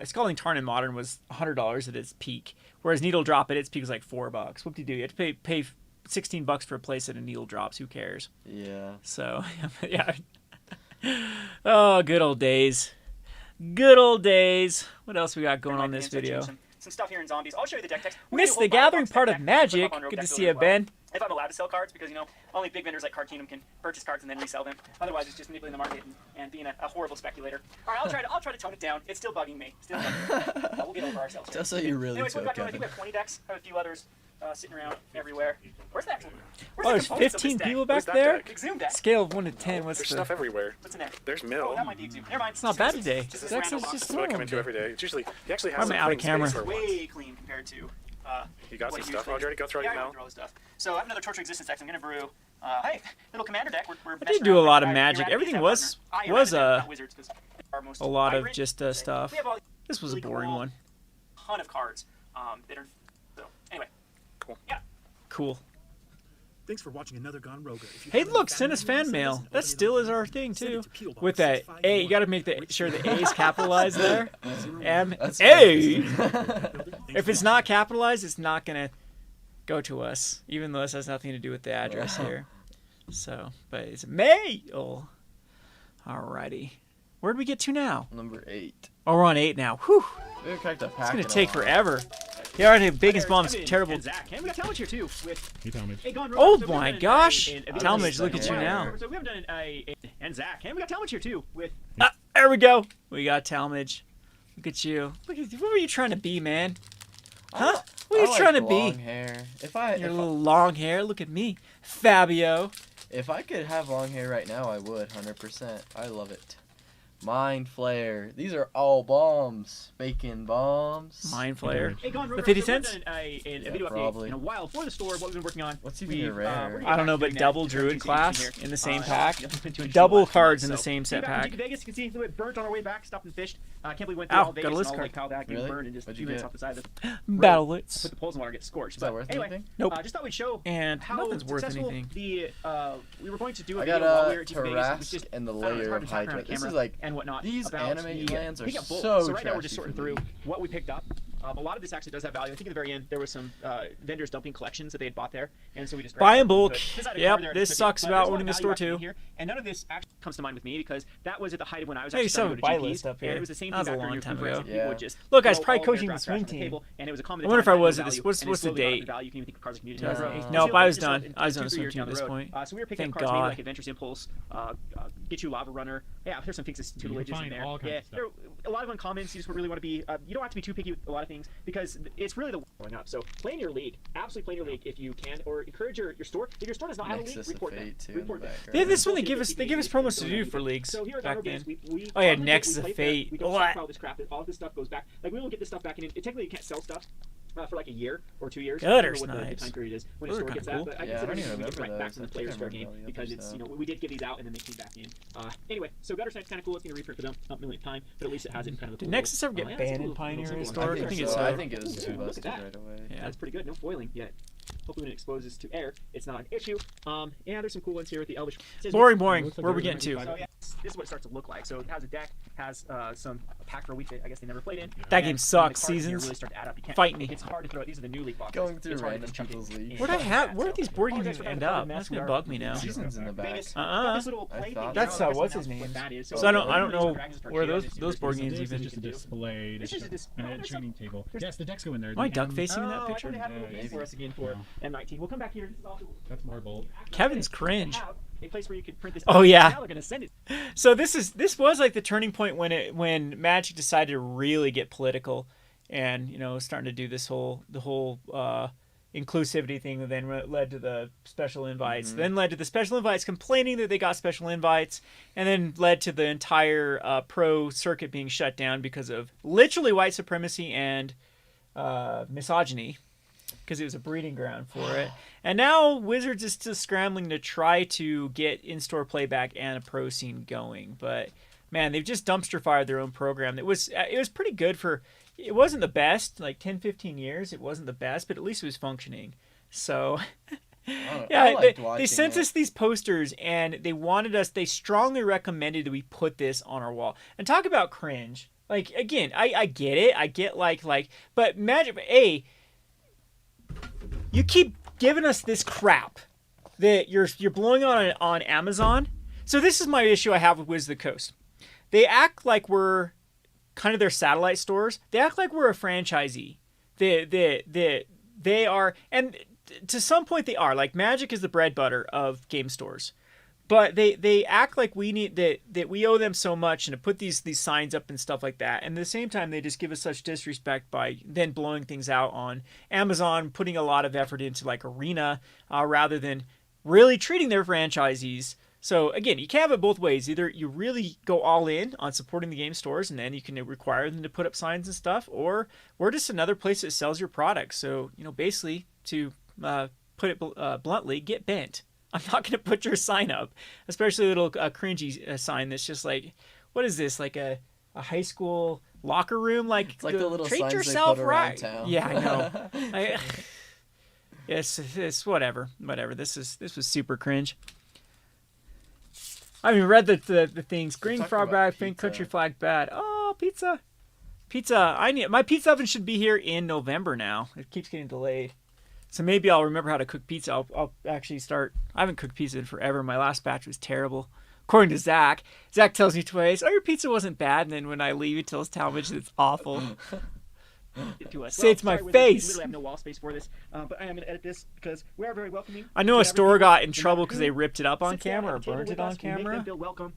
Speaker 2: Scalding Tarn in Modern was $100 at its peak, whereas Needle Drop at its peak was like $4. What do you do? You have to pay $16 for a place at a Needle Drops. Who cares?
Speaker 1: Yeah.
Speaker 2: So yeah. Oh, good old days. Good old days. What else we got going on this video?
Speaker 3: Some stuff here in Zombies. I'll show you the deck text.
Speaker 2: Miss the Gathering part of Magic. Good to see you, Ben.
Speaker 3: If I'm allowed to sell cards, because only big vendors like Card Kingdom can purchase cards and then resell them. Otherwise, it's just manipulating the market and being a horrible speculator. All right, I'll try to tone it down. It's still bugging me. Still bugging me. We'll get over ourselves.
Speaker 1: Just so you really
Speaker 3: Anyways, what we got
Speaker 1: took
Speaker 3: going, I think we have 20 decks. I have a few others sitting around everywhere. Where's the actual?
Speaker 2: Oh, there's 15 people back there.
Speaker 3: Big Zoom deck.
Speaker 2: Scale of 1 to 10. What's
Speaker 10: There's
Speaker 2: the?
Speaker 10: stuff everywhere.
Speaker 3: What's in there?
Speaker 10: There's
Speaker 3: Oh,
Speaker 10: mill.
Speaker 3: that might be Exhumed. Never mind.
Speaker 2: It's not bad today.
Speaker 3: Just this
Speaker 2: That's
Speaker 3: random box.
Speaker 2: just
Speaker 10: That's what I come
Speaker 2: normal.
Speaker 10: into every day. It's usually he actually has
Speaker 2: I'm
Speaker 10: some
Speaker 2: out of
Speaker 10: clean space
Speaker 2: camera.
Speaker 10: for once.
Speaker 3: Way clean compared to.
Speaker 10: You got
Speaker 3: what
Speaker 10: some
Speaker 3: it
Speaker 10: stuff.
Speaker 3: used
Speaker 10: Oh,
Speaker 3: to
Speaker 10: did you already go through
Speaker 3: Yeah,
Speaker 10: it
Speaker 3: I
Speaker 10: now?
Speaker 3: went through all this stuff. So I have another Torture Existence deck. I'm gonna brew. Hey, little Commander deck. We're
Speaker 2: I
Speaker 3: messing
Speaker 2: did do a
Speaker 3: around.
Speaker 2: lot of
Speaker 3: I
Speaker 2: magic.
Speaker 3: eradicated
Speaker 2: Everything
Speaker 3: that
Speaker 2: was
Speaker 3: partner. I
Speaker 2: was
Speaker 3: eradicated not Wizards, 'cause our most
Speaker 2: a lot of
Speaker 3: vibrant.
Speaker 2: just stuff.
Speaker 3: We have all
Speaker 2: This was a
Speaker 3: really
Speaker 2: boring
Speaker 3: cool
Speaker 2: one.
Speaker 3: ton of cards that are. So anyway.
Speaker 10: Cool.
Speaker 3: Yeah.
Speaker 2: Cool.
Speaker 12: Thanks for watching another Gone Rogue.
Speaker 2: Hey, look, send us fan mail. That still is our thing too. With that A, you got to make sure the A is capitalized there. M
Speaker 1: That's
Speaker 2: A. If it's not capitalized, it's not gonna go to us, even though this has nothing to do with the address here. So, but it's mail. Alrighty, where'd we get to now?
Speaker 1: Number 8.
Speaker 2: Oh, we're on 8 now. Whew.
Speaker 1: We haven't cracked a pack
Speaker 2: It's gonna
Speaker 1: in a
Speaker 2: take
Speaker 1: while.
Speaker 2: forever. He already big and bomb is terrible.
Speaker 3: And Zach. And we got Talmadge here too. With
Speaker 8: Hey, Talmadge.
Speaker 3: a Gone Rogue.
Speaker 2: Oh
Speaker 3: So we
Speaker 2: my
Speaker 3: haven't done
Speaker 2: gosh,
Speaker 3: a
Speaker 2: Talmadge, look at you now.
Speaker 3: So we haven't done and Zach. And we got Talmadge here too. With
Speaker 2: There we go. We got Talmadge. Look at you. What were you trying to be, man? Huh? What are you
Speaker 1: I
Speaker 2: trying to
Speaker 1: like
Speaker 2: be?
Speaker 1: long hair.
Speaker 2: Your little long hair. Look at me, Fabio.
Speaker 1: If I could have long hair right now, I would, 100%. I love it. Mind Flare. These are all bombs. Bacon bombs.
Speaker 2: Mind Flare.
Speaker 3: Hey, Gone Rogue.
Speaker 2: The 50
Speaker 3: So we've
Speaker 2: cents?
Speaker 3: done a
Speaker 1: Yeah,
Speaker 3: video update
Speaker 1: probably.
Speaker 3: in a while for the store. What we've been working on.
Speaker 1: What's even
Speaker 3: We've,
Speaker 1: a rare?
Speaker 2: I don't know, but
Speaker 3: doing
Speaker 2: double
Speaker 3: that.
Speaker 2: Druid
Speaker 3: Doing
Speaker 2: class
Speaker 3: here.
Speaker 2: in the same
Speaker 3: Uh,
Speaker 2: pack.
Speaker 3: I've been to a
Speaker 2: Double
Speaker 3: last
Speaker 2: cards in
Speaker 3: night,
Speaker 2: the same set
Speaker 3: back
Speaker 2: pack.
Speaker 3: in Vegas, you can see it burnt on our way back. Stopped and fished. I can't believe we went through
Speaker 2: Ow,
Speaker 3: all
Speaker 2: got a
Speaker 3: Vegas
Speaker 2: list
Speaker 3: and all
Speaker 2: card.
Speaker 3: like how that getting
Speaker 1: Really?
Speaker 3: burned in just a
Speaker 1: What'd
Speaker 3: few
Speaker 1: you
Speaker 3: minutes
Speaker 1: get?
Speaker 3: off the side of the
Speaker 2: Battle
Speaker 3: road.
Speaker 2: Wits.
Speaker 3: Put the poles in the water, get scorched.
Speaker 1: Is that
Speaker 3: But
Speaker 1: worth
Speaker 3: anyway,
Speaker 1: anything?
Speaker 2: Nope.
Speaker 3: just thought we'd show
Speaker 2: And
Speaker 3: how
Speaker 2: nothing's worth
Speaker 3: successful
Speaker 2: anything.
Speaker 3: we were going to do a
Speaker 1: I
Speaker 3: video
Speaker 1: got
Speaker 3: while we
Speaker 1: a
Speaker 3: were at Vegas. It was
Speaker 1: Tarrasque
Speaker 3: just
Speaker 1: and the
Speaker 3: I don't know, it's
Speaker 1: layer
Speaker 3: hard
Speaker 1: of
Speaker 3: to talk around
Speaker 1: Hydra.
Speaker 3: a
Speaker 1: This
Speaker 3: camera
Speaker 1: is like
Speaker 3: and whatnot.
Speaker 1: these
Speaker 3: about
Speaker 1: anime
Speaker 3: the,
Speaker 1: lands are
Speaker 3: we got bulk.
Speaker 1: so
Speaker 3: So right now we're just
Speaker 1: trashy
Speaker 3: sorting
Speaker 1: for
Speaker 3: through
Speaker 1: League.
Speaker 3: what we picked up. A lot of this actually does have value. I think at the very end there was some vendors dumping collections that they had bought there, and so we just
Speaker 2: Buy in
Speaker 3: grabbed
Speaker 2: bulk.
Speaker 3: it. Since I had a
Speaker 2: Yep,
Speaker 3: card there, I
Speaker 2: this
Speaker 3: just took it.
Speaker 2: sucks
Speaker 3: But
Speaker 2: about
Speaker 3: there's a lot
Speaker 2: owning
Speaker 3: of
Speaker 2: the store
Speaker 3: value actually
Speaker 2: too.
Speaker 3: here, and none of this actually comes to mind with me because that was at the height of when I was
Speaker 2: Hey, you
Speaker 3: actually
Speaker 2: still
Speaker 3: starting
Speaker 2: have
Speaker 3: to
Speaker 2: a
Speaker 3: go
Speaker 2: buy
Speaker 3: to
Speaker 2: list
Speaker 3: GPs,
Speaker 2: up here.
Speaker 3: and it was the same
Speaker 2: That was
Speaker 3: thing
Speaker 2: a
Speaker 3: back
Speaker 2: long
Speaker 3: during
Speaker 2: time
Speaker 3: Conference.
Speaker 2: ago.
Speaker 3: People
Speaker 1: Yeah.
Speaker 3: would just
Speaker 2: Look, I was
Speaker 3: throw
Speaker 2: probably
Speaker 3: all of their
Speaker 2: coaching the
Speaker 3: draft
Speaker 2: swing
Speaker 3: on the
Speaker 2: team.
Speaker 3: table, and it was a common
Speaker 2: I wonder if I
Speaker 3: time,
Speaker 2: was
Speaker 3: no
Speaker 2: at this.
Speaker 3: value,
Speaker 2: What's
Speaker 3: and it
Speaker 2: the
Speaker 3: slowly got
Speaker 2: date?
Speaker 3: the value. You can even think of cards like Community.
Speaker 2: No,
Speaker 3: Center.
Speaker 2: nope,
Speaker 3: So
Speaker 2: I was
Speaker 3: you'll pick
Speaker 2: done.
Speaker 3: yourself
Speaker 2: I was
Speaker 3: in
Speaker 2: on
Speaker 3: 2
Speaker 2: the
Speaker 3: or 3
Speaker 2: swing
Speaker 3: years
Speaker 2: team
Speaker 3: down
Speaker 2: at
Speaker 3: the
Speaker 2: this
Speaker 3: road.
Speaker 2: point.
Speaker 3: So we were picking
Speaker 2: Thank
Speaker 3: up cards maybe
Speaker 2: God.
Speaker 3: like Adventurous Impulse, Get You Lava Runner. Yeah, there's some Finks
Speaker 7: You
Speaker 3: tutelage in
Speaker 7: find
Speaker 3: there.
Speaker 7: all kinds
Speaker 3: Yeah,
Speaker 7: of stuff.
Speaker 3: there are a lot of uncommons. You just really want to be. You don't have to be too picky with a lot of things because it's really the going up. So play in your league. Absolutely play in your league if you can, or encourage your store. If your store does not have a league,
Speaker 1: Nexus of
Speaker 3: report them.
Speaker 1: Fate too in the
Speaker 3: Report them.
Speaker 1: background.
Speaker 2: Yeah, this one they
Speaker 3: Bullshit
Speaker 2: give
Speaker 3: that
Speaker 2: us
Speaker 3: TPs
Speaker 2: promos to
Speaker 3: don't
Speaker 2: do
Speaker 3: have
Speaker 2: for
Speaker 3: either.
Speaker 2: leagues
Speaker 3: So here at
Speaker 2: back
Speaker 3: Dono
Speaker 2: then.
Speaker 3: Biz, we
Speaker 2: Oh yeah,
Speaker 3: on the
Speaker 2: Nexus
Speaker 3: we
Speaker 2: of
Speaker 3: play
Speaker 2: Fate.
Speaker 3: fair. We don't
Speaker 2: What?
Speaker 3: stockpile this crap. All of this stuff goes back. Like we will get this stuff back in. Technically, you can't sell stuff. For like a year or 2 years.
Speaker 2: Gutter
Speaker 3: I don't know what the
Speaker 2: snipes.
Speaker 3: time period is when
Speaker 2: Those
Speaker 3: a
Speaker 2: are
Speaker 3: store gets
Speaker 2: kinda
Speaker 3: that.
Speaker 2: cool.
Speaker 3: But I
Speaker 1: Yeah, I
Speaker 3: consider
Speaker 1: don't even
Speaker 3: we get right
Speaker 1: remember
Speaker 3: back to the
Speaker 1: those. I
Speaker 3: players
Speaker 1: think I
Speaker 3: fair
Speaker 1: remember
Speaker 3: game
Speaker 1: all the
Speaker 3: because
Speaker 1: other
Speaker 3: it's
Speaker 1: stuff.
Speaker 3: we did give these out and then they came back in. Anyway, so Gutter Snipe's kind of cool. It's gonna reprint for them not a millionth time, but at least it has it in kind of a
Speaker 2: Did
Speaker 3: cool
Speaker 2: Nexus ever
Speaker 3: little-
Speaker 2: get
Speaker 3: yeah, it's a
Speaker 2: banned in
Speaker 3: little
Speaker 2: Pioneer
Speaker 3: symbol.
Speaker 2: Historic? I think it's
Speaker 1: so.
Speaker 2: so.
Speaker 1: I think it was
Speaker 3: Ooh,
Speaker 1: too
Speaker 3: look at
Speaker 1: busted
Speaker 3: that.
Speaker 1: right away.
Speaker 2: Yeah.
Speaker 3: That's pretty good. No foiling yet. Hopefully when it exposes to air, it's not an issue. Yeah, there's some cool ones here with the Elvish. It says-
Speaker 2: Boring, boring.
Speaker 7: Looks like
Speaker 2: Where are we
Speaker 7: they're
Speaker 2: getting to?
Speaker 3: So yeah, this is what it starts to look like. So it has a deck, has some a pack for a week that I guess they never played in.
Speaker 2: That
Speaker 3: And
Speaker 2: game
Speaker 3: the
Speaker 2: sucks.
Speaker 3: cards in here
Speaker 2: Seasons.
Speaker 3: really start to add up. You can't,
Speaker 2: Fight me.
Speaker 3: It's hard to throw it. These are the new league boxes.
Speaker 1: Going through
Speaker 3: It's hard to
Speaker 1: random
Speaker 3: just chunk it
Speaker 1: people's
Speaker 3: in.
Speaker 1: leagues.
Speaker 2: Where'd I have? Where are
Speaker 3: So,
Speaker 2: these board games
Speaker 3: apologize for
Speaker 2: even end
Speaker 3: the
Speaker 2: up?
Speaker 3: mess.
Speaker 2: That's
Speaker 3: We
Speaker 2: gonna
Speaker 3: are-
Speaker 2: bug me now.
Speaker 1: Seasons in the back.
Speaker 3: Vegas,
Speaker 2: Uh-uh.
Speaker 3: this little
Speaker 1: I
Speaker 3: play
Speaker 1: thought
Speaker 3: thing,
Speaker 2: That's,
Speaker 3: I don't know
Speaker 2: what's his
Speaker 3: what
Speaker 2: name?
Speaker 3: that is.
Speaker 2: So I don't know
Speaker 3: Dragons are
Speaker 2: where
Speaker 3: Targaryens.
Speaker 2: those board
Speaker 3: This
Speaker 2: games
Speaker 3: is
Speaker 2: even.
Speaker 3: what
Speaker 7: Just a
Speaker 3: you can do.
Speaker 7: display
Speaker 3: This is a dis-
Speaker 7: and a
Speaker 3: there's
Speaker 7: training
Speaker 3: some-
Speaker 7: table.
Speaker 3: there's-
Speaker 7: Yes, the decks go in there.
Speaker 2: Am I duck facing
Speaker 3: Oh,
Speaker 2: that
Speaker 3: I
Speaker 2: picture?
Speaker 3: thought they had a little game for us again for M19. We'll come back here. This is also
Speaker 7: That's marble.
Speaker 2: Kevin's cringe.
Speaker 3: a place where you could print this.
Speaker 2: Oh, yeah.
Speaker 3: Now they're gonna send it.
Speaker 2: So this was like the turning point when Magic decided to really get political, and starting to do the whole inclusivity thing that then led to the special invites, then led to the special invites complaining that they got special invites, and then led to the entire pro circuit being shut down because of literally white supremacy and misogyny, because it was a breeding ground for it. And now Wizards is still scrambling to try to get in-store playback and a pro scene going. But man, they've just dumpster fired their own program. It was pretty good for. It wasn't the best, like 10, 15 years. It wasn't the best, but at least it was functioning. So yeah, they sent us these posters and they wanted us. They strongly recommended that we put this on our wall. And talk about cringe. Like again, I get it. I get like, but Magic you keep giving us this crap that you're blowing on Amazon. So this is my issue I have with Wizards of the Coast. They act like we're kind of their satellite stores. They act like we're a franchisee. They are, and to some point they are. Like Magic is the bread butter of game stores. But they act like we need that we owe them so much, and to put these signs up and stuff like that. And at the same time, they just give us such disrespect by then blowing things out on Amazon, putting a lot of effort into like Arena, rather than really treating their franchisees. So again, you can't have it both ways. Either you really go all in on supporting the game stores, and then you can require them to put up signs and stuff, or we're just another place that sells your products. So basically, to put it bluntly, get bent. I'm not going to put your sign up, especially a little cringy sign that's just like, what is this, like a high school locker room? Like,
Speaker 1: it's like the little
Speaker 2: treat
Speaker 1: signs
Speaker 2: yourself
Speaker 1: they put around
Speaker 2: right.
Speaker 1: town.
Speaker 2: Yeah, I know. It's whatever. This was super cringe. I mean, read the things. Green frog bad, pink country flag bad. Oh, pizza. My pizza oven should be here in November now. It keeps getting delayed. So maybe I'll remember how to cook pizza. I'll actually start. I haven't cooked pizza in forever. My last batch was terrible. According to Zach. Zach tells me twice, your pizza wasn't bad. And then when I leave, he tells Talmadge that it's awful.
Speaker 3: To us.
Speaker 2: Say it to my
Speaker 3: We
Speaker 2: face.
Speaker 3: literally have no wall space for this, but I am going to edit this because we are very welcoming.
Speaker 2: I know
Speaker 3: to
Speaker 2: a store
Speaker 3: everyone.
Speaker 2: got in
Speaker 3: No
Speaker 2: trouble
Speaker 3: matter
Speaker 2: because
Speaker 3: who
Speaker 2: they ripped it up on
Speaker 3: sits down
Speaker 2: camera
Speaker 3: at
Speaker 2: or
Speaker 3: the table
Speaker 2: burned
Speaker 3: with
Speaker 2: it on
Speaker 3: us, we make them
Speaker 2: camera.
Speaker 3: feel welcome.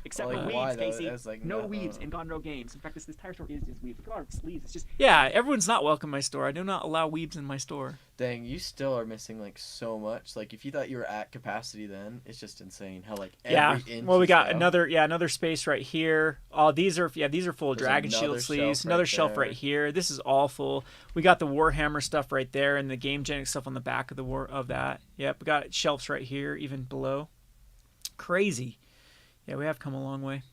Speaker 3: Except
Speaker 1: Like,
Speaker 3: for
Speaker 1: why,
Speaker 3: weebs,
Speaker 1: though?
Speaker 3: Casey.
Speaker 1: It's like,
Speaker 3: no
Speaker 1: no.
Speaker 3: weebs in Gone Rogue Games. In fact, this entire store is just weebs. Look at our sleeves. It's just
Speaker 2: Yeah, everyone's not welcome in my store. I do not allow weebs in my store.
Speaker 1: Dang, you still are missing like so much. Like if you thought you were at capacity, then it's just insane how like every inch
Speaker 2: well, we
Speaker 1: is
Speaker 2: got
Speaker 1: out.
Speaker 2: another space right here. Oh, these are full
Speaker 1: There's
Speaker 2: Dragon
Speaker 1: another
Speaker 2: Shield sleeves.
Speaker 1: shelf
Speaker 2: Another
Speaker 1: right
Speaker 2: shelf
Speaker 1: there.
Speaker 2: right here. This is all full. We got the Warhammer stuff right there, and the Game Genic stuff on the back of that. Yep, we got shelves right here, even below. Crazy. Yeah, we have come a long way.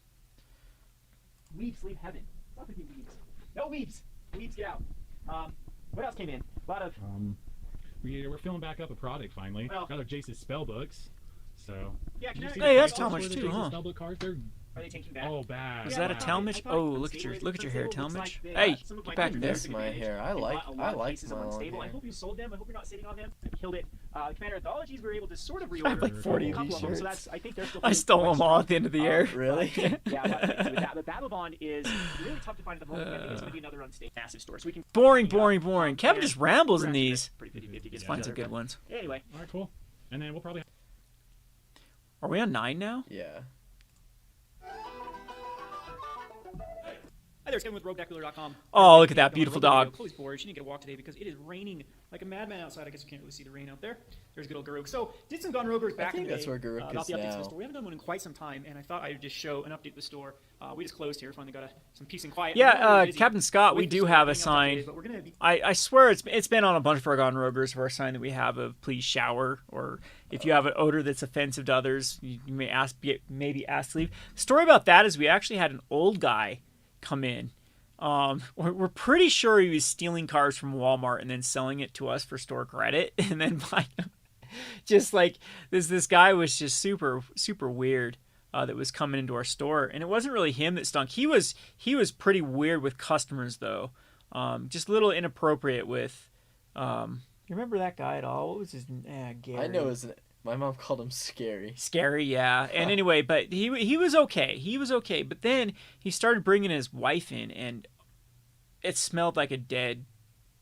Speaker 3: weeb sleeve heaven. Lots of weebs. No weebs. Weebs, get out. What else came in? A lot of.
Speaker 7: We're filling back up a product finally.
Speaker 3: Well,
Speaker 7: got our Jace's spell books. So.
Speaker 3: Yeah, can I,
Speaker 2: Hey, that's
Speaker 3: how
Speaker 2: Talmadge too, huh?
Speaker 7: Spell book cards, they're
Speaker 3: Are they taking back?
Speaker 7: oh bad.
Speaker 2: Is that a
Speaker 3: I
Speaker 2: Talmadge?
Speaker 3: thought
Speaker 2: Oh,
Speaker 3: it was
Speaker 2: look at your
Speaker 3: unstable.
Speaker 2: hair,
Speaker 3: It looks
Speaker 2: Talmadge.
Speaker 3: like
Speaker 2: Hey,
Speaker 3: some of
Speaker 2: get
Speaker 3: my
Speaker 2: back
Speaker 3: friends
Speaker 2: there.
Speaker 3: are
Speaker 1: That's
Speaker 3: taking
Speaker 1: my
Speaker 3: advantage
Speaker 1: hair. I
Speaker 3: and
Speaker 1: like
Speaker 3: bought a lot of cases of
Speaker 1: my long
Speaker 3: unstable. I
Speaker 1: hair.
Speaker 3: hope you sold them. I hope you're not sitting on them. I killed it. Commander Anthologies, we were able to sort of
Speaker 2: I
Speaker 3: reorder
Speaker 2: have like 40
Speaker 3: a
Speaker 2: of
Speaker 3: couple
Speaker 2: these
Speaker 3: of them, so
Speaker 2: shirts.
Speaker 3: that's, I think they're still
Speaker 2: I stole them all at the end of the year.
Speaker 1: Really?
Speaker 3: Yeah, a lot of things with that. But Battle Bond is really tough to find at the moment. I think it's going to be another unstable massive store. So we can
Speaker 2: Boring. Kevin just rambles in
Speaker 3: We're
Speaker 2: these.
Speaker 3: pretty 50-50 gets
Speaker 2: Find some
Speaker 3: together,
Speaker 2: good
Speaker 3: but
Speaker 2: ones.
Speaker 3: Anyway,
Speaker 7: All right, cool. And then we'll probably.
Speaker 2: Are we on 9 now?
Speaker 1: Yeah.
Speaker 3: hi there, it's Kevin with RogueDeckWheeler.com.
Speaker 2: Oh, look at that beautiful dog.
Speaker 3: Chloe's bored. She didn't get a walk today because it is raining like a madman outside. I guess you can't really see the rain out there. There's good old Garuk. So, did some Gone Roguers back in the day.
Speaker 1: that's where Garuk
Speaker 3: about
Speaker 1: is
Speaker 3: the updates to the
Speaker 1: now.
Speaker 3: store. We haven't done one in quite some time, and I thought I would just show an update to the store. We just closed here. Finally got some peace and quiet.
Speaker 2: Yeah,
Speaker 3: Busy
Speaker 2: Captain Scott, we
Speaker 3: with the
Speaker 2: do
Speaker 3: store,
Speaker 2: have a
Speaker 3: getting
Speaker 2: sign.
Speaker 3: updated, but we're gonna be
Speaker 2: I swear it's been on a bunch of our Gone Rogers for our sign that we have of please shower, or if you have an odor that's offensive to others, you may maybe ask to leave. The story about that is we actually had an old guy come in. We're pretty sure he was stealing cars from Walmart and then selling it to us for store credit and then buying them. Just like this guy was just super weird. That was coming into our store, and it wasn't really him that stunk. He was pretty weird with customers though, just a little inappropriate with. You remember that guy at all? What was his name? Gary.
Speaker 1: I know my mom called him Scary.
Speaker 2: Scary, yeah. And anyway, but he was okay. He was okay, but then he started bringing his wife in, and it smelled like a dead.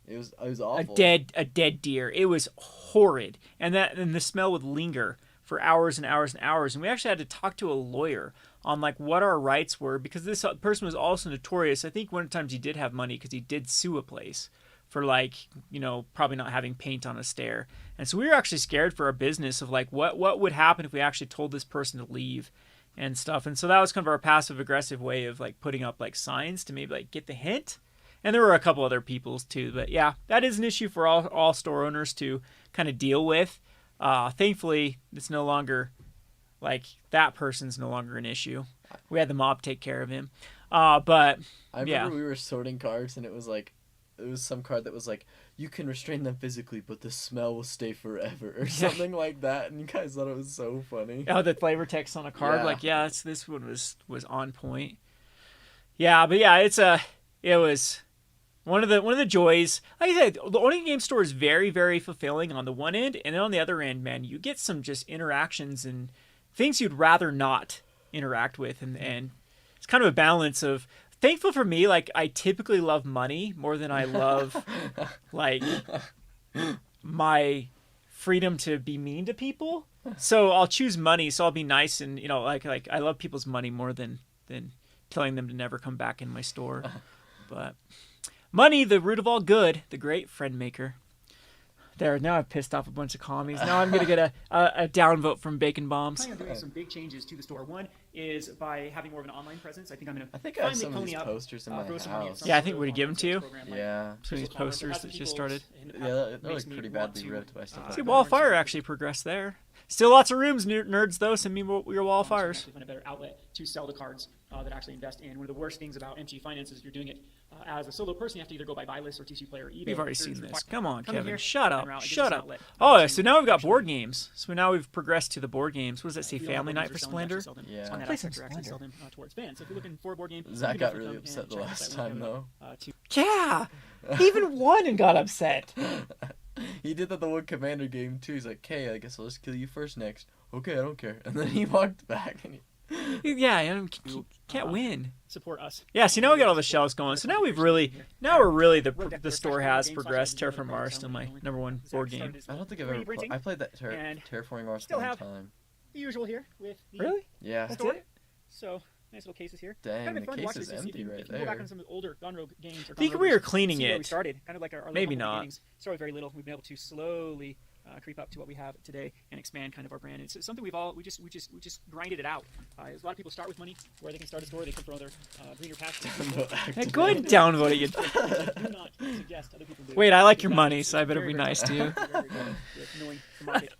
Speaker 1: It was awful.
Speaker 2: A dead deer. It was horrid, and the smell would linger for hours and hours and hours. And we actually had to talk to a lawyer on like what our rights were, because this person was also notorious. I think one of the times he did have money because he did sue a place for like, probably not having paint on a stair. And so we were actually scared for our business of like what would happen if we actually told this person to leave and stuff. And so that was kind of our passive aggressive way of like putting up like signs to maybe like get the hint. And there were a couple other people's too, but yeah, that is an issue for all store owners to kind of deal with. Thankfully, it's no longer like that person's no longer an issue. We had the mob take care of him. But
Speaker 1: I remember we were sorting cards, and it was some card that was like, you can restrain them physically, but the smell will stay forever, or something like that. And you guys thought it was so funny.
Speaker 2: Oh, the flavor text on a card,
Speaker 1: Yeah.
Speaker 2: This one was on point. Yeah, but yeah, it was one of the joys. Like I said, the owning a game store is very, very fulfilling on the one end, and then on the other end, man, you get some just interactions and things you'd rather not interact with, and it's kind of a balance of. Thankful for me, like I typically love money more than I love like my freedom to be mean to people. So I'll choose money. So I'll be nice, and like I love people's money more than telling them to never come back in my store. But money, the root of all good, the great friend maker. There, now I've pissed off a bunch of commies. Now I'm going to get a downvote from Bacon Bombs.
Speaker 3: planning on doing some big changes to the store. One is by having more of an online presence. I think I
Speaker 1: I have some of these posters in my
Speaker 3: house.
Speaker 2: Yeah, I think we'd give them to you.
Speaker 1: Yeah.
Speaker 2: Some of these posters that just started.
Speaker 1: Yeah, they look pretty badly ripped, but I still
Speaker 2: See, Wall of Fire actually progressed there. Still lots of rooms, nerds, though. Send me your Wall of Fires.
Speaker 3: Find a better outlet to sell the cards that actually invest in. One of the worst things about MG Finance is you're doing it as a solo person. You have to either go by buy list or TC Player or eBay.
Speaker 2: We've already seen this. Come on,
Speaker 3: Come
Speaker 2: Kevin.
Speaker 3: here,
Speaker 2: Shut
Speaker 3: turn
Speaker 2: up.
Speaker 3: around, it gives
Speaker 2: Shut
Speaker 3: us an
Speaker 2: up.
Speaker 3: outlet.
Speaker 2: Oh, yeah, so now we've got board games. So now we've progressed to the board games. What does that say?
Speaker 3: You don't
Speaker 2: Family
Speaker 3: know
Speaker 2: Night
Speaker 3: what
Speaker 2: for
Speaker 3: games are selling,
Speaker 2: Splendor?
Speaker 3: actually sell them.
Speaker 1: Yeah.
Speaker 3: On that
Speaker 2: Play some
Speaker 3: aspect, or actually sell them towards fans. So if you're looking for a board game,
Speaker 1: Zach
Speaker 3: you
Speaker 1: got
Speaker 3: can
Speaker 1: really
Speaker 3: definitely
Speaker 1: upset the
Speaker 3: come and
Speaker 1: last
Speaker 3: check out
Speaker 1: time,
Speaker 3: Hangout,
Speaker 1: though.
Speaker 2: Yeah. He even won and got upset.
Speaker 1: He did that the one Commander game, too. He's like, okay, I guess I'll just kill you first next. Okay, I don't care. And then he walked back. And
Speaker 2: Yeah, you can't win.
Speaker 3: Support us.
Speaker 2: Yeah, see, now we got all the shelves going. So now we're really, the store has progressed. Terraform Mars still my number one board game.
Speaker 1: I don't think I've ever played. I played that Terraforming Mars
Speaker 3: still
Speaker 1: one
Speaker 3: have
Speaker 1: time.
Speaker 3: The usual here with the
Speaker 2: Really?
Speaker 1: Yeah.
Speaker 2: That's
Speaker 3: store.
Speaker 2: it?
Speaker 3: So nice little cases here.
Speaker 1: Dang,
Speaker 3: kind of
Speaker 1: the
Speaker 3: fun to watch
Speaker 1: case is
Speaker 3: this, see if
Speaker 1: empty
Speaker 3: you
Speaker 1: right
Speaker 3: can go back
Speaker 1: there.
Speaker 3: on some of the older Gone Rogue games. Or
Speaker 2: I think
Speaker 3: Gone
Speaker 2: we
Speaker 3: Roguers,
Speaker 2: were cleaning
Speaker 3: see where
Speaker 2: it.
Speaker 3: we started, kind of like our
Speaker 2: Maybe
Speaker 3: little
Speaker 2: not.
Speaker 3: beginnings. Started very little. We've been able to slowly creep up to what we have today and expand kind of our brand. It's something we just grinded it out. There's a lot of people start with money where they can start a store. They come from other greener pastures.
Speaker 2: Hey, go ahead and downvote it.
Speaker 3: Do not suggest other people do.
Speaker 2: Wait, I like your money, so I better be nice to you.
Speaker 3: Very good with knowing the market.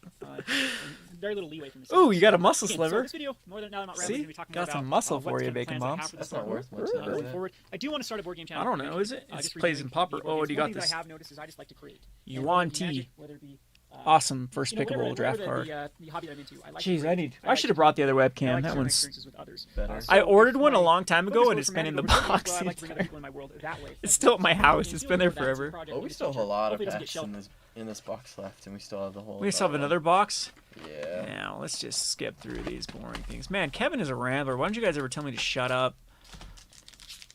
Speaker 3: very little leeway from this.
Speaker 2: Ooh, you got a muscle
Speaker 3: Again,
Speaker 2: sliver.
Speaker 3: So this video, more than now I'm not
Speaker 2: See?
Speaker 3: going to be talking more
Speaker 2: Got some
Speaker 3: about,
Speaker 2: muscle
Speaker 3: what
Speaker 2: for you,
Speaker 3: kind of
Speaker 2: Bacon
Speaker 3: plans I have
Speaker 2: Moms.
Speaker 3: for
Speaker 1: That's
Speaker 3: this
Speaker 1: not
Speaker 3: summer,
Speaker 1: worth much, is
Speaker 3: going
Speaker 1: it?
Speaker 3: forward. I do want to start a board game channel.
Speaker 2: I don't know, is it? It's plays in Popper. Oh, what do you got
Speaker 3: One thing
Speaker 2: this?
Speaker 3: that I have noticed is I just like to create.
Speaker 2: You
Speaker 3: And
Speaker 2: want
Speaker 3: whether it be
Speaker 2: tea.
Speaker 3: Magic, whether it be,
Speaker 2: Awesome first
Speaker 3: you know,
Speaker 2: pickable draft
Speaker 3: whatever
Speaker 2: card.
Speaker 3: the hobby that I'm into. I like to
Speaker 2: Jeez,
Speaker 3: create.
Speaker 2: I should have brought the other
Speaker 3: I
Speaker 2: webcam.
Speaker 3: like to
Speaker 2: That
Speaker 3: share my
Speaker 2: one's.
Speaker 3: experiences with others.
Speaker 1: Better.
Speaker 2: I ordered
Speaker 3: if
Speaker 2: one a
Speaker 3: my
Speaker 2: long time ago,
Speaker 3: focus
Speaker 2: and
Speaker 3: goes
Speaker 2: it's
Speaker 3: for
Speaker 2: been in the
Speaker 3: Magic,
Speaker 2: box.
Speaker 3: well, I like to bring other people in my world that way.
Speaker 2: It's still at my house.
Speaker 3: And
Speaker 2: It's
Speaker 3: doing
Speaker 2: been there
Speaker 3: for that, it's a
Speaker 2: forever.
Speaker 3: project
Speaker 1: Oh,
Speaker 3: in
Speaker 1: we
Speaker 3: the
Speaker 1: still have a
Speaker 3: future.
Speaker 1: lot of
Speaker 3: Hopefully it doesn't get
Speaker 1: packs
Speaker 3: shelved.
Speaker 1: in this box left, and we still have the whole.
Speaker 2: We still have another box.
Speaker 1: Yeah.
Speaker 2: Now let's just skip through these boring things. Man, Kevin is a rambler. Why don't you guys ever tell me to shut up?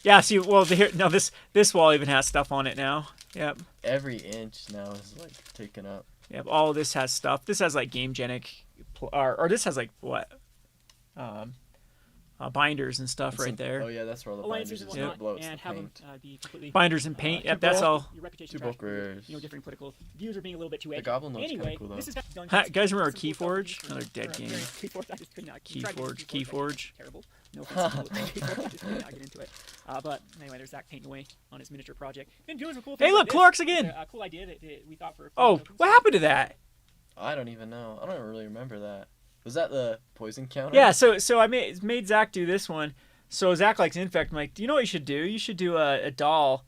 Speaker 2: Yeah. See, well, here no, this wall even has stuff on it now. Yep.
Speaker 1: Every inch now is like taken up.
Speaker 2: Yep. All of this has stuff. This has like GameGenic, or this has like what? Binders and stuff right there.
Speaker 1: Oh yeah, that's where all the
Speaker 3: Alliances
Speaker 1: binders
Speaker 3: and
Speaker 1: is.
Speaker 3: whatnot,
Speaker 1: Blow, it's
Speaker 3: and
Speaker 1: the
Speaker 3: have them
Speaker 1: paint.
Speaker 3: be completely
Speaker 2: Binders and paint. Yep, that's all.
Speaker 3: Your reputation
Speaker 1: Two
Speaker 3: trash,
Speaker 1: book rares.
Speaker 3: you know, different political views are being a little bit too edgy.
Speaker 1: Goblin looks kinda
Speaker 3: Anyway,
Speaker 1: cool, though.
Speaker 3: this is done.
Speaker 2: Ha, guys remember Keyforge? Another dead game.
Speaker 3: Keyforge, I just could not.
Speaker 2: Keyforge, Keyforge.
Speaker 3: Terrible. No offense to Keyforge, I just could not get into it. But anyway, there's Zach painting away on his miniature project. Been doing some cool things.
Speaker 2: Hey, look,
Speaker 3: like
Speaker 2: Clorox
Speaker 3: this.
Speaker 2: again.
Speaker 3: It's a cool idea that we thought for.
Speaker 2: Oh, what happened to that?
Speaker 1: I don't even know. I don't really remember that. Was that the poison counter?
Speaker 2: Yeah, so I made Zach do this one. So Zach likes Infect. I'm like, do you know what you should do? You should do a doll.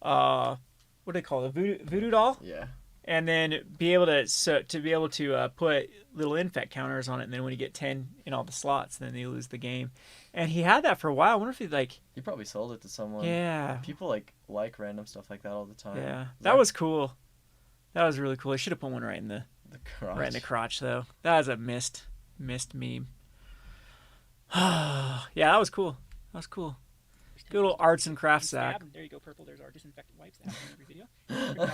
Speaker 2: What do they call it? A voodoo doll?
Speaker 1: Yeah.
Speaker 2: And then be able to put little Infect counters on it, and then when you get 10 in all the slots, then you lose the game. And he had that for a while. I wonder if he like.
Speaker 1: You probably sold it to someone.
Speaker 2: Yeah.
Speaker 1: People like random stuff like that all the time.
Speaker 2: Yeah, that was cool. That was really cool. I should have put one right in the
Speaker 1: crotch.
Speaker 2: Right in the crotch, though. That was a missed meme. Yeah, that was cool. That was cool. Good little arts and crafts, Zach.
Speaker 3: There you go, purple. There's our disinfectant wipes that happen in every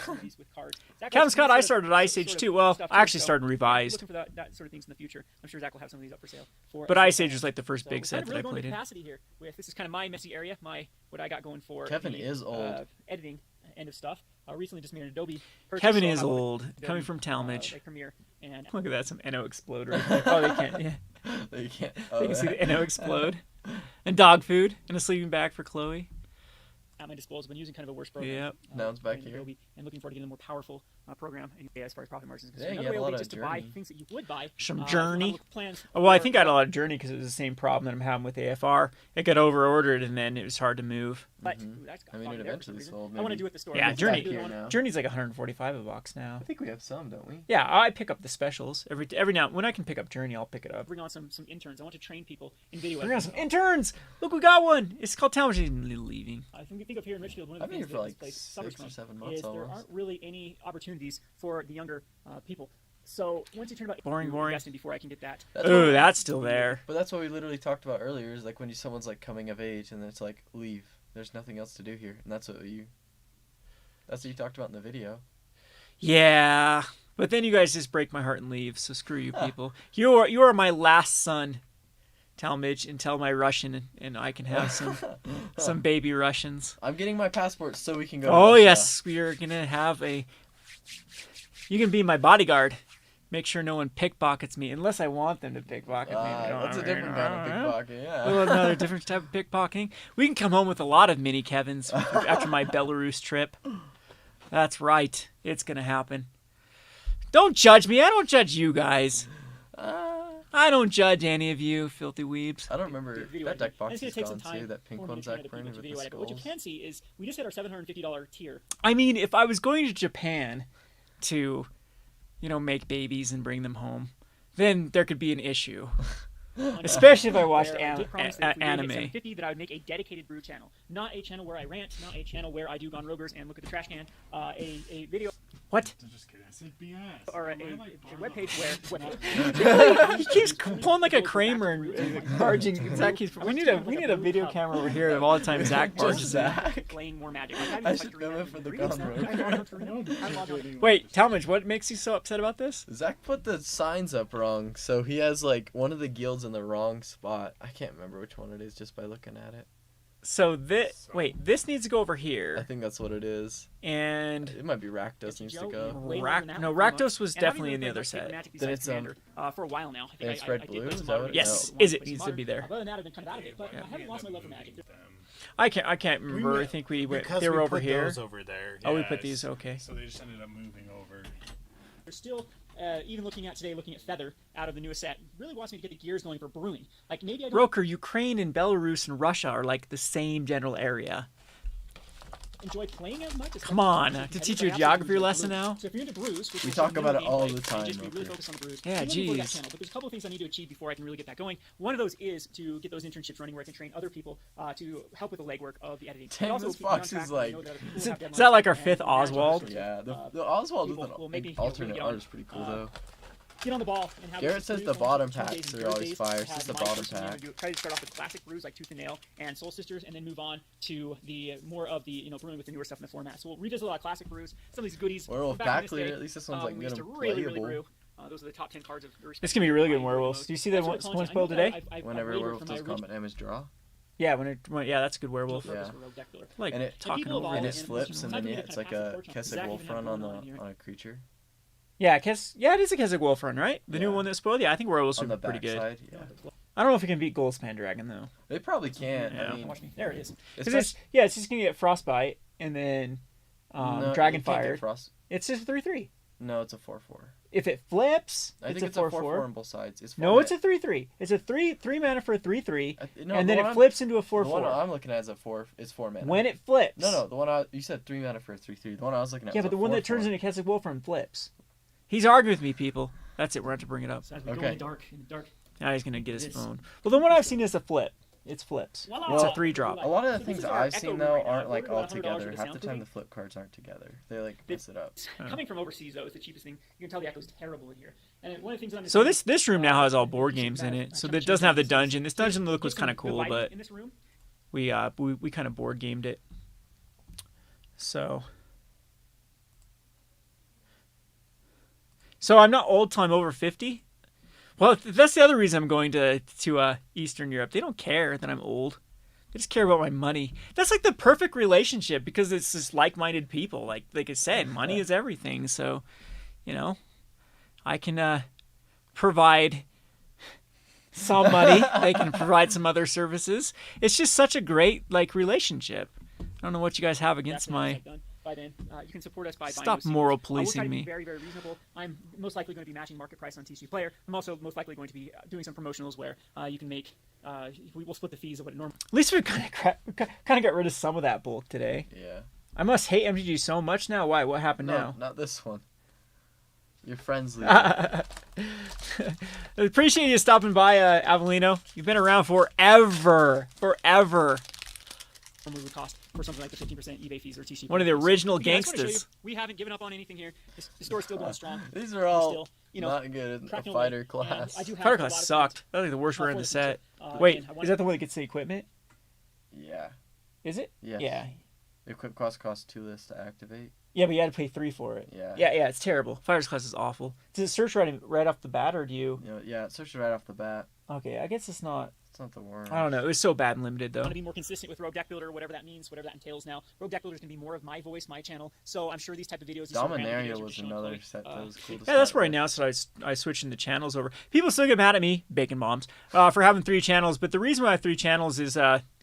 Speaker 3: video. These with cards. Zach
Speaker 2: Kevin
Speaker 3: has
Speaker 2: Scott,
Speaker 3: some
Speaker 2: I
Speaker 3: sort
Speaker 2: started
Speaker 3: of-
Speaker 2: Ice Age
Speaker 3: sort of
Speaker 2: too. Well,
Speaker 3: stuff
Speaker 2: I
Speaker 3: too,
Speaker 2: actually
Speaker 3: so
Speaker 2: started Revised.
Speaker 3: Looking for that sort of things in the future. I'm sure Zach will have some of these up for sale.
Speaker 2: But Ice Age was like the first big
Speaker 3: we're
Speaker 2: set
Speaker 3: kind of
Speaker 2: that I
Speaker 3: really going
Speaker 2: played
Speaker 3: to
Speaker 2: in.
Speaker 3: capacity here. This is kind of my messy area, what I got going for.
Speaker 1: Kevin
Speaker 3: the,
Speaker 1: is old.
Speaker 3: Editing end of stuff. Recently just made an Adobe purchase.
Speaker 2: Kevin
Speaker 3: so
Speaker 2: is
Speaker 3: I have
Speaker 2: old.
Speaker 3: Adobe,
Speaker 2: Coming from Talmadge.
Speaker 3: like Premiere and
Speaker 2: Look at that, some NO explode right there. Oh, they can't. Yeah.
Speaker 1: They can't.
Speaker 2: You can see the NO explode. And dog food and a sleeping bag for Chloe.
Speaker 3: at my disposal. Been using kind of a worse program.
Speaker 2: Yep.
Speaker 1: Now it's back
Speaker 3: in
Speaker 1: here.
Speaker 3: Adobe, and looking forward to getting a more powerful program as far as profit margins is
Speaker 1: Yeah,
Speaker 3: concerned.
Speaker 1: you
Speaker 3: Another
Speaker 1: have a
Speaker 3: way
Speaker 1: lot
Speaker 3: will be
Speaker 1: of
Speaker 3: just to buy
Speaker 1: Journey.
Speaker 3: things that you would buy.
Speaker 2: Some
Speaker 3: have
Speaker 2: Journey.
Speaker 3: little plans
Speaker 2: Oh, well, I
Speaker 3: for-
Speaker 2: think I had a lot of Journey because it was the same problem that I'm having with AFR. It got over-ordered and then it was hard to move.
Speaker 3: But ooh, that's got
Speaker 1: I mean,
Speaker 3: foggy
Speaker 1: it
Speaker 3: there for some
Speaker 1: eventually
Speaker 3: reason.
Speaker 1: sold.
Speaker 3: I want to
Speaker 1: maybe.
Speaker 3: do it at the store.
Speaker 2: Yeah,
Speaker 1: It's
Speaker 2: Journey.
Speaker 1: back here now.
Speaker 2: Journey's like 145 a box now.
Speaker 1: I think we have some, don't we?
Speaker 2: Yeah, I pick up the specials every now when I can pick up Journey, I'll pick it up.
Speaker 3: Bring on some interns. I want to train people in video.
Speaker 2: Bring on
Speaker 3: editing.
Speaker 2: some interns. Look, we got one. It's called Talmadge. He's leaving.
Speaker 3: I think of here in Richfield, one of
Speaker 1: I've
Speaker 3: the
Speaker 1: been
Speaker 3: things
Speaker 1: here for
Speaker 3: that this
Speaker 1: like
Speaker 3: place suffers
Speaker 1: 6 or
Speaker 3: from
Speaker 1: 7 months
Speaker 3: is there
Speaker 1: almost.
Speaker 3: aren't really any opportunities for the younger people. So once you turn about
Speaker 2: Boring.
Speaker 3: investing before I can get that.
Speaker 2: Ooh, that's still there.
Speaker 1: But that's what we literally talked about earlier. Is like when someone's like coming of age and it's like leave. There's nothing else to do here, and that's what you talked about in the video.
Speaker 2: Yeah, but then you guys just break my heart and leave. So screw you people. You are my last son, Talmadge, until my Russian and I can have some baby Russians.
Speaker 1: I'm getting my passport so we can go.
Speaker 2: Oh
Speaker 1: to Russia.
Speaker 2: yes, we are gonna have a. You can be my bodyguard. Make sure no one pickpockets me, unless I want them to pickpocket me.
Speaker 1: That's a different kind of pickpocket. Yeah.
Speaker 2: Well, another different type of pickpocketing. We can come home with a lot of mini Kevins after my Belarus trip. That's right. It's gonna happen. Don't judge me. I don't judge you guys. I don't judge any of you, filthy weebs.
Speaker 1: I don't remember
Speaker 3: Video
Speaker 1: that
Speaker 3: editing.
Speaker 1: deck box
Speaker 3: And
Speaker 1: is
Speaker 3: it's gonna
Speaker 1: gone
Speaker 3: take some time
Speaker 1: too. That pink
Speaker 3: for me
Speaker 1: one's
Speaker 3: to train
Speaker 1: Zach
Speaker 3: other people
Speaker 1: printed
Speaker 3: to
Speaker 1: with
Speaker 3: video
Speaker 1: the
Speaker 3: edit. But what you
Speaker 1: skulls.
Speaker 3: can see is we just hit our $750 tier.
Speaker 2: I mean, if I was going to Japan to, make babies and bring them home, then there could be an issue. Especially if I watched
Speaker 3: Where I did promise that if we
Speaker 2: anime.
Speaker 3: made it $750, that I would make a dedicated brew channel, not a channel where I rant, not a channel where I do Gone Rogers and look at the trash can. A video
Speaker 2: What?
Speaker 5: I'm just kidding. I said BS.
Speaker 3: or a webpage
Speaker 2: He keeps pulling like a Kramer and barging. Zach keeps. We need a video camera over here of all the time Zach barges in.
Speaker 3: playing more Magic.
Speaker 1: I should film it for the Gone
Speaker 2: Wait, Talmadge, what makes you so upset about this?
Speaker 1: Zach put the signs up wrong, so he has like one of the guilds in the wrong spot. I can't remember which one it is just by looking at it.
Speaker 2: So this this needs to go over
Speaker 1: I
Speaker 2: here,
Speaker 1: think that's what it is.
Speaker 2: and
Speaker 1: It might be Rakdos needs to go.
Speaker 2: Rakdos was definitely in the other set.
Speaker 1: Then it's
Speaker 3: for a while now. I think
Speaker 1: then it's
Speaker 3: I
Speaker 1: red
Speaker 3: did
Speaker 1: blue?
Speaker 3: play
Speaker 1: Is
Speaker 3: some
Speaker 1: that
Speaker 3: modern
Speaker 1: what it
Speaker 2: Yes,
Speaker 1: is?
Speaker 2: is it needs to be there.
Speaker 3: Other than that, I've been kind of out of it, but I haven't lost my love for Magic.
Speaker 2: I can't remember. I think we went.
Speaker 5: Because
Speaker 2: They were
Speaker 5: we
Speaker 2: over
Speaker 5: put
Speaker 2: here.
Speaker 5: those over there.
Speaker 2: Oh, we put
Speaker 5: yes.
Speaker 2: these. Okay.
Speaker 5: So they just ended up moving over.
Speaker 3: There's still even looking at Feather out of the newest set, really wants me to get the gears going for brewing. Like maybe I don't
Speaker 2: Roker, Ukraine and Belarus and Russia are like the same general area.
Speaker 3: enjoy playing as much.
Speaker 2: Come on, to teach you a geography lesson now?
Speaker 3: So if you're into brews, which
Speaker 1: We
Speaker 3: is
Speaker 1: talk
Speaker 3: the
Speaker 1: about it
Speaker 3: main
Speaker 1: all
Speaker 3: gameplay,
Speaker 1: the time,
Speaker 3: and just be really
Speaker 1: Roker.
Speaker 3: focused on the brews.
Speaker 2: Yeah,
Speaker 3: I'm looking forward to that
Speaker 2: jeez.
Speaker 3: channel, but there's a couple of things I need to achieve before I can really get that going. One of those is to get those internships running where I can train other people to help with the legwork of the editing.
Speaker 1: Dang,
Speaker 3: But also
Speaker 1: this
Speaker 3: keep me on
Speaker 1: box
Speaker 3: track
Speaker 1: is
Speaker 3: when I
Speaker 1: like-
Speaker 3: know that other people
Speaker 2: Is
Speaker 3: have
Speaker 2: that like our
Speaker 3: deadlines
Speaker 2: fifth
Speaker 3: and
Speaker 2: Oswald?
Speaker 1: Yeah, the Oswald with
Speaker 3: people will
Speaker 1: an
Speaker 3: make me,
Speaker 1: alternate
Speaker 3: really
Speaker 1: art
Speaker 3: get
Speaker 1: is pretty cool
Speaker 3: on.
Speaker 1: though.
Speaker 3: Get on the ball and have
Speaker 1: Garrett
Speaker 3: those
Speaker 1: says
Speaker 3: brews
Speaker 1: the
Speaker 3: going
Speaker 1: bottom
Speaker 3: Tuesdays
Speaker 1: packs
Speaker 3: and
Speaker 1: are always
Speaker 3: Thursdays,
Speaker 1: fire.
Speaker 3: have
Speaker 1: Says the
Speaker 3: my
Speaker 1: bottom
Speaker 3: first thing I'm gonna
Speaker 1: pack.
Speaker 3: Try to start off with classic brews like Tooth and Nail and Soul Sisters, and then move on to the more of the brewing with the newer stuff in the format. So we'll revisit a lot of classic brews, some of these goodies.
Speaker 1: Werewolf
Speaker 3: from back in this
Speaker 1: backleader,
Speaker 3: day,
Speaker 1: at least this one's like
Speaker 3: we used
Speaker 1: good
Speaker 3: to
Speaker 1: and
Speaker 3: really
Speaker 1: playable.
Speaker 3: brew. Those are the top 10 cards of the
Speaker 2: It's gonna be really good in
Speaker 3: respective
Speaker 2: werewolves.
Speaker 3: modes.
Speaker 2: Do you see that
Speaker 3: That's
Speaker 2: one
Speaker 3: what
Speaker 2: spoiled
Speaker 3: content- I know
Speaker 2: today?
Speaker 3: that I've
Speaker 1: Whenever
Speaker 3: labored
Speaker 1: werewolf
Speaker 3: for my
Speaker 1: does combat damage draw.
Speaker 2: Yeah, yeah, that's a good werewolf.
Speaker 1: Yeah.
Speaker 3: purpose for Rogue Deck Builder.
Speaker 2: Like
Speaker 1: And it-
Speaker 2: talking
Speaker 3: people
Speaker 2: over
Speaker 3: evolve
Speaker 1: And
Speaker 2: it.
Speaker 1: it
Speaker 3: and
Speaker 1: flips, and
Speaker 3: time
Speaker 1: then
Speaker 3: for me
Speaker 1: yeah,
Speaker 3: to
Speaker 1: it's
Speaker 3: kind
Speaker 1: like
Speaker 3: of pass
Speaker 1: a
Speaker 3: the torch on.
Speaker 1: Keswick
Speaker 3: Zach
Speaker 1: Wolf
Speaker 3: even had
Speaker 1: run
Speaker 3: one
Speaker 1: on
Speaker 3: on here.
Speaker 1: a creature.
Speaker 2: Yeah, it is a Keswick Wolf run, right? The new
Speaker 1: Yeah.
Speaker 2: one that spoiled. Yeah, I think werewolves
Speaker 1: On
Speaker 2: are
Speaker 1: the
Speaker 2: pretty good.
Speaker 1: backside, yeah.
Speaker 2: I don't know if we can beat Goldspan Dragon though.
Speaker 1: They probably can't.
Speaker 2: Yeah.
Speaker 1: I mean,
Speaker 3: Watch me. There it is.
Speaker 2: 'Cause it's just gonna get Frostbite and then
Speaker 1: no,
Speaker 2: Dragon
Speaker 1: you can't get
Speaker 2: Fire.
Speaker 1: Frost.
Speaker 2: It's just 3/3.
Speaker 1: No, it's a 4/4.
Speaker 2: If it flips,
Speaker 1: I
Speaker 2: it's
Speaker 1: think
Speaker 2: a
Speaker 1: it's a 4/4
Speaker 2: 4/4.
Speaker 1: on both sides. It's
Speaker 2: No, it's a 3/3. It's a three mana for a 3/3,
Speaker 1: no,
Speaker 2: and
Speaker 1: the
Speaker 2: then
Speaker 1: one
Speaker 2: it
Speaker 1: I'm-
Speaker 2: flips into a
Speaker 1: The one
Speaker 2: 4/4.
Speaker 1: I'm looking at is a 4. It's 4 mana.
Speaker 2: When it flips.
Speaker 1: No, the one you said 3 mana for a 3/3. The one I was looking at.
Speaker 2: Yeah,
Speaker 1: was
Speaker 2: but the
Speaker 1: a
Speaker 2: one that
Speaker 1: 4/4.
Speaker 2: turns into Keswick Wolf run flips. He's arguing with me, people. That's it. We're going to bring it up.
Speaker 3: So as we go
Speaker 1: Okay.
Speaker 3: in the dark.
Speaker 2: Now he's gonna get his
Speaker 3: It is.
Speaker 2: phone. Well, the one I've seen is a flip. It's flips.
Speaker 3: Voila!
Speaker 2: It's a 3-drop.
Speaker 1: A lot of the
Speaker 3: So this
Speaker 1: things
Speaker 3: is our
Speaker 1: I've
Speaker 3: Echo
Speaker 1: seen
Speaker 3: room
Speaker 1: though
Speaker 3: right now.
Speaker 1: aren't
Speaker 3: We're
Speaker 1: like
Speaker 3: about
Speaker 1: all
Speaker 3: $100
Speaker 1: together.
Speaker 3: for the
Speaker 1: Half
Speaker 3: sound
Speaker 1: the time
Speaker 3: cleaning.
Speaker 1: the flip cards aren't together. They like mess it up.
Speaker 3: Coming from overseas though, it's the cheapest thing. You can tell the echo's terrible in here. And one of the things I'm
Speaker 2: So this room now has all board games in it. So it doesn't have the dungeon. This dungeon look was kind of cool, but
Speaker 3: in this room,
Speaker 2: we kind of board gamed it. So I'm not old till I'm over 50. Well, that's the other reason I'm going to Eastern Europe. They don't care that I'm old. They just care about my money. That's like the perfect relationship because it's just like-minded people. Like I said, money is everything. So, I can provide some money. They can provide some other services. It's just such a great relationship. I don't know what you guys have against my.
Speaker 3: by then, you can support us by
Speaker 2: Stop
Speaker 3: buying those
Speaker 2: moral
Speaker 3: CDs. We'll try
Speaker 2: policing
Speaker 3: to be
Speaker 2: me.
Speaker 3: very, very reasonable. I'm most likely going to be matching market price on TC Player. I'm also most likely going to be doing some promotionals where you can make. We'll split the fees of what it normally.
Speaker 2: At least we kind of got rid of some of that bulk today.
Speaker 1: Yeah.
Speaker 2: I must hate MTG so much now. Why? What happened
Speaker 1: No,
Speaker 2: now?
Speaker 1: not this one. Your friends leave.
Speaker 2: Appreciate you stopping by, Avellino. You've been around forever.
Speaker 3: Would cost for something like the 15% eBay fees or TC.
Speaker 2: One of the original
Speaker 3: I just wanna show you,
Speaker 2: gangsters.
Speaker 3: we haven't given up on anything here. The store's still going strong.
Speaker 1: These are all
Speaker 3: Still,
Speaker 1: not good in a
Speaker 3: cracking
Speaker 1: fighter
Speaker 3: away.
Speaker 1: class.
Speaker 3: And I do have
Speaker 2: Fighter
Speaker 3: a
Speaker 2: class
Speaker 3: lot of
Speaker 2: sucked. That was like the worst rare in
Speaker 3: for
Speaker 2: the
Speaker 3: the
Speaker 2: set.
Speaker 3: future.
Speaker 2: Wait,
Speaker 3: And I
Speaker 2: is that the one that gets the equipment?
Speaker 1: Yeah.
Speaker 2: Is it?
Speaker 1: Yes.
Speaker 2: Yeah.
Speaker 1: The equip costs 2 lists to activate.
Speaker 2: Yeah, but you had to pay 3 for it.
Speaker 1: Yeah.
Speaker 2: Yeah, it's terrible. Fighter's class is awful. Does it search right off the bat, or do you?
Speaker 1: Yeah, it searches right off the bat.
Speaker 2: Okay, I guess it's not.
Speaker 1: It's not the worst.
Speaker 2: I don't know. It was so bad and limited,
Speaker 3: I
Speaker 2: though.
Speaker 3: want to be more consistent with Rogue Deck Builder, whatever that means, whatever that entails now. Rogue Deck Builder is going to be more of my voice, my channel. So I'm sure these type of videos. these sort of random
Speaker 1: Dominaria
Speaker 3: videos are
Speaker 1: was
Speaker 3: showing
Speaker 1: another
Speaker 3: Chloe,
Speaker 1: set that was cool to
Speaker 2: Yeah, that's
Speaker 1: start
Speaker 2: where I
Speaker 1: with.
Speaker 2: announced that I switched the channels over. People still get mad at me, bacon bombs, for having 3 channels. But the reason why I have 3 channels is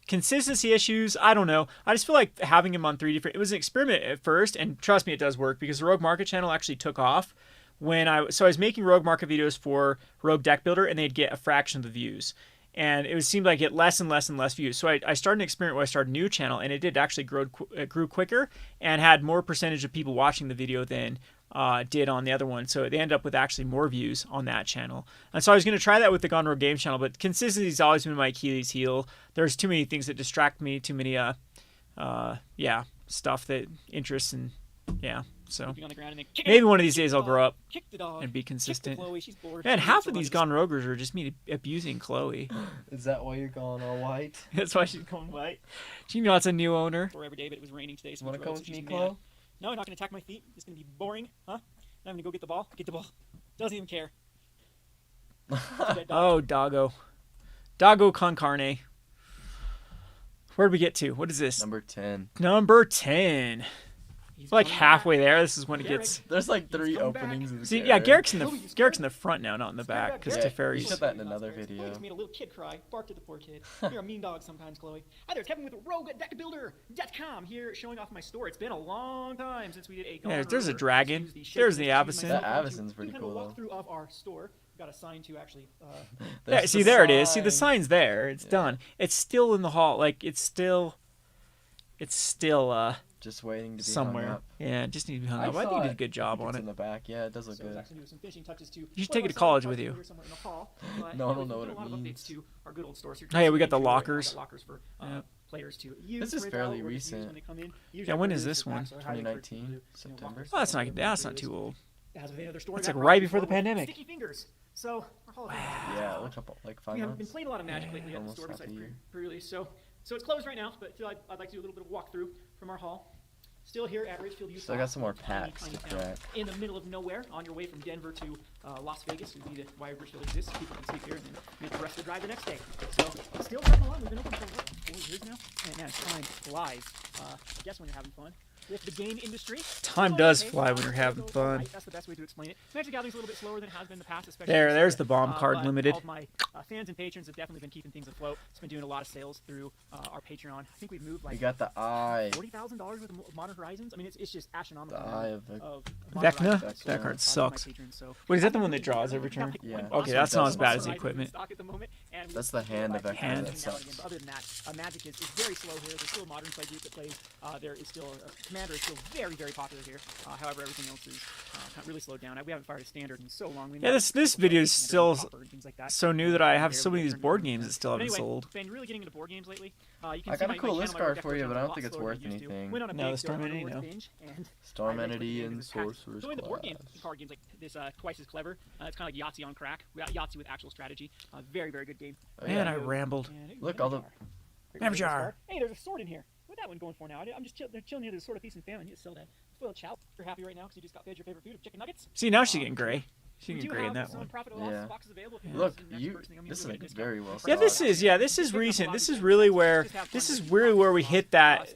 Speaker 2: consistency issues. I don't know. I just feel like having them on 3 different. It was an experiment at first, and trust me, it does work because the Rogue Market channel actually took off when I was making Rogue Market videos for Rogue Deck Builder, and they'd get a fraction of the views. And it seemed like it less and less and less views. So I started an experiment where I started a new channel, and it did actually grew quicker and had more percentage of people watching the video than did on the other one. So they ended up with actually more views on that channel. And so I was going to try that with the Gone Rogue Games channel, but consistency has always been my Achilles heel. There's too many things that distract me, too many stuff that interests and so
Speaker 3: on the ground and then kick it
Speaker 2: maybe
Speaker 3: up,
Speaker 2: one of these
Speaker 3: kick
Speaker 2: days
Speaker 3: the
Speaker 2: I'll grow
Speaker 3: dog,
Speaker 2: up
Speaker 3: kick the dog,
Speaker 2: and be
Speaker 3: kick the
Speaker 2: consistent.
Speaker 3: Chloe, she's bored.
Speaker 2: Man,
Speaker 3: She
Speaker 2: half
Speaker 3: needs
Speaker 2: of these
Speaker 3: somebody
Speaker 2: Gone Rogers are just me abusing Chloe.
Speaker 1: Is that why you're going all white?
Speaker 2: That's why she's going white. She knows a new owner.
Speaker 3: for every day, but it was raining today. So
Speaker 1: Want to
Speaker 3: we
Speaker 1: come
Speaker 3: drove,
Speaker 1: with
Speaker 3: so
Speaker 1: me,
Speaker 3: she's
Speaker 1: Chloe?
Speaker 3: mad. No, you're not going to attack my feet. It's going to be boring, huh? Now I'm going to go get the ball. Get the ball. Doesn't even care.
Speaker 2: Oh, Doggo. Doggo con carne. Where'd we get to? What is this?
Speaker 1: Number 10.
Speaker 2: Number 10. We're like halfway there. This is when it gets.
Speaker 1: There's like 3 openings in the
Speaker 2: See,
Speaker 1: carriage.
Speaker 2: yeah, Garrick's in the front now, not in the back, because
Speaker 1: You
Speaker 2: Teferi's.
Speaker 1: said that in another video.
Speaker 3: Just made a little kid cry. Barked at the poor kid. You're a mean dog sometimes, Chloe. Hi there, Kevin with RogueDeckBuilder.com here, showing off my store. It's been a long time since we did a.
Speaker 2: Yeah, there's a dragon. There's the Avison.
Speaker 1: That Avison's pretty
Speaker 3: Kind
Speaker 1: cool
Speaker 3: of
Speaker 1: though.
Speaker 3: walkthrough of our store. Got a sign to actually.
Speaker 2: Yeah, see, there it is. See, the sign's there. It's done. It's still in the hall. Like it's still
Speaker 1: just waiting to be
Speaker 2: somewhere.
Speaker 1: hung up.
Speaker 2: Yeah, it just needs to be hung up. I think you did a good job on
Speaker 1: It's
Speaker 2: it.
Speaker 1: in the back. Yeah, it does look good.
Speaker 3: Some finishing touches to.
Speaker 2: You should take it to college with you.
Speaker 1: No one will know what it means.
Speaker 3: Our good old store.
Speaker 2: Oh yeah, we got the lockers.
Speaker 3: For players to use.
Speaker 1: This is fairly recent.
Speaker 2: Yeah, when is this one?
Speaker 1: 2019, September.
Speaker 2: Oh, that's not too old.
Speaker 3: It's
Speaker 2: like right before the pandemic.
Speaker 3: Sticky fingers. So our holiday.
Speaker 1: Yeah, a couple, like 5
Speaker 3: We haven't been
Speaker 1: months.
Speaker 3: playing a lot of Magic lately at the
Speaker 1: Almost
Speaker 3: store
Speaker 1: half a
Speaker 3: besides
Speaker 1: year.
Speaker 3: pre-release. So it's closed right now, but I feel like I'd like to do a little bit of walkthrough from our hall. Still here at Richfield UT.
Speaker 1: Still got some more
Speaker 3: tiny,
Speaker 1: packs
Speaker 3: tiny
Speaker 1: to
Speaker 3: town
Speaker 1: crack.
Speaker 3: in the middle of nowhere, on your way from Denver to Las Vegas would be why Richfield exists. People can sleep here and then make the rest of the drive the next day. So still having along. We've been open for what, 4 years now, and man, time flies. I guess when you're having fun. With the game industry,
Speaker 2: Time does fly when you're having fun.
Speaker 3: Right, that's the best way to explain it. Magic Gathering's a little bit slower than it has been in the past, especially
Speaker 2: There's the bomb card
Speaker 3: but
Speaker 2: limited.
Speaker 3: All of my fans and patrons have definitely been keeping things afloat. It's been doing a lot of sales through our Patreon. I think we've moved like
Speaker 1: You got the eye.
Speaker 3: $40,000 worth of Modern Horizons. I mean, it's just astronomical.
Speaker 1: The eye of
Speaker 2: Vecna?
Speaker 3: Horizons.
Speaker 2: That card
Speaker 3: My
Speaker 2: sucks.
Speaker 3: patrons, so-
Speaker 2: Wait, is that the one that draws every turn?
Speaker 1: Yeah.
Speaker 2: Okay, that's not as bad as the equipment.
Speaker 3: Stock at the moment, and we
Speaker 1: That's the hand of Vecna
Speaker 2: Hand.
Speaker 1: that sucks.
Speaker 3: but other than that, Magic is very slow here. There's still a modern play group that plays. There is still Commander is still very, very popular here. However, everything else is really slowed down. We haven't fired a standard in so long.
Speaker 2: Yeah, this video is still
Speaker 3: like
Speaker 2: so new that I have so many of these board games that still haven't
Speaker 3: anyway,
Speaker 2: sold.
Speaker 3: Been really getting into board games lately. You can
Speaker 1: I
Speaker 3: see
Speaker 1: got a
Speaker 3: my
Speaker 1: cool
Speaker 3: channel,
Speaker 1: list
Speaker 3: my
Speaker 1: card
Speaker 3: deck
Speaker 1: for you,
Speaker 3: goes
Speaker 1: but
Speaker 3: a
Speaker 1: I don't
Speaker 3: lot
Speaker 1: think it's
Speaker 3: slower
Speaker 1: worth
Speaker 3: than it used to.
Speaker 1: anything.
Speaker 3: Went on a
Speaker 2: No,
Speaker 3: big
Speaker 2: the Storm
Speaker 3: Storm
Speaker 2: Entity,
Speaker 3: Awards
Speaker 2: no.
Speaker 3: binge, and
Speaker 1: Storm
Speaker 3: I
Speaker 1: Entity
Speaker 3: recommend
Speaker 1: and
Speaker 3: this pack.
Speaker 1: Sorcerer's
Speaker 3: Join the board game
Speaker 1: Class.
Speaker 3: card games like this Twice as Clever. It's kind of like Yahtzee on crack. We got Yahtzee with actual strategy. Very, very good game.
Speaker 1: Oh,
Speaker 2: Man,
Speaker 1: yeah.
Speaker 2: I rambled.
Speaker 3: And,
Speaker 1: Look, all the
Speaker 2: Hammer jar.
Speaker 3: Hey, there's a sword in here. What's that one going for now? I'm just they're chilling here. There's a sword of peace and famine. You sell that. Spoiled chow. You're happy right now because you just got fed your favorite food of chicken nuggets.
Speaker 2: See, now she's getting gray. She's
Speaker 3: We
Speaker 2: getting
Speaker 3: do
Speaker 2: gray in
Speaker 3: have
Speaker 2: that
Speaker 3: some
Speaker 2: one.
Speaker 3: profit or loss
Speaker 1: Yeah.
Speaker 3: boxes available if you
Speaker 1: Look,
Speaker 3: want some next
Speaker 1: you.
Speaker 3: person, I'm gonna
Speaker 1: This is
Speaker 3: give
Speaker 1: a
Speaker 3: you a discount.
Speaker 1: very well.
Speaker 2: Yeah, this
Speaker 1: stocked.
Speaker 2: is recent. This is really where where we hit that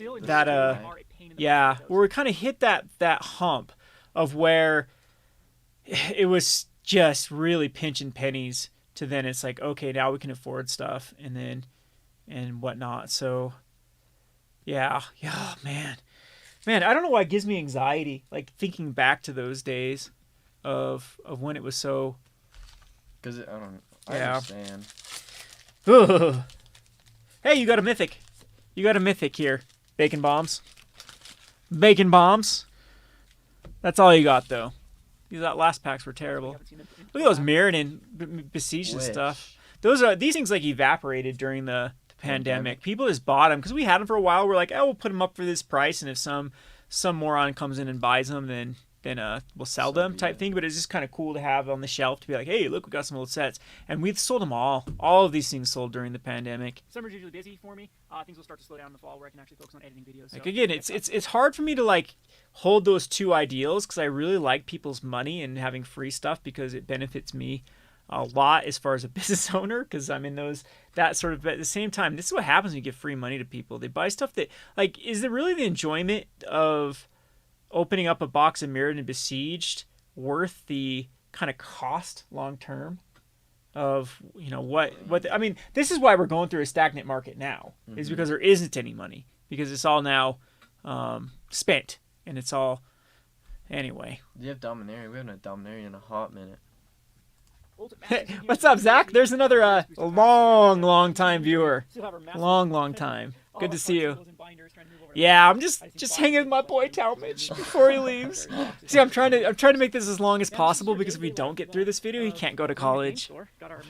Speaker 2: yeah, where we kind of hit that hump of where it was just really pinching pennies to then it's like, okay, now we can afford stuff and whatnot. So yeah, man, I don't know why it gives me anxiety, like thinking back to those days of when it was so.
Speaker 1: Because I
Speaker 2: Yeah.
Speaker 1: understand.
Speaker 2: Ugh. Hey, you got a mythic. You got a mythic here. Bacon bombs. Bacon bombs. That's all you got, though. These last packs were terrible. Look at those mirrored and besieged and stuff. These things like evaporated during the pandemic. People just bought them because we had them for a while. We're like, oh, we'll put them up for this price, and if some moron comes in and buys them, then we'll sell them type thing. But it's just kind of cool to have on the shelf to be like, hey, look, we got some old sets, and we've sold them all. All of these things sold during the pandemic.
Speaker 3: Summer's usually busy for me. Things will start to slow down in the fall where I can actually focus on editing videos.
Speaker 2: Like again, it's hard for me to like hold those two ideals because I really like people's money and having free stuff because it benefits me a lot as far as a business owner because I'm in that sort of. But at the same time, this is what happens when you give free money to people. They buy stuff that like is it really the enjoyment of opening up a box of Mirrored and Besieged worth the kind of cost long term of I mean, this is why we're going through a stagnant market now is because there isn't any money because it's all now spent and it's all anyway.
Speaker 1: You have Dominaria. We haven't had Dominaria in a hot minute.
Speaker 2: What's up, Zach? There's another long time viewer. Long time. Good to see you. Yeah, I'm just hanging with my boy Talmadge before he leaves. See, I'm trying to make this as long as possible because if we don't get through this video, he can't go to college.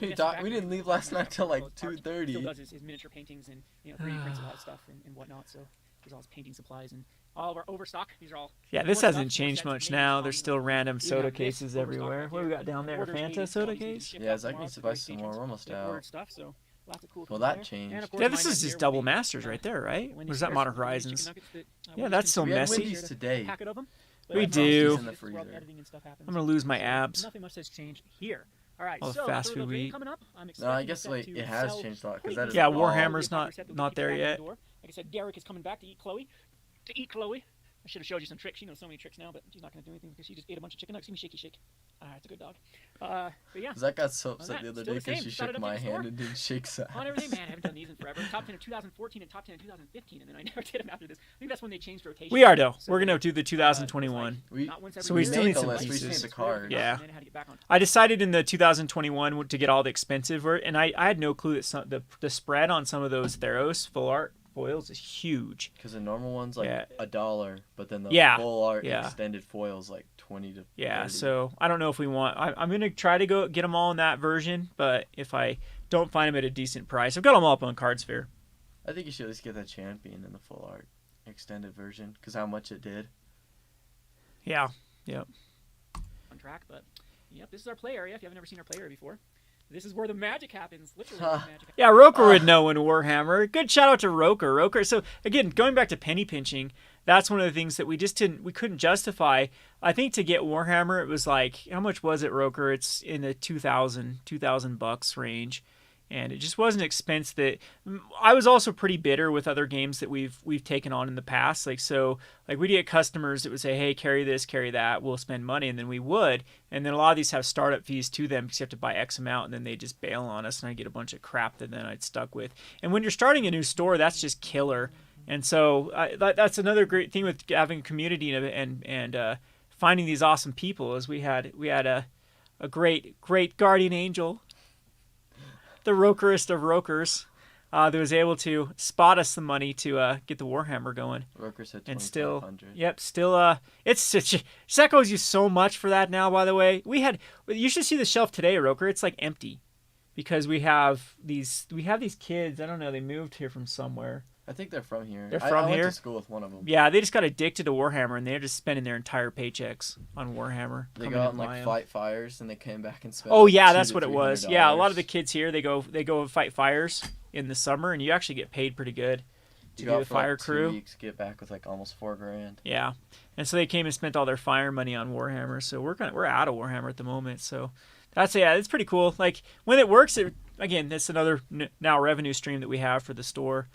Speaker 1: We didn't leave last night till like 2:30.
Speaker 3: Still does his miniature paintings and 3D prints a lot of stuff and whatnot. So there's all his painting supplies and all of our overstock. These are all.
Speaker 2: Yeah, this hasn't changed much now. There's still random soda cases everywhere. What do we got down there? A Fanta soda case?
Speaker 1: Yeah, Zach needs to buy some more. We're almost out.
Speaker 3: So
Speaker 1: well, that changed.
Speaker 2: Yeah, this is just double masters right there, right? Or is that Modern Horizons? Yeah, that's so messy.
Speaker 1: Wendy's today.
Speaker 2: We do.
Speaker 1: In the freezer.
Speaker 2: I'm gonna lose my abs.
Speaker 3: Nothing much has changed here. All right,
Speaker 2: All the
Speaker 3: so
Speaker 2: fast
Speaker 3: for
Speaker 2: food
Speaker 3: the
Speaker 2: we
Speaker 3: raid
Speaker 2: eat.
Speaker 3: coming up, I'm
Speaker 1: No, I
Speaker 3: expecting
Speaker 1: guess
Speaker 3: the set
Speaker 1: wait,
Speaker 3: to
Speaker 1: it has
Speaker 3: sell
Speaker 1: changed a lot because that is.
Speaker 2: Yeah,
Speaker 1: all-
Speaker 2: Warhammer's
Speaker 3: Set that we
Speaker 2: not
Speaker 3: can
Speaker 2: there
Speaker 3: get back
Speaker 2: yet.
Speaker 3: in the door. Like I said, Derek is coming back to eat Chloe. should have showed you some tricks. She knows so many tricks now, but she's not going to do anything because she just ate a bunch of chicken nuggets. Give me shaky shake. It's a good dog. But yeah.
Speaker 1: Zach got so upset the other day
Speaker 3: Still the
Speaker 1: because
Speaker 3: same.
Speaker 1: she
Speaker 3: Started
Speaker 1: shook
Speaker 3: up
Speaker 1: my
Speaker 3: in the store.
Speaker 1: hand and didn't shake Zach.
Speaker 3: On everything, man, I haven't done these in forever. Top 10 in 2014 and top 10 in 2015, and then I never did them after this. I think that's when they changed rotation.
Speaker 2: We are though.
Speaker 3: So
Speaker 2: We're
Speaker 3: they-
Speaker 2: gonna do the 2021.
Speaker 3: so
Speaker 2: we still
Speaker 1: made
Speaker 2: need
Speaker 1: the
Speaker 2: some
Speaker 1: list. We just
Speaker 2: pieces.
Speaker 1: need the card.
Speaker 2: Yeah.
Speaker 3: And then I had to get back on.
Speaker 2: I decided in the 2021 to get all the expensive, and I had no clue that the spread on some of those Theros full art foils is huge.
Speaker 1: Because the normal one's like $1, but then the
Speaker 2: Yeah.
Speaker 1: full art
Speaker 2: Yeah.
Speaker 1: extended foil's like 20 to 30.
Speaker 2: Yeah, so I don't know if we want. I'm gonna try to go get them all in that version, but if I don't find them at a decent price, I've got them all up on Cardsphere.
Speaker 1: I think you should at least get that champion in the full art extended version because how much it did.
Speaker 2: Yeah. Yep.
Speaker 3: On track, but yep, this is our play area. If you haven't ever seen our play area before, this is where the magic happens. Literally, where the magic happens.
Speaker 2: Yeah, Roker would know in Warhammer. Good shout out to Roker. Roker. So again, going back to penny pinching, that's one of the things that we couldn't justify. I think to get Warhammer, it was like, how much was it, Roker? It's in the $2,000 range. And it just wasn't an expense that I was also pretty bitter with other games that we've taken on in the past. Like we'd get customers that would say, hey, carry this, carry that, we'll spend money, and then we would. And then a lot of these have startup fees to them because you have to buy X amount, and then they just bail on us, and I get a bunch of crap that then I'd stuck with. And when you're starting a new store, that's just killer. And so that's another great thing with having a community and finding these awesome people. Is we had a great guardian angel, the rokerest of rokers, that was able to spot us the money to get the Warhammer going.
Speaker 1: Roker said
Speaker 2: and still,
Speaker 1: 2,500.
Speaker 2: it's Zach owes you so much for that now. By the way, you should see the shelf today, Roker. It's like empty because we have these kids. I don't know. They moved here from somewhere.
Speaker 1: I think they're from here.
Speaker 2: They're from
Speaker 1: I
Speaker 2: here.
Speaker 1: went to school with one of them.
Speaker 2: Yeah, they just got addicted to Warhammer, and they're just spending their entire paychecks on Warhammer.
Speaker 1: They go out and like fight fires, and they came back and spent.
Speaker 2: Oh
Speaker 1: like
Speaker 2: yeah,
Speaker 1: $200
Speaker 2: that's
Speaker 1: to
Speaker 2: what it was.
Speaker 1: $300.
Speaker 2: Yeah, a lot of the kids here they go fight fires in the summer, and you actually get paid pretty good to
Speaker 1: You
Speaker 2: be
Speaker 1: go
Speaker 2: the
Speaker 1: out for
Speaker 2: fire
Speaker 1: like 2
Speaker 2: crew.
Speaker 1: weeks, get back with like almost $4,000.
Speaker 2: Yeah, and so they came and spent all their fire money on Warhammer. So we're out of Warhammer at the moment. So it's pretty cool. Like when it works, again, that's another now revenue stream that we have for the store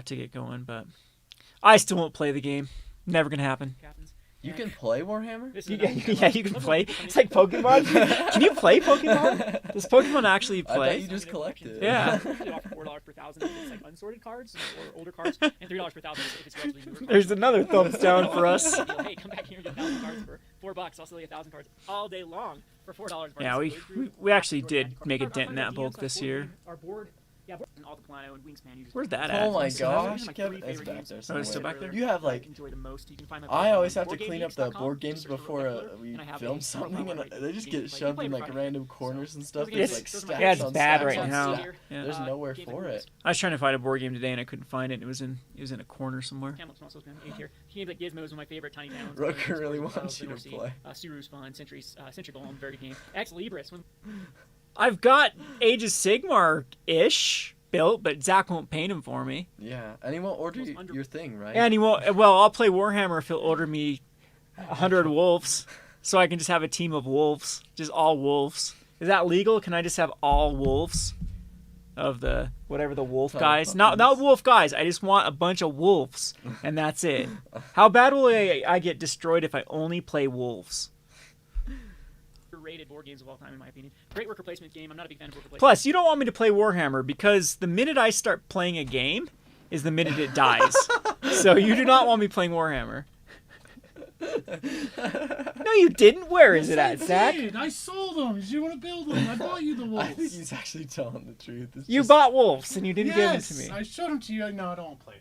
Speaker 2: to get going. But I still won't play the game. Never gonna happen.
Speaker 1: You can play Warhammer?
Speaker 2: Yeah, you can play. It's like Pokemon. Can you play Pokemon? Does Pokemon actually play?
Speaker 1: I thought you just collect it.
Speaker 2: Yeah.
Speaker 3: They offer $4 per thousand if it's like unsorted cards or older cards, and $3 per thousand if it's relatively newer cards.
Speaker 2: There's another thumbs down for us.
Speaker 3: Hey, come back here and get 1,000 cards for $4. I'll sell you 1,000 cards all day long for $4.
Speaker 2: Yeah, we actually did make a dent in that bulk this year.
Speaker 3: Our board. Yeah, all the Plano and Wingspan users.
Speaker 2: Where's that at?
Speaker 1: Oh my
Speaker 3: Those
Speaker 1: gosh,
Speaker 3: are my
Speaker 1: Kevin,
Speaker 3: three
Speaker 1: it's
Speaker 3: favorite
Speaker 1: back there
Speaker 3: games.
Speaker 2: Oh, it's still
Speaker 1: somewhere.
Speaker 2: back there?
Speaker 1: You have like.
Speaker 3: Enjoy the most. You can find my
Speaker 1: I always
Speaker 3: on
Speaker 1: have to clean up the board games before we film something, and they just get shoved in like random corners and stuff. There's like stacks
Speaker 2: Yeah, it's
Speaker 1: on
Speaker 2: bad
Speaker 1: stacks
Speaker 2: right
Speaker 1: on
Speaker 2: now.
Speaker 1: stacks.
Speaker 2: Yeah.
Speaker 1: There's nowhere for it.
Speaker 2: I was trying to find a board game today and I couldn't find it. It was in a corner somewhere.
Speaker 3: Games like Gizmo is one of my favorite tiny towns.
Speaker 1: Roker really wants you to play.
Speaker 3: Suru's fun. Century Golem, very good game. Ex Libris.
Speaker 2: I've got Age of Sigmar-ish built, but Zach won't paint them for me.
Speaker 1: Yeah, and he won't order your thing, right?
Speaker 2: And he won't. Well, I'll play Warhammer if he'll order me 100 wolves, so I can just have a team of wolves, just all wolves. Is that legal? Can I just have all wolves of the whatever the wolf guys? Not wolf guys. I just want a bunch of wolves, and that's it. How bad will I get destroyed if I only play wolves?
Speaker 3: Rated board games of all time, in my opinion. Great worker placement game. I'm not a big fan of worker placement.
Speaker 2: Plus, you don't want me to play Warhammer because the minute I start playing a game is the minute it dies. So you do not want me playing Warhammer. No, you didn't. Where is it at, Zach?
Speaker 5: I sold them. Did you want to build them? I bought you the wolves.
Speaker 1: I think he's actually telling the truth.
Speaker 2: You bought wolves and you didn't give them to me.
Speaker 5: I showed them to you. No, I don't want to play.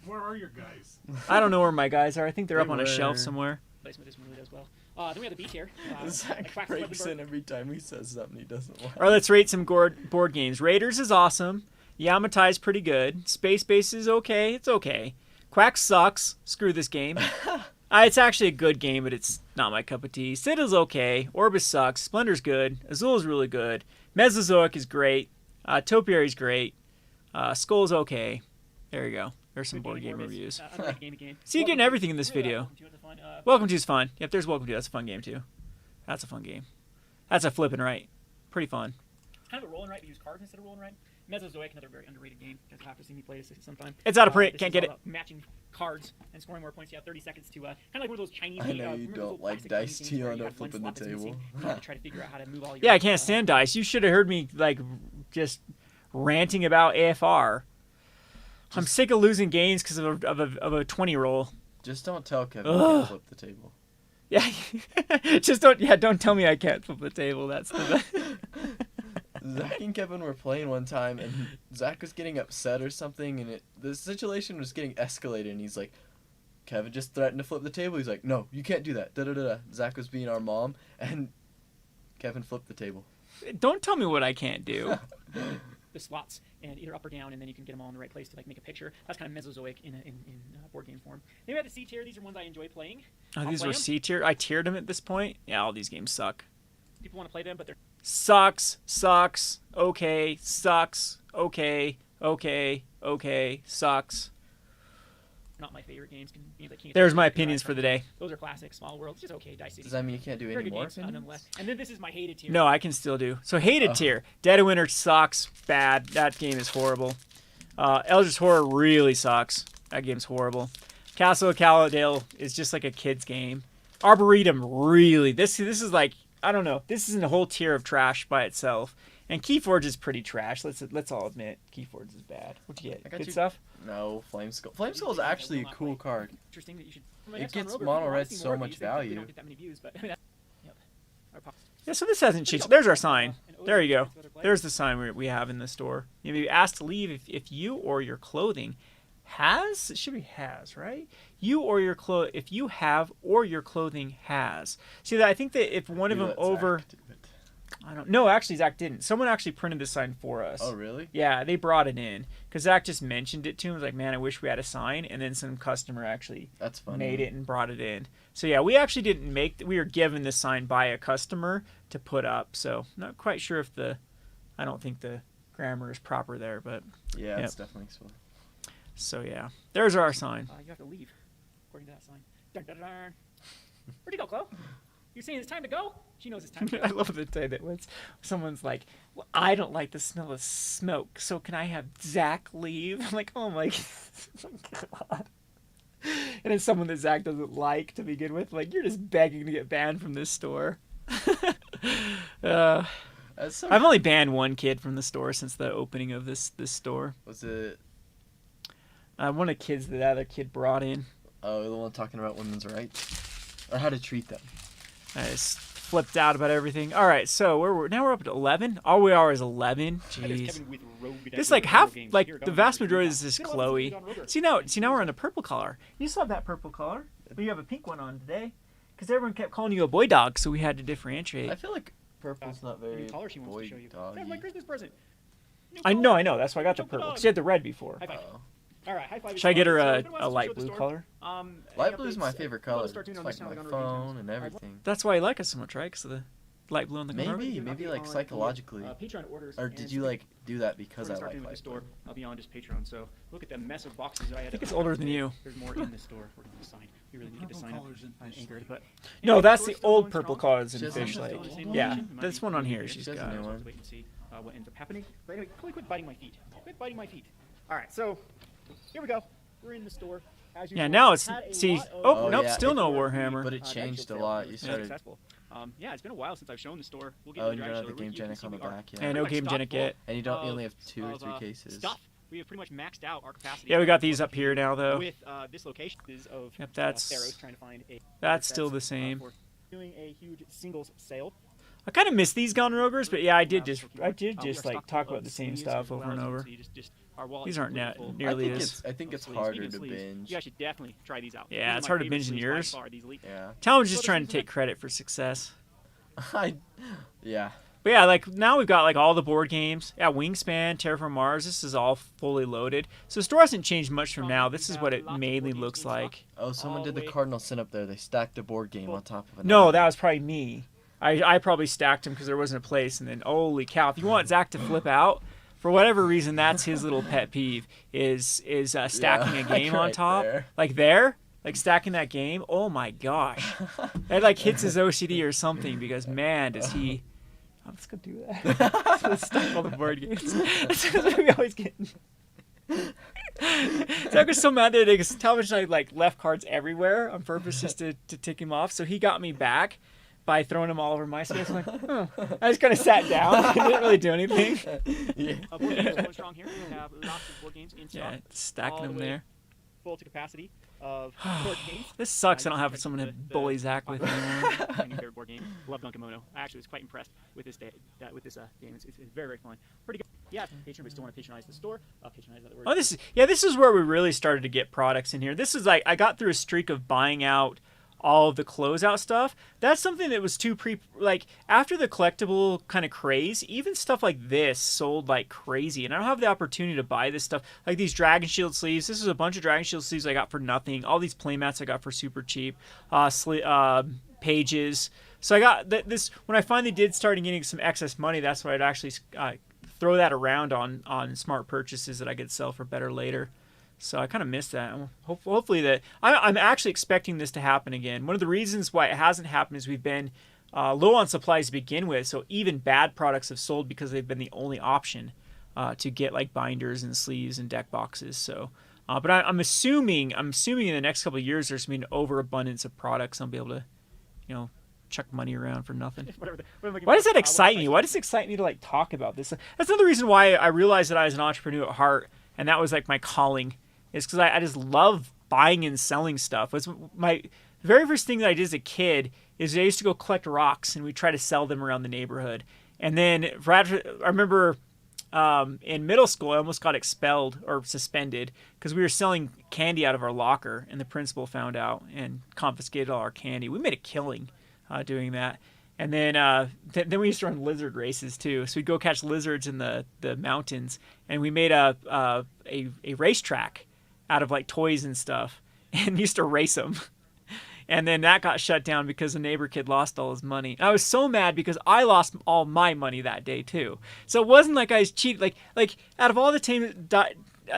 Speaker 5: Where are your guys?
Speaker 2: I don't know where my guys are. I think they're up on a shelf somewhere.
Speaker 3: Placement this one really does well. Then we have the beach here.
Speaker 1: Zach breaks in every time he says something he doesn't like.
Speaker 2: All right, let's rate some board games. Raiders is awesome. Yamatai is pretty good. Space Base is okay. It's okay. Quack sucks. Screw this game. It's actually a good game, but it's not my cup of tea. Citadel's okay. Orbis sucks. Splendor's good. Azul's really good. Mesozoic is great. Topiary's great. Skull's okay. There you go. There's some board game reviews. See, you're getting everything in this video. Welcome to is fun. Yep, there's Welcome to. That's a fun game, too. That's a fun game. That's a flipping right. Pretty fun.
Speaker 3: Kind of a roll and write. We use cards instead of roll and write. Mesozoic, another very underrated game. You guys will have to see me play this sometime.
Speaker 2: It's out of print.
Speaker 3: This
Speaker 2: Can't
Speaker 3: is
Speaker 2: get
Speaker 3: all
Speaker 2: it.
Speaker 3: about matching cards and scoring more points. You have 30 seconds to kind of like one of those Chinese.
Speaker 1: I know you
Speaker 3: remember those
Speaker 1: don't
Speaker 3: old
Speaker 1: like
Speaker 3: plastic
Speaker 1: dice
Speaker 3: games
Speaker 1: tea
Speaker 3: where
Speaker 1: on
Speaker 3: you
Speaker 1: a
Speaker 3: have one
Speaker 1: flipping the
Speaker 3: slot that's missing,
Speaker 1: table.
Speaker 3: and you have to try to figure out how to move all your.
Speaker 2: Yeah, I can't stand dice. You should have heard me like just ranting about AFR. I'm sick of losing games because of a 20 roll.
Speaker 1: Just don't tell Kevin you
Speaker 2: Ugh.
Speaker 1: can't flip the table.
Speaker 2: Yeah, just don't tell me I can't flip the table. That's the best.
Speaker 1: Zach and Kevin were playing one time, and Zach was getting upset or something, and the situation was getting escalated, and he's like, Kevin just threatened to flip the table. He's like, no, you can't do that. Da-da-da-da. Zach was being our mom, and Kevin flipped the table.
Speaker 2: Don't tell me what I can't do.
Speaker 3: The slots and either up or down, and then you can get them all in the right place to like make a picture. That's kind of Mesozoic in board game form. Then we have the C tier. These are ones I enjoy playing.
Speaker 2: Oh,
Speaker 3: I'll
Speaker 2: these
Speaker 3: play
Speaker 2: were
Speaker 3: 'em.
Speaker 2: C tier. I tiered them at this point. Yeah, all these games suck.
Speaker 3: People want to play them, but they're
Speaker 2: Sucks. Okay. Sucks. Okay. Sucks.
Speaker 3: not my favorite games. Games like King of
Speaker 2: There's
Speaker 3: Thieves,
Speaker 2: my
Speaker 3: Rise
Speaker 2: opinions
Speaker 3: from-
Speaker 2: for the day.
Speaker 3: Those are classic. Small World, just okay. Dice City.
Speaker 1: Does that mean you can't do
Speaker 3: Very
Speaker 1: any
Speaker 3: good
Speaker 1: more
Speaker 3: games,
Speaker 1: opinions?
Speaker 3: nonetheless. And then this is my hated tier.
Speaker 2: No, I can still do. So hated tier. Dead of Winter sucks. Bad. That game is horrible. Eldritch Horror really sucks. That game's horrible. Castle of Caladale is just like a kid's game. Arboretum really. This is like, I don't know. This is a whole tier of trash by itself. And Keyforge is pretty trash. Let's all admit Keyforge is bad. What'd you get? Good stuff?
Speaker 1: No, Flame Skull. Flame Skull is actually a cool card.
Speaker 3: Interesting that you should.
Speaker 1: It gets mono red so much value.
Speaker 3: We don't get that many views, but I mean, yep.
Speaker 2: Yeah, so this hasn't changed. There's our sign. There you go. There's the sign we have in the store. You may be asked to leave if you or your clothing has. It should be has, right? You or your if you have or your clothing has. See that? I think that if one of them over. I don't know. Actually, Zach didn't. Someone actually printed this sign for us.
Speaker 1: Oh, really?
Speaker 2: Yeah, they brought it in because Zach just mentioned it to him. He was like, "Man, I wish we had a sign." And then some customer actually made it and brought it in. So yeah, we actually didn't make. We were given this sign by a customer to put up. So not quite sure if I don't think the grammar is proper there, but
Speaker 1: yeah, it's definitely so.
Speaker 2: So yeah, there's our sign.
Speaker 3: You have to leave according to that sign. Dun, dun, dun. Where'd you go, Chloe? You're saying it's time to go? She knows it's time to go.
Speaker 2: I love the day that when someone's like, well, I don't like the smell of smoke, so can I have Zach leave? I'm like, oh my God. And it's someone that Zach doesn't like to begin with. Like, you're just begging to get banned from this store. I've only banned one kid from the store since the opening of this store.
Speaker 1: Was it?
Speaker 2: One of the kids that other kid brought in.
Speaker 1: Oh, the one talking about women's rights? Or how to treat them.
Speaker 2: I just flipped out about everything. All right, so now we're up to 11. All we are is 11. Jeez. It's like half, like the vast majority is just Chloe. See now we're on a purple collar. You still have that purple collar, but you have a pink one on today, because everyone kept calling you a boy dog, so we had to differentiate.
Speaker 1: I feel like purple's not very
Speaker 3: color she wants to show you. That's my Christmas present.
Speaker 2: I know. That's why I got the purple. Because you had the red before.
Speaker 3: All right, high five.
Speaker 2: Should I get her a light blue color?
Speaker 1: Light blue is my favorite color. It's like my phone and everything.
Speaker 2: That's why you like it so much, right? Because of the light blue on the color.
Speaker 1: Maybe like psychologically. Or did you like do that because I like light blue?
Speaker 3: I'll be on just Patreon. So look at the mess of boxes that I had.
Speaker 2: I think it's older than you.
Speaker 3: There's more in this store. We're going to sign. We really need to sign up on Anchor, but
Speaker 2: no, that's the old purple colors in Fish Lake. Yeah, this one on here she's got.
Speaker 3: Let's wait and see what ends up happening. But anyway, quit biting my feet. Quit biting my feet. All right, so here we go. We're in the store.
Speaker 2: Yeah, now it's nope, still no Warhammer.
Speaker 1: But it changed a lot. You started.
Speaker 3: Yeah, it's been a while since I've shown the store. We'll get
Speaker 1: Oh, you don't have the Game Genic on the back yet.
Speaker 2: Yeah, no Game Genic yet.
Speaker 1: And you only have 2 or 3 cases.
Speaker 3: Stuff. We have pretty much maxed out our capacity.
Speaker 2: Yeah, we got these up here now though.
Speaker 3: With this location is of
Speaker 2: that's
Speaker 3: Theros trying to find a.
Speaker 2: That's still the same.
Speaker 3: Doing a huge singles sale.
Speaker 2: I kind of miss these Gone Rogers, but yeah, I did just like talk about the same stuff over and over. These aren't nearly as.
Speaker 1: I think it's harder to binge.
Speaker 3: You guys should definitely try these out.
Speaker 2: Yeah, it's hard to binge in yours.
Speaker 1: Yeah.
Speaker 2: Talon's just trying to take credit for success.
Speaker 1: Yeah.
Speaker 2: But yeah, like now we've got like all the board games. Yeah, Wingspan, Terraform Mars. This is all fully loaded. So the store hasn't changed much from now. This is what it mainly looks like.
Speaker 1: Oh, someone did the Cardinal Sin up there. They stacked a board game on top of it.
Speaker 2: No, that was probably me. I probably stacked them because there wasn't a place. And then, holy cow, if you want Zach to flip out, for whatever reason, that's his little pet peeve is stacking a game on top. There. Like stacking that game. Oh my gosh. That like hits his OCD or something because man, does he Let's go do that. Let's stack all the board games. That's what we always get. Zach was so mad that because Talmadge and I like left cards everywhere on purpose just to tick him off. So he got me back by throwing them all over my space. I'm like, oh. I just kind of sat down. I didn't really do anything.
Speaker 3: Board games are going strong here. We have lots of board games in stock.
Speaker 2: Yeah, stacking them there.
Speaker 3: Full to capacity of board games.
Speaker 2: This sucks. I don't have someone to bully Zach with anymore.
Speaker 3: My new favorite board game. Love Dunkamono. I actually was quite impressed with this game. It's very, very fun. Pretty good. Yeah, patron, but still want to patronize the store. Patronize other
Speaker 2: Oh, this is where we really started to get products in here. This is like I got through a streak of buying out all of the closeout stuff. That's something that was after the collectible kind of craze, even stuff like this sold like crazy. And I don't have the opportunity to buy this stuff. Like these Dragon Shield sleeves. This is a bunch of Dragon Shield sleeves I got for nothing. All these playmats I got for super cheap. Pages. So I got this when I finally did start getting some excess money. That's why I'd actually throw that around on smart purchases that I could sell for better later. So I kind of missed that. Hopefully that I'm actually expecting this to happen again. One of the reasons why it hasn't happened is we've been low on supplies to begin with. So even bad products have sold because they've been the only option to get like binders and sleeves and deck boxes. So, but I'm assuming in the next couple of years there's going to be an overabundance of products. I'll be able to, chuck money around for nothing. Why does that excite me? Why does it excite me to like talk about this? That's another reason why I realized that I was an entrepreneur at heart, and that was like my calling. Is because I just love buying and selling stuff. It's my very first thing that I did as a kid is I used to go collect rocks and we try to sell them around the neighborhood. And then I remember in middle school I almost got expelled or suspended because we were selling candy out of our locker, and the principal found out and confiscated all our candy. We made a killing doing that. And then we used to run lizard races too. So we'd go catch lizards in the mountains, and we made a racetrack out of like toys and stuff, and used to race them. And then that got shut down because the neighbor kid lost all his money. I was so mad because I lost all my money that day too. So it wasn't like I was cheating. Like out of all the teams,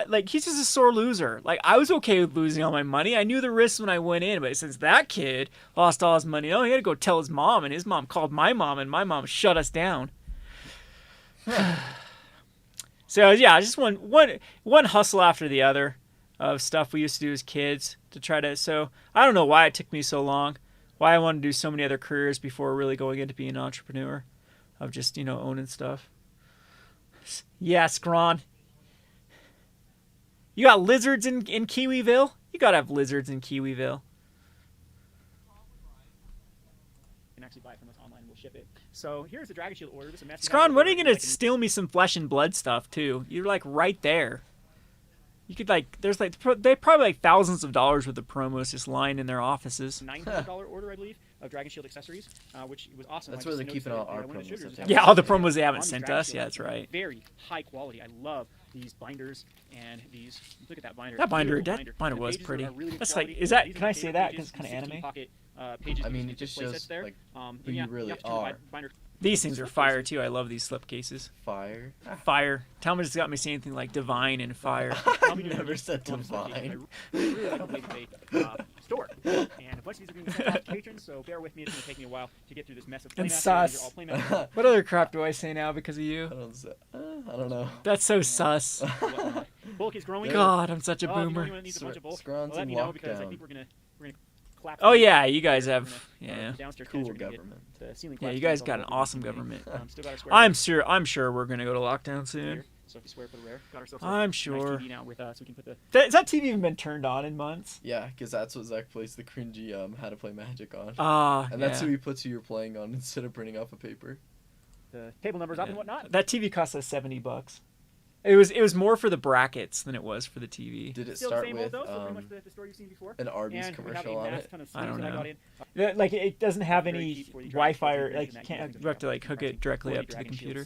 Speaker 2: like he's just a sore loser. Like I was okay with losing all my money. I knew the risks when I went in, but since that kid lost all his money, he had to go tell his mom, and his mom called my mom, and my mom shut us down. So yeah, just one hustle after the other of stuff we used to do as kids to try to. So I don't know why it took me so long, why I wanted to do so many other careers before really going into being an entrepreneur, of just owning stuff. Yeah, Scrawn. You got lizards in Kiwiville? You gotta have lizards in Kiwiville.
Speaker 3: You can actually buy it from us online. We'll ship it. So here's the Dragon Shield order. This is a message.
Speaker 2: Scrawn, when are you gonna steal me some Flesh and Blood stuff too? You're like right there. You could they probably like thousands of dollars worth of promos just lying in their offices.
Speaker 3: $900 order, I believe, of Dragon Shield accessories, which was awesome.
Speaker 1: That's where they're keeping all our promos.
Speaker 2: Yeah, all the promos they haven't sent us. Yeah, that's right.
Speaker 3: Very high quality. I love these binders and these. Look at that binder.
Speaker 2: That binder was pretty. That's like, is that? Can I say that? Because it's kind of anime.
Speaker 3: Pages
Speaker 1: I mean, it just shows
Speaker 3: there.
Speaker 1: like who you really are.
Speaker 2: These things are fire too. I love these slipcases.
Speaker 1: Fire.
Speaker 2: Fire. Talmadge has got me saying anything like divine and fire.
Speaker 1: You never said divine.
Speaker 3: Store. And a bunch of these are being sent out to patrons, so bear with me. It's going to take me a while to get through this mess of
Speaker 2: and
Speaker 3: playmasters.
Speaker 2: sus. What other crap do I say now because of you?
Speaker 1: I don't know.
Speaker 2: That's so sus.
Speaker 3: Bulk is growing.
Speaker 2: God, I'm such a boomer.
Speaker 1: Scrawns
Speaker 3: let
Speaker 1: and
Speaker 3: me know because I
Speaker 1: lockdown.
Speaker 3: think we're gonna clap.
Speaker 2: Oh yeah, you guys have
Speaker 1: cool government.
Speaker 2: Yeah, you guys got an awesome government. I'm sure we're gonna go to lockdown soon.
Speaker 3: So if you swear, put a rare. Got ourselves
Speaker 2: I'm sure.
Speaker 3: Nice TV now with so we can put the.
Speaker 2: Has that TV even been turned on in months?
Speaker 1: Yeah, because that's what Zach plays the cringy How to Play Magic on. And that's who he puts who you're playing on instead of printing off a paper.
Speaker 3: The table numbers up and whatnot.
Speaker 2: That TV cost us $70. It was more for the brackets than it was for the TV.
Speaker 1: Did it
Speaker 3: Still
Speaker 1: start
Speaker 3: the same
Speaker 1: with
Speaker 3: old, though, so pretty much the story you've seen before.
Speaker 1: an Arby's commercial on it?
Speaker 2: I don't know. Like it doesn't have any Wi-Fi or like you can't. You have to like hook it directly up to the computer.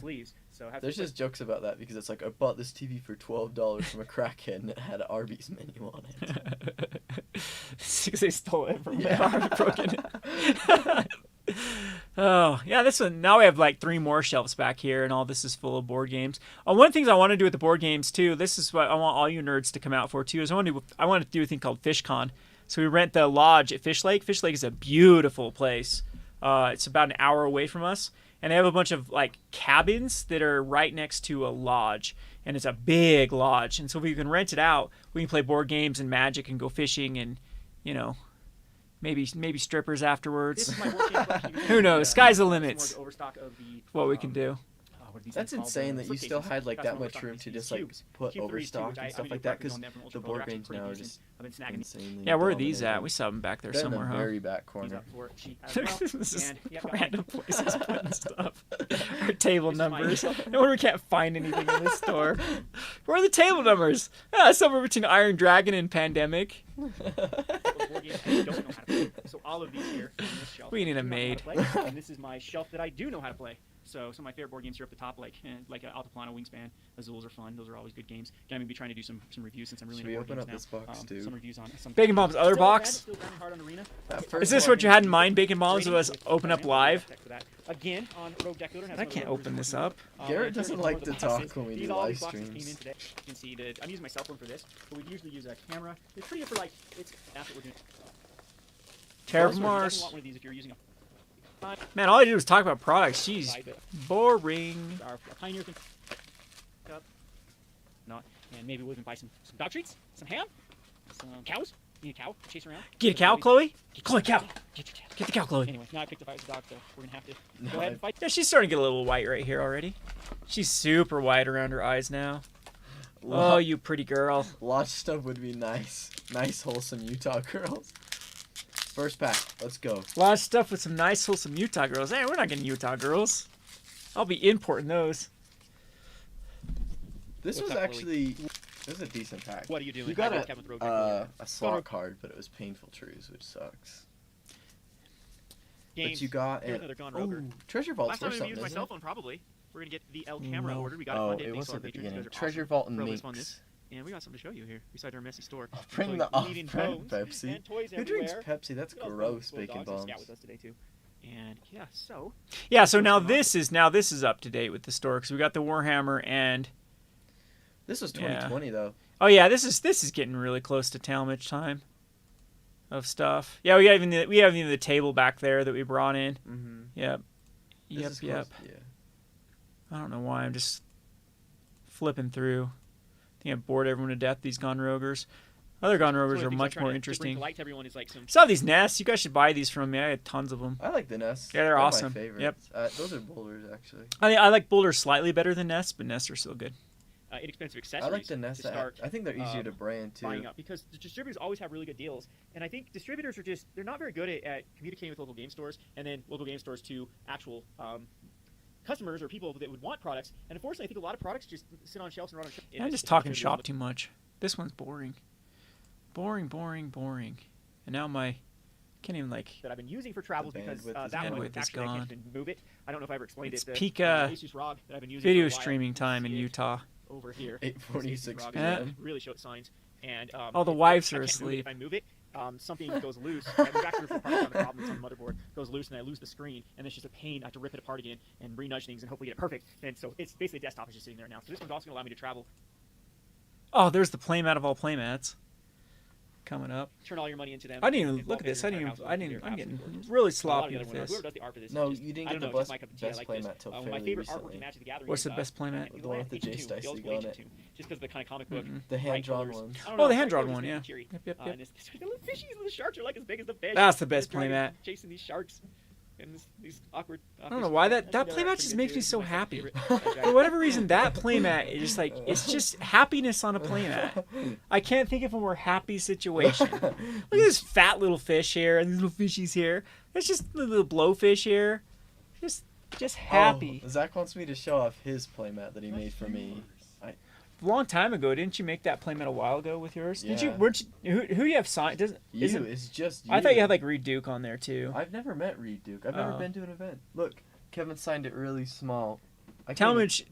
Speaker 1: There's just jokes about that because it's like I bought this TV for $12 from a crackhead and it had an Arby's menu on it.
Speaker 2: Because they stole it from me. Broken it. Oh yeah, this one. Now we have like 3 more shelves back here, and all this is full of board games. One of the things I want to do with the board games too. This is what I want all you nerds to come out for too. Is I want to do a thing called FishCon. So we rent the lodge at Fish Lake. Fish Lake is a beautiful place. It's about an hour away from us, and they have a bunch of like cabins that are right next to a lodge, and it's a big lodge. And so if we can rent it out, we can play board games and Magic and go fishing and, you know, maybe strippers afterwards.
Speaker 3: This is my board game collection.
Speaker 2: Who knows? Sky's the limit.
Speaker 3: Some more overstock of the,
Speaker 2: What we can do.
Speaker 3: what are these
Speaker 1: That's
Speaker 3: things called?
Speaker 1: insane that you still
Speaker 3: Slipcases.
Speaker 1: had like
Speaker 3: Got
Speaker 1: that
Speaker 3: some
Speaker 1: much
Speaker 3: overstock
Speaker 1: room
Speaker 3: of
Speaker 1: to
Speaker 3: these
Speaker 1: just like
Speaker 3: cubes.
Speaker 1: put
Speaker 3: Cube 3s too,
Speaker 1: overstock
Speaker 3: which
Speaker 1: and
Speaker 3: I've
Speaker 1: stuff
Speaker 3: been
Speaker 1: like
Speaker 3: doing
Speaker 1: that because
Speaker 3: practicing on them from Ultra
Speaker 1: the
Speaker 3: Builder,
Speaker 1: board
Speaker 3: actually
Speaker 1: games
Speaker 3: pretty
Speaker 1: now are
Speaker 3: decent.
Speaker 1: just
Speaker 3: I've been snagging
Speaker 1: insanely.
Speaker 2: Yeah, where are these at?
Speaker 1: dominating.
Speaker 2: We saw them back there
Speaker 1: They're in
Speaker 2: somewhere,
Speaker 1: the
Speaker 2: huh?
Speaker 1: very back
Speaker 3: these
Speaker 1: corner.
Speaker 3: up for cheap as well.
Speaker 2: This is
Speaker 3: And, yep, got my-
Speaker 2: random places putting stuff. Our table
Speaker 3: This is my-
Speaker 2: numbers. No wonder we can't find anything in this store. Where are the table numbers? Ah, somewhere between Iron Dragon and Pandemic.
Speaker 3: board games I don't know how to play. So all of these here on this shelf.
Speaker 2: We need
Speaker 3: I
Speaker 2: a
Speaker 3: do not know how
Speaker 2: maid.
Speaker 3: to play, and this is my shelf that I do know how to play. So some of my favorite board games here up the top, like Altiplano, Wingspan, Azules are fun. Those are always good games. I'm gonna be trying to do some reviews since I'm really
Speaker 1: Should
Speaker 3: into
Speaker 1: we
Speaker 3: board
Speaker 1: open
Speaker 3: games
Speaker 1: up
Speaker 3: now.
Speaker 1: this box, too?
Speaker 3: Some reviews on some.
Speaker 2: Bacon Bomb's other
Speaker 3: Still bad,
Speaker 2: box?
Speaker 3: still grinding hard on Arena.
Speaker 2: Is this what you had in mind, Bacon Bombs, was open up live?
Speaker 3: Again on Rogue Deck Builder.
Speaker 2: I can't open this up.
Speaker 1: Garrett doesn't like to talk when we do
Speaker 3: all
Speaker 1: live
Speaker 3: these boxes came in
Speaker 1: streams.
Speaker 3: today. You can see that I'm using my cell phone for this, but we usually use a camera. It's pretty good for like that's what we're doing.
Speaker 2: Terra
Speaker 3: Also, you
Speaker 2: Mars.
Speaker 3: definitely want one of these if you're using a
Speaker 2: Man, all I did was talk about products. Jeez. Boring.
Speaker 3: our Pioneer thing. Up. Not. And maybe we'll even buy some dog treats, some ham, some cows. You need a cow to chase around.
Speaker 2: Get a cow, Chloe? Chloe, cow. Get the cow, Chloe.
Speaker 3: Anyway, now I picked up a dog, so we're going to have to go ahead and fight.
Speaker 2: Yeah, she's starting to get a little white right here already. She's super white around her eyes now. Oh, you pretty girl.
Speaker 1: Launch stuff would be nice. Nice, wholesome Utah girls. First pack. Let's go.
Speaker 2: A lot of stuff with some nice, wholesome Utah girls. Hey, we're not getting Utah girls. I'll be importing those.
Speaker 1: This
Speaker 3: What's
Speaker 1: was
Speaker 3: up,
Speaker 1: actually... It was a decent pack.
Speaker 3: What are you doing?
Speaker 1: You got
Speaker 3: I got Kevin with Rogue Deck
Speaker 1: a slot card, but it was Painful Truths, which sucks.
Speaker 3: Games.
Speaker 1: But you got
Speaker 3: Here's
Speaker 1: an...
Speaker 3: another Gone Roger.
Speaker 1: Oh, Treasure Vault's
Speaker 3: Last time
Speaker 1: worth
Speaker 3: I
Speaker 1: something,
Speaker 3: used my
Speaker 1: isn't
Speaker 3: cell
Speaker 1: it?
Speaker 3: phone, probably. We're going to get the L camera ordered. We got it
Speaker 1: Oh,
Speaker 3: Monday.
Speaker 1: it
Speaker 3: Thanks
Speaker 1: was
Speaker 3: to our
Speaker 1: at the
Speaker 3: patrons. You
Speaker 1: beginning.
Speaker 3: guys are
Speaker 1: Treasure
Speaker 3: awesome.
Speaker 1: Vault and
Speaker 3: Really fun
Speaker 1: Minx.
Speaker 3: this. And we got something to show you here besides our messy store.
Speaker 1: Bring
Speaker 3: So
Speaker 1: the
Speaker 3: bleeding
Speaker 1: off-brand
Speaker 3: bones
Speaker 1: Pepsi.
Speaker 3: and toys
Speaker 1: Who drinks
Speaker 3: everywhere.
Speaker 1: Pepsi? That's
Speaker 3: We also
Speaker 1: gross,
Speaker 3: have little
Speaker 1: Bacon
Speaker 3: dogs that
Speaker 1: Bombs.
Speaker 3: scout with us today too. And yeah, so
Speaker 2: Yeah, so now this is up to date with the store because we got the Warhammer and
Speaker 1: This was 2020 though.
Speaker 2: oh yeah, this is getting really close to Talmadge time of stuff. Yeah, we have even the table back there that we brought in.
Speaker 1: Mm-hmm.
Speaker 2: Yep.
Speaker 1: This
Speaker 2: Yep.
Speaker 1: is
Speaker 2: Yep.
Speaker 1: close- Yeah.
Speaker 2: I don't know why I'm just flipping through. I think I've bored everyone to death. These Gone Rogers. Other Gone Rogers are much more interesting.
Speaker 3: To bring to everyone is like some
Speaker 2: Saw these nests. You guys should buy these from me. I had tons of them.
Speaker 1: I like the nests.
Speaker 2: Yeah, they're awesome.
Speaker 1: My favorites.
Speaker 2: Yep.
Speaker 1: Those are boulders actually.
Speaker 2: I like boulders slightly better than nests, but nests are still good.
Speaker 3: inexpensive
Speaker 1: I
Speaker 3: accessories.
Speaker 1: like the nests.
Speaker 3: to start
Speaker 1: I think they're easier to brand too.
Speaker 3: buying up because the distributors always have really good deals, and I think distributors are they're not very good at communicating with local game stores and then local game stores to actual customers or people that would want products. And unfortunately, I think a lot of products just sit on shelves and run on shelves.
Speaker 2: I'm just talking shop too much. This one's boring. Boring. And now can't even like.
Speaker 3: That I've been using for travels because
Speaker 1: bandwidth is
Speaker 3: that
Speaker 1: gone.
Speaker 3: one
Speaker 2: Bandwidth is
Speaker 3: actually I
Speaker 2: gone.
Speaker 3: can't even move it. I don't know if I ever explained
Speaker 2: It's
Speaker 3: it.
Speaker 2: peak,
Speaker 3: Asus ROG that I've been using
Speaker 2: Video
Speaker 3: for a while.
Speaker 2: streaming
Speaker 3: You
Speaker 2: time
Speaker 3: can
Speaker 2: in
Speaker 3: see it
Speaker 2: Utah.
Speaker 3: over here.
Speaker 1: 8:46
Speaker 3: ROG
Speaker 1: p.m.
Speaker 3: really showed signs. And
Speaker 2: All the
Speaker 3: if
Speaker 2: wives
Speaker 3: I
Speaker 2: are
Speaker 3: can't move it,
Speaker 2: asleep.
Speaker 3: If I move it, something goes loose. I move back to the part of the problem that's on the motherboard goes loose, and I lose the screen, and it's just a pain. I have to rip it apart again and re-nudge things and hopefully get it perfect. And so it's basically desktop is just sitting there now. So this one's also gonna allow me to travel.
Speaker 2: Oh, there's the playmat of all playmats. Coming up.
Speaker 3: Turn all your money into them.
Speaker 2: I didn't even
Speaker 3: and
Speaker 2: look at this.
Speaker 3: wallpaper your entire house.
Speaker 2: I'm
Speaker 3: They're
Speaker 2: getting
Speaker 3: absolutely gorgeous.
Speaker 2: really
Speaker 3: A lot of
Speaker 2: sloppy
Speaker 3: the
Speaker 2: with
Speaker 3: other ones,
Speaker 2: this.
Speaker 3: whoever does the art for this,
Speaker 1: No,
Speaker 3: just,
Speaker 1: you didn't
Speaker 3: I
Speaker 1: get
Speaker 3: don't
Speaker 1: the
Speaker 3: know, just
Speaker 1: best-
Speaker 3: my cup of tea. I
Speaker 1: best
Speaker 3: like this.
Speaker 1: playmat till
Speaker 3: My
Speaker 1: fairly
Speaker 3: favorite artwork
Speaker 1: recently.
Speaker 3: in Magic the Gathering.
Speaker 2: What's the
Speaker 3: is,
Speaker 2: best playmat?
Speaker 1: The one with the Jace Dice
Speaker 3: Just
Speaker 1: League on it.
Speaker 3: because of the kind of comic book.
Speaker 1: The hand drawn
Speaker 3: colors.
Speaker 1: ones.
Speaker 3: I don't
Speaker 2: Oh,
Speaker 3: know,
Speaker 2: the
Speaker 3: it's
Speaker 2: hand-drawn
Speaker 3: very
Speaker 2: one,
Speaker 3: colors,
Speaker 2: yeah.
Speaker 3: very cheery.
Speaker 2: Yep.
Speaker 3: And it's the little fishies and the sharks are like as big as the fish.
Speaker 2: That's the best
Speaker 3: This dragon
Speaker 2: playmat.
Speaker 3: Chasing these sharks. And these awkward.
Speaker 2: I don't know why that playmat just makes me so happy. For whatever reason, that playmat is just like it's just happiness on a playmat. I can't think of a more happy situation. Look at this fat little fish here and these little fishies here. It's just the little blowfish here. Just happy.
Speaker 1: Oh, Zach wants me to show off his playmat that he made for me.
Speaker 2: A long time ago, didn't you make that playmat a while ago with yours? Did you?
Speaker 1: Yeah.
Speaker 2: Weren't you? Who do you have signed?
Speaker 1: It's just you.
Speaker 2: I thought you had like Reed Duke on there too.
Speaker 1: I've never met Reed Duke. I've never been to an event. Look, Kevin signed it really small.
Speaker 2: Talmadge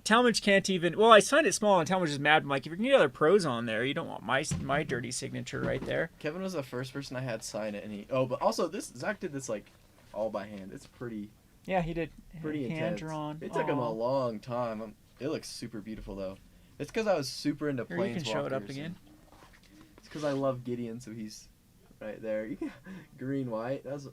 Speaker 2: can't even. Well, I signed it small, and Talmadge is mad. I'm like, if you can get other pros on there, you don't want my dirty signature right there.
Speaker 1: Kevin was the first person I had sign it, and he. Oh, but also Zach did this like all by hand. It's pretty.
Speaker 2: Yeah, he did.
Speaker 1: Pretty
Speaker 2: hand
Speaker 1: intense.
Speaker 2: drawn.
Speaker 1: It took him a long time. It looks super beautiful though. It's because I was super into
Speaker 2: Here,
Speaker 1: Planeswalkers.
Speaker 2: you can show it up again.
Speaker 1: It's because I love Gideon, so he's right there. Green white. That's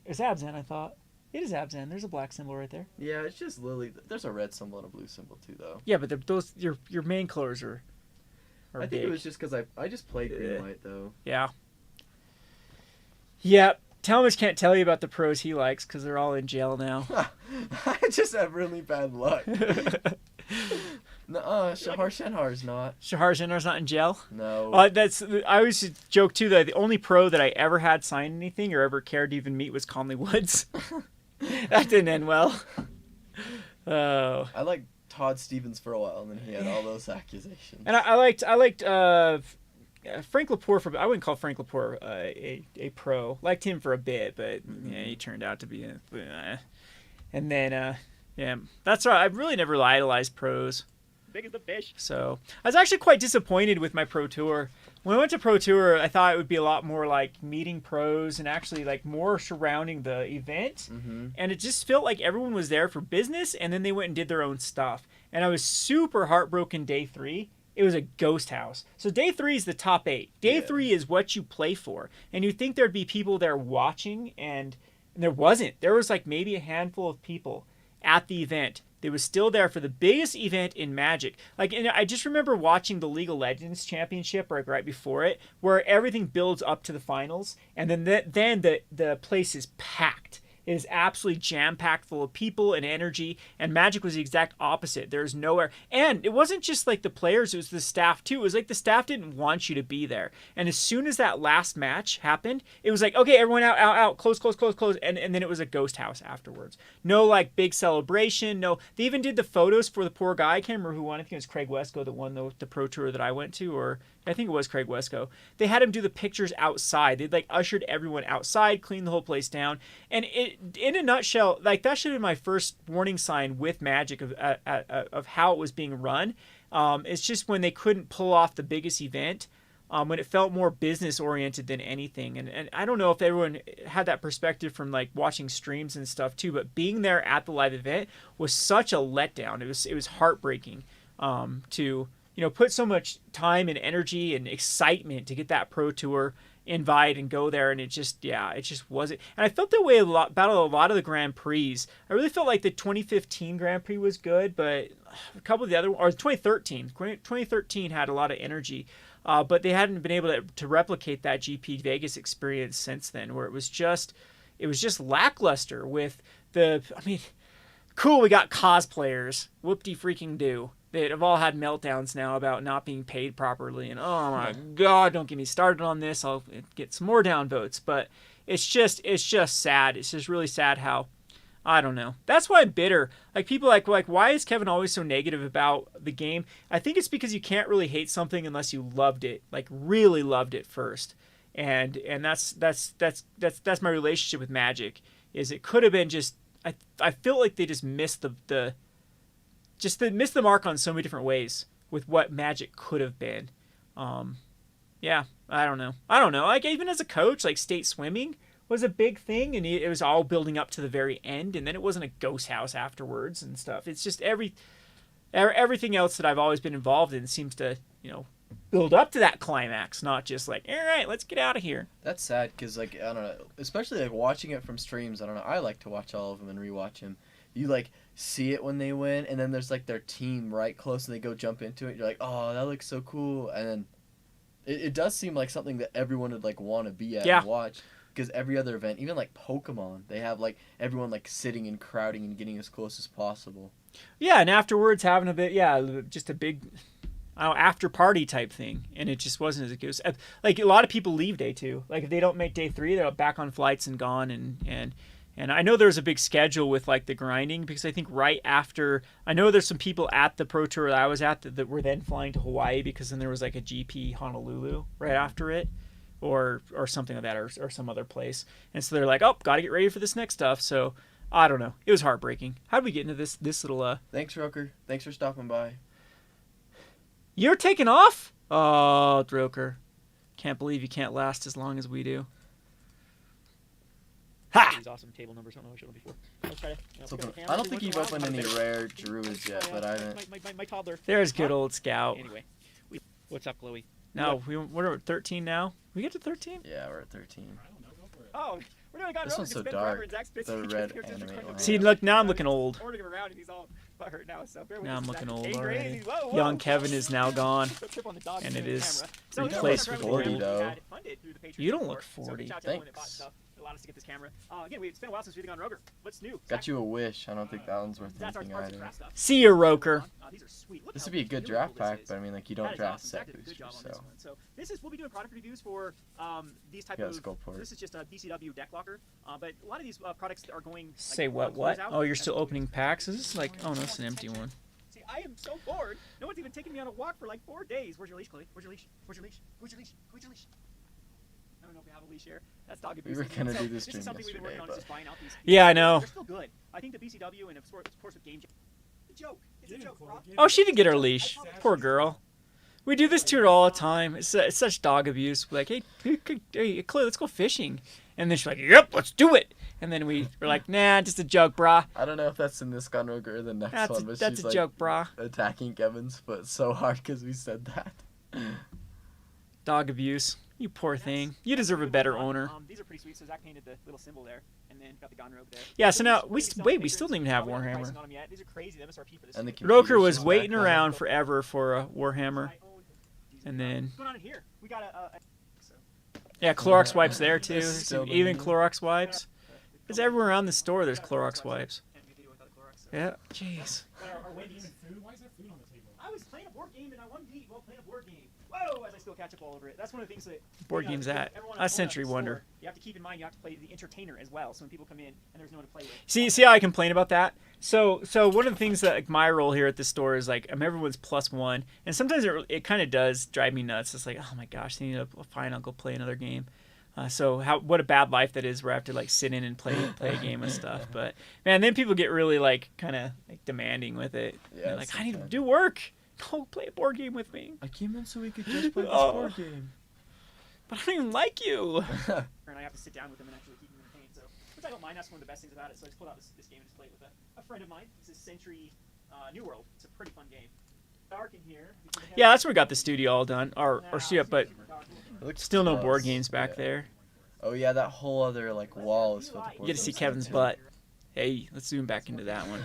Speaker 2: It's Abzan, I thought. It is Abzan. There's a black symbol right there.
Speaker 1: Yeah, it's just Lily. There's a red symbol and a blue symbol too, though.
Speaker 2: Yeah, but those your main colors are
Speaker 1: I think
Speaker 2: big.
Speaker 1: it was just because I just played green white though.
Speaker 2: Yeah. Yep. Thomas can't tell you about the pros he likes because they're all in jail now.
Speaker 1: I just have really bad luck. Shahar Shenhar's not.
Speaker 2: Shahar Shenhar's not in jail?
Speaker 1: No.
Speaker 2: I always joke too that the only pro that I ever had sign anything or ever cared to even meet was Conley Woods. That didn't end well. Oh.
Speaker 1: I liked Todd Stevens for a while, and then he had all those accusations.
Speaker 2: And I liked Frank Lepore I wouldn't call Frank Lepore a pro. Liked him for a bit, but yeah, he turned out to be and then yeah, that's right. I really never idolized pros.
Speaker 3: Big as the fish.
Speaker 2: So I was actually quite disappointed with my pro tour. When I went to pro tour, I thought it would be a lot more like meeting pros and actually like more surrounding the event.
Speaker 1: Mm-hmm.
Speaker 2: And it just felt like everyone was there for business, and then they went and did their own stuff. And I was super heartbroken day 3. It was a ghost house. So day 3 is the top 8. Day 3 is what you play for. And you'd think there'd be people there watching, and there wasn't. There was like maybe a handful of people at the event. They was still there for the biggest event in Magic. Like, and I just remember watching the League of Legends Championship right before it, where everything builds up to the finals, and then the place is packed. It is absolutely jam-packed full of people and energy, and Magic was the exact opposite. There's nowhere. And it wasn't just like the players, it was the staff too. It was like the staff didn't want you to be there. And as soon as that last match happened, it was like, okay, everyone out, close. And then it was a ghost house afterwards. No like big celebration, no. They even did the photos for the poor guy. I can't remember who won. I think it was Craig Wesco that won the pro tour that I went to, or I think it was Craig Wesco. They had him do the pictures outside. They'd like ushered everyone outside, cleaned the whole place down. And it, in a nutshell, like that should have been my first warning sign with Magic of how it was being run. It's just when they couldn't pull off the biggest event, when it felt more business oriented than anything. And I don't know if everyone had that perspective from like watching streams and stuff too, but being there at the live event was such a letdown. It was heartbreaking to put so much time and energy and excitement to get that pro tour invite and go there, and it just wasn't. And I felt that way about a lot of the Grand Prix. I really felt like the 2015 Grand Prix was good, but a couple of the other, or 2013 had a lot of energy, but they hadn't been able to replicate that GP Vegas experience since then, where it was just lackluster with cool, we got cosplayers, whoop-de-freaking-do. That have all had meltdowns now about not being paid properly, and oh my god, don't get me started on this. I'll get some more downvotes, but it's just sad. It's just really sad how, I don't know. That's why I'm bitter. Like people like why is Kevin always so negative about the game? I think it's because you can't really hate something unless you loved it, like really loved it first. And that's my relationship with Magic. Is it could have been just I feel like they just missed the mark on so many different ways with what Magic could have been. Yeah, I don't know. Like even as a coach, like state swimming was a big thing, and it was all building up to the very end, and then it wasn't a ghost house afterwards and stuff. It's just everything else that I've always been involved in seems to build up to that climax, not just like, all right, let's get out of here.
Speaker 1: That's sad because like I don't know, especially like watching it from streams. I don't know. I like to watch all of them and rewatch them. You like see it when they win, and then there's like their team right close, and they go jump into it. You're like, oh, that looks so cool, and then it does seem like something that everyone would like want to be at and watch. Because every other event, even like Pokemon, they have like everyone like sitting and crowding and getting as close as possible.
Speaker 2: Yeah, and afterwards having a bit, just a big, after party type thing, and it just wasn't as good. Like a lot of people leave day 2. Like if they don't make day 3, they're back on flights and gone, and I know there's a big schedule with like the grinding, because I think right after, I know there's some people at the Pro Tour that I was at that were then flying to Hawaii, because then there was like a GP Honolulu right after it, or something like that, or some other place. And so they're like, oh, got to get ready for this next stuff. So I don't know. It was heartbreaking. How did we get into this little...
Speaker 1: Thanks, Roker. Thanks for stopping by.
Speaker 2: You're taking off? Oh, Droker. Can't believe you can't last as long as we do. Ha!
Speaker 3: These awesome table numbers. I don't know if I showed them before. Let's try to,
Speaker 1: I don't think you've opened any rare Druids yet, but I haven't.
Speaker 3: My toddler.
Speaker 2: There's good old Scout.
Speaker 3: Anyway, what's up, Chloe?
Speaker 2: No, we're at 13 now. We get to 13?
Speaker 1: Yeah, we're at 13.
Speaker 3: Oh, We're doing Gone
Speaker 1: This
Speaker 3: Rogue.
Speaker 1: one's
Speaker 3: It's
Speaker 1: so
Speaker 3: been forever,
Speaker 1: dark.
Speaker 3: and Zach's
Speaker 1: The
Speaker 3: busy.
Speaker 1: red
Speaker 3: Just
Speaker 1: anime
Speaker 3: recording
Speaker 1: line.
Speaker 3: the
Speaker 2: See,
Speaker 3: video.
Speaker 2: look, now I'm looking old.
Speaker 3: Ordering him around, and he's all butthurt now. So bear with
Speaker 2: Now
Speaker 3: us.
Speaker 2: I'm looking
Speaker 3: Zach.
Speaker 2: old
Speaker 3: Eight
Speaker 2: already.
Speaker 3: grades. Whoa.
Speaker 2: Young Kevin is now gone,
Speaker 3: Go trip on the dog
Speaker 2: and
Speaker 3: and
Speaker 2: it is
Speaker 3: camera. So this is
Speaker 2: replaced
Speaker 3: our
Speaker 2: with
Speaker 3: program
Speaker 1: 40,
Speaker 3: we
Speaker 1: though.
Speaker 3: had funded through the Patreon
Speaker 2: You don't
Speaker 3: support.
Speaker 2: look
Speaker 3: So
Speaker 2: 40.
Speaker 3: shout out to everyone that bought
Speaker 1: Thanks.
Speaker 3: stuff. It allowed us to get this camera. Again, it's been a while since we've gone Roger. What's new?
Speaker 1: Got you a wish. I don't think that one's worth
Speaker 3: That's our
Speaker 1: anything
Speaker 3: arts and
Speaker 1: either.
Speaker 3: craft stuff.
Speaker 2: See ya, Roker.
Speaker 3: These are sweet. Look
Speaker 1: This
Speaker 3: how
Speaker 1: would be a good
Speaker 3: beautiful
Speaker 1: draft
Speaker 3: this
Speaker 1: pack,
Speaker 3: is.
Speaker 1: but I mean, like, you
Speaker 3: That
Speaker 1: don't
Speaker 3: is
Speaker 1: draft
Speaker 3: awesome.
Speaker 1: set
Speaker 3: Zach did a good
Speaker 1: boosters,
Speaker 3: job on this
Speaker 1: so.
Speaker 3: one. So this is we'll be doing product reviews for these type
Speaker 1: Yeah,
Speaker 3: of.
Speaker 1: let's go for it.
Speaker 3: This is just a BCW deck locker, but a lot of these products are going.
Speaker 2: Say
Speaker 3: like,
Speaker 2: what?
Speaker 3: closeout.
Speaker 2: Oh, you're still opening packs? Is this like? Oh no, it's an empty one.
Speaker 3: See, I am so bored. No one's even taken me on a walk for like 4 days. Where's your leash, Chloe? Where's your leash? Where's your leash? Where's your leash? Where's your leash? I don't know if we have a leash here. That's dog abuse.
Speaker 1: We were gonna do this
Speaker 3: This
Speaker 1: stream
Speaker 3: is something we've been
Speaker 1: yesterday,
Speaker 3: working on, is
Speaker 1: but-
Speaker 3: just buying out these.
Speaker 2: Yeah, I know.
Speaker 3: They're still good. I think the BCW and of course with Game Jam. It's a joke. It's a joke, bro.
Speaker 2: Oh, she did get her leash. Poor girl. We do this to her all the time. It's such dog abuse. We're like, hey, Chloe, let's go fishing. And then she's like, yep, let's do it. And then we're like, nah, just a joke, brah.
Speaker 1: I don't know if that's in this Gone Rogue or the next one, but
Speaker 2: That's
Speaker 1: she's
Speaker 2: a
Speaker 1: like
Speaker 2: joke, brah.
Speaker 1: attacking Kevin's foot so hard because we said that.
Speaker 2: Dog abuse. You poor thing. You deserve a better owner.
Speaker 3: These are pretty sweet. So Zach painted the little symbol there, and then got the Gone Rogue there.
Speaker 2: Yeah, so now,
Speaker 3: these
Speaker 2: we still don't even have
Speaker 3: we don't
Speaker 2: Warhammer.
Speaker 3: pricing on them yet. These are crazy. The MSRP for this.
Speaker 1: And the
Speaker 3: thing.
Speaker 2: Roker
Speaker 1: computer's
Speaker 2: was
Speaker 1: just
Speaker 2: waiting
Speaker 1: back now.
Speaker 2: around forever for a Warhammer. And then,
Speaker 3: What's going on in here? We got a
Speaker 2: yeah, Clorox wipes there too.
Speaker 1: It's still
Speaker 2: Even
Speaker 1: the-
Speaker 2: Clorox wipes. There's everywhere around the store there's Clorox wipes. Yeah, jeez.
Speaker 3: our Wendy's.
Speaker 7: Why is there food on the table?
Speaker 3: I was playing a board game and I won beat while playing a board game. Whoa! As I spill ketchup all over it. That's one of the things that.
Speaker 2: Board game's that.
Speaker 3: everyone
Speaker 2: That's
Speaker 3: owns
Speaker 2: Century
Speaker 3: the store.
Speaker 2: Wonder.
Speaker 3: You have to keep in mind you have to play the entertainer as well. So when people come in and there's no one to play with.
Speaker 2: See how I complain about that? So one of the things that like my role here at the store is like I'm everyone's +1, and sometimes it kind of does drive me nuts. It's like, oh my gosh, they need to fine. I'll go play another game. What a bad life that is, where I have to like sit in and play a game and stuff. But man, then people get really like kind of like demanding with it.
Speaker 1: Yeah,
Speaker 2: They're like, I need to
Speaker 1: sometimes.
Speaker 2: do work. Go play a board game with me.
Speaker 1: I came in so we could just play this
Speaker 2: Oh.
Speaker 1: board game.
Speaker 2: But I don't even like you.
Speaker 3: And I have to sit down with them and actually keep them entertained. So, which I don't mind. That's one of the best things about it. So I just pulled out this game and just played with a friend of mine. This is Century New World. It's a pretty fun game. Dark in here.
Speaker 2: Yeah, that's where we got the studio all done, or studio, but
Speaker 1: It looks
Speaker 2: still no
Speaker 1: close.
Speaker 2: board games back
Speaker 1: Yeah.
Speaker 2: there.
Speaker 1: Oh yeah, that whole other like wall is filled with
Speaker 2: You
Speaker 1: board
Speaker 2: get to see
Speaker 1: games,
Speaker 2: Kevin's
Speaker 1: too.
Speaker 2: butt. Hey, let's zoom back into that one.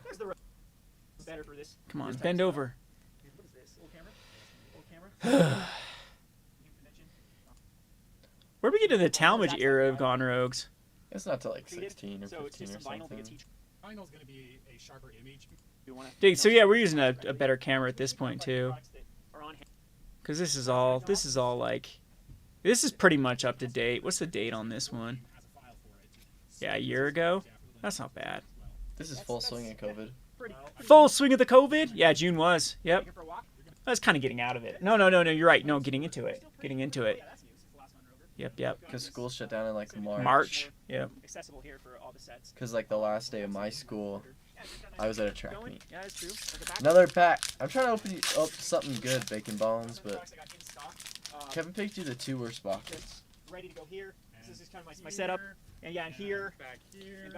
Speaker 3: There's the better for this.
Speaker 2: Come on,
Speaker 3: this type
Speaker 2: bend
Speaker 3: of
Speaker 2: over.
Speaker 3: stuff. What is this? Old camera? Old camera?
Speaker 2: Where we get to the Talmadge era of Gone Rogues?
Speaker 1: It's not till like
Speaker 3: Treated.
Speaker 1: 16 or
Speaker 3: So it's
Speaker 1: 15
Speaker 3: just
Speaker 1: or
Speaker 3: some vinyl to
Speaker 1: something.
Speaker 3: get teach.
Speaker 7: Final's gonna be a sharper image.
Speaker 2: Dude, so yeah, we're using a better camera at this point too, because this is all like, this is pretty much up to date. What's the date on this one? Yeah, a year ago. That's not bad.
Speaker 1: This is full swing of COVID.
Speaker 2: Full swing of the COVID. Yeah, June was. Yep. I was kind of getting out of it. No, you're right. No, getting into it. Yep.
Speaker 1: Because school shut down in like March.
Speaker 2: March. Yep.
Speaker 3: Accessible here for all the sets.
Speaker 1: Because like the last day of my school, I was at a track meet.
Speaker 3: Yeah, that's true. Like a back-
Speaker 1: Another pack. I'm trying to open up something good, bacon bones, but Kevin picked you the two worst boxes.
Speaker 3: Ready to go here. This is kind of my setup. And yeah, and here.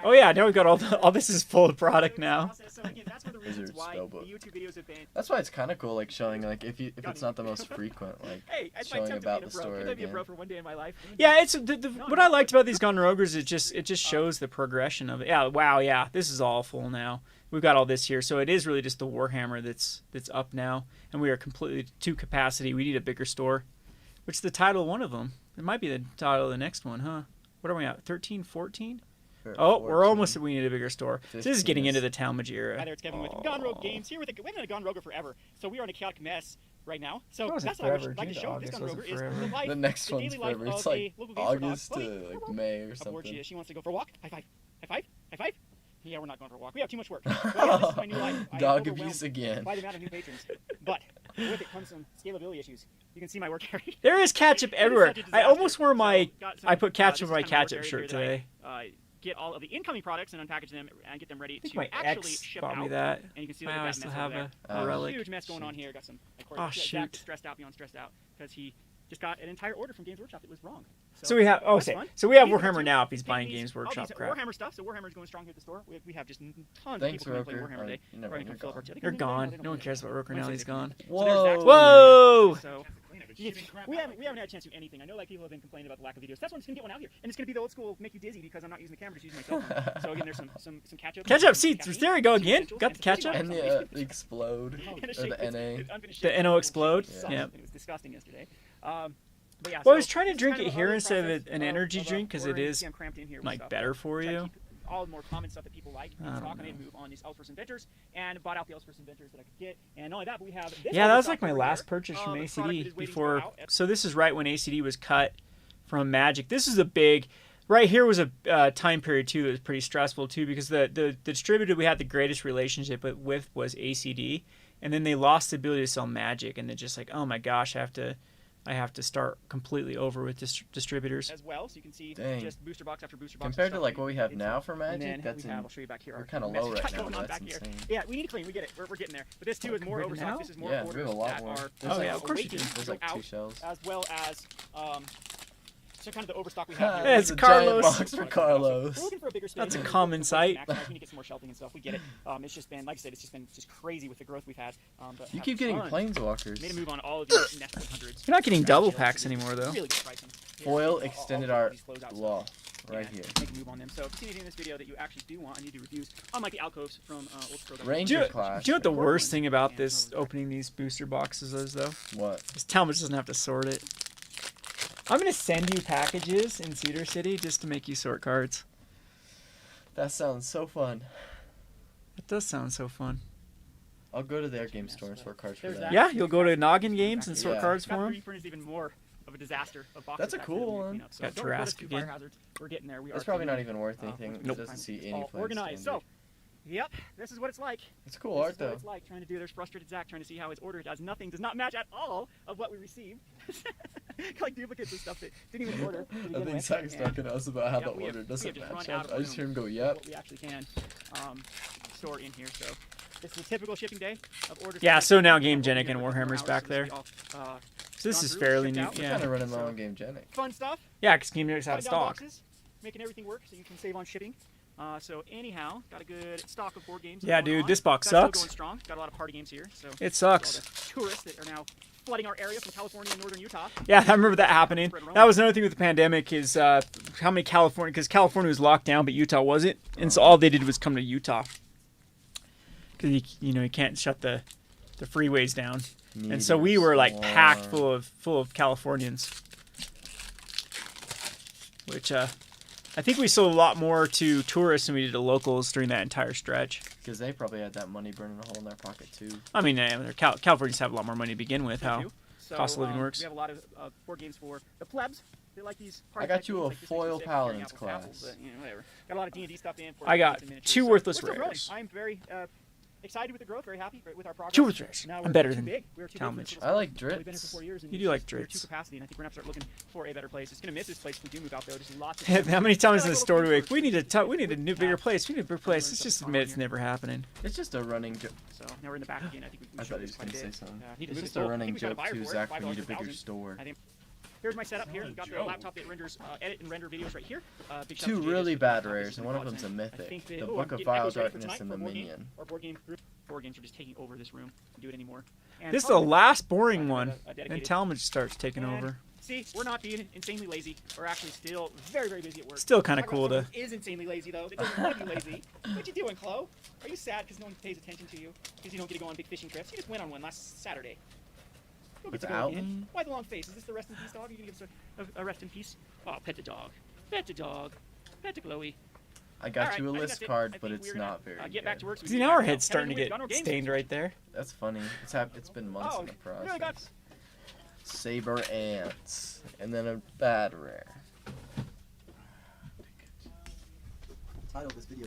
Speaker 2: Oh yeah, now we got all this is full of product now.
Speaker 3: So again, that's one of the reasons
Speaker 1: Wizard
Speaker 3: why the
Speaker 1: spellbook.
Speaker 3: YouTube videos have been.
Speaker 1: That's why it's kind of cool, like showing like if it's not the most frequent, like
Speaker 3: Hey, I
Speaker 1: showing
Speaker 3: attempted
Speaker 1: about
Speaker 3: to be
Speaker 1: the
Speaker 3: a bro.
Speaker 1: story
Speaker 3: Could I be a bro
Speaker 1: again.
Speaker 3: for one day in my life?
Speaker 2: Yeah, it's what I liked about these Gone Roguers is it just shows the progression of it. Yeah, wow, yeah, this is all full now. We've got all this here, so it is really just the Warhammer that's up now, and we are completely to capacity. We need a bigger store, which is the title of one of them. It might be the title of the next one, huh? What are we at? 13, 14? Oh, we're almost. We need a bigger store. So this is getting into the Talmadge era.
Speaker 3: Hi there, it's Kevin with Gone Rogue Games here with we've been a Gone Rogue forever, so we are in a chaotic mess right now. So
Speaker 2: wasn't
Speaker 3: that's what I
Speaker 2: forever.
Speaker 3: would like to
Speaker 2: June to
Speaker 3: show. This
Speaker 2: August
Speaker 3: Gone Rogue
Speaker 2: wasn't
Speaker 3: is
Speaker 2: forever.
Speaker 3: the life,
Speaker 1: The next
Speaker 3: the
Speaker 1: one's
Speaker 3: daily life
Speaker 1: forever. It's
Speaker 3: of
Speaker 1: like
Speaker 3: a local games store dog.
Speaker 1: August
Speaker 3: Chloe,
Speaker 1: to like May or
Speaker 3: how bored she
Speaker 1: something.
Speaker 3: is. She wants to go for a walk. High five. High five. High five. Yeah, we're not going for a walk. We have too much work. But yeah, this is my new life. I am
Speaker 1: Dog
Speaker 3: overwhelmed
Speaker 1: abuse again.
Speaker 3: by the amount of new patrons. But with it comes some scalability issues. You can see my work area.
Speaker 2: There is ketchup
Speaker 3: It is
Speaker 2: everywhere.
Speaker 3: such a
Speaker 2: I
Speaker 3: disaster.
Speaker 2: almost wore my.
Speaker 3: So, got some,
Speaker 2: I put ketchup
Speaker 3: this
Speaker 2: on my
Speaker 3: is kind of
Speaker 2: ketchup
Speaker 3: work
Speaker 2: shirt
Speaker 3: area
Speaker 2: today.
Speaker 3: that I, get all of the incoming products and unpackage them and get them ready
Speaker 2: I think
Speaker 3: to
Speaker 2: my
Speaker 3: actually
Speaker 2: ex
Speaker 3: ship
Speaker 2: bought
Speaker 3: out.
Speaker 2: me that.
Speaker 3: And you can see
Speaker 2: Wow,
Speaker 3: that
Speaker 2: I
Speaker 3: we've got
Speaker 2: still
Speaker 3: mess
Speaker 2: have
Speaker 3: over
Speaker 2: a
Speaker 3: there.
Speaker 2: relic.
Speaker 3: Huge mess going on here. Got some.
Speaker 2: Oh,
Speaker 3: Zach
Speaker 2: shoot.
Speaker 3: is stressed out beyond stressed out because he just got an entire order from Games Workshop that was wrong.
Speaker 2: So we have. Oh,
Speaker 3: that's
Speaker 2: say.
Speaker 3: fun.
Speaker 2: So we have
Speaker 3: These are
Speaker 2: Warhammer
Speaker 3: two-
Speaker 2: now if he's
Speaker 3: take
Speaker 2: buying
Speaker 3: these-
Speaker 2: Games
Speaker 3: all
Speaker 2: Workshop
Speaker 3: these
Speaker 2: crap.
Speaker 3: Warhammer stuff. So Warhammer's going strong here at the store. We have just tons
Speaker 1: Thanks,
Speaker 3: of people coming to play
Speaker 1: Roker.
Speaker 3: Warhammer today.
Speaker 1: Never
Speaker 3: Probably
Speaker 1: mind,
Speaker 3: gonna fill up our
Speaker 1: you're
Speaker 3: chat.
Speaker 2: You're gone. No one cares about Roker now. He's gone.
Speaker 3: So there's Zach's
Speaker 2: Whoa!
Speaker 3: So We haven't had a chance to do anything. I know like people have been complaining about the lack of videos. That's why I'm just gonna get one out here, and it's gonna be the old school make you dizzy because I'm not using the camera, just using my cell phone. So again, there's some catch up.
Speaker 2: Catch up seats. There we go again. Got the catch up.
Speaker 1: And the explode. Or the NA.
Speaker 2: The NO explode. Yeah.
Speaker 3: It was disgusting yesterday. But yeah,
Speaker 2: Well, I was trying to drink it here instead of an energy drink because it is like better for you.
Speaker 3: All the more common stuff that people like. I made a move on these Elspers Inventors and bought out the Elspers Inventors that I could get. And not only that, but we have this.
Speaker 2: Yeah, that was like my last purchase from ACD before. So this is right when ACD was cut from Magic. This is a big. Right here was a time period too that was pretty stressful too because the distributor we had the greatest relationship with was ACD, and then they lost the ability to sell Magic, and they're just like, oh my gosh, I have to start completely over with distributors.
Speaker 3: As well, so you can see just booster box after booster box.
Speaker 1: Compared to like what we have now for Magic,
Speaker 3: I'll show you back here.
Speaker 1: We're kind of low right now. That's insane.
Speaker 3: Yeah, we need to clean. We get it. We're getting there. But this too is more overstock. This is more orders
Speaker 1: we have a lot more.
Speaker 3: Of course you do.
Speaker 1: There's like 2 shells.
Speaker 3: As well as so kind of the overstock we have here.
Speaker 2: Yeah, it's Carlos.
Speaker 1: Giant box for Carlos.
Speaker 3: We're looking for a bigger space.
Speaker 2: That's a common sight.
Speaker 3: We need to get some more shelving and stuff. We get it. It's just been, like I said, it's just been crazy with the growth we've had. But
Speaker 1: you keep getting planeswalkers.
Speaker 3: Made a move on all of these Nestle hundreds.
Speaker 2: You're not getting double packs anymore though.
Speaker 3: Really good pricing.
Speaker 1: Foil extended art law. Right here.
Speaker 3: Make a move on them. So if you see anything in this video that you actually do want, I need to reviews. Unlike the alcoves from
Speaker 1: Ranger Clash.
Speaker 2: Do you know what the worst thing about this opening these booster boxes is though?
Speaker 1: What?
Speaker 2: Is Talmadge doesn't have to sort it. I'm gonna send you packages in Cedar City just to make you sort cards.
Speaker 1: That sounds so fun.
Speaker 2: It does sound so fun.
Speaker 1: I'll go to their game store and sort cards for that.
Speaker 2: Yeah, you'll go to Noggin Games and sort cards for them.
Speaker 3: 3D print is even more of a disaster of boxes.
Speaker 1: That's a cool one.
Speaker 3: So
Speaker 2: got
Speaker 3: Tarrasque
Speaker 2: again.
Speaker 3: We're getting there.
Speaker 1: It's probably not even worth anything. It doesn't see any place.
Speaker 3: Organized. So, yep, this is what it's like.
Speaker 1: It's cool art though.
Speaker 3: It's like trying to do. There's frustrated Zach trying to see how his order does not match at all of what we received. Like duplicates and stuff that didn't even order.
Speaker 1: I think Zach's talking to us about how the order doesn't match up. I just hear him go, "Yep."
Speaker 3: What we actually can store in here. So this is a typical shipping day of orders.
Speaker 2: Yeah. So now Game Genic and Warhammer's back there. So this is fairly new. Yeah.
Speaker 1: Kind of running low on Game Genic.
Speaker 3: Fun stuff.
Speaker 2: Yeah, because Game Genic's out of stock.
Speaker 3: Boxes, making everything work so you can save on shipping. So anyhow, got a good stock of board games.
Speaker 2: Yeah, dude, this box
Speaker 3: That's
Speaker 2: sucks.
Speaker 3: Still going strong. Got a lot of party games here. So
Speaker 2: it sucks.
Speaker 3: All the tourists that are now flooding our area from California and northern Utah.
Speaker 2: Yeah, I remember that happening. That was another thing with the pandemic is how many California, because California was locked down, but Utah wasn't, and so all they did was come to Utah. Because you can't shut the freeways down, and so we were like packed full of Californians, which I think we sold a lot more to tourists than we did to locals during that entire stretch.
Speaker 1: Because they probably had that money burning a hole in their pocket too.
Speaker 2: I mean, Californians have a lot more money to begin with. How cost of living works.
Speaker 3: We have a lot of board games for the plebs. They like these.
Speaker 1: I got you a foil paladins class.
Speaker 3: Whatever. Got a lot of D&D stuff in.
Speaker 2: I got 2 worthless rares.
Speaker 3: I'm very excited with the growth. Very happy with our progress.
Speaker 2: 2 worthless rares.
Speaker 3: Now
Speaker 2: I'm better than
Speaker 3: big. We were too
Speaker 2: Talmadge.
Speaker 1: I like
Speaker 3: We've been here for
Speaker 1: Drits.
Speaker 3: 4 years. And
Speaker 2: You do like
Speaker 3: we're
Speaker 2: Drits.
Speaker 3: too capacity, and I think we're gonna start looking for a better place. It's gonna miss this place if we do move out though. There's lots of.
Speaker 2: How many times in the store do we like, we need a new bigger place. We need a bigger place. Let's just admit it's never happening.
Speaker 1: It's just a running joke.
Speaker 3: So now we're in the back again. I think we
Speaker 1: I
Speaker 3: can
Speaker 1: thought he was going to say something.
Speaker 3: Need to
Speaker 1: It's
Speaker 3: move
Speaker 1: just
Speaker 3: this
Speaker 1: a
Speaker 3: whole- I
Speaker 1: running
Speaker 3: think we got a
Speaker 1: joke
Speaker 3: buyer
Speaker 1: too,
Speaker 3: for it,
Speaker 1: Zach. We
Speaker 3: $5
Speaker 1: need a
Speaker 3: a
Speaker 1: bigger
Speaker 3: thousand.
Speaker 1: store.
Speaker 3: I think. Here's my setup here. We've got the laptop that renders, edit and render videos right here. Big shout out
Speaker 1: 2
Speaker 3: to
Speaker 1: really
Speaker 3: Jay.
Speaker 1: bad
Speaker 3: This
Speaker 1: rares,
Speaker 3: is
Speaker 1: and one of
Speaker 3: my
Speaker 1: them's a
Speaker 3: content. I
Speaker 1: mythic.
Speaker 3: think that-
Speaker 1: The
Speaker 3: oh,
Speaker 1: Book
Speaker 3: I'm
Speaker 1: of
Speaker 3: getting
Speaker 1: Vile
Speaker 3: echoes ready for
Speaker 1: Darkness
Speaker 3: tonight
Speaker 1: and the
Speaker 3: for board game.
Speaker 1: Minion.
Speaker 3: Our board game group. Board games are just taking over this room. Can't do it anymore. And
Speaker 2: This is the
Speaker 3: probably-
Speaker 2: last boring one,
Speaker 3: a dedicated-
Speaker 2: and Talmadge starts taking
Speaker 3: And
Speaker 2: over.
Speaker 3: See, we're not being insanely lazy. We're actually still very, very busy at work.
Speaker 2: Still kinda
Speaker 3: Talk about
Speaker 2: cool
Speaker 3: someone
Speaker 2: to-
Speaker 3: who is insanely lazy though. That doesn't want to be lazy. What you doing, Chloe? Are you sad because no one pays attention to you? Because you don't get to go on big fishing trips? You just went on one last Saturday. Go get to go
Speaker 1: Without
Speaker 3: again.
Speaker 1: me?
Speaker 3: Why the long face? Is this the rest in peace dog? Are you gonna give us a rest in peace? Oh, pet the dog. Pet the dog. Pet the Chloe.
Speaker 1: I got
Speaker 3: Alright,
Speaker 1: you a
Speaker 3: I think
Speaker 1: list
Speaker 3: that's it.
Speaker 1: card,
Speaker 3: I
Speaker 1: but
Speaker 3: think
Speaker 1: it's
Speaker 3: we're gonna,
Speaker 1: not very
Speaker 3: get back to
Speaker 1: good.
Speaker 3: work. So we
Speaker 2: See,
Speaker 3: can
Speaker 2: now
Speaker 3: get
Speaker 2: our
Speaker 3: back
Speaker 2: head's
Speaker 3: to
Speaker 2: starting to
Speaker 3: Kevin,
Speaker 2: get
Speaker 3: we've done our games.
Speaker 2: stained right there.
Speaker 1: That's funny. It's been months in the
Speaker 3: we really got
Speaker 1: process. Saber Ants. And then a bad rare.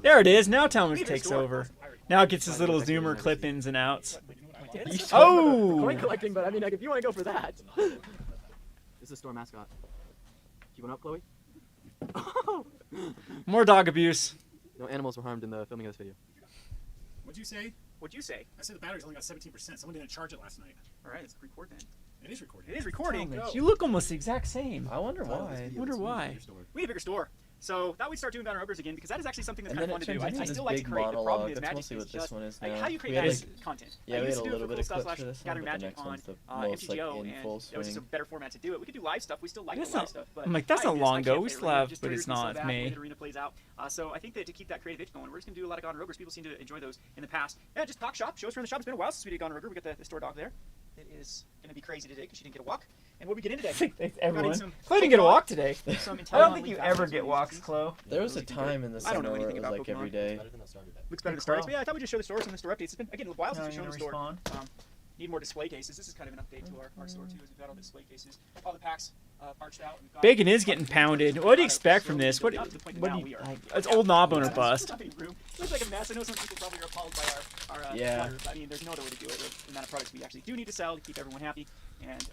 Speaker 2: There it is. Now Talmadge takes over. Now it gets his little zoomer clip-ins and outs. Oh!
Speaker 6: Coin collecting, but I mean, like, if you want to go for that. This is a store mascot. Keeping up, Chloe?
Speaker 2: More dog abuse.
Speaker 6: No animals were harmed in the filming of this video.
Speaker 5: What'd you say?
Speaker 3: What'd you say?
Speaker 5: I said the battery's only got 17%. Someone didn't charge it last night.
Speaker 3: All right, let's record then.
Speaker 5: It is recording.
Speaker 3: It is recording.
Speaker 2: You look almost the exact same.
Speaker 1: I wonder why.
Speaker 2: I wonder why.
Speaker 3: We need a bigger store. So that we start doing Gun Ogres again because that is actually something that's
Speaker 1: And
Speaker 3: kind
Speaker 1: then
Speaker 3: of
Speaker 1: it
Speaker 3: fun to
Speaker 1: turns
Speaker 3: do.
Speaker 1: into
Speaker 3: I
Speaker 1: this
Speaker 3: still like to
Speaker 1: big
Speaker 3: create. The problem
Speaker 1: monologue.
Speaker 3: is
Speaker 1: That's
Speaker 3: magic
Speaker 1: mostly
Speaker 3: is
Speaker 1: what this
Speaker 3: just
Speaker 1: one is
Speaker 3: like,
Speaker 1: now.
Speaker 3: how do you create
Speaker 1: We had,
Speaker 3: nice
Speaker 1: like-
Speaker 3: content?
Speaker 1: Yeah,
Speaker 3: I
Speaker 1: we
Speaker 3: used
Speaker 1: had a
Speaker 3: to do
Speaker 1: little bit of
Speaker 3: Cool
Speaker 1: clips for
Speaker 3: Style
Speaker 1: this one,
Speaker 3: Gathering
Speaker 1: but the
Speaker 3: Magic
Speaker 1: next
Speaker 3: on
Speaker 1: one's the most, like,
Speaker 3: MTGO,
Speaker 1: in
Speaker 3: and
Speaker 1: full
Speaker 3: that was just a
Speaker 1: swing.
Speaker 3: better format to do it. We could do live stuff. We still like
Speaker 2: That's
Speaker 3: the live
Speaker 2: not-
Speaker 3: stuff, but
Speaker 2: I'm like, that's
Speaker 3: I
Speaker 2: not
Speaker 3: just-
Speaker 2: long
Speaker 3: I
Speaker 2: ago.
Speaker 3: can't
Speaker 2: We
Speaker 3: play
Speaker 2: still
Speaker 3: arena.
Speaker 2: have,
Speaker 3: Just
Speaker 2: but it's
Speaker 3: irritates me so
Speaker 2: not
Speaker 3: bad the way
Speaker 2: May.
Speaker 3: that arena plays out. So I think that to keep that creative itch going, we're just gonna do a lot of Gone Ogres. People seem to enjoy those in the past. Yeah, just talk shop. Show us around the shop. It's been a while since we did Gone Ogre. We got the store dog there. It is gonna be crazy today because she didn't get a walk. And what we get in today?
Speaker 2: Thanks, everyone.
Speaker 3: Some
Speaker 2: Chloe didn't get a walk today.
Speaker 3: some
Speaker 2: I don't
Speaker 3: Intellion
Speaker 2: think you
Speaker 3: League
Speaker 2: ever
Speaker 3: Fastest
Speaker 2: get
Speaker 3: League
Speaker 2: walks,
Speaker 3: Seasons.
Speaker 2: Chloe.
Speaker 1: There was a time in the
Speaker 3: I don't know
Speaker 1: summer where
Speaker 3: anything
Speaker 1: it was
Speaker 3: about
Speaker 1: like
Speaker 3: Pokemon.
Speaker 1: every day.
Speaker 3: Looks better than Stars, but yeah, I thought we'd just show the store, some of the store updates. It's been, again, a while since we've shown the store. Need more display cases. This is kind of an update to our store, too, as we've got all the display cases. All the packs parched out. We've got
Speaker 2: Bacon is getting pounded. What do you expect from this? What do you... It's old knob owner bust.
Speaker 3: Looks like a mess. I know some people probably are appalled by our
Speaker 1: Yeah.
Speaker 3: clutter, but I mean, there's no other way to do it with the amount of products we actually do need to sell to keep everyone happy. And,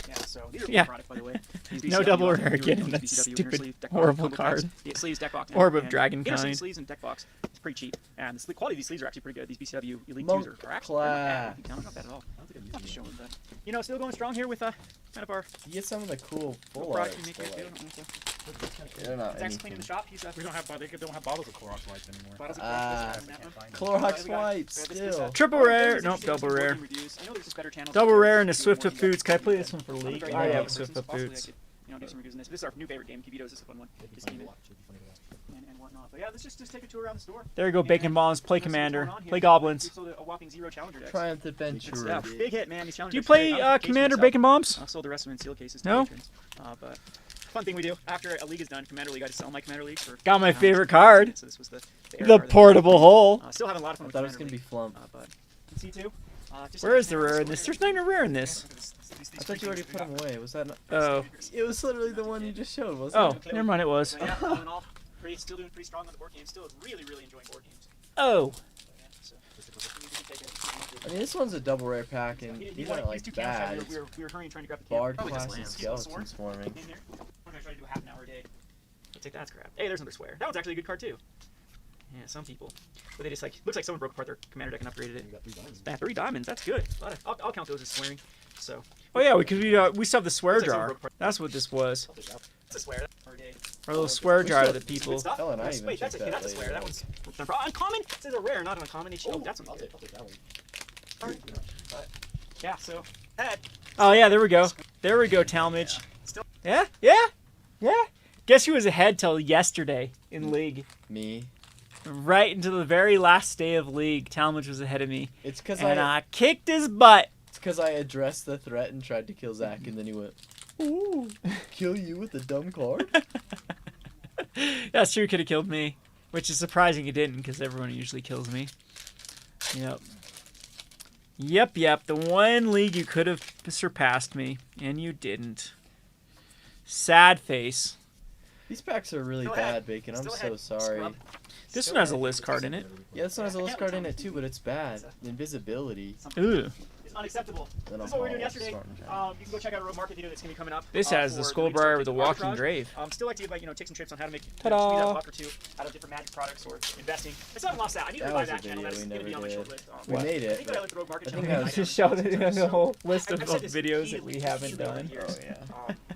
Speaker 3: yeah, so these are
Speaker 2: Yeah.
Speaker 3: product, by the way.
Speaker 2: No double rare again in that stupid, horrible card.
Speaker 3: Sleeves, deck box,
Speaker 2: Orb of
Speaker 3: and
Speaker 2: Dragon
Speaker 3: inner
Speaker 2: kind.
Speaker 3: sleeves and deck box. It's pretty cheap, and the quality of these sleeves are actually pretty good. These BCW Elite
Speaker 1: Monk
Speaker 3: 2s are actually
Speaker 1: class.
Speaker 3: not bad at all. I'll have to show them that. You know, still going strong here with kind of our
Speaker 1: You get some of the cool full
Speaker 3: product
Speaker 1: arts,
Speaker 3: we make
Speaker 1: but,
Speaker 3: here too.
Speaker 1: like, they're not
Speaker 3: Zach's cleaning
Speaker 1: anything.
Speaker 3: the shop. He's
Speaker 8: We don't have bottles of Clorox wipes anymore.
Speaker 3: bottles of
Speaker 1: Clorox wipes, still.
Speaker 2: Triple rare. Nope, double rare.
Speaker 3: I know there's this better channel.
Speaker 2: Double rare and a Swift of Foods. Can I play this one for League?
Speaker 3: I
Speaker 2: I have a Swift of Foods.
Speaker 3: You know, do some reviews on this. This is our new favorite game, Kibitos. This is a fun one. This game and whatnot. But yeah, let's just take a tour around the store.
Speaker 2: There you go, Bacon Bombs. Play Commander. Play
Speaker 3: We
Speaker 2: Goblins.
Speaker 3: sold a whopping 0 Challenger decks.
Speaker 1: Triumph Adventure.
Speaker 3: Yeah, big hit, man. These Challenger
Speaker 2: Do you
Speaker 3: decks are
Speaker 2: play
Speaker 3: great. I don't
Speaker 2: Commander
Speaker 3: myself.
Speaker 2: Bacon Bombs?
Speaker 3: I sold the rest of them in seal cases to
Speaker 2: No?
Speaker 3: patrons. But fun thing we do after a league is done, Commander League, I just sell my Commander League for.
Speaker 2: Got my
Speaker 3: £10.
Speaker 2: favorite card.
Speaker 3: So this was the
Speaker 2: The portable hole.
Speaker 3: Still having a lot of fun
Speaker 1: I
Speaker 3: with
Speaker 1: thought it was
Speaker 3: Commander
Speaker 1: gonna be
Speaker 3: League.
Speaker 1: Flump.
Speaker 3: But C2. Just
Speaker 2: Where is the rare in this? There's not even a rare in this.
Speaker 1: I thought you already put them away. Was that not?
Speaker 2: Oh.
Speaker 1: It was literally the one you just showed, wasn't
Speaker 2: Oh,
Speaker 1: it?
Speaker 2: never mind. It was.
Speaker 3: So yeah, all in all, still doing pretty strong on the board game. Still really enjoying board games.
Speaker 2: Oh.
Speaker 1: I mean, this one's a double rare pack, and
Speaker 3: He
Speaker 1: these
Speaker 3: wanted
Speaker 1: aren't
Speaker 3: these
Speaker 1: like
Speaker 3: 2 cams.
Speaker 1: bad.
Speaker 3: We were hurrying trying to grab the cam.
Speaker 1: Bard
Speaker 3: Probably just
Speaker 1: class and
Speaker 3: lands.
Speaker 1: skeletons forming.
Speaker 3: In there. We're gonna try to do a half an hour a day. Take that scrap. Hey, there's another swear. That one's actually a good card too. Yeah, some people, but they just like looks like someone broke apart their commander deck and upgraded it. Yeah, 3 diamonds. That's good. I'll count those as swearing. So.
Speaker 2: Oh yeah, because we still have the swear
Speaker 3: Looks like someone
Speaker 2: jar.
Speaker 3: broke apart.
Speaker 2: That's what this was.
Speaker 3: It's a swear. Per day.
Speaker 2: Our little swear jar to the
Speaker 3: Good
Speaker 2: people.
Speaker 3: stuff.
Speaker 1: Hell, and I even
Speaker 3: Wait, that's
Speaker 1: checked
Speaker 3: a
Speaker 1: that
Speaker 3: that's a swear.
Speaker 1: later.
Speaker 3: That one's uncommon. It says a rare, not an uncommon. Oh, that's one. I'll take that one. But, yeah. So head.
Speaker 2: Oh yeah, there we go. There we go, Talmadge. Yeah. Guess who was ahead till yesterday in League?
Speaker 1: Me.
Speaker 2: Right into the very last day of League, Talmadge was ahead of me.
Speaker 1: It's because
Speaker 2: And I kicked his butt.
Speaker 1: It's because I addressed the threat and tried to kill Zach, and then he went, "Ooh, kill you with a dumb card."
Speaker 2: That's true, could have killed me. Which is surprising he didn't, because everyone usually kills me. Yep. The one league you could have surpassed me, and you didn't. Sad face.
Speaker 1: These packs are really
Speaker 3: Still
Speaker 1: bad,
Speaker 3: ahead.
Speaker 1: Bacon. I'm
Speaker 3: Still
Speaker 1: so
Speaker 3: ahead.
Speaker 1: sorry.
Speaker 3: Scrub.
Speaker 2: This one has a list card in it.
Speaker 1: Yeah, this one has a list card in it too, but it's bad. Invisibility.
Speaker 2: Ooh.
Speaker 3: It's unacceptable.
Speaker 1: Then
Speaker 3: This is
Speaker 1: I'll
Speaker 3: what we were doing
Speaker 1: follow
Speaker 3: yesterday.
Speaker 1: starting channel.
Speaker 3: You can go check out a road market video that's going to be coming up.
Speaker 2: This has the
Speaker 3: for
Speaker 2: Skullbriar
Speaker 3: week
Speaker 2: with the
Speaker 3: to
Speaker 2: walking
Speaker 3: arbitrage.
Speaker 2: grave.
Speaker 3: Still like to like take some tips on how to make
Speaker 2: Ta-da.
Speaker 3: squeeze out a buck or two out of different magic products or investing. I still haven't lost that. I need to
Speaker 1: That
Speaker 3: revive
Speaker 1: was a
Speaker 3: that channel.
Speaker 1: video
Speaker 3: That's
Speaker 1: we
Speaker 3: going to be
Speaker 1: never
Speaker 3: on my short
Speaker 1: did.
Speaker 3: list.
Speaker 1: We made
Speaker 3: I
Speaker 1: it,
Speaker 3: think I like the road market
Speaker 1: I think
Speaker 3: channel.
Speaker 1: that was
Speaker 2: Just show the whole list
Speaker 3: I've
Speaker 2: of
Speaker 3: said this
Speaker 2: videos that we
Speaker 3: repeatedly
Speaker 2: haven't
Speaker 3: over the
Speaker 2: done.
Speaker 3: years,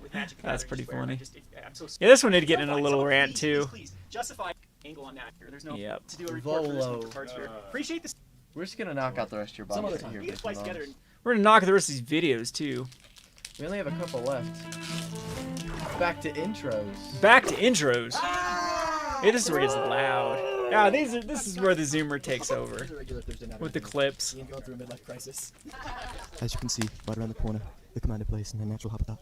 Speaker 3: with Magic
Speaker 2: That's
Speaker 3: Gathering,
Speaker 2: pretty
Speaker 3: where I
Speaker 2: funny.
Speaker 3: I'm so
Speaker 2: Yeah, this one did get in a little
Speaker 3: Someone
Speaker 2: rant
Speaker 3: please,
Speaker 2: too.
Speaker 3: please justify angle on that here. There's no
Speaker 2: Yep.
Speaker 3: to do a report for this one
Speaker 1: Volo.
Speaker 3: for cards here. Appreciate this.
Speaker 1: We're just gonna knock out the rest of your
Speaker 3: Some
Speaker 1: body
Speaker 3: other time.
Speaker 1: here,
Speaker 3: We get to splice
Speaker 1: Bacon.
Speaker 3: together.
Speaker 2: We're gonna knock the rest of these videos too.
Speaker 1: We only have a couple left. Back to intros.
Speaker 2: Back to intros. Hey, this is where it gets loud. Yeah, this is where the zoomer takes over with the clips.
Speaker 6: Going through a midlife crisis. As you can see, right around the corner, the commander place in their natural habitat.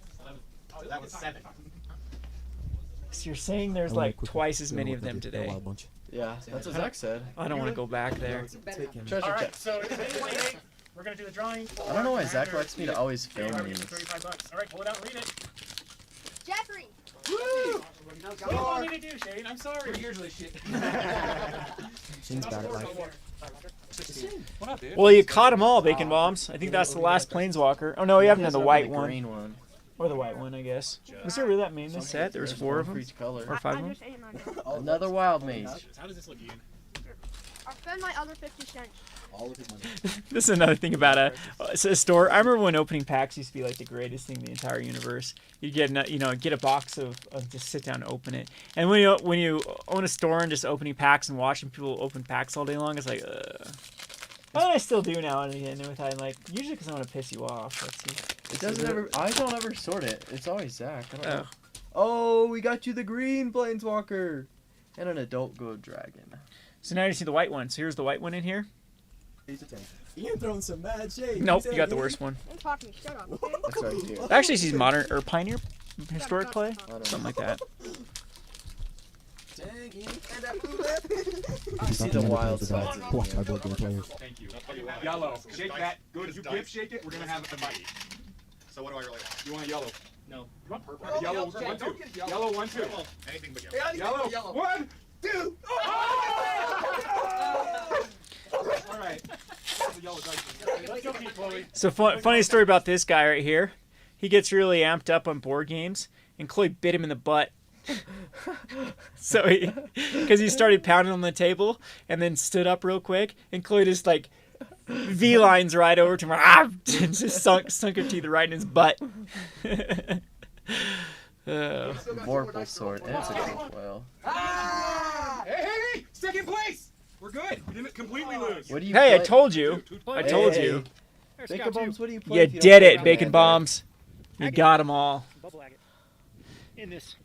Speaker 3: That was 7.
Speaker 2: So you're saying there's like twice as many of them today.
Speaker 1: Yeah, that's what Zach said.
Speaker 2: I don't want to go back there.
Speaker 1: Treasure
Speaker 8: All right,
Speaker 1: chest.
Speaker 8: so if anyone ain't, we're gonna do the drawing.
Speaker 1: I don't know why Zach likes me to always film
Speaker 8: Alright,
Speaker 1: these.
Speaker 8: $35. All right, pull it out and read it.
Speaker 11: Jeffrey!
Speaker 8: Woo! What do you want me to do, Shane? I'm sorry. Usually shit.
Speaker 6: Shane's bad at life.
Speaker 8: What up, dude?
Speaker 2: Well, you caught them all, Bacon Bombs. I think that's the last Planeswalker. Oh no, you haven't done the white one.
Speaker 1: Green one.
Speaker 2: Or the white one, I guess. Was there really that many in this set? There was 4 of
Speaker 1: For
Speaker 2: them?
Speaker 1: each color.
Speaker 2: Or 5 of them?
Speaker 1: Another wild mage.
Speaker 8: How does this look, Ian?
Speaker 11: I'll spend my other 50 cents.
Speaker 6: All of his money.
Speaker 2: This is another thing about a store. I remember when opening packs used to be like the greatest thing in the entire universe. You get get a box of just sit down and open it. And when you own a store and just opening packs and watching people open packs all day long, it's like, well, I still do now and again. I'm like, usually because I want to piss you off. Let's see.
Speaker 1: It doesn't ever. I don't ever sort it. It's always Zach. I don't know. Oh, we got you the green planeswalker and an adult gold dragon.
Speaker 2: So now you see the white one. So here's the white one in here.
Speaker 6: He's a 10. Ian throwing some mad shade.
Speaker 2: Nope, you got the worst one.
Speaker 11: I'm talking. Shut up. Okay?
Speaker 1: That's right here.
Speaker 2: Actually, she's modern or pioneer, historic play, something like that.
Speaker 6: Dang, Ian. And that blue left.
Speaker 1: I see the wild side.
Speaker 13: Watch my board game players.
Speaker 14: Thank you. Yellow. Shake that. Good. If you grip shake it, we're gonna have a mighty.
Speaker 10: So what do I really want?
Speaker 14: You want yellow?
Speaker 3: No.
Speaker 14: You want purple? Yellow. 1, 2. Yellow. 1, 2.
Speaker 10: Anything but yellow.
Speaker 14: Yellow. 1, 2. All right.
Speaker 2: So funny story about this guy right here. He gets really amped up on board games, and Chloe bit him in the butt. So because he started pounding on the table and then stood up real quick, and Chloe just like V-lines right over to him, and just sunk her teeth right in his butt.
Speaker 1: Vorpal sword. That's a cool foil.
Speaker 14: Hey! Second place! We're good. We didn't completely lose.
Speaker 1: What do you
Speaker 2: Hey, I
Speaker 1: play?
Speaker 2: told you. I told you.
Speaker 1: Bacon bombs. What do you play?
Speaker 2: You
Speaker 1: if don't
Speaker 2: did
Speaker 1: play
Speaker 2: it, Bacon
Speaker 1: Commander?
Speaker 2: Bombs. You got them all.
Speaker 3: Bubble agate. In this.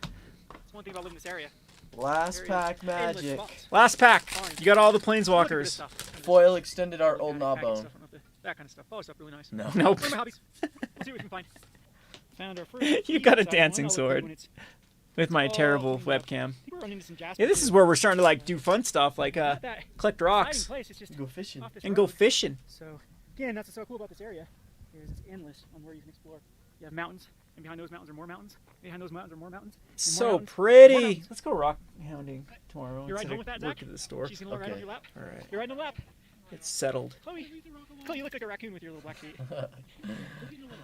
Speaker 3: That's one thing about living in this area.
Speaker 1: Last pack magic.
Speaker 2: Last pack. You got all the planeswalkers.
Speaker 1: Foil extended art old gnawbone.
Speaker 3: That kind of stuff. Oh, stuff really nice.
Speaker 1: No.
Speaker 2: Nope.
Speaker 3: One of my hobbies. Let's see what we can find. Found our first.
Speaker 2: You got a
Speaker 3: size
Speaker 2: dancing
Speaker 3: one. I'll look good
Speaker 2: sword.
Speaker 3: when it's-
Speaker 2: with my
Speaker 3: Oh,
Speaker 2: terrible
Speaker 3: yeah.
Speaker 2: webcam.
Speaker 3: We're running into some Jasper
Speaker 2: Yeah, this is where we're starting to like do fun stuff like
Speaker 3: Not that
Speaker 2: collect
Speaker 3: exciting
Speaker 2: rocks
Speaker 3: place, it's just
Speaker 1: Go fishing.
Speaker 3: off this
Speaker 2: and go
Speaker 3: road.
Speaker 2: fishing.
Speaker 3: So again, that's what's so cool about this area. Is it's endless on where you can explore. You have mountains, and behind those mountains are more mountains. Behind those mountains are more mountains. and more
Speaker 2: So
Speaker 3: mountains, more
Speaker 2: pretty.
Speaker 3: mountains.
Speaker 2: Let's go rock hounding tomorrow.
Speaker 3: You're riding
Speaker 2: instead
Speaker 3: home
Speaker 2: of
Speaker 3: with that,
Speaker 2: work
Speaker 3: Zach?
Speaker 2: at the store.
Speaker 3: She's gonna ride on your lap.
Speaker 2: All right.
Speaker 3: You're riding on the lap.
Speaker 2: It's settled.
Speaker 3: Chloe, you look like a raccoon with your little black feet.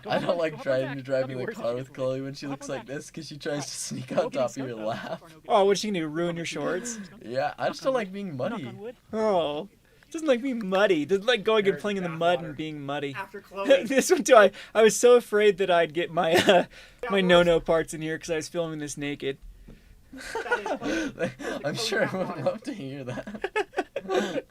Speaker 1: I don't like
Speaker 3: Go hop on
Speaker 1: trying
Speaker 3: back.
Speaker 1: to drive
Speaker 3: Tell
Speaker 1: in
Speaker 3: me
Speaker 1: the
Speaker 3: where's
Speaker 1: car
Speaker 3: the
Speaker 1: with
Speaker 3: good
Speaker 1: Chloe when she
Speaker 3: Go hop
Speaker 1: looks
Speaker 3: on
Speaker 1: like
Speaker 3: back.
Speaker 1: this because she tries to sneak
Speaker 3: Go
Speaker 1: on
Speaker 3: getting
Speaker 1: top of your
Speaker 3: stuck, though.
Speaker 1: lap.
Speaker 2: Oh, what's she gonna do? Ruin your shorts?
Speaker 1: Yeah, I just don't like being
Speaker 3: Knock
Speaker 1: muddy.
Speaker 3: on wood.
Speaker 2: Oh, doesn't like being muddy. Doesn't like going and playing in the mud and being muddy.
Speaker 4: After Chloe.
Speaker 2: This one too. I was so afraid that I'd get my my no parts in here because I was filming this naked.
Speaker 1: I'm sure I would love to hear that.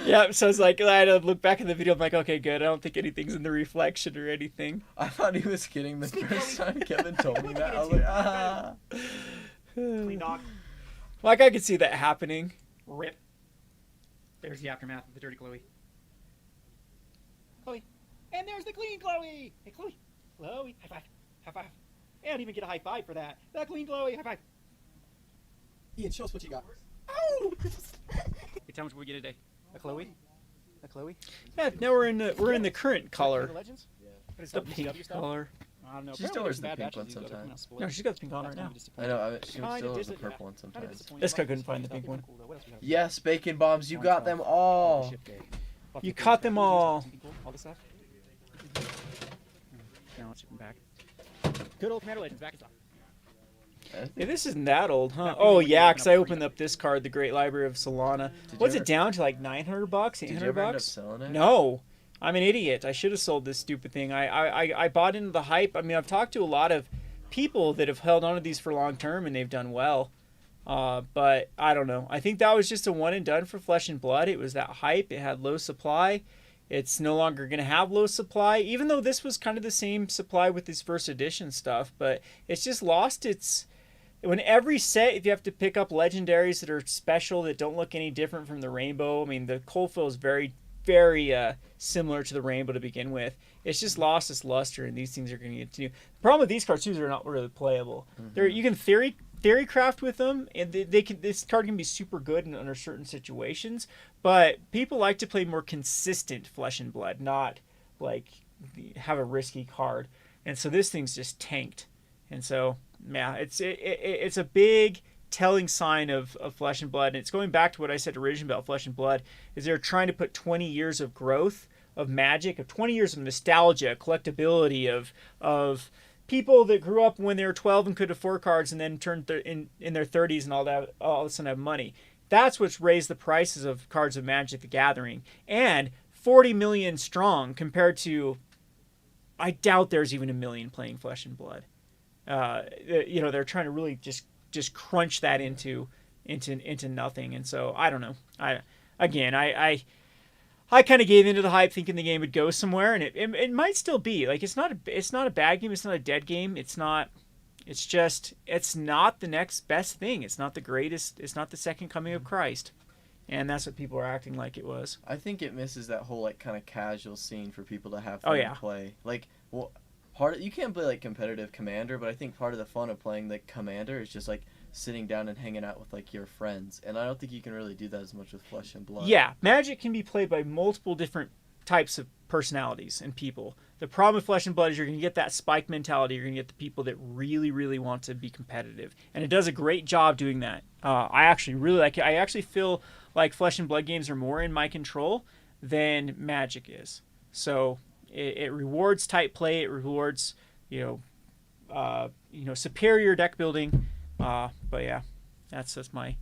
Speaker 2: Yeah, so I was like, I had to look back at the video. I'm like, okay, good. I don't think anything's in the reflection or anything.
Speaker 1: I thought he was kidding the first time Kevin told me that. I was like, ah.
Speaker 4: Clean dog.
Speaker 2: Like I could see that happening.
Speaker 3: Rip. There's the aftermath of the dirty Chloe. Chloe. And there's the clean Chloe. Hey, Chloe. Chloe. High five. High five. And even get a high five for that. That clean Chloe. High five.
Speaker 6: Ian, show us what you got.
Speaker 3: Oh! Hey, tell me what we get today. A Chloe? A Chloe?
Speaker 2: Yeah, now we're in the current color.
Speaker 3: The Legends? Yeah. But it's
Speaker 2: The
Speaker 3: not
Speaker 2: pink
Speaker 3: UCW stuff?
Speaker 2: color.
Speaker 3: I don't know.
Speaker 1: She still
Speaker 3: Apparently
Speaker 1: wears the
Speaker 3: there's bad
Speaker 1: pink one
Speaker 3: batches of these that are coming out
Speaker 1: sometimes.
Speaker 3: split.
Speaker 2: No, she's got the pink on
Speaker 3: That's
Speaker 2: right now.
Speaker 3: kinda disappointing.
Speaker 1: I know. She
Speaker 3: Kinda
Speaker 1: still has the
Speaker 3: disappointing.
Speaker 1: purple one
Speaker 3: Kinda
Speaker 1: sometimes.
Speaker 3: disappointing.
Speaker 2: This guy
Speaker 3: Lots
Speaker 2: couldn't
Speaker 3: of
Speaker 2: find the
Speaker 3: stuff.
Speaker 2: pink one.
Speaker 3: Cool, though. What else we have?
Speaker 1: Yes, bacon bombs. You got them all.
Speaker 3: Shift day.
Speaker 2: You caught them all.
Speaker 3: All this stuff. Now let's ship them back. Good old Commander Legends back in stock.
Speaker 2: Yeah, this isn't that old, huh? Oh yeah, because I opened up this card, the Great Library of Solana. What's it down to, like $900, $800?
Speaker 1: Did you ever end up selling it?
Speaker 2: No, I'm an idiot. I should have sold this stupid thing. I bought into the hype. I mean, I've talked to a lot of people that have held on to these for long term and they've done well. But I don't know. I think that was just a one and done for Flesh and Blood. It was that hype. It had low supply. It's no longer going to have low supply, even though this was kind of the same supply with this first edition stuff. But it's just lost its... When every set, if you have to pick up legendaries that are special, that don't look any different from the rainbow, I mean, the Coalfield is very, very similar to the rainbow to begin with. It's just lost its luster, and these things are going to continue. The problem with these cards, too, is they're not really playable. You can theory craft with them, and this card can be super good under certain situations, but people like to play more consistent Flesh and Blood, not like have a risky card. And so this thing's just tanked. And so, yeah, it's a big telling sign of Flesh and Blood. And it's going back to what I said originally about Flesh and Blood, is they're trying to put 20 years of growth, of magic, of 20 years of nostalgia, collectability, of people that grew up when they were 12 and could afford cards and then turned in their 30s and all of a sudden have money. that's what's raised the prices of cards of Magic the Gathering. And 40 million strong compared to, I doubt there's even a million playing Flesh and Blood. They're trying to really just crunch that into nothing. And so I don't know. I kind of gave into the hype thinking the game would go somewhere, and it might still be. Like, it's not a bad game. It's not a dead game. It's not the next best thing. It's not the greatest. It's not the second coming of Christ. And that's what people are acting like it was.
Speaker 1: I think it misses that whole like kind of casual scene for people to have fun and play. Like, well, you can't play like competitive Commander, but I think part of the fun of playing like Commander is just like sitting down and hanging out with like your friends. And I don't think you can really do that as much with Flesh and Blood.
Speaker 2: Yeah, Magic can be played by multiple different types of personalities and people. The problem with Flesh and Blood is you're going to get that spike mentality. You're going to get the people that really, really want to be competitive. And it does a great job doing that. I actually really like it. I actually feel like Flesh and Blood games are more in my control than Magic is. So it rewards tight play. It rewards, superior deck building. But yeah, that's my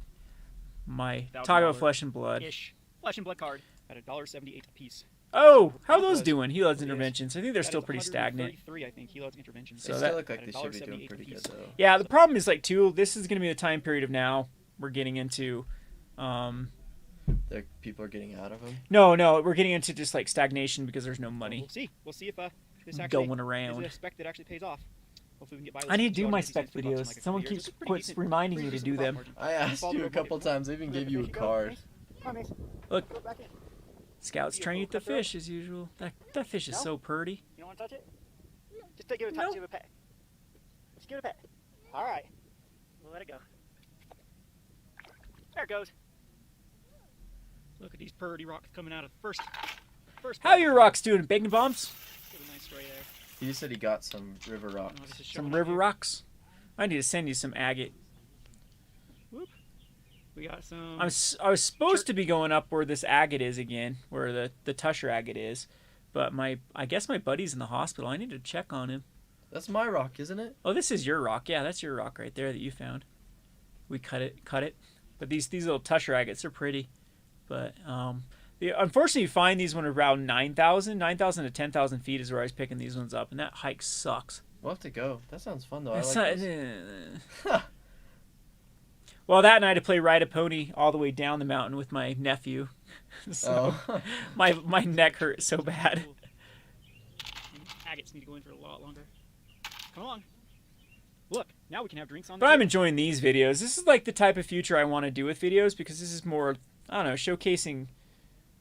Speaker 2: talk about Flesh and Blood.
Speaker 3: Ish. Flesh and Blood card at $1.78 a piece.
Speaker 2: Oh, how are those doing? Helo's interventions. I think they're still pretty stagnant.
Speaker 3: 133, I think. Helo's interventions.
Speaker 1: So they look like they should be doing pretty good though.
Speaker 2: Yeah, the problem is this is going to be the time period of now we're getting into.
Speaker 1: People are getting out of them.
Speaker 2: No, we're getting into just like stagnation because there's no money.
Speaker 3: We'll see if this actually
Speaker 2: going around.
Speaker 3: is a spec that actually pays off. Hopefully we can get
Speaker 2: I need to do my spec videos. Someone keeps reminding me to do them.
Speaker 1: I asked you a couple times. I even gave you a card.
Speaker 2: Look, Scout's trying to eat the fish as usual. That fish is so purty.
Speaker 3: You don't want to touch it? Just give it a touch, give it a pet. Just give it a pet. All right. We'll let it go. There it goes. Look at these purdy rocks coming out of first.
Speaker 2: How are your rocks doing? Bacon bombs?
Speaker 3: Give a nice spray there.
Speaker 1: He just said he got some river rocks.
Speaker 2: Some river rocks? I need to send you some agate.
Speaker 3: Whoop. We got some.
Speaker 2: I was supposed to be going up where this agate is again, where the Tusher agate is, but I guess my buddy's in the hospital. I need to check on him.
Speaker 1: That's my rock, isn't it?
Speaker 2: Oh, this is your rock. Yeah, that's your rock right there that you found. We cut it. But these little Tusher agates are pretty. But unfortunately, you find these when around 9,000 to 10,000 feet is where I was picking these ones up, and that hike sucks.
Speaker 1: We'll have to go. That sounds fun though.
Speaker 2: Well, that night I played Ride a Pony all the way down the mountain with my nephew. So my neck hurt so bad.
Speaker 3: Agates need to go in for a lot longer. Come along. Look, now we can have drinks on the
Speaker 2: But I'm
Speaker 3: table.
Speaker 2: enjoying these videos. This is like the type of future I want to do with videos because this is more, I don't know, showcasing,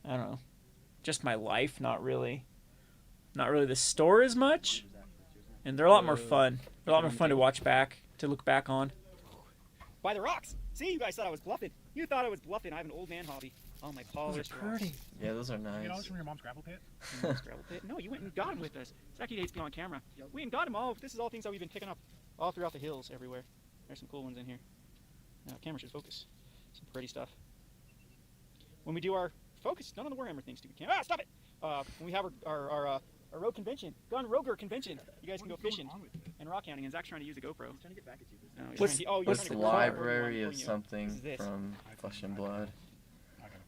Speaker 2: I don't know, just my life, not really the store as much. And they're a lot more fun. They're a lot more fun to watch back, to look back on.
Speaker 3: By the rocks. See, you guys thought I was bluffing. You thought I was bluffing. I have an old man hobby. Oh, my polished rocks.
Speaker 1: Yeah, those are nice.
Speaker 7: You know, it's from your mom's gravel pit?
Speaker 3: Mom's gravel pit? No, you went and got them with us. Zaki hates being on camera. We went and got them all. This is all things that we've been picking up all throughout the hills everywhere. There's some cool ones in here. Now, camera should focus. Some pretty stuff. When we do our focus, none of the Warhammer things, stupid camera. Ah, stop it! When we have our rogue convention, Gun Roger convention, you guys can go fishing and rock counting. And Zach's trying to use a GoPro. He's trying to get back at you.
Speaker 1: What's the library of something from Flesh and Blood?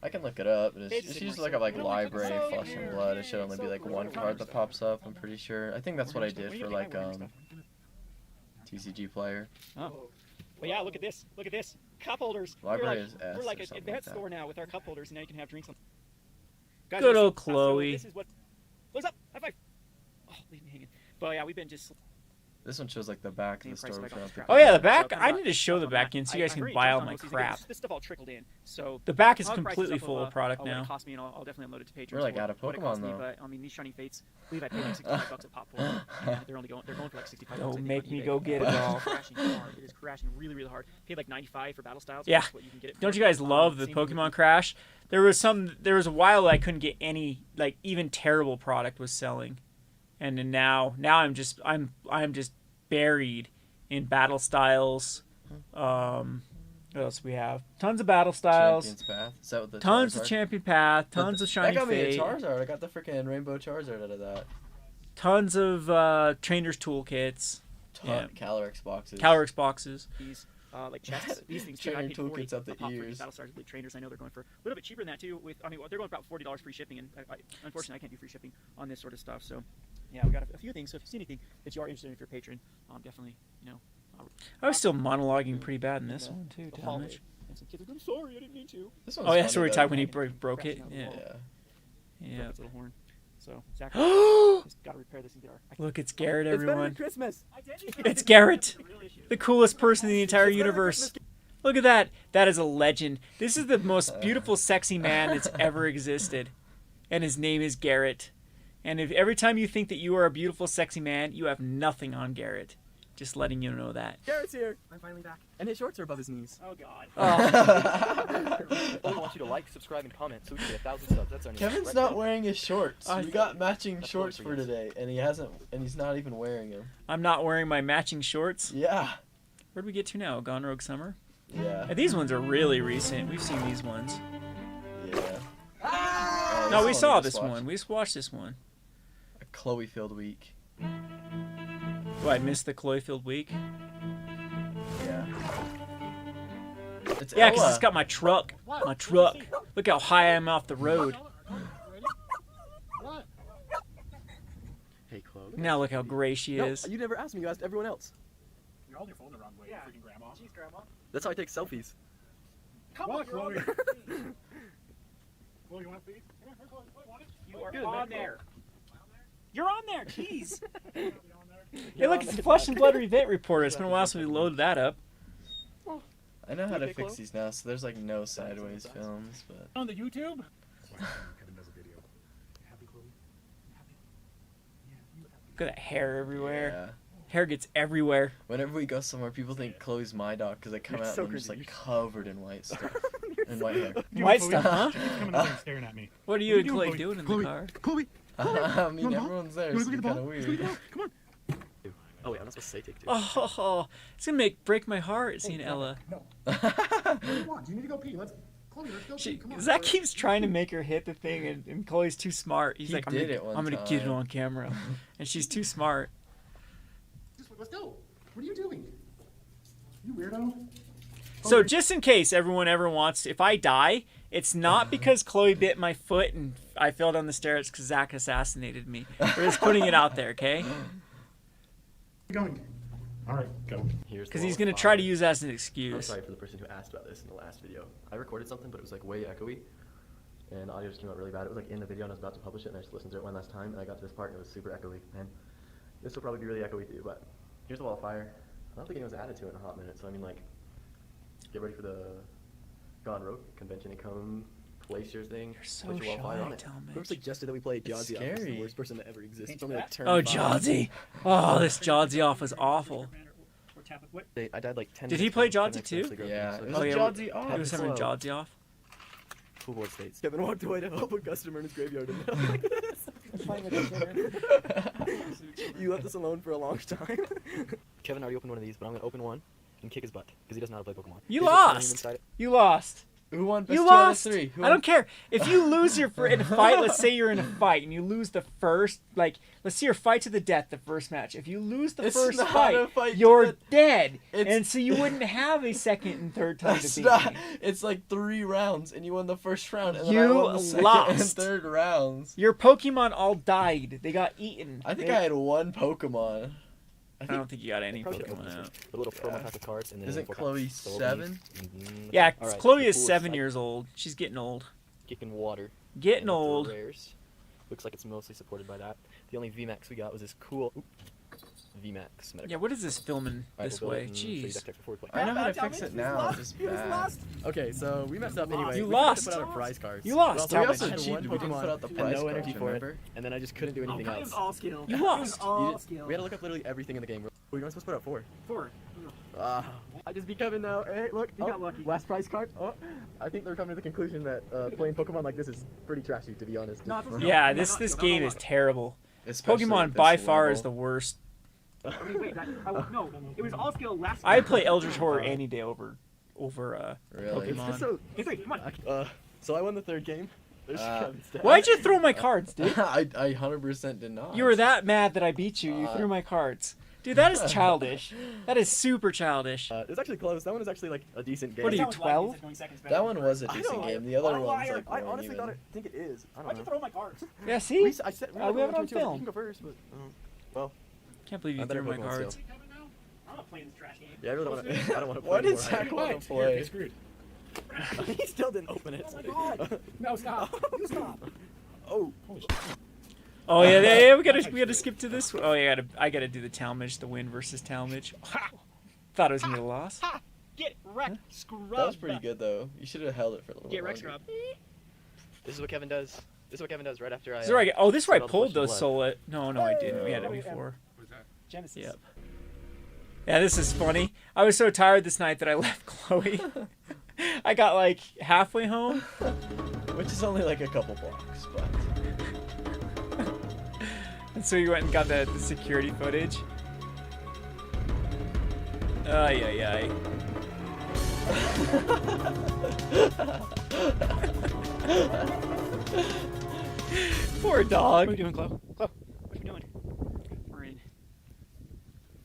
Speaker 1: I can look it up. It's just like a library of Flesh and Blood. It should only be like one card that pops up. I'm pretty sure. I think that's what I did for like TCG Player.
Speaker 3: Oh. But yeah, look at this. Look at this. Cup holders.
Speaker 1: Library is S
Speaker 3: We're like an
Speaker 1: or something
Speaker 3: advanced
Speaker 1: like that.
Speaker 3: store now with our cup holders, and now you can have drinks on. Guys,
Speaker 2: Good old
Speaker 3: so
Speaker 2: Chloe.
Speaker 3: this is what. Close up. High five. Oh, leave me hanging. But yeah, we've been just.
Speaker 1: This one shows like the back of the store.
Speaker 2: Oh yeah, the back. I need to show the back in so you guys can buy all my crap.
Speaker 3: This stuff all trickled in. So
Speaker 2: the back is
Speaker 3: I'll price
Speaker 2: completely
Speaker 3: this up
Speaker 2: full of product
Speaker 3: what
Speaker 2: now.
Speaker 3: it cost me, and I'll definitely upload it to Patreon.
Speaker 1: We're like out of
Speaker 3: what it cost
Speaker 1: Pokemon
Speaker 3: me,
Speaker 1: though.
Speaker 3: But I mean, these Shining Fates, I believe I paid like $65 a pop for them. They're going for like $65.
Speaker 2: Don't make me go get it all.
Speaker 3: It's crashing hard. It is crashing really, really hard. Paid like $95 for Battle Styles.
Speaker 2: Yeah.
Speaker 3: What you can get it for.
Speaker 2: Don't you guys love the Pokemon Crash? There was a while that I couldn't get any, like, even terrible product was selling, and then now I'm just buried in Battle Styles. What else we have? Tons of Battle Styles.
Speaker 1: Champion's Path. Is that what the
Speaker 2: tons of
Speaker 1: Charizard?
Speaker 2: Champion Path. Tons of Shiny
Speaker 1: That got me
Speaker 2: Fate.
Speaker 1: a Charizard. I got the freaking Rainbow Charizard out of that.
Speaker 2: Tons of Trainers Toolkits.
Speaker 1: Calyrex boxes.
Speaker 2: Calyrex boxes.
Speaker 3: like chests. These things too. I
Speaker 1: Training
Speaker 3: paid 40
Speaker 1: toolkits out the
Speaker 3: a pop for
Speaker 1: ears.
Speaker 3: Battlestar Elite trainers. I know they're going for a little bit cheaper than that too. They're going for about $40 free shipping, and unfortunately I can't do free shipping on this sort of stuff. So yeah, we got a few things. So if you see anything that you are interested in, if you're a patron, definitely
Speaker 2: I was still monologuing pretty bad in this one too.
Speaker 3: the
Speaker 2: Damage.
Speaker 3: holiday. And some kids are going, sorry, I didn't mean to.
Speaker 1: This
Speaker 2: Oh
Speaker 1: one's
Speaker 2: yeah,
Speaker 1: funny,
Speaker 2: so we
Speaker 1: though.
Speaker 2: talked when he broke it.
Speaker 3: Crashing
Speaker 2: Yeah.
Speaker 3: out the wall.
Speaker 2: Yeah.
Speaker 3: Broke its little horn. So Zach has got to repair this and get our.
Speaker 2: Look, it's Garrett,
Speaker 6: It's better than
Speaker 2: everyone.
Speaker 6: Christmas.
Speaker 2: It's Garrett, the coolest person in the entire universe. Look at that. That is a legend. This is the most beautiful, sexy man that's ever existed. And his name is Garrett. And if every time you think that you are a beautiful, sexy man, you have nothing on Garrett. Just letting you know that.
Speaker 6: Garrett's here. I'm finally back. And his shorts are above his knees.
Speaker 3: Oh God.
Speaker 6: We want you to like, subscribe, and comment so we can get 1,000 subs. That's our new
Speaker 1: Kevin's
Speaker 6: right
Speaker 1: not
Speaker 6: now.
Speaker 1: wearing his shorts. We got matching
Speaker 6: That's
Speaker 1: shorts
Speaker 6: what
Speaker 1: for today, and he's not even wearing them.
Speaker 2: I'm not wearing my matching shorts.
Speaker 1: Yeah.
Speaker 2: Where'd we get to now? Gone Rogue Summer?
Speaker 1: Yeah.
Speaker 2: These ones are really recent. We've seen these ones.
Speaker 1: Yeah. Oh,
Speaker 2: No, we
Speaker 1: this
Speaker 2: saw
Speaker 1: one
Speaker 2: this one. We just watched this one.
Speaker 1: A Chloe-filled week.
Speaker 2: Oh, I missed the Chloe-filled week?
Speaker 1: Yeah. It's
Speaker 2: Yeah, because
Speaker 1: Ella.
Speaker 2: it's got my truck. My truck. Look how high I am off the road.
Speaker 6: Hey, Chloe.
Speaker 2: Now look how gray she
Speaker 6: No,
Speaker 2: is.
Speaker 6: you never asked me. You asked everyone else.
Speaker 8: You're holding your phone the wrong way, freaking grandma.
Speaker 3: Jeez, Grandma.
Speaker 6: That's how I take selfies.
Speaker 8: Come on, Chloe. Chloe, you want to feed?
Speaker 3: You are
Speaker 6: Good,
Speaker 3: on
Speaker 6: man.
Speaker 3: there. You're on there. Jeez.
Speaker 2: Hey, look, it's the Flesh and Blood event reporter. It's been a while since we loaded that up.
Speaker 1: I know how to
Speaker 6: Okay,
Speaker 1: fix
Speaker 6: Chloe?
Speaker 1: these now, so there's like no sideways films, but
Speaker 8: On the YouTube?
Speaker 9: Kevin does a video. Happy, Chloe?
Speaker 2: Look at that hair everywhere.
Speaker 1: yeah.
Speaker 2: Hair gets everywhere.
Speaker 1: Whenever we go somewhere, people think Chloe's my dog because they come
Speaker 6: You're
Speaker 1: out
Speaker 6: so
Speaker 1: and I'm just like
Speaker 6: crazy.
Speaker 1: covered in white stuff and white hair.
Speaker 2: White stuff, huh?
Speaker 7: She keeps coming over and staring at me.
Speaker 2: What are you and
Speaker 7: doing,
Speaker 2: Chloe
Speaker 7: Chloe?
Speaker 2: doing in
Speaker 7: Chloe?
Speaker 2: the car?
Speaker 7: Chloe,
Speaker 1: I mean, everyone's there,
Speaker 7: you
Speaker 1: so
Speaker 7: want
Speaker 1: it's
Speaker 7: to
Speaker 1: kind
Speaker 7: get
Speaker 1: of
Speaker 7: the ball? Let's
Speaker 1: weird.
Speaker 7: go get the ball. Come on.
Speaker 6: Oh, wait, I'm not supposed to say take two.
Speaker 2: Oh, it's gonna break my heart seeing Ella.
Speaker 9: What do you want? Do you need to go pee? Chloe, let's go pee. Come on.
Speaker 2: Zach keeps trying to make her hit the thing, and Chloe's too smart. He's
Speaker 1: He
Speaker 2: like,
Speaker 1: did it one
Speaker 2: I'm gonna get it
Speaker 1: time.
Speaker 2: on camera, and she's too smart.
Speaker 9: Let's go. What are you doing? You weirdo.
Speaker 2: So just in case everyone ever wants, if I die, it's not because Chloe bit my foot and I fell down the stairs because Zach assassinated me. We're just putting it out there, okay?
Speaker 9: Keep going. All right, go.
Speaker 6: Here's
Speaker 2: Because
Speaker 6: the
Speaker 2: he's
Speaker 6: wall
Speaker 2: gonna
Speaker 6: of
Speaker 2: try to
Speaker 6: fire.
Speaker 2: use that as an
Speaker 6: I'm
Speaker 2: excuse.
Speaker 6: sorry for the person who asked about this in the last video. I recorded something, but it was like way echoey, and audio just came out really bad. It was like in the video, and I was about to publish it, and I just listened to it one last time, and I got to this part, and it was super echoey. And this will probably be really echoey too, but here's the wall of fire. I don't think anyone's added to it in a hot minute, so I mean, like, get ready for the Gone Rogue convention and come place your thing.
Speaker 2: You're so
Speaker 6: place your wall of fire
Speaker 2: shy,
Speaker 6: on it.
Speaker 2: Talmadge.
Speaker 6: Whoever suggested that we play
Speaker 1: It's
Speaker 6: Jazzy Off is the
Speaker 1: scary.
Speaker 6: worst person that ever exists. It's only like turn
Speaker 2: Oh,
Speaker 6: 5.
Speaker 2: Jodzi. Oh, this Jodzi off was awful.
Speaker 6: I died like 10
Speaker 2: Did he
Speaker 6: minutes
Speaker 2: play
Speaker 6: ago, 10
Speaker 2: Jodzi
Speaker 6: minutes
Speaker 2: too?
Speaker 6: actually broke me,
Speaker 1: Yeah,
Speaker 6: so
Speaker 1: it
Speaker 6: it's
Speaker 1: was
Speaker 2: Oh,
Speaker 1: a
Speaker 2: yeah,
Speaker 1: Jodzi off.
Speaker 2: He was having
Speaker 6: slow.
Speaker 2: Jodzi off.
Speaker 6: Full board states. Kevin walked away to help a customer in his graveyard. You left us alone for a long time. Kevin already opened one of these, but I'm gonna open one and kick his butt because he doesn't know how to play Pokemon.
Speaker 2: You
Speaker 6: Here's the titanium
Speaker 2: lost.
Speaker 6: inside it.
Speaker 2: You lost.
Speaker 1: Who won best
Speaker 2: You
Speaker 1: 2 out of
Speaker 2: lost.
Speaker 1: 3? Who
Speaker 2: I
Speaker 1: won?
Speaker 2: don't care. If you lose in a fight, let's say you're in a fight and you lose the first, like, let's see your fight to the death, the first match. If you lose the
Speaker 1: It's
Speaker 2: first
Speaker 1: not
Speaker 2: fight,
Speaker 1: a fight to
Speaker 2: you're
Speaker 1: the-
Speaker 2: dead.
Speaker 1: It's-
Speaker 2: And so you wouldn't have a second and third time to
Speaker 1: That's
Speaker 2: beat
Speaker 1: not.
Speaker 2: me.
Speaker 1: It's like 3 rounds, and you won the first round, and then I
Speaker 2: You
Speaker 1: won the second and
Speaker 2: lost.
Speaker 1: third rounds.
Speaker 2: Your Pokemon all died. They got eaten.
Speaker 1: I think I had 1 Pokemon.
Speaker 2: I don't think you got any
Speaker 6: Probably should open
Speaker 2: Pokemon
Speaker 6: this one.
Speaker 2: out.
Speaker 6: The little promo pack of cards and then
Speaker 1: Isn't
Speaker 6: 4
Speaker 1: Chloe
Speaker 6: packs. So open
Speaker 1: 7?
Speaker 6: these.
Speaker 2: Yeah,
Speaker 6: All right,
Speaker 2: Chloe
Speaker 6: the
Speaker 2: is
Speaker 6: coolest
Speaker 2: 7
Speaker 6: side.
Speaker 2: years old. She's getting old.
Speaker 6: Kicking water.
Speaker 2: Getting
Speaker 6: And the
Speaker 2: old.
Speaker 6: Rares. Looks like it's mostly supported by that. The only VMAX we got was this cool VMAX.
Speaker 2: Yeah, what is this filming
Speaker 6: Alright,
Speaker 2: this
Speaker 6: we'll build
Speaker 2: way?
Speaker 6: it and show you
Speaker 2: Jeez.
Speaker 6: deck tech before we play.
Speaker 1: I know how to fix it now. It's just bad.
Speaker 6: Okay, so we messed up anyway.
Speaker 2: You
Speaker 6: We forgot
Speaker 2: lost.
Speaker 6: to put out our prize cards.
Speaker 2: You lost,
Speaker 6: We
Speaker 1: We
Speaker 6: also
Speaker 1: also
Speaker 6: had
Speaker 1: cheated.
Speaker 6: one
Speaker 1: We didn't
Speaker 6: Pokemon
Speaker 1: put out the
Speaker 6: and
Speaker 1: prize
Speaker 6: no
Speaker 1: cards,
Speaker 6: energy for it,
Speaker 1: remember?
Speaker 6: and then I just couldn't do anything else.
Speaker 3: all skill.
Speaker 2: You lost.
Speaker 3: All skill.
Speaker 6: We had to look up literally everything in the game. We weren't supposed to put out 4.
Speaker 3: 4.
Speaker 6: I just beat Kevin now. Hey, look.
Speaker 3: You got lucky.
Speaker 6: Last prize card. Oh, I think they're coming to the conclusion that playing Pokemon like this is pretty trashy, to be honest.
Speaker 3: No, it's a skill.
Speaker 2: Yeah,
Speaker 3: Yeah,
Speaker 2: this
Speaker 3: not
Speaker 2: this
Speaker 3: skill,
Speaker 2: game
Speaker 3: not
Speaker 2: is
Speaker 3: luck.
Speaker 2: terrible.
Speaker 1: Especially
Speaker 2: Pokemon
Speaker 1: at
Speaker 2: by
Speaker 1: this
Speaker 2: far
Speaker 1: level.
Speaker 2: is the worst.
Speaker 3: Wait, no, it was all skill last
Speaker 2: I
Speaker 3: time.
Speaker 2: play Eldritch Horror any day over
Speaker 1: Really?
Speaker 6: It's just
Speaker 2: Pokemon.
Speaker 6: so.
Speaker 3: Hey, wait, come on.
Speaker 6: So I won the 3rd game. There's Kevin's stats.
Speaker 2: Why'd you throw my cards, dude?
Speaker 1: I 100% did not.
Speaker 2: You were that mad that I beat you. You threw my cards. Dude, that is childish. That is super childish.
Speaker 6: It was actually close. That one was actually like a decent game.
Speaker 2: What are you, 12?
Speaker 1: That one was a decent game. The other one's like
Speaker 6: I
Speaker 1: weren't
Speaker 6: honestly
Speaker 1: even.
Speaker 6: think it is. I don't
Speaker 4: Why'd you
Speaker 6: know.
Speaker 4: throw my cards?
Speaker 2: Yeah, see?
Speaker 6: I said
Speaker 2: we have it on
Speaker 6: You
Speaker 2: film.
Speaker 6: can go first, but well.
Speaker 2: Can't believe you
Speaker 6: I better
Speaker 2: threw my
Speaker 6: Pokemon
Speaker 2: cards.
Speaker 6: Steel.
Speaker 3: I'm not playing this trash game.
Speaker 6: Yeah, I really don't want to. I don't want to play.
Speaker 1: Why did
Speaker 6: anymore.
Speaker 1: Zach want to
Speaker 8: You're
Speaker 1: play?
Speaker 8: screwed.
Speaker 6: He still didn't open it.
Speaker 4: Oh my god!
Speaker 8: No, stop.
Speaker 4: You stop!
Speaker 6: Oh.
Speaker 2: Oh yeah, we gotta skip to this. Oh yeah, I gotta do the Talmadge, the win versus Talmadge. Thought it was gonna be a loss.
Speaker 3: Get wrecked, scrub.
Speaker 1: That was pretty good though. You should have held it for a little
Speaker 3: Get
Speaker 1: bit
Speaker 3: wrecked,
Speaker 1: longer.
Speaker 3: scrub.
Speaker 6: This is what Kevin does. This is what Kevin does right after I.
Speaker 2: This is where I get, oh, this is where I
Speaker 6: set all the
Speaker 2: pulled
Speaker 6: flesh and
Speaker 2: those
Speaker 6: blood.
Speaker 2: soul. No, I didn't. We had it before.
Speaker 8: What's that?
Speaker 4: Genesis.
Speaker 2: Yep. Yeah, this is funny. I was so tired this night that I left Chloe. I got like halfway home.
Speaker 1: Which is only like a couple blocks, but.
Speaker 2: And so you went and got the security footage. Ay, ay, ay. Poor dog.
Speaker 3: What are we doing, Chloe? Chloe, what are we doing? We're in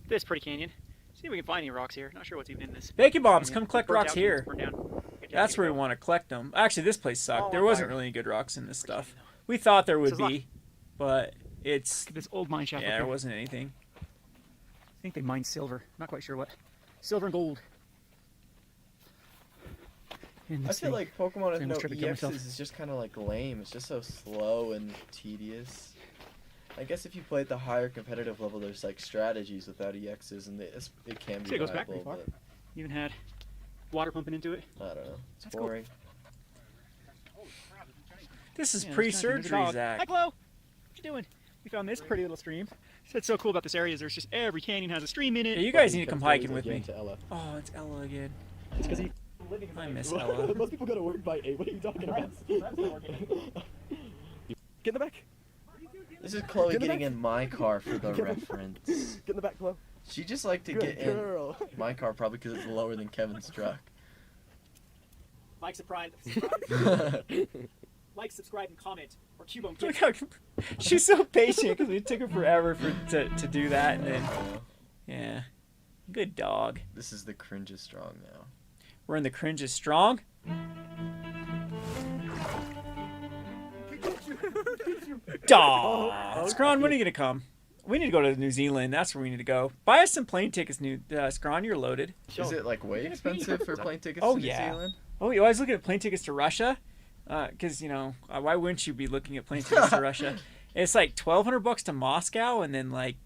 Speaker 3: this pretty canyon. See if we can find any rocks here. Not sure what's even in this.
Speaker 2: Bacon bombs, come collect
Speaker 3: Burnt
Speaker 2: rocks
Speaker 3: out,
Speaker 2: here.
Speaker 3: burned down.
Speaker 2: That's where we want to collect them. Actually, this place sucked.
Speaker 3: Oh,
Speaker 2: There
Speaker 3: on
Speaker 2: wasn't
Speaker 3: fire.
Speaker 2: really any good rocks in this stuff. We thought there would
Speaker 3: This is
Speaker 2: be, but it's
Speaker 3: Look at this old mine shaft.
Speaker 2: yeah,
Speaker 3: up
Speaker 2: there
Speaker 3: here.
Speaker 2: wasn't anything.
Speaker 3: I think they mined silver. Not quite sure what. Silver and gold. In
Speaker 1: I
Speaker 3: this
Speaker 1: feel
Speaker 3: thing.
Speaker 1: like Pokemon with
Speaker 3: I
Speaker 1: no
Speaker 3: almost tried to kill myself.
Speaker 1: EXs is just kind of like lame. It's just so slow and tedious. I guess if you play at the higher competitive level, there's like strategies without EXs, and it can be
Speaker 3: See, it goes back
Speaker 1: viable,
Speaker 3: pretty far.
Speaker 1: but
Speaker 3: Even had water pumping into it.
Speaker 1: I don't know. It's
Speaker 3: That's cool.
Speaker 1: boring.
Speaker 2: This is
Speaker 3: Yeah, there's
Speaker 2: pre-surgery,
Speaker 3: nothing. There's a dog.
Speaker 2: Zach.
Speaker 3: Hi, Chloe. What you doing? We found this pretty little stream. What's so cool about this area is there's just every canyon has a stream in it.
Speaker 2: Yeah, you guys need to come hiking with me.
Speaker 6: To Ella.
Speaker 2: Oh, it's Ella again.
Speaker 3: It's because he
Speaker 2: I miss Ella.
Speaker 6: Most people go to work by 8. What are you talking about? Get in the back.
Speaker 1: This is Chloe
Speaker 6: Get in the
Speaker 1: getting
Speaker 6: back.
Speaker 1: in my car for the
Speaker 6: Get in-
Speaker 1: reference.
Speaker 6: Get in the back, Chloe.
Speaker 1: She just liked to
Speaker 6: Good
Speaker 1: get in
Speaker 6: girl.
Speaker 1: my car probably because it's lower than Kevin's truck.
Speaker 4: Like, subscribe, like, subscribe, and comment. Or Cubone.
Speaker 2: Look how she's so patient because it took her forever to do that, and then yeah, good dog.
Speaker 1: This is the cringe is strong now.
Speaker 2: We're in the cringe is strong. Dog. Scron, when are you gonna come? We need to go to New Zealand. That's where we need to go. Buy us some plane tickets, Scron. You're loaded.
Speaker 1: Is it like way expensive for plane tickets
Speaker 2: Oh,
Speaker 1: to New
Speaker 2: yeah.
Speaker 1: Zealand?
Speaker 2: Oh, you always looking at plane tickets to Russia? Because why wouldn't you be looking at plane tickets to Russia? It's like $1,200 to Moscow, and then like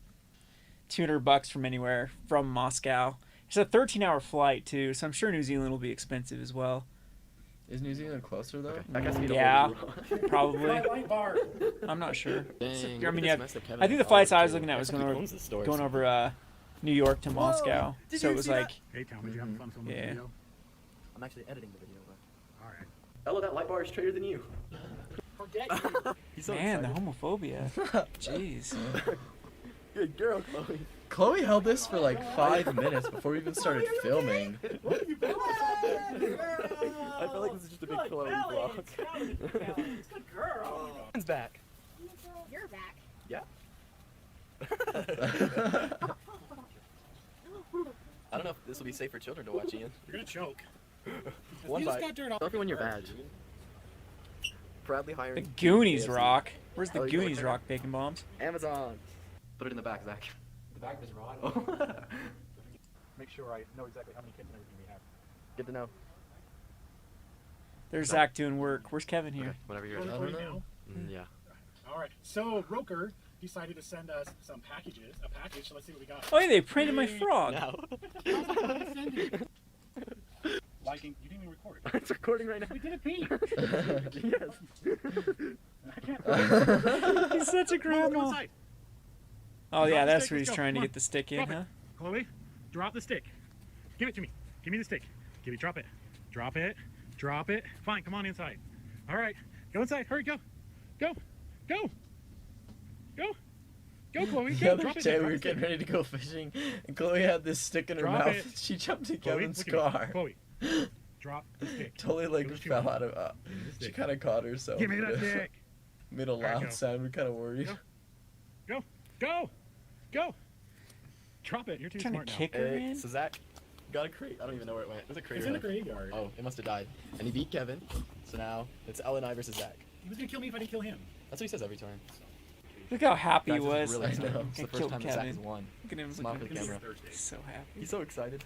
Speaker 2: $200 from anywhere from Moscow. It's a 13-hour flight too, so I'm sure New Zealand will be expensive as well.
Speaker 1: Is New Zealand closer though?
Speaker 2: Yeah, probably.
Speaker 8: Light bar.
Speaker 2: I'm not sure.
Speaker 6: Dang,
Speaker 2: I mean,
Speaker 6: look
Speaker 2: yeah,
Speaker 6: at this mess that Kevin
Speaker 2: I think the
Speaker 6: has
Speaker 2: flights
Speaker 6: all
Speaker 2: I was
Speaker 6: over
Speaker 2: looking at was
Speaker 6: too.
Speaker 2: going
Speaker 6: Owns the stores.
Speaker 2: over New York to Moscow,
Speaker 4: Did
Speaker 2: so
Speaker 4: you
Speaker 2: it was
Speaker 4: see
Speaker 2: like
Speaker 8: Hey, Tom, did you have fun filming
Speaker 2: Yeah.
Speaker 8: the video?
Speaker 6: I'm actually editing the video. But...
Speaker 8: All right.
Speaker 6: Ella, that light bar is straighter than you.
Speaker 4: Forget you.
Speaker 6: He's so
Speaker 2: man, the
Speaker 6: excited.
Speaker 2: homophobia. Jeez.
Speaker 6: Good girl, Chloe.
Speaker 1: Chloe held this for like 5 minutes before we even started filming.
Speaker 6: I feel like this is just a big Chloe vlog.
Speaker 4: Good girl.
Speaker 6: Kevin's back.
Speaker 11: You're back.
Speaker 6: Yeah. I don't know if this will be safe for children to watch, Ian.
Speaker 8: You're gonna choke.
Speaker 6: One
Speaker 8: You just
Speaker 6: bite.
Speaker 8: got dirt all
Speaker 6: Tell everyone your badge. Proudly
Speaker 2: The
Speaker 6: hiring.
Speaker 2: Goonies
Speaker 6: KFC.
Speaker 2: rock. Where's the
Speaker 6: Oh, you got
Speaker 2: Goonies
Speaker 6: it.
Speaker 2: rock bacon bombs?
Speaker 6: Amazon. Put it in the back, Zach.
Speaker 9: The back of his rod.
Speaker 6: Oh.
Speaker 7: Make sure I know exactly how many kids and everything we have.
Speaker 6: Good to know.
Speaker 2: There's Zach doing work. Where's Kevin here?
Speaker 6: Okay, whenever you're
Speaker 5: Oh,
Speaker 6: ready.
Speaker 1: I don't
Speaker 5: right
Speaker 1: know.
Speaker 5: now.
Speaker 6: Yeah.
Speaker 5: All right. So Roker decided to send us some packages. A package. So let's see what we got.
Speaker 2: Oh, yeah, they printed my frog.
Speaker 6: Now.
Speaker 5: Liking. You didn't even record.
Speaker 6: It's recording right now.
Speaker 5: We did a pee.
Speaker 6: Yes.
Speaker 5: I can't.
Speaker 2: He's such a
Speaker 5: Go
Speaker 2: grandma.
Speaker 5: inside.
Speaker 2: Oh yeah,
Speaker 5: Drop the
Speaker 2: that's
Speaker 5: stick,
Speaker 2: where
Speaker 5: let's
Speaker 2: he's
Speaker 5: go.
Speaker 2: trying to
Speaker 5: Come on.
Speaker 2: get the stick in,
Speaker 5: Drop it.
Speaker 2: huh?
Speaker 5: Chloe, drop the stick. Give it to me. Give me the stick. Drop it. Drop it. Drop it. Fine, come on inside. All right. Go inside. Hurry, go. Go. Go. Go. Go, Chloe.
Speaker 1: The
Speaker 5: Go.
Speaker 1: other
Speaker 5: Drop it.
Speaker 1: day
Speaker 5: Drop
Speaker 1: we were
Speaker 5: the stick.
Speaker 1: getting ready to go fishing, and Chloe had this stick in her
Speaker 5: Drop
Speaker 1: mouth.
Speaker 5: it.
Speaker 1: She jumped in
Speaker 5: Chloe,
Speaker 1: Kevin's
Speaker 5: look at me.
Speaker 1: car.
Speaker 5: Chloe, drop the stick.
Speaker 1: Totally like
Speaker 5: It was too
Speaker 1: fell
Speaker 5: hard.
Speaker 1: out of.
Speaker 5: Give me the
Speaker 1: She
Speaker 5: stick.
Speaker 1: kind of caught herself.
Speaker 5: Give me that stick.
Speaker 1: Made a
Speaker 5: Alright,
Speaker 1: loud
Speaker 5: go.
Speaker 1: sound. We're kind of worried.
Speaker 5: Go. Go. Go. Go. Drop it. You're too
Speaker 2: Trying
Speaker 5: smart
Speaker 2: to
Speaker 5: now.
Speaker 2: kick her in.
Speaker 6: So Zach got a crate. I don't even know where it went. It was a crate.
Speaker 5: It's in the graveyard.
Speaker 6: Oh, it must have died. And he beat Kevin. So now it's Ellen and I versus Zach.
Speaker 5: He was gonna kill me if I didn't kill him.
Speaker 6: That's what he says every time.
Speaker 2: Look how happy he
Speaker 6: Guys, this
Speaker 2: was.
Speaker 6: is really
Speaker 1: I know.
Speaker 6: exciting. It's the
Speaker 2: I
Speaker 6: first
Speaker 2: killed
Speaker 6: time that Zach has
Speaker 2: Kevin.
Speaker 6: won.
Speaker 2: Look at him
Speaker 6: Smile
Speaker 2: looking
Speaker 6: for the camera.
Speaker 2: He's so happy.
Speaker 6: He's so excited.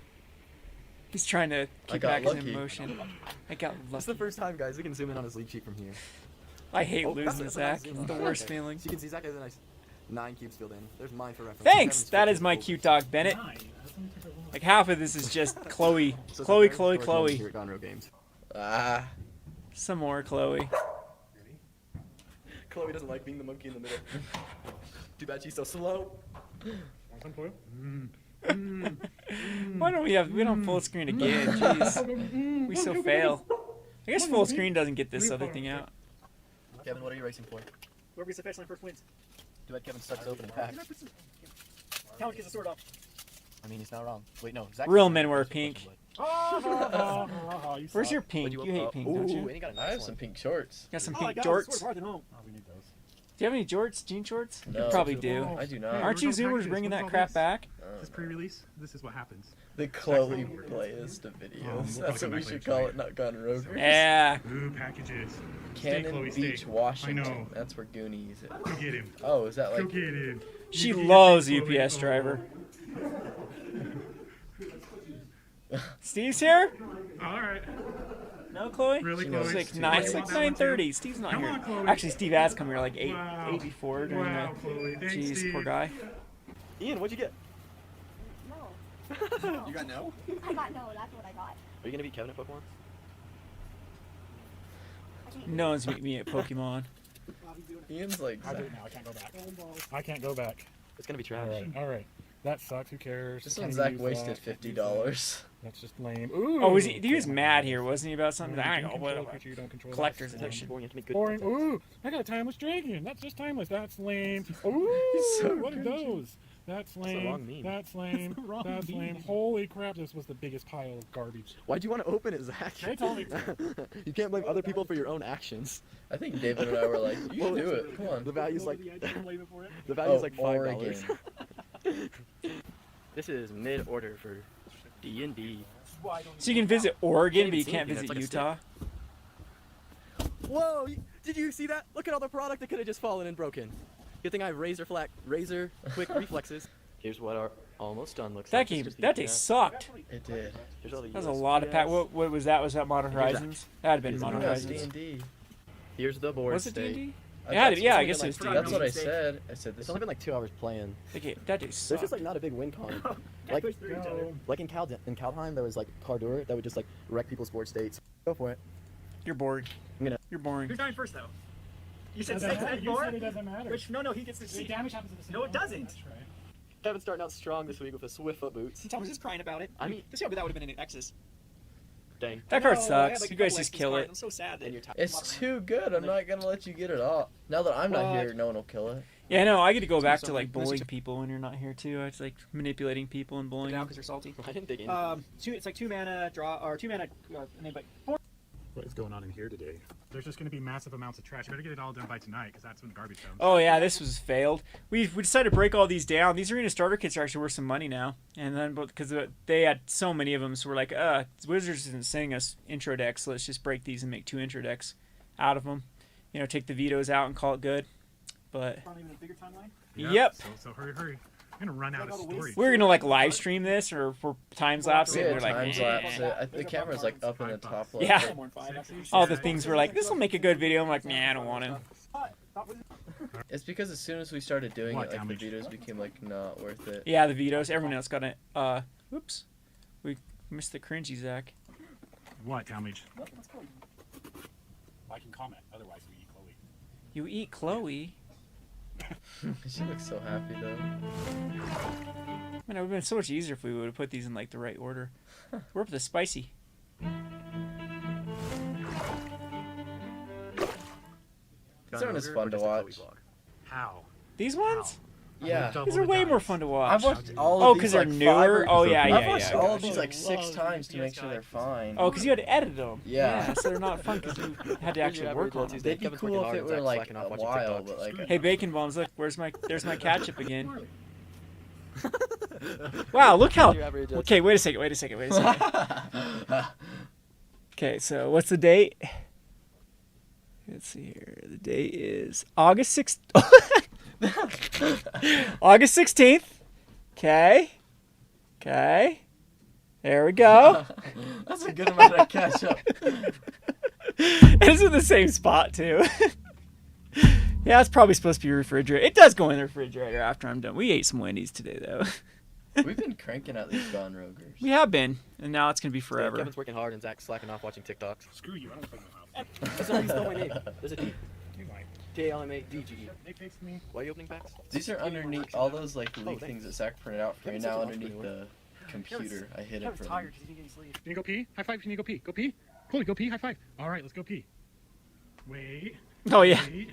Speaker 2: He's trying to
Speaker 1: I
Speaker 2: keep
Speaker 1: got
Speaker 2: back his
Speaker 1: lucky.
Speaker 2: emotion. I got
Speaker 6: It's the
Speaker 2: lucky.
Speaker 6: first time, guys. We can zoom in on his lead sheet from here.
Speaker 2: I hate
Speaker 6: Oh,
Speaker 2: losing,
Speaker 6: that's
Speaker 2: Zach.
Speaker 6: zoom
Speaker 2: It's
Speaker 6: in.
Speaker 2: the worst feeling.
Speaker 6: So you can see Zach has a nice 9 cubes filled in. There's mine for reference.
Speaker 2: Thanks.
Speaker 6: Kevin's
Speaker 2: That
Speaker 6: 15
Speaker 2: is my
Speaker 6: full.
Speaker 2: cute dog, Bennett.
Speaker 5: 9. That's only took a little-
Speaker 2: Like half of this is just Chloe.
Speaker 6: So
Speaker 2: Chloe,
Speaker 6: it's a
Speaker 2: Chloe,
Speaker 6: very
Speaker 2: Chloe.
Speaker 6: historic moment here at Gone Rogue Games.
Speaker 1: Ah.
Speaker 2: Some more Chloe.
Speaker 6: Chloe doesn't like being the monkey in the middle. Too bad she's so slow.
Speaker 5: Want some Chloe?
Speaker 2: Why don't we don't full screen again? Jeez. We so fail. I guess full screen doesn't get this other thing out.
Speaker 6: Kevin, what are you racing for?
Speaker 3: Whoever gets the finish line first wins.
Speaker 6: Too bad Kevin starts open and pack.
Speaker 3: Talon gets the sword off.
Speaker 6: I mean, he's not wrong. Wait, no. Zach
Speaker 2: Real men wear pink.
Speaker 5: You
Speaker 2: Where's
Speaker 5: suck.
Speaker 2: your pink? You hate pink, don't
Speaker 6: Ooh,
Speaker 2: you?
Speaker 6: and he got a
Speaker 1: I
Speaker 6: nice
Speaker 1: have
Speaker 6: one.
Speaker 1: some pink shorts.
Speaker 2: Got some
Speaker 3: Oh, I
Speaker 2: pink
Speaker 3: got the sword
Speaker 2: jorts.
Speaker 3: farther home.
Speaker 5: Oh, we need those.
Speaker 2: Do you have any jorts? Jean shorts?
Speaker 1: No.
Speaker 2: You probably do.
Speaker 1: I do not.
Speaker 2: Aren't you
Speaker 5: Original
Speaker 2: Zoomers
Speaker 5: packages.
Speaker 2: bringing
Speaker 5: What's
Speaker 2: that
Speaker 5: all
Speaker 2: crap
Speaker 5: this?
Speaker 2: back?
Speaker 5: This is pre-release. This is what happens.
Speaker 1: The Chloe playlist of videos.
Speaker 5: we'll
Speaker 1: That's
Speaker 5: probably
Speaker 1: what
Speaker 5: come
Speaker 1: we
Speaker 5: back
Speaker 1: should
Speaker 5: later
Speaker 1: call
Speaker 5: tonight.
Speaker 1: it, not Gone Rogue.
Speaker 2: Yeah.
Speaker 5: Ooh, packages.
Speaker 1: Cannon
Speaker 5: Chloe,
Speaker 1: Beach,
Speaker 5: steak.
Speaker 1: Washington.
Speaker 5: I know.
Speaker 1: That's where Goonies is.
Speaker 5: Go get him.
Speaker 1: Oh, is that
Speaker 5: Go
Speaker 1: like...
Speaker 5: get him.
Speaker 2: She
Speaker 5: You can
Speaker 2: loves
Speaker 5: get Chloe.
Speaker 2: UPS
Speaker 5: Oh.
Speaker 2: driver. Steve's here?
Speaker 5: All right.
Speaker 2: No, Chloe?
Speaker 5: Really,
Speaker 2: It's
Speaker 5: Chloe?
Speaker 2: like
Speaker 5: You
Speaker 2: 9,
Speaker 5: want
Speaker 2: it's like
Speaker 5: that one too?
Speaker 2: 9:30. Steve's not
Speaker 5: Come
Speaker 2: here.
Speaker 5: on, Chloe.
Speaker 2: Actually, Steve has come here like 8
Speaker 5: Wow.
Speaker 2: before during
Speaker 5: Wow, Chloe.
Speaker 2: the...
Speaker 5: Thanks,
Speaker 2: Jeez,
Speaker 5: Steve.
Speaker 2: poor guy.
Speaker 6: Ian, what'd you get?
Speaker 11: No.
Speaker 6: You got no?
Speaker 11: I got no, that's what I got.
Speaker 6: Are you gonna beat Kevin at Pokemon?
Speaker 11: I can't
Speaker 2: No one's meet me at Pokemon.
Speaker 1: Ian's like...
Speaker 5: I do it now. I can't go back. I can't go back.
Speaker 6: It's gonna be trash.
Speaker 5: All right. That sucks. Who cares?
Speaker 1: This
Speaker 5: I
Speaker 1: one
Speaker 5: can't
Speaker 1: Zach
Speaker 5: use
Speaker 1: wasted
Speaker 5: that.
Speaker 1: $50.
Speaker 5: That's just lame. Ooh.
Speaker 2: Oh, he was mad here, wasn't he, about something? I
Speaker 5: You
Speaker 2: don't know,
Speaker 5: control
Speaker 2: whatever.
Speaker 5: creature you don't control.
Speaker 2: Collector's
Speaker 5: That's
Speaker 2: edition.
Speaker 6: Boring, you have to make good
Speaker 5: boring.
Speaker 6: content.
Speaker 5: Ooh, I got a timeless dragon. That's just timeless. That's lame. Ooh,
Speaker 1: so
Speaker 5: what are
Speaker 1: cringy.
Speaker 5: those? That's lame.
Speaker 6: wrong meme.
Speaker 5: That's lame.
Speaker 6: wrong
Speaker 5: That's lame.
Speaker 6: meme.
Speaker 5: Holy crap! This was the biggest pile of garbage.
Speaker 6: Why'd you want to open it, Zach?
Speaker 5: They told me
Speaker 6: You can't blame other people for your own actions.
Speaker 1: I think David and I were like, you
Speaker 6: Well,
Speaker 1: should do it. Come on.
Speaker 6: The value's like
Speaker 5: I didn't blame it for it.
Speaker 6: the value's
Speaker 1: Oh,
Speaker 6: like
Speaker 1: Oregon.
Speaker 6: $5. This is mid-order for D&D.
Speaker 2: So you can visit Oregon,
Speaker 6: Can't
Speaker 2: but you
Speaker 6: even
Speaker 2: can't
Speaker 6: see
Speaker 2: visit
Speaker 6: anything, it's
Speaker 2: Utah?
Speaker 6: Whoa! Did you see that? Look at all the product that could have just fallen and broken. Good thing I have razor quick reflexes. Here's what our almost done looks
Speaker 2: That
Speaker 6: like.
Speaker 2: game,
Speaker 6: It's just
Speaker 2: that day
Speaker 6: UPS.
Speaker 2: sucked.
Speaker 1: It did.
Speaker 6: Here's all the
Speaker 2: That was a
Speaker 6: USPS.
Speaker 2: lot of pack. What was that? Was that Modern
Speaker 6: Here's that.
Speaker 2: Horizons? That had been
Speaker 6: Here's
Speaker 2: Modern
Speaker 6: that.
Speaker 1: That's
Speaker 2: Horizons.
Speaker 1: D&D.
Speaker 6: Here's the board
Speaker 2: Was it
Speaker 6: state.
Speaker 2: D&D?
Speaker 1: I
Speaker 2: Yeah,
Speaker 1: thought-
Speaker 2: yeah, I
Speaker 6: it's
Speaker 2: guess
Speaker 6: only
Speaker 2: it was
Speaker 6: been, like,
Speaker 1: That's
Speaker 2: D&D.
Speaker 1: what I said. I said this.
Speaker 6: It's only been like 2 hours playing.
Speaker 2: Okay, that day
Speaker 6: There's
Speaker 2: sucked.
Speaker 6: just like not a big win con. like like in Kaldheim there was like Cardur that would just like wreck people's board states. Go for it.
Speaker 2: You're bored.
Speaker 6: I'm gonna.
Speaker 2: You're boring.
Speaker 3: Who's dying first, though? You said
Speaker 5: Doesn't
Speaker 3: 6
Speaker 5: matter.
Speaker 3: and
Speaker 5: You
Speaker 3: 4?
Speaker 5: said it doesn't matter.
Speaker 3: Which, no, he gets the
Speaker 5: The
Speaker 3: C.
Speaker 5: damage happens at the same
Speaker 3: No, it
Speaker 5: time.
Speaker 3: doesn't.
Speaker 5: That's right.
Speaker 6: Kevin's starting out strong this week with the Swift foot boots.
Speaker 3: Thomas is crying about it.
Speaker 6: I mean-
Speaker 3: this that would have been an X's.
Speaker 6: Dang.
Speaker 2: That card
Speaker 3: No, I
Speaker 2: sucks.
Speaker 3: had, like,
Speaker 2: You
Speaker 3: a
Speaker 2: guys
Speaker 3: couple
Speaker 2: just
Speaker 3: X's
Speaker 2: kill
Speaker 3: cards.
Speaker 2: it.
Speaker 3: I'm so sad that
Speaker 6: And you're tired.
Speaker 1: It's too good. I'm not gonna let you get it all. Now that I'm not
Speaker 3: What?
Speaker 1: here, no one will kill it.
Speaker 2: Yeah, no, I get to go back to
Speaker 3: something.
Speaker 2: like
Speaker 3: Unless you
Speaker 2: bullying people when you're not here too. It's like manipulating people and bullying
Speaker 3: now
Speaker 2: them.
Speaker 3: because they're salty.
Speaker 6: I didn't dig in.
Speaker 3: It's like 2 mana draw, or 2 mana, but 4.
Speaker 5: What is going on in here today? There's just going to be massive amounts of trash. You better get it all done by tonight, because that's when the garbage comes.
Speaker 2: Oh yeah, this was failed. We decided to break all these down. These arena starter kits are actually worth some money now. And then because they had so many of them, so we're like, Wizards isn't sending us intro decks, so let's just break these and make 2 intro decks out of them. You know, take the vetoes out and call it good. But
Speaker 3: Probably even a bigger timeline.
Speaker 2: yep.
Speaker 5: So hurry. I'm going to run out of storage.
Speaker 2: We're gonna like live stream this or for time lapse it.
Speaker 1: Yeah,
Speaker 2: We're like,
Speaker 1: time
Speaker 2: eh.
Speaker 1: lapse it. The camera's like up in the top left.
Speaker 2: Yeah.
Speaker 3: More than 5 after.
Speaker 2: All the things we're like, this will make a good video. I'm like, nah, I don't want to.
Speaker 1: It's because as soon as we started doing
Speaker 5: What
Speaker 1: it, like
Speaker 5: damage?
Speaker 1: the videos became like not worth it.
Speaker 2: Yeah, the vetoes. Everyone else got it. Whoops. We missed the cringy, Zach.
Speaker 5: What damage? Like and comment. Otherwise, we eat Chloe.
Speaker 2: You eat Chloe.
Speaker 1: She looks so happy though.
Speaker 2: Man, it would have been so much easier if we would have put these in like the right order. We're up to the spicy.
Speaker 1: This one is fun to watch.
Speaker 5: How?
Speaker 2: These ones?
Speaker 1: Yeah.
Speaker 2: These are way more fun to watch.
Speaker 1: I've watched all
Speaker 2: Oh,
Speaker 1: of
Speaker 2: because
Speaker 1: these
Speaker 2: they're
Speaker 1: like
Speaker 2: newer?
Speaker 1: 5
Speaker 2: Oh,
Speaker 1: or...
Speaker 2: yeah,
Speaker 1: I've
Speaker 2: yeah,
Speaker 1: watched
Speaker 2: yeah.
Speaker 1: all of these
Speaker 2: gotcha.
Speaker 1: like 6 times to make sure they're fine.
Speaker 2: Oh, because you had to edit them.
Speaker 1: Yeah.
Speaker 2: So they're not fun because you had to actually work on them.
Speaker 1: They'd be cool if it were like a while, but like...
Speaker 2: Hey, Bacon Bombs, look, there's my ketchup again. Wow, look how.
Speaker 6: Your average,
Speaker 2: Okay, wait a second. Okay, so what's the date? Let's see here. The date is August 6th. August 16th. Okay. There we go.
Speaker 1: That's a good amount of ketchup.
Speaker 2: It's in the same spot too. Yeah, it's probably supposed to be refrigerator. It does go in the refrigerator after I'm done. We ate some Wendy's today though.
Speaker 1: We've been cranking out these Gone Rogers.
Speaker 2: We have been, and now it's gonna be forever.
Speaker 6: Kevin's working hard and Zach's slacking off watching TikToks.
Speaker 9: Screw you. I don't play my house.
Speaker 6: That's not how you spell my name. There's a D.
Speaker 9: You might.
Speaker 6: K-L-M-A-D-G-E.
Speaker 9: They fixed me.
Speaker 6: Why are you opening packs?
Speaker 1: These are underneath all those like leak
Speaker 6: thanks.
Speaker 1: things that Zach printed out for me.
Speaker 6: Kevin's
Speaker 1: Now
Speaker 6: such an
Speaker 1: underneath the computer, I hid it
Speaker 4: Kevin's
Speaker 1: from
Speaker 4: tired
Speaker 1: him.
Speaker 4: because he didn't get any sleep.
Speaker 5: Can you go pee? High five. Can you go pee? Go pee. Chloe, go pee. High five. All right, let's go pee. Wait.
Speaker 2: Oh yeah.
Speaker 5: Wait.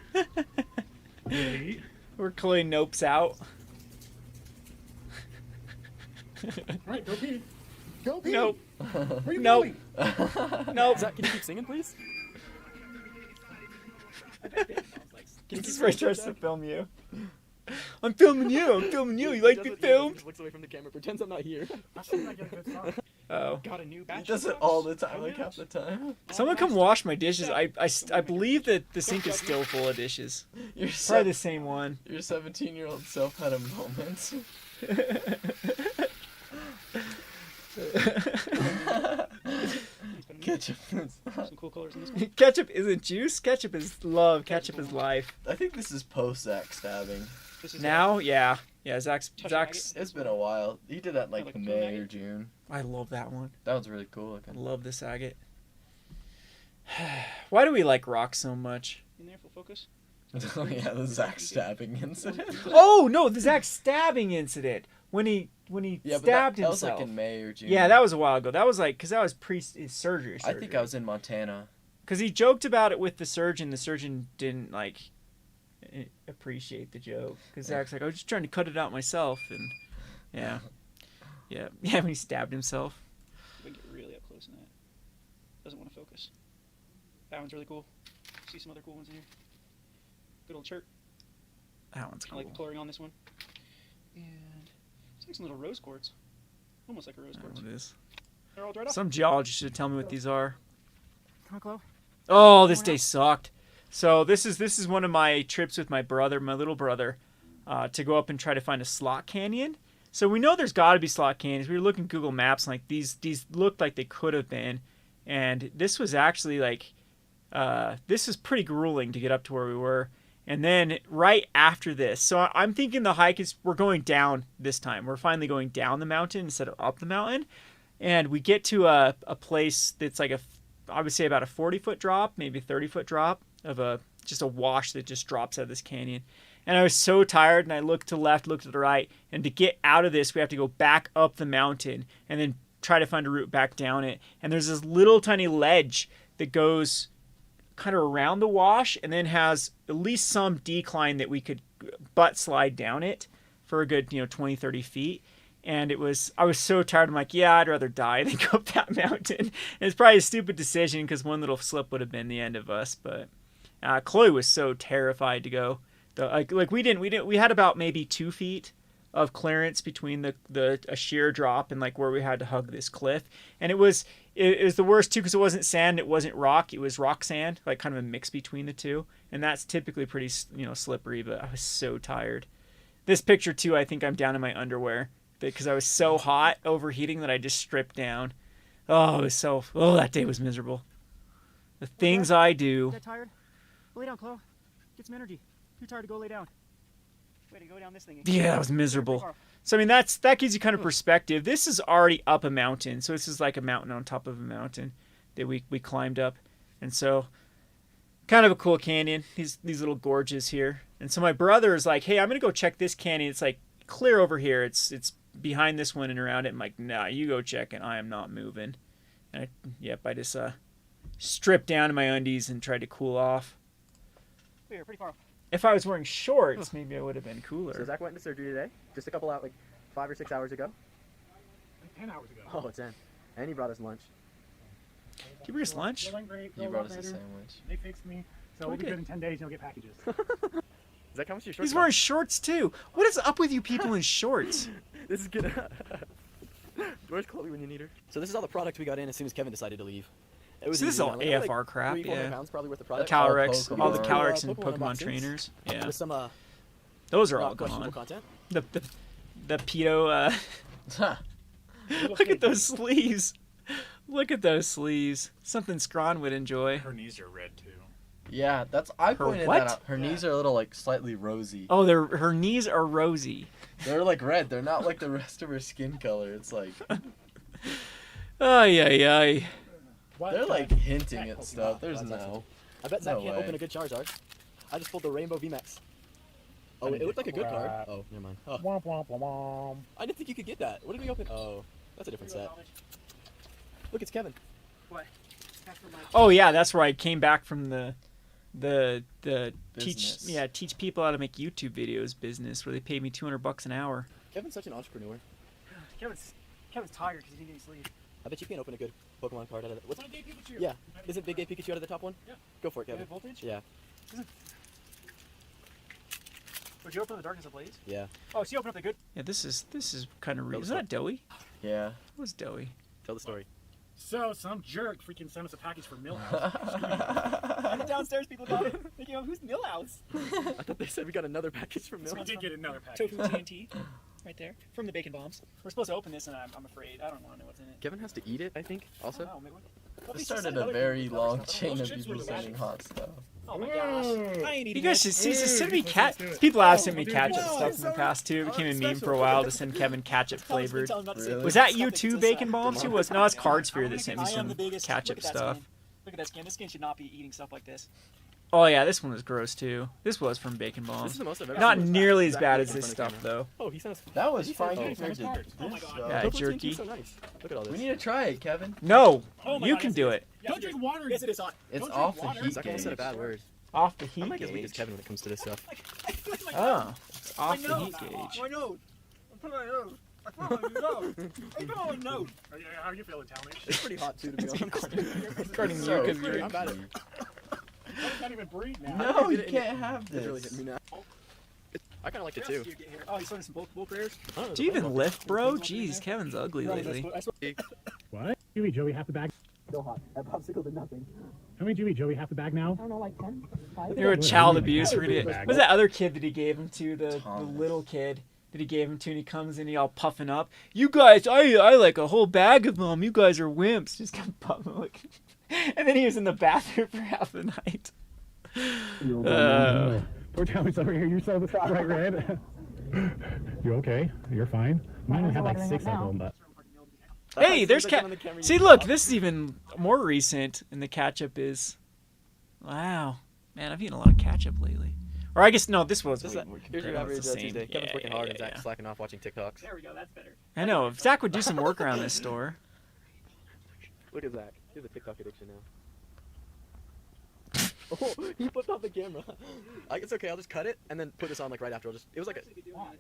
Speaker 5: Wait.
Speaker 2: We're cleaning nopes out.
Speaker 5: All right, go pee. Go pee.
Speaker 2: Nope.
Speaker 5: Where you
Speaker 2: Nope.
Speaker 5: going?
Speaker 2: Nope.
Speaker 6: Zach, can you keep singing, please?
Speaker 2: This is where he tries to film you. I'm filming you. You like being filmed?
Speaker 6: Just looks away from the camera, pretends I'm not here.
Speaker 2: Oh.
Speaker 5: Got a new
Speaker 1: He
Speaker 5: batch.
Speaker 1: does it all the time, like half the time.
Speaker 2: Someone come wash my dishes. I believe that the sink is still full of dishes.
Speaker 1: Your
Speaker 2: Probably the same one.
Speaker 1: Your 17-year-old self had a moment. Ketchup.
Speaker 3: Some cool colors in this one.
Speaker 2: Ketchup isn't juice. Ketchup is love. Ketchup is life.
Speaker 1: I think this is post Zach stabbing.
Speaker 3: This is
Speaker 2: Now, yeah. Zach's.
Speaker 1: It's been a while. He did that in like
Speaker 3: like
Speaker 1: May
Speaker 3: maggot?
Speaker 1: or June.
Speaker 2: I love that one.
Speaker 1: That one's really cool
Speaker 2: I
Speaker 1: looking.
Speaker 2: love this agate. Why do we like rock so much?
Speaker 3: in there, full focus.
Speaker 1: Oh yeah, the Zach stabbing incident.
Speaker 2: Oh no, the Zach stabbing incident when he
Speaker 1: Yeah,
Speaker 2: stabbed
Speaker 1: but that was
Speaker 2: himself.
Speaker 1: like in May or June.
Speaker 2: Yeah, that was a while ago. That was like because that was pre his surgery.
Speaker 1: I think I was in Montana.
Speaker 2: Because he joked about it with the surgeon. The surgeon didn't like appreciate the joke. Because Zach's like, I was just trying to cut it out myself, and yeah. When he stabbed himself.
Speaker 3: We can get really up close in that. Doesn't want to focus. That one's really cool. See some other cool ones in here. Good old shirt.
Speaker 2: That one's
Speaker 3: I
Speaker 2: cool.
Speaker 3: like the coloring on this one. And it's like some little rose quartz. Almost like a rose quartz.
Speaker 2: It is.
Speaker 3: They're all dried off.
Speaker 2: Some geologist should tell me what these are.
Speaker 4: Come on, Chloe.
Speaker 2: Oh, this day sucked. So this is one of my trips with my brother, my little brother, to go up and try to find a slot canyon. So we know there's got to be slot canyons. We were looking at Google Maps, and like these looked like they could have been, and this was actually like, this is pretty grueling to get up to where we were. And then right after this, so I'm thinking the hike is we're going down this time. We're finally going down the mountain instead of up the mountain, and we get to a place that's like I would say about a 40-foot drop, maybe a 30-foot drop of just a wash that just drops out of this canyon. And I was so tired, and I looked to the left, looked to the right, and to get out of this, we have to go back up the mountain and then try to find a route back down it. And there's this little tiny ledge that goes kind of around the wash and then has at least some decline that we could butt slide down it for a good 20, 30 feet. And I was so tired. I'm like, yeah, I'd rather die than go up that mountain. And it's probably a stupid decision because one little slip would have been the end of us. But Chloe was so terrified to go. We had about maybe 2 feet of clearance between a sheer drop and like where we had to hug this cliff. And it was the worst too because it wasn't sand, it wasn't rock, it was rock sand, like kind of a mix between the two. And that's typically pretty slippery. But I was so tired. This picture too, I think I'm down in my underwear. Because I was so hot, overheating, that I just stripped down. That day was miserable. The things I do.
Speaker 4: That tired? Lay down, Chloe. Get some energy. Too tired to go lay down. Way to go down this thing.
Speaker 2: Yeah, that was miserable. So I mean, that gives you kind of perspective. This is already up a mountain, so this is like a mountain on top of a mountain that we climbed up, and so kind of a cool canyon. These little gorges here, and so my brother is like, "Hey, I'm gonna go check this canyon. It's like clear over here. It's behind this one and around it." I'm like, nah, you go check it. I am not moving. And I just stripped down in my undies and tried to cool off.
Speaker 3: We're pretty far off.
Speaker 2: If I was wearing shorts, maybe I would have been cooler.
Speaker 6: So Zach went into surgery today, just a couple out, like 5 or 6 hours ago.
Speaker 5: 10 hours ago.
Speaker 6: Oh, 10. And he brought us lunch.
Speaker 2: Did you bring us lunch?
Speaker 5: They went great.
Speaker 1: You brought us a sandwich.
Speaker 5: They fixed me. So
Speaker 2: Okay.
Speaker 5: we'll be good in 10 days. You'll get packages.
Speaker 6: Is that how much your shorts
Speaker 2: He's wearing shorts too. What is up with you people in shorts?
Speaker 6: This is good. Where's Chloe when you need her? So this is all the product we got in as soon as Kevin decided to leave. It was
Speaker 2: So this is
Speaker 6: easy,
Speaker 2: all
Speaker 6: man. Like,
Speaker 2: AFR crap,
Speaker 6: 300
Speaker 2: yeah.
Speaker 6: pounds probably worth of product.
Speaker 2: Calyrex, all the
Speaker 1: Pokemon.
Speaker 2: Calyrex and
Speaker 6: Pokemon
Speaker 2: Pokemon
Speaker 6: unboxings.
Speaker 2: trainers. Yeah.
Speaker 6: With some
Speaker 2: Those are all
Speaker 6: questionable
Speaker 2: gone.
Speaker 6: content.
Speaker 2: The pedo. Look at those sleeves. Look at those sleeves. Something Scron would enjoy.
Speaker 9: Her knees are red too.
Speaker 1: Yeah, I pointed
Speaker 2: what?
Speaker 1: that out. Her knees are a little like slightly rosy.
Speaker 2: Oh, her knees are rosy.
Speaker 1: They're like red. They're not like the rest of her skin color. It's like
Speaker 2: Ay ay ay.
Speaker 1: they're like hinting at stuff. There's no.
Speaker 6: I bet Zach
Speaker 1: No
Speaker 6: can't
Speaker 1: way.
Speaker 6: open a good Charizard. I just pulled the Rainbow VMAX. Oh, it looked like a good card. Oh, never mind. Oh.
Speaker 9: Womp womp womp womp.
Speaker 6: I didn't think you could get that. What did we open? Oh, that's a different set. Look, it's Kevin.
Speaker 3: What?
Speaker 2: Oh yeah, that's where I came back from the
Speaker 1: Business.
Speaker 2: teach people how to make YouTube videos business where they paid me $200 an hour.
Speaker 6: Kevin's such an entrepreneur.
Speaker 3: Kevin's tired because he didn't get any sleep.
Speaker 6: I bet you can't open a good Pokemon card out of that. What's
Speaker 3: Big Gay Pikachu.
Speaker 6: Yeah. Isn't Big Gay Pikachu out of the top one?
Speaker 3: Yeah.
Speaker 6: Go for it, Kevin.
Speaker 3: High voltage?
Speaker 6: Yeah.
Speaker 3: Would you open up the Darkness Ablaze?
Speaker 6: Yeah.
Speaker 3: Oh, so you open up the good.
Speaker 2: Yeah, this is kind of real.
Speaker 6: That
Speaker 2: Is
Speaker 6: was
Speaker 2: that doughy?
Speaker 1: Yeah.
Speaker 2: It was doughy.
Speaker 6: Tell the story.
Speaker 7: So some jerk freaking sent us a package for Millhouse.
Speaker 3: Downstairs, people go, thinking, who's Millhouse?
Speaker 6: I thought they said we got another package from
Speaker 7: We
Speaker 6: Mill.
Speaker 7: did get another package.
Speaker 3: Tofu TNT, right there, from the Bacon Bombs. We're supposed to open this, and I'm afraid. I don't want to know what's in it.
Speaker 6: Kevin has to eat it, I think, also.
Speaker 3: Oh, maybe.
Speaker 1: This started a very long chain of people sending hot stuff.
Speaker 3: Oh my gosh. I ain't eating
Speaker 2: You guys should see. Send me cat. People have sent me ketchup stuff in the past too. It became a meme for a while to send Kevin ketchup flavored.
Speaker 1: Really?
Speaker 2: Was that you too, Bacon Bombs? Who was? No, it's Card Sphere that sent me
Speaker 3: I am
Speaker 2: some
Speaker 3: the biggest.
Speaker 2: ketchup
Speaker 3: Look at that
Speaker 2: stuff.
Speaker 3: skin. Look at that skin. This skin should not be eating stuff like this.
Speaker 2: Oh yeah, this one was gross too. This was from Bacon
Speaker 6: This
Speaker 2: Bombs.
Speaker 6: is the most I've ever
Speaker 2: Not
Speaker 6: seen.
Speaker 2: nearly as
Speaker 6: Zach
Speaker 2: bad
Speaker 6: looks
Speaker 2: as
Speaker 6: in
Speaker 2: this
Speaker 6: front of
Speaker 2: stuff
Speaker 6: the camera.
Speaker 2: though.
Speaker 6: Oh, he sent us.
Speaker 1: That was
Speaker 6: He
Speaker 1: fine
Speaker 6: sent us
Speaker 1: compared to
Speaker 6: cards.
Speaker 3: Oh my
Speaker 1: this
Speaker 3: God.
Speaker 1: stuff.
Speaker 2: Yeah,
Speaker 6: Tofu
Speaker 2: jerky.
Speaker 6: TNT, so nice. Look at all this.
Speaker 1: We need to try it, Kevin.
Speaker 2: No,
Speaker 3: Oh my
Speaker 2: you
Speaker 3: God,
Speaker 2: can
Speaker 3: yes,
Speaker 2: do
Speaker 3: it
Speaker 2: it.
Speaker 3: Yeah,
Speaker 7: Don't drink water.
Speaker 3: Yes, it is hot.
Speaker 1: It's
Speaker 7: Don't
Speaker 1: off
Speaker 7: drink
Speaker 1: the
Speaker 7: water.
Speaker 1: heat
Speaker 6: Zach almost said a
Speaker 1: gauge.
Speaker 6: bad word.
Speaker 2: Off the
Speaker 6: I
Speaker 2: heat
Speaker 6: might get as weak as
Speaker 2: gauge.
Speaker 6: Kevin when it comes to this stuff.
Speaker 2: Oh, it's off the heat gauge.
Speaker 3: My nose. I put my nose. I put my nose. I put my nose.
Speaker 7: How are you feeling, Talmy?
Speaker 6: It's pretty hot too, to be honest.
Speaker 2: According to
Speaker 1: So
Speaker 2: you, 'cause you're.
Speaker 6: I'm bad at
Speaker 7: I can't even breathe now.
Speaker 1: No, you
Speaker 6: It-
Speaker 1: can't have
Speaker 6: It's really hitting
Speaker 1: this.
Speaker 6: me now. I kind of liked it too.
Speaker 3: Oh, he's sending some bull prayers?
Speaker 2: Do you even lift, bro? Jeez, Kevin's ugly lately.
Speaker 7: What? You eat, Joey, half the bag.
Speaker 6: So hot. That popsicle did nothing.
Speaker 7: How many do you eat, Joey? Half the bag now?
Speaker 11: I don't know, like 10? 5?
Speaker 2: You're a child abuse. We're gonna
Speaker 7: Bag.
Speaker 2: was that other kid that he gave him to, the
Speaker 1: Thomas.
Speaker 2: little kid that he gave him to, and he comes in, he all puffing up. You guys, I like a whole bag of them. You guys are wimps. Just come puffing. Like, and then he was in the bathroom for half the night.
Speaker 7: Poor Tommy's over here. You saw the spot right red. You okay? You're fine. Mine only had like 6 of them, but.
Speaker 2: Hey, there's cat. See, look, this is even more recent, and the ketchup is. Wow, man, I've eaten a lot of ketchup lately. Or I guess no, this was.
Speaker 6: Here's your average Tuesday. Kevin's working hard and Zach's slacking off watching TikToks.
Speaker 3: There we go, that's better.
Speaker 2: I know. If Zach would do some work around this store.
Speaker 6: Look at Zach. He has a TikTok addiction now. Oh, he flipped off the camera. It's okay. I'll just cut it and then put this on like right after. It was like a.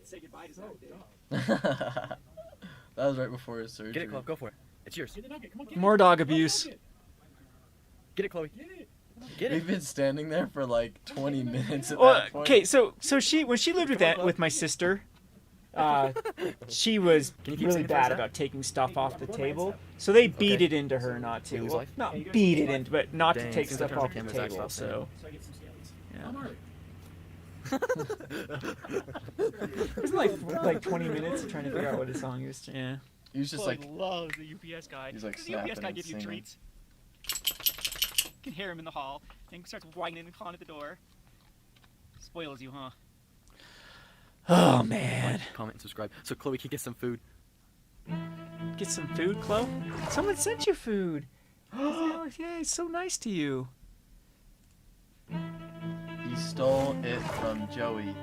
Speaker 3: Say goodbye to Zach.
Speaker 1: That was right before his surgery.
Speaker 6: Get it, Chloe. Go for it. It's yours.
Speaker 2: More dog abuse.
Speaker 6: Get it, Chloe. Get
Speaker 1: We've
Speaker 6: it.
Speaker 1: been standing there for like 20 minutes at
Speaker 2: Well,
Speaker 1: that point.
Speaker 2: okay, so she when she lived with my sister, she was
Speaker 6: Can you keep
Speaker 2: really
Speaker 6: singing for us,
Speaker 2: bad
Speaker 6: Zach?
Speaker 2: about taking stuff off the table. So they beat it into her not to.
Speaker 6: Lose
Speaker 2: Well,
Speaker 6: life?
Speaker 2: not beat it into, but not
Speaker 6: Dang,
Speaker 2: to take
Speaker 6: since
Speaker 2: stuff
Speaker 6: I turned
Speaker 2: off
Speaker 6: the
Speaker 2: the
Speaker 6: camera, Zach
Speaker 2: table.
Speaker 6: stopped
Speaker 2: So
Speaker 3: So I get some scales.
Speaker 2: yeah. It was like 20 minutes of trying to figure out what his song is. Yeah.
Speaker 1: He was just
Speaker 3: Chloe
Speaker 1: like,
Speaker 3: loves the UPS guy.
Speaker 1: He's, like,
Speaker 3: Does the UPS
Speaker 1: snapping
Speaker 3: guy
Speaker 1: and
Speaker 3: give you
Speaker 1: singing.
Speaker 3: treats? You can hear him in the hall, and he starts whining and clawing at the door. Spoils you, huh?
Speaker 2: Oh man.
Speaker 6: Like, comment, and subscribe. So Chloe can get some food.
Speaker 2: Get some food, Chloe. Someone sent you food. Oh, yeah, it's so nice to you.
Speaker 1: he stole it from Joey.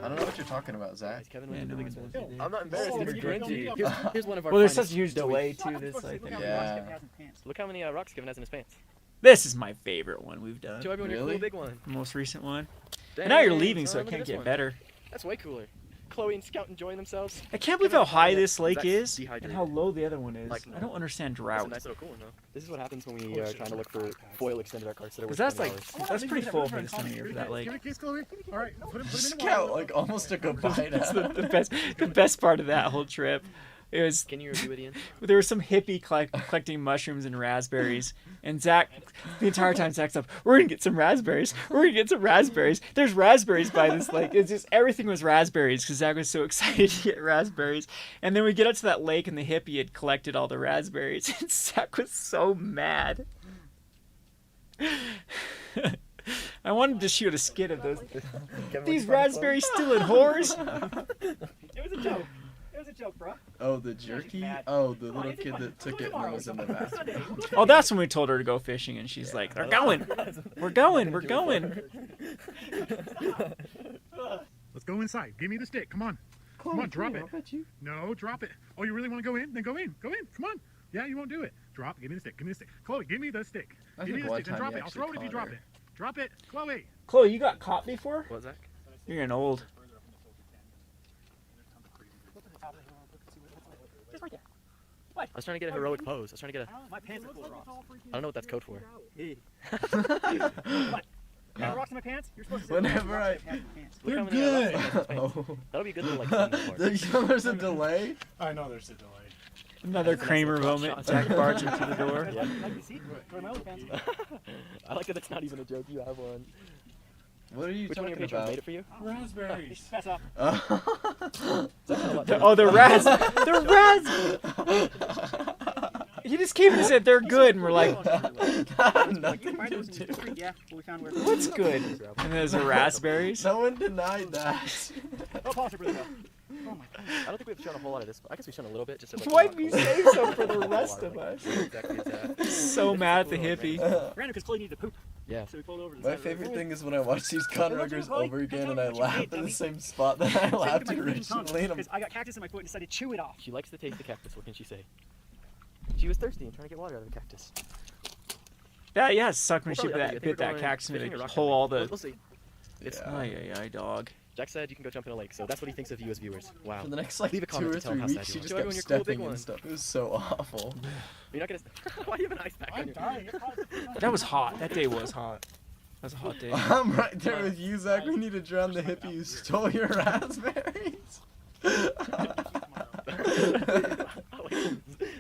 Speaker 1: I don't know what you're talking about, Zach.
Speaker 6: Kevin
Speaker 2: Yeah,
Speaker 6: went to
Speaker 2: no
Speaker 6: the
Speaker 2: one
Speaker 6: biggest
Speaker 2: does.
Speaker 6: one. I'm not embarrassed.
Speaker 7: Oh,
Speaker 6: It's
Speaker 7: you're
Speaker 6: cringy. Here's one of our.
Speaker 2: Well, there's
Speaker 6: finest.
Speaker 2: such a huge
Speaker 6: Joey.
Speaker 2: delay to this. I
Speaker 3: Look
Speaker 2: think.
Speaker 3: how many
Speaker 1: Yeah.
Speaker 3: rocks Kevin has in his pants.
Speaker 6: Look how many rocks Kevin has in his pants.
Speaker 2: This is my favorite one we've done.
Speaker 6: Show everyone your
Speaker 1: Really?
Speaker 6: cool big one.
Speaker 2: The most recent one.
Speaker 6: Dang,
Speaker 2: And now you're leaving, so
Speaker 6: son,
Speaker 2: it
Speaker 6: look at
Speaker 2: can't
Speaker 6: this
Speaker 2: get
Speaker 6: one.
Speaker 2: better.
Speaker 6: That's way cooler. Chloe and Scout enjoying themselves.
Speaker 2: I can't believe how high this lake
Speaker 6: Zach's
Speaker 2: is and
Speaker 6: dehydrated.
Speaker 2: how low the other one is.
Speaker 6: Like,
Speaker 2: I don't understand
Speaker 6: That's a
Speaker 2: drought.
Speaker 6: nice little cooler, though. This is what happens when we are trying to look for foil extended our cards that are worth
Speaker 2: Because that's
Speaker 6: 20
Speaker 2: like
Speaker 6: hours.
Speaker 2: that's pretty full for this time of year for that lake.
Speaker 7: Give it a kiss, Chloe. All right, put him in the
Speaker 1: Scout
Speaker 7: water.
Speaker 1: like almost took a bite
Speaker 2: That's
Speaker 1: out.
Speaker 2: the best part of that whole trip. It was
Speaker 6: Can you review it, Ian?
Speaker 2: there was some hippie collecting mushrooms and raspberries, and Zach, the entire time Zach's up, we're gonna get some raspberries. We're gonna get some raspberries. There's raspberries by this lake. It's just everything was raspberries because Zach was so excited to get raspberries. And then we get up to that lake, and the hippie had collected all the raspberries, and Zach was so mad. I wanted to shoot a skit of those. These raspberries stealing whores.
Speaker 3: It was a joke. It was a joke, bro.
Speaker 1: Oh, the jerky? Oh, the little kid that took it and was in the bathroom.
Speaker 2: Oh, that's when we told her to go fishing, and she's like, "They're going. We're going. We're going."
Speaker 7: Let's go inside. Give me the stick. Come on. Come on, drop it. No, drop it. Oh, you really want to go in? Then go in. Go in. Come on. Yeah, you won't do it. Drop. Give me the stick. Give me the stick. Chloe, give me the stick. Give me the stick. Then drop it. I'll throw it if you drop it. Drop it. Chloe.
Speaker 2: Chloe, you got caught before?
Speaker 6: What, Zach?
Speaker 2: You're getting old.
Speaker 3: Just right there.
Speaker 6: I was trying to get a heroic pose. I was trying to get a...
Speaker 3: My pants are full of rocks.
Speaker 6: I don't know what that's code for.
Speaker 3: What? You have rocks in my pants? You're supposed to say
Speaker 1: Whenever I...
Speaker 6: Look how
Speaker 1: They're
Speaker 6: many I have
Speaker 1: good.
Speaker 6: rocks in my pants.
Speaker 1: Oh.
Speaker 6: That'll be good to like clean the floor.
Speaker 1: There's a delay.
Speaker 7: I know there's a delay.
Speaker 2: Another Kramer moment. Zach barging through the door.
Speaker 6: Yeah.
Speaker 3: I
Speaker 6: I like that it's not even a joke. You have one.
Speaker 1: What are you
Speaker 6: Which one of
Speaker 1: talking
Speaker 6: your patrons
Speaker 1: about?
Speaker 6: made it for you?
Speaker 7: Raspberries.
Speaker 3: Pass up.
Speaker 2: Oh, the He just came in and said they're good, and we're like,
Speaker 1: Nothing to do.
Speaker 3: Yeah, well, we found where.
Speaker 2: "What's good?" And there's the raspberries.
Speaker 1: No one denied that.
Speaker 3: Oh, pause it, brother. Oh my God.
Speaker 6: I don't think we've shown a whole lot of this. I guess we've shown a little bit. Just to, like,
Speaker 2: Why'd you say so for the rest of us?
Speaker 6: Exactly, exactly.
Speaker 2: So mad at the hippie.
Speaker 3: Random because Chloe needed to poop.
Speaker 6: Yeah.
Speaker 3: So we pulled over to the
Speaker 1: My
Speaker 3: side of the
Speaker 1: favorite
Speaker 3: road.
Speaker 1: thing is when I watch these Conruggers over again and I laugh at the same spot that I laughed originally. And I'm
Speaker 3: Because I got cactus in my foot and decided to chew it off.
Speaker 6: She likes to taste the cactus. What can she say? She was thirsty and trying to get water out of the cactus.
Speaker 2: Yeah, it sucked when
Speaker 6: We'll
Speaker 2: she
Speaker 6: probably update you. I think
Speaker 2: bit
Speaker 6: we're
Speaker 2: that
Speaker 6: going
Speaker 2: cactus and
Speaker 6: fishing or
Speaker 2: it
Speaker 6: rock
Speaker 2: pull
Speaker 6: climbing.
Speaker 2: all the.
Speaker 6: We'll see. It's,
Speaker 2: Ay, dog.
Speaker 6: Jack said you can go jump in a lake, so that's what he thinks of you as viewers. Wow.
Speaker 1: for the next like
Speaker 6: Leave a
Speaker 1: 2
Speaker 6: comment
Speaker 1: or
Speaker 6: to tell
Speaker 1: 3
Speaker 6: him how
Speaker 1: weeks,
Speaker 6: sad
Speaker 1: she
Speaker 6: you
Speaker 1: just
Speaker 6: are.
Speaker 1: kept
Speaker 6: When you're cool, big
Speaker 1: stepping
Speaker 6: one.
Speaker 1: and stuff. It was so awful.
Speaker 6: You're not gonna. Why do you have an ice pack on you?
Speaker 2: That was hot. That day was hot. That was a hot day.
Speaker 1: I'm right there with you, Zach. We need to drown the hippie who stole your raspberries.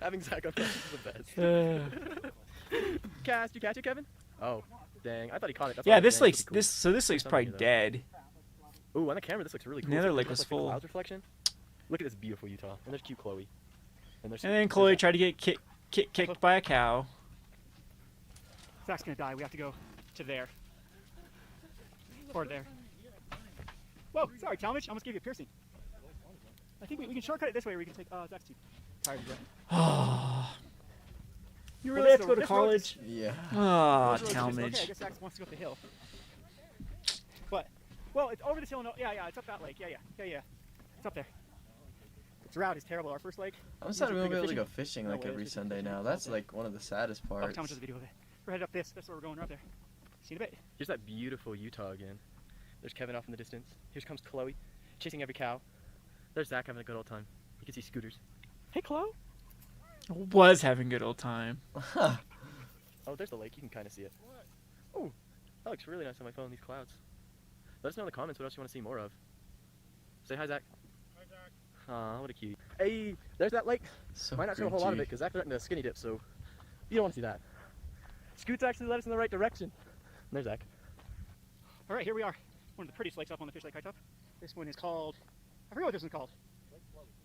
Speaker 6: Having Zach on camera is the best. Cast, you catch it, Kevin? Oh, dang! I thought he caught it. That's
Speaker 2: Yeah,
Speaker 6: why I
Speaker 2: this
Speaker 6: was saying
Speaker 2: lake's
Speaker 6: it'd be cool.
Speaker 2: this lake's probably
Speaker 6: Something,
Speaker 2: dead.
Speaker 6: Ooh, on the camera, this looks really cool.
Speaker 2: The other
Speaker 6: It's
Speaker 2: lake
Speaker 6: almost
Speaker 2: was
Speaker 6: like the
Speaker 2: full.
Speaker 6: clouds reflection. Look at this beautiful Utah, and there's cute Chloe. And
Speaker 2: then Chloe tried to get kicked by a cow.
Speaker 3: Zach's gonna die. We have to go to there. Or there. Whoa, sorry, Talmadge. I almost gave you a piercing. I think we can shortcut it this way, or we can take. Zach's too tired to go. You
Speaker 2: Well, they have to go to college.
Speaker 1: Yeah.
Speaker 2: Ah,
Speaker 3: Okay, I
Speaker 2: Talmadge.
Speaker 3: guess Zach wants to go up the hill. But, well, it's over this hill. No, yeah, it's up that lake. Yeah. It's up there. Its route is terrible. Our first lake.
Speaker 1: I'm sad we won't be able to go fishing like every Sunday now. That's like one of the saddest
Speaker 3: Oh,
Speaker 1: parts.
Speaker 3: Talmadge has a video of it. We're headed up this. That's where we're going. Right up there. See you in a bit.
Speaker 6: Here's that beautiful Utah again. There's Kevin off in the distance. Here comes Chloe, chasing every cow. There's Zach having a good old time. You can see scooters. Hey, Chloe.
Speaker 2: Was having a good old time.
Speaker 6: Oh, there's the lake. You can kind of see it. Oh, that looks really nice on my phone, these clouds. Let us know in the comments what else you want to see more of. Say hi, Zach. Hi, Zach. Aw, what a cutie. Hey, there's that lake.
Speaker 1: So
Speaker 6: Might not show a whole lot of it
Speaker 1: cringy.
Speaker 6: because Zach threatened to skinny dip, so you don't want to see that. Scoots actually led us in the right direction. And there's Zach.
Speaker 3: All right, here we are. One of the prettiest lakes up on the Fish Lake High Top. This one is called. I forget what this one's called.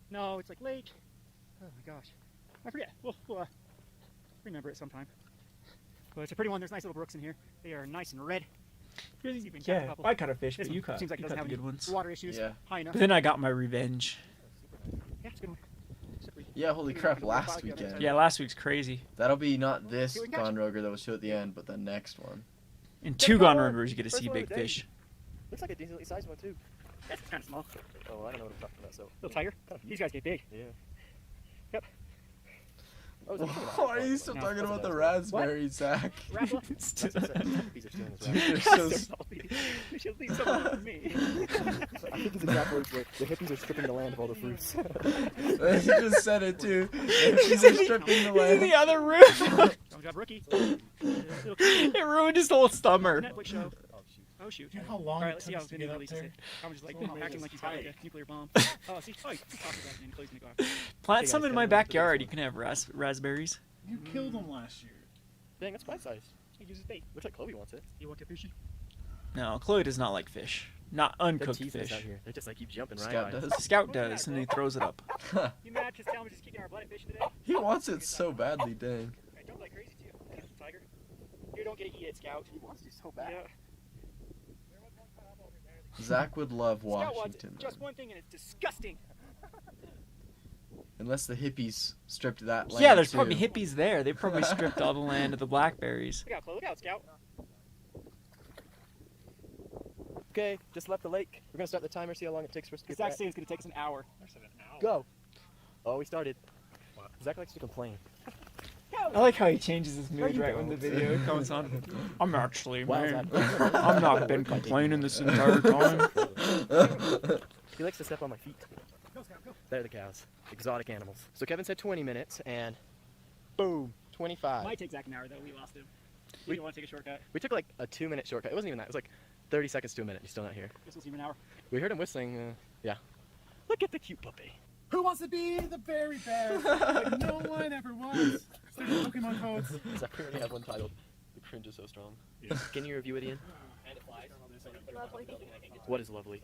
Speaker 3: No, it's like Lake. Oh my gosh, I forget. We'll remember it sometime. But it's a pretty one. There's nice little brooks in here. They are nice and red. See if we can catch a
Speaker 2: Yeah,
Speaker 3: couple.
Speaker 2: I caught a fish,
Speaker 3: This
Speaker 2: but you
Speaker 3: one
Speaker 2: caught,
Speaker 3: seems like it
Speaker 2: you
Speaker 3: doesn't
Speaker 2: caught
Speaker 3: have
Speaker 2: the
Speaker 3: any
Speaker 2: good ones.
Speaker 3: water issues.
Speaker 1: Yeah.
Speaker 3: High enough.
Speaker 2: But then I got my revenge.
Speaker 3: Yeah, it's a good one.
Speaker 1: Yeah, holy crap, last weekend.
Speaker 2: Yeah, last week's crazy.
Speaker 1: That'll be not this
Speaker 3: Here we go.
Speaker 1: Gonroger that we'll show at the end, but the next one.
Speaker 2: In 2 Gone Rivers, you get to
Speaker 6: First
Speaker 2: see
Speaker 6: one of
Speaker 2: big
Speaker 6: the day.
Speaker 2: fish.
Speaker 6: Looks like a decently sized one too.
Speaker 3: That's kind of small.
Speaker 6: Oh, I don't know what I'm talking about. So
Speaker 3: Little tiger. These guys get big.
Speaker 6: yeah.
Speaker 3: Yep.
Speaker 6: Oh, is it okay?
Speaker 1: Why are you still talking about the raspberry, Zach?
Speaker 6: That's what I said. Hippies are stealing his
Speaker 1: Dude,
Speaker 6: raspberries.
Speaker 1: you're so
Speaker 3: You should leave some of it for me.
Speaker 6: I think his exact words were, the hippies are stripping the land of all the fruits.
Speaker 1: He just said it too. He's stripping the
Speaker 2: He's in
Speaker 1: land.
Speaker 2: the other room.
Speaker 3: Don't job rookie.
Speaker 2: It ruined his whole summer.
Speaker 3: Netflix show. Oh shoot.
Speaker 9: You know how long
Speaker 3: All right,
Speaker 9: it
Speaker 3: let's see how
Speaker 9: takes to
Speaker 3: Vinny
Speaker 9: get up
Speaker 3: releases
Speaker 9: there?
Speaker 3: it. I'm just like acting like he's got like a nuclear bomb. Oh, see, oh, he talks about it and closing the door.
Speaker 2: Plant
Speaker 6: Hey,
Speaker 2: some
Speaker 6: guys,
Speaker 2: in my
Speaker 6: can I look at this
Speaker 2: backyard.
Speaker 6: one?
Speaker 2: You can have raspberries.
Speaker 9: You killed him last year.
Speaker 6: Dang, that's bite size.
Speaker 3: He uses bait.
Speaker 6: Looks like Chloe wants it.
Speaker 3: You want to fishy?
Speaker 2: No, Chloe does not like fish. Not
Speaker 6: They're
Speaker 2: uncooked
Speaker 6: teethless
Speaker 2: fish.
Speaker 6: out here. They just like keep jumping right
Speaker 1: Scout
Speaker 6: on.
Speaker 1: does.
Speaker 2: Scout does, and he throws it up.
Speaker 3: You mad because Talmadge is kicking our butt at fishing today?
Speaker 1: He wants it so badly, dang.
Speaker 3: I don't like crazy too. Tiger. You don't get to eat it, Scout.
Speaker 6: He wants to so bad.
Speaker 3: Yeah.
Speaker 1: Zach would love
Speaker 3: Scout wants
Speaker 1: Washington.
Speaker 3: just one thing and it's disgusting.
Speaker 1: Unless the hippies stripped that land.
Speaker 2: Yeah, there's
Speaker 1: too.
Speaker 2: probably hippies there. They probably stripped all the land of the blackberries.
Speaker 3: Look out, Scout.
Speaker 6: Okay, just left the lake. We're gonna start the timer, see how long it takes for us to get
Speaker 3: Zach
Speaker 6: back.
Speaker 3: saying it's going to take us an hour.
Speaker 6: Go. Oh, we started. Zach likes to complain.
Speaker 2: I like how he changes his mood
Speaker 6: you
Speaker 2: right when the
Speaker 6: don't.
Speaker 2: video comes on. I'm actually,
Speaker 6: Wow,
Speaker 2: man.
Speaker 6: Zach.
Speaker 2: I've not been complaining this entire time.
Speaker 6: He likes to step on my feet. They're the cows. Exotic animals. So Kevin said 20 minutes, and boom, 25.
Speaker 3: Might take Zach an hour though. We lost him. We didn't want to take a shortcut.
Speaker 6: We took like a 2-minute shortcut. It wasn't even that. It was like 30 seconds to a minute. He's still not here.
Speaker 3: This was even an hour.
Speaker 6: We heard him whistling. Yeah. Look at the cute puppy.
Speaker 9: Who wants to be the very best? Like no one ever was. There's Pokemon codes.
Speaker 6: Zach, we already have one titled. The cringe is so strong.
Speaker 9: Yeah.
Speaker 6: Can you review it, Ian?
Speaker 11: Lovely.
Speaker 6: What is lovely?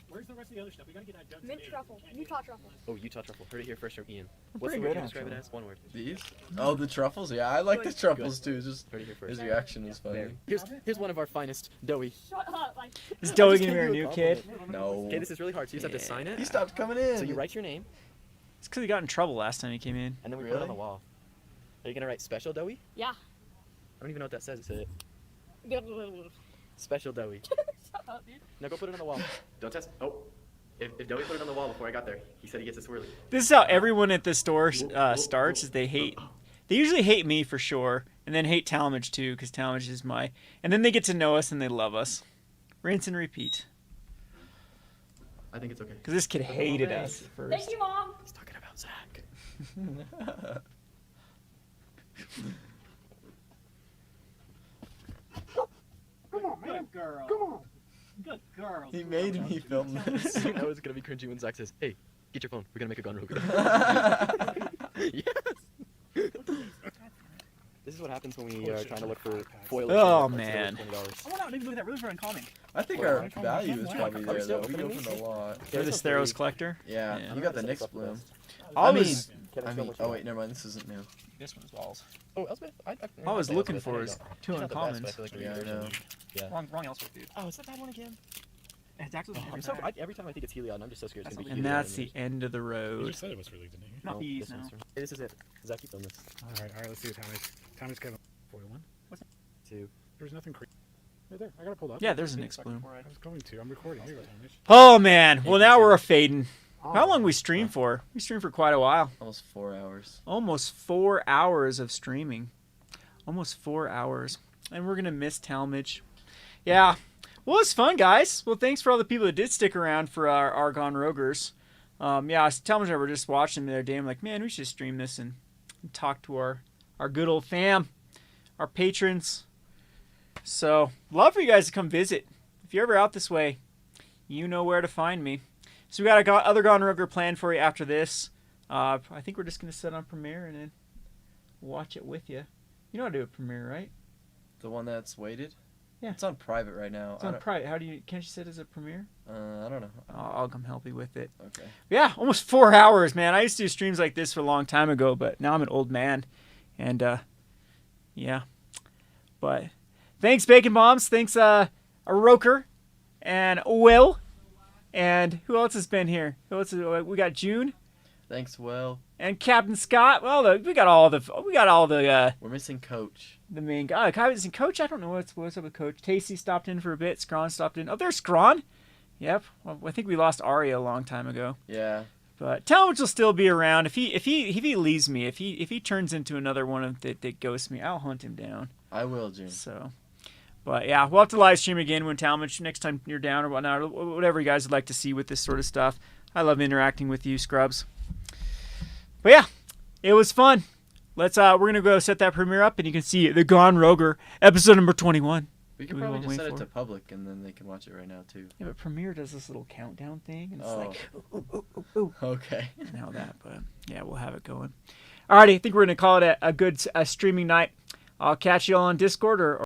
Speaker 3: Where's the rest of the other stuff? We got to get that done
Speaker 11: Mint
Speaker 3: today.
Speaker 11: truffle. Utah truffle.
Speaker 6: Oh, Utah truffle. Heard it here first from Ian. What's
Speaker 2: pretty
Speaker 6: the word
Speaker 2: good,
Speaker 6: you describe it
Speaker 2: actually.
Speaker 6: as? One word.
Speaker 1: These? Oh, the truffles? Yeah, I like the truffles too. Just
Speaker 6: Heard it here first.
Speaker 1: his reaction is funny.
Speaker 6: Here's one of our finest, Doughy.
Speaker 11: Shut up. Like,
Speaker 2: Is Doughy
Speaker 6: just
Speaker 2: gonna
Speaker 6: gave
Speaker 2: be
Speaker 6: you
Speaker 2: our
Speaker 6: a
Speaker 2: new kid?
Speaker 1: No.
Speaker 6: Okay, this is really hard, so you just have to sign it.
Speaker 1: He stopped coming in.
Speaker 6: So you write your name,
Speaker 2: It's because he got in trouble last time he came in.
Speaker 6: and then we put it on
Speaker 1: Really?
Speaker 6: the wall. Are you gonna write special Doughy?
Speaker 11: yeah.
Speaker 6: I don't even know what that says. Is it
Speaker 11: Shut
Speaker 6: special Doughy?
Speaker 11: up, dude.
Speaker 6: Now go put it on the wall. Don't test. Oh. If Doughy put it on the wall before I got there, he said he gets a swirly.
Speaker 2: This is how everyone at the store starts. Is they usually hate me for sure, and then hate Talmadge too, because Talmadge is my. And then they get to know us and they love us. Rinse and repeat.
Speaker 6: I think it's okay.
Speaker 2: Because this kid hated us at first.
Speaker 11: Thank you, Mom.
Speaker 6: He's talking about Zach.
Speaker 3: Come on, man. Good girl. Come on. Good girl.
Speaker 1: He made me film this.
Speaker 6: You know it's gonna be cringy when Zach says, "Hey, get your phone. We're gonna make a gun rogue." Yes. This is what happens when we are trying to look for foil.
Speaker 2: Oh,
Speaker 6: that's
Speaker 2: man.
Speaker 6: $20.
Speaker 3: I went out and look at that really for uncommon.
Speaker 1: I think
Speaker 6: Well,
Speaker 1: our value is probably
Speaker 6: Are we
Speaker 1: there
Speaker 6: still
Speaker 1: though. We
Speaker 6: opening
Speaker 1: opened
Speaker 6: these?
Speaker 1: a lot.
Speaker 2: You're the
Speaker 6: There's
Speaker 2: Theros
Speaker 6: three.
Speaker 2: collector?
Speaker 1: Yeah,
Speaker 2: Yeah.
Speaker 1: you got the
Speaker 6: That's
Speaker 1: Nyx
Speaker 6: up the
Speaker 1: bloom.
Speaker 6: best.
Speaker 2: I
Speaker 1: mean,
Speaker 2: was
Speaker 6: Kevin,
Speaker 1: I
Speaker 6: show
Speaker 1: mean,
Speaker 6: what you
Speaker 1: oh
Speaker 6: got.
Speaker 1: wait, never mind. This isn't new.
Speaker 3: This one's balls.
Speaker 6: Oh, Elspeth.
Speaker 2: I was
Speaker 6: like
Speaker 2: looking
Speaker 6: Elspeth.
Speaker 2: for
Speaker 6: There you
Speaker 2: is
Speaker 6: go.
Speaker 2: two
Speaker 6: She's not the best,
Speaker 2: uncommons.
Speaker 6: but I feel like
Speaker 1: Yeah, I
Speaker 6: there's
Speaker 1: know.
Speaker 6: Yeah.
Speaker 3: Wrong Elspeth, dude.
Speaker 6: Oh, is that that one again?
Speaker 3: It's actually
Speaker 6: I'm so. Every time I think it's Heliod, I'm just so scared it's gonna be
Speaker 2: And
Speaker 6: Heliod.
Speaker 2: that's the end of the
Speaker 9: You
Speaker 2: road.
Speaker 9: just said it was really, didn't you?
Speaker 3: Not these,
Speaker 6: this
Speaker 3: no.
Speaker 6: one's from- Hey, this is it. Zach, keep on this.
Speaker 9: All right, let's see what time is. Time is Kevin. Foil one.
Speaker 6: Two.
Speaker 9: There's nothing crazy. Right there. I got it pulled up.
Speaker 2: Yeah, there's an Nyx bloom.
Speaker 9: I was going to. I'm recording. Here you go, Hamish.
Speaker 2: Oh man. Well, now we're a fading. How long we stream for? We streamed for quite a while.
Speaker 1: Almost 4 hours.
Speaker 2: Almost 4 hours of streaming. Almost 4 hours. And we're going to miss Talmadge. Yeah. Well, it's fun, guys. Well, thanks for all the people that did stick around for our Argon Rogers. Yeah, Talmadge and I were just watching the other day. I'm like, man, we should stream this and talk to our good old fam, our patrons. So, love for you guys to come visit. If you're ever out this way, you know where to find me. So we got other Gone Roger planned for you after this. I think we're just going to set on Premiere and then watch it with you. You know how to do a Premiere, right?
Speaker 1: The one that's weighted?
Speaker 2: Yeah.
Speaker 1: It's on private right now.
Speaker 2: It's on private. Can't you set it as a Premiere?
Speaker 1: I don't know.
Speaker 2: I'll come help you with it.
Speaker 1: Okay.
Speaker 2: Yeah, almost 4 hours, man. I used to do streams like this for a long time ago, but now I'm an old man. And, yeah. But thanks, Bacon Bombs. Thanks, Roker and Will. And who else has been here? We got June
Speaker 1: Thanks, Will.
Speaker 2: and Captain Scott. Well, we got all the
Speaker 1: We're missing Coach.
Speaker 2: the main guy. Captain Coach. I don't know what's up with Coach. Tasty stopped in for a bit. Scrawn stopped in. Oh, there's Scrawn. Yep. Well, I think we lost Arya a long time ago.
Speaker 1: Yeah.
Speaker 2: But Talmadge will still be around. If he leaves me, if he turns into another one of that ghosts me, I'll hunt him down.
Speaker 1: I will, June.
Speaker 2: So, but yeah, we'll have to live stream again when Talmadge next time you're down or whatnot, or whatever you guys would like to see with this sort of stuff. I love interacting with you, Scrubs. But yeah, it was fun. We're gonna go set that premiere up, and you can see the Gone Roger episode number 21.
Speaker 1: We can probably just set it to public, and then they can watch it right now too.
Speaker 2: Yeah, but Premiere does this little countdown thing, and it's like,
Speaker 1: ooh. Okay.
Speaker 2: Now that, but yeah, we'll have it going. Alrighty, I think we're gonna call it a good streaming night. I'll catch you all on Discord or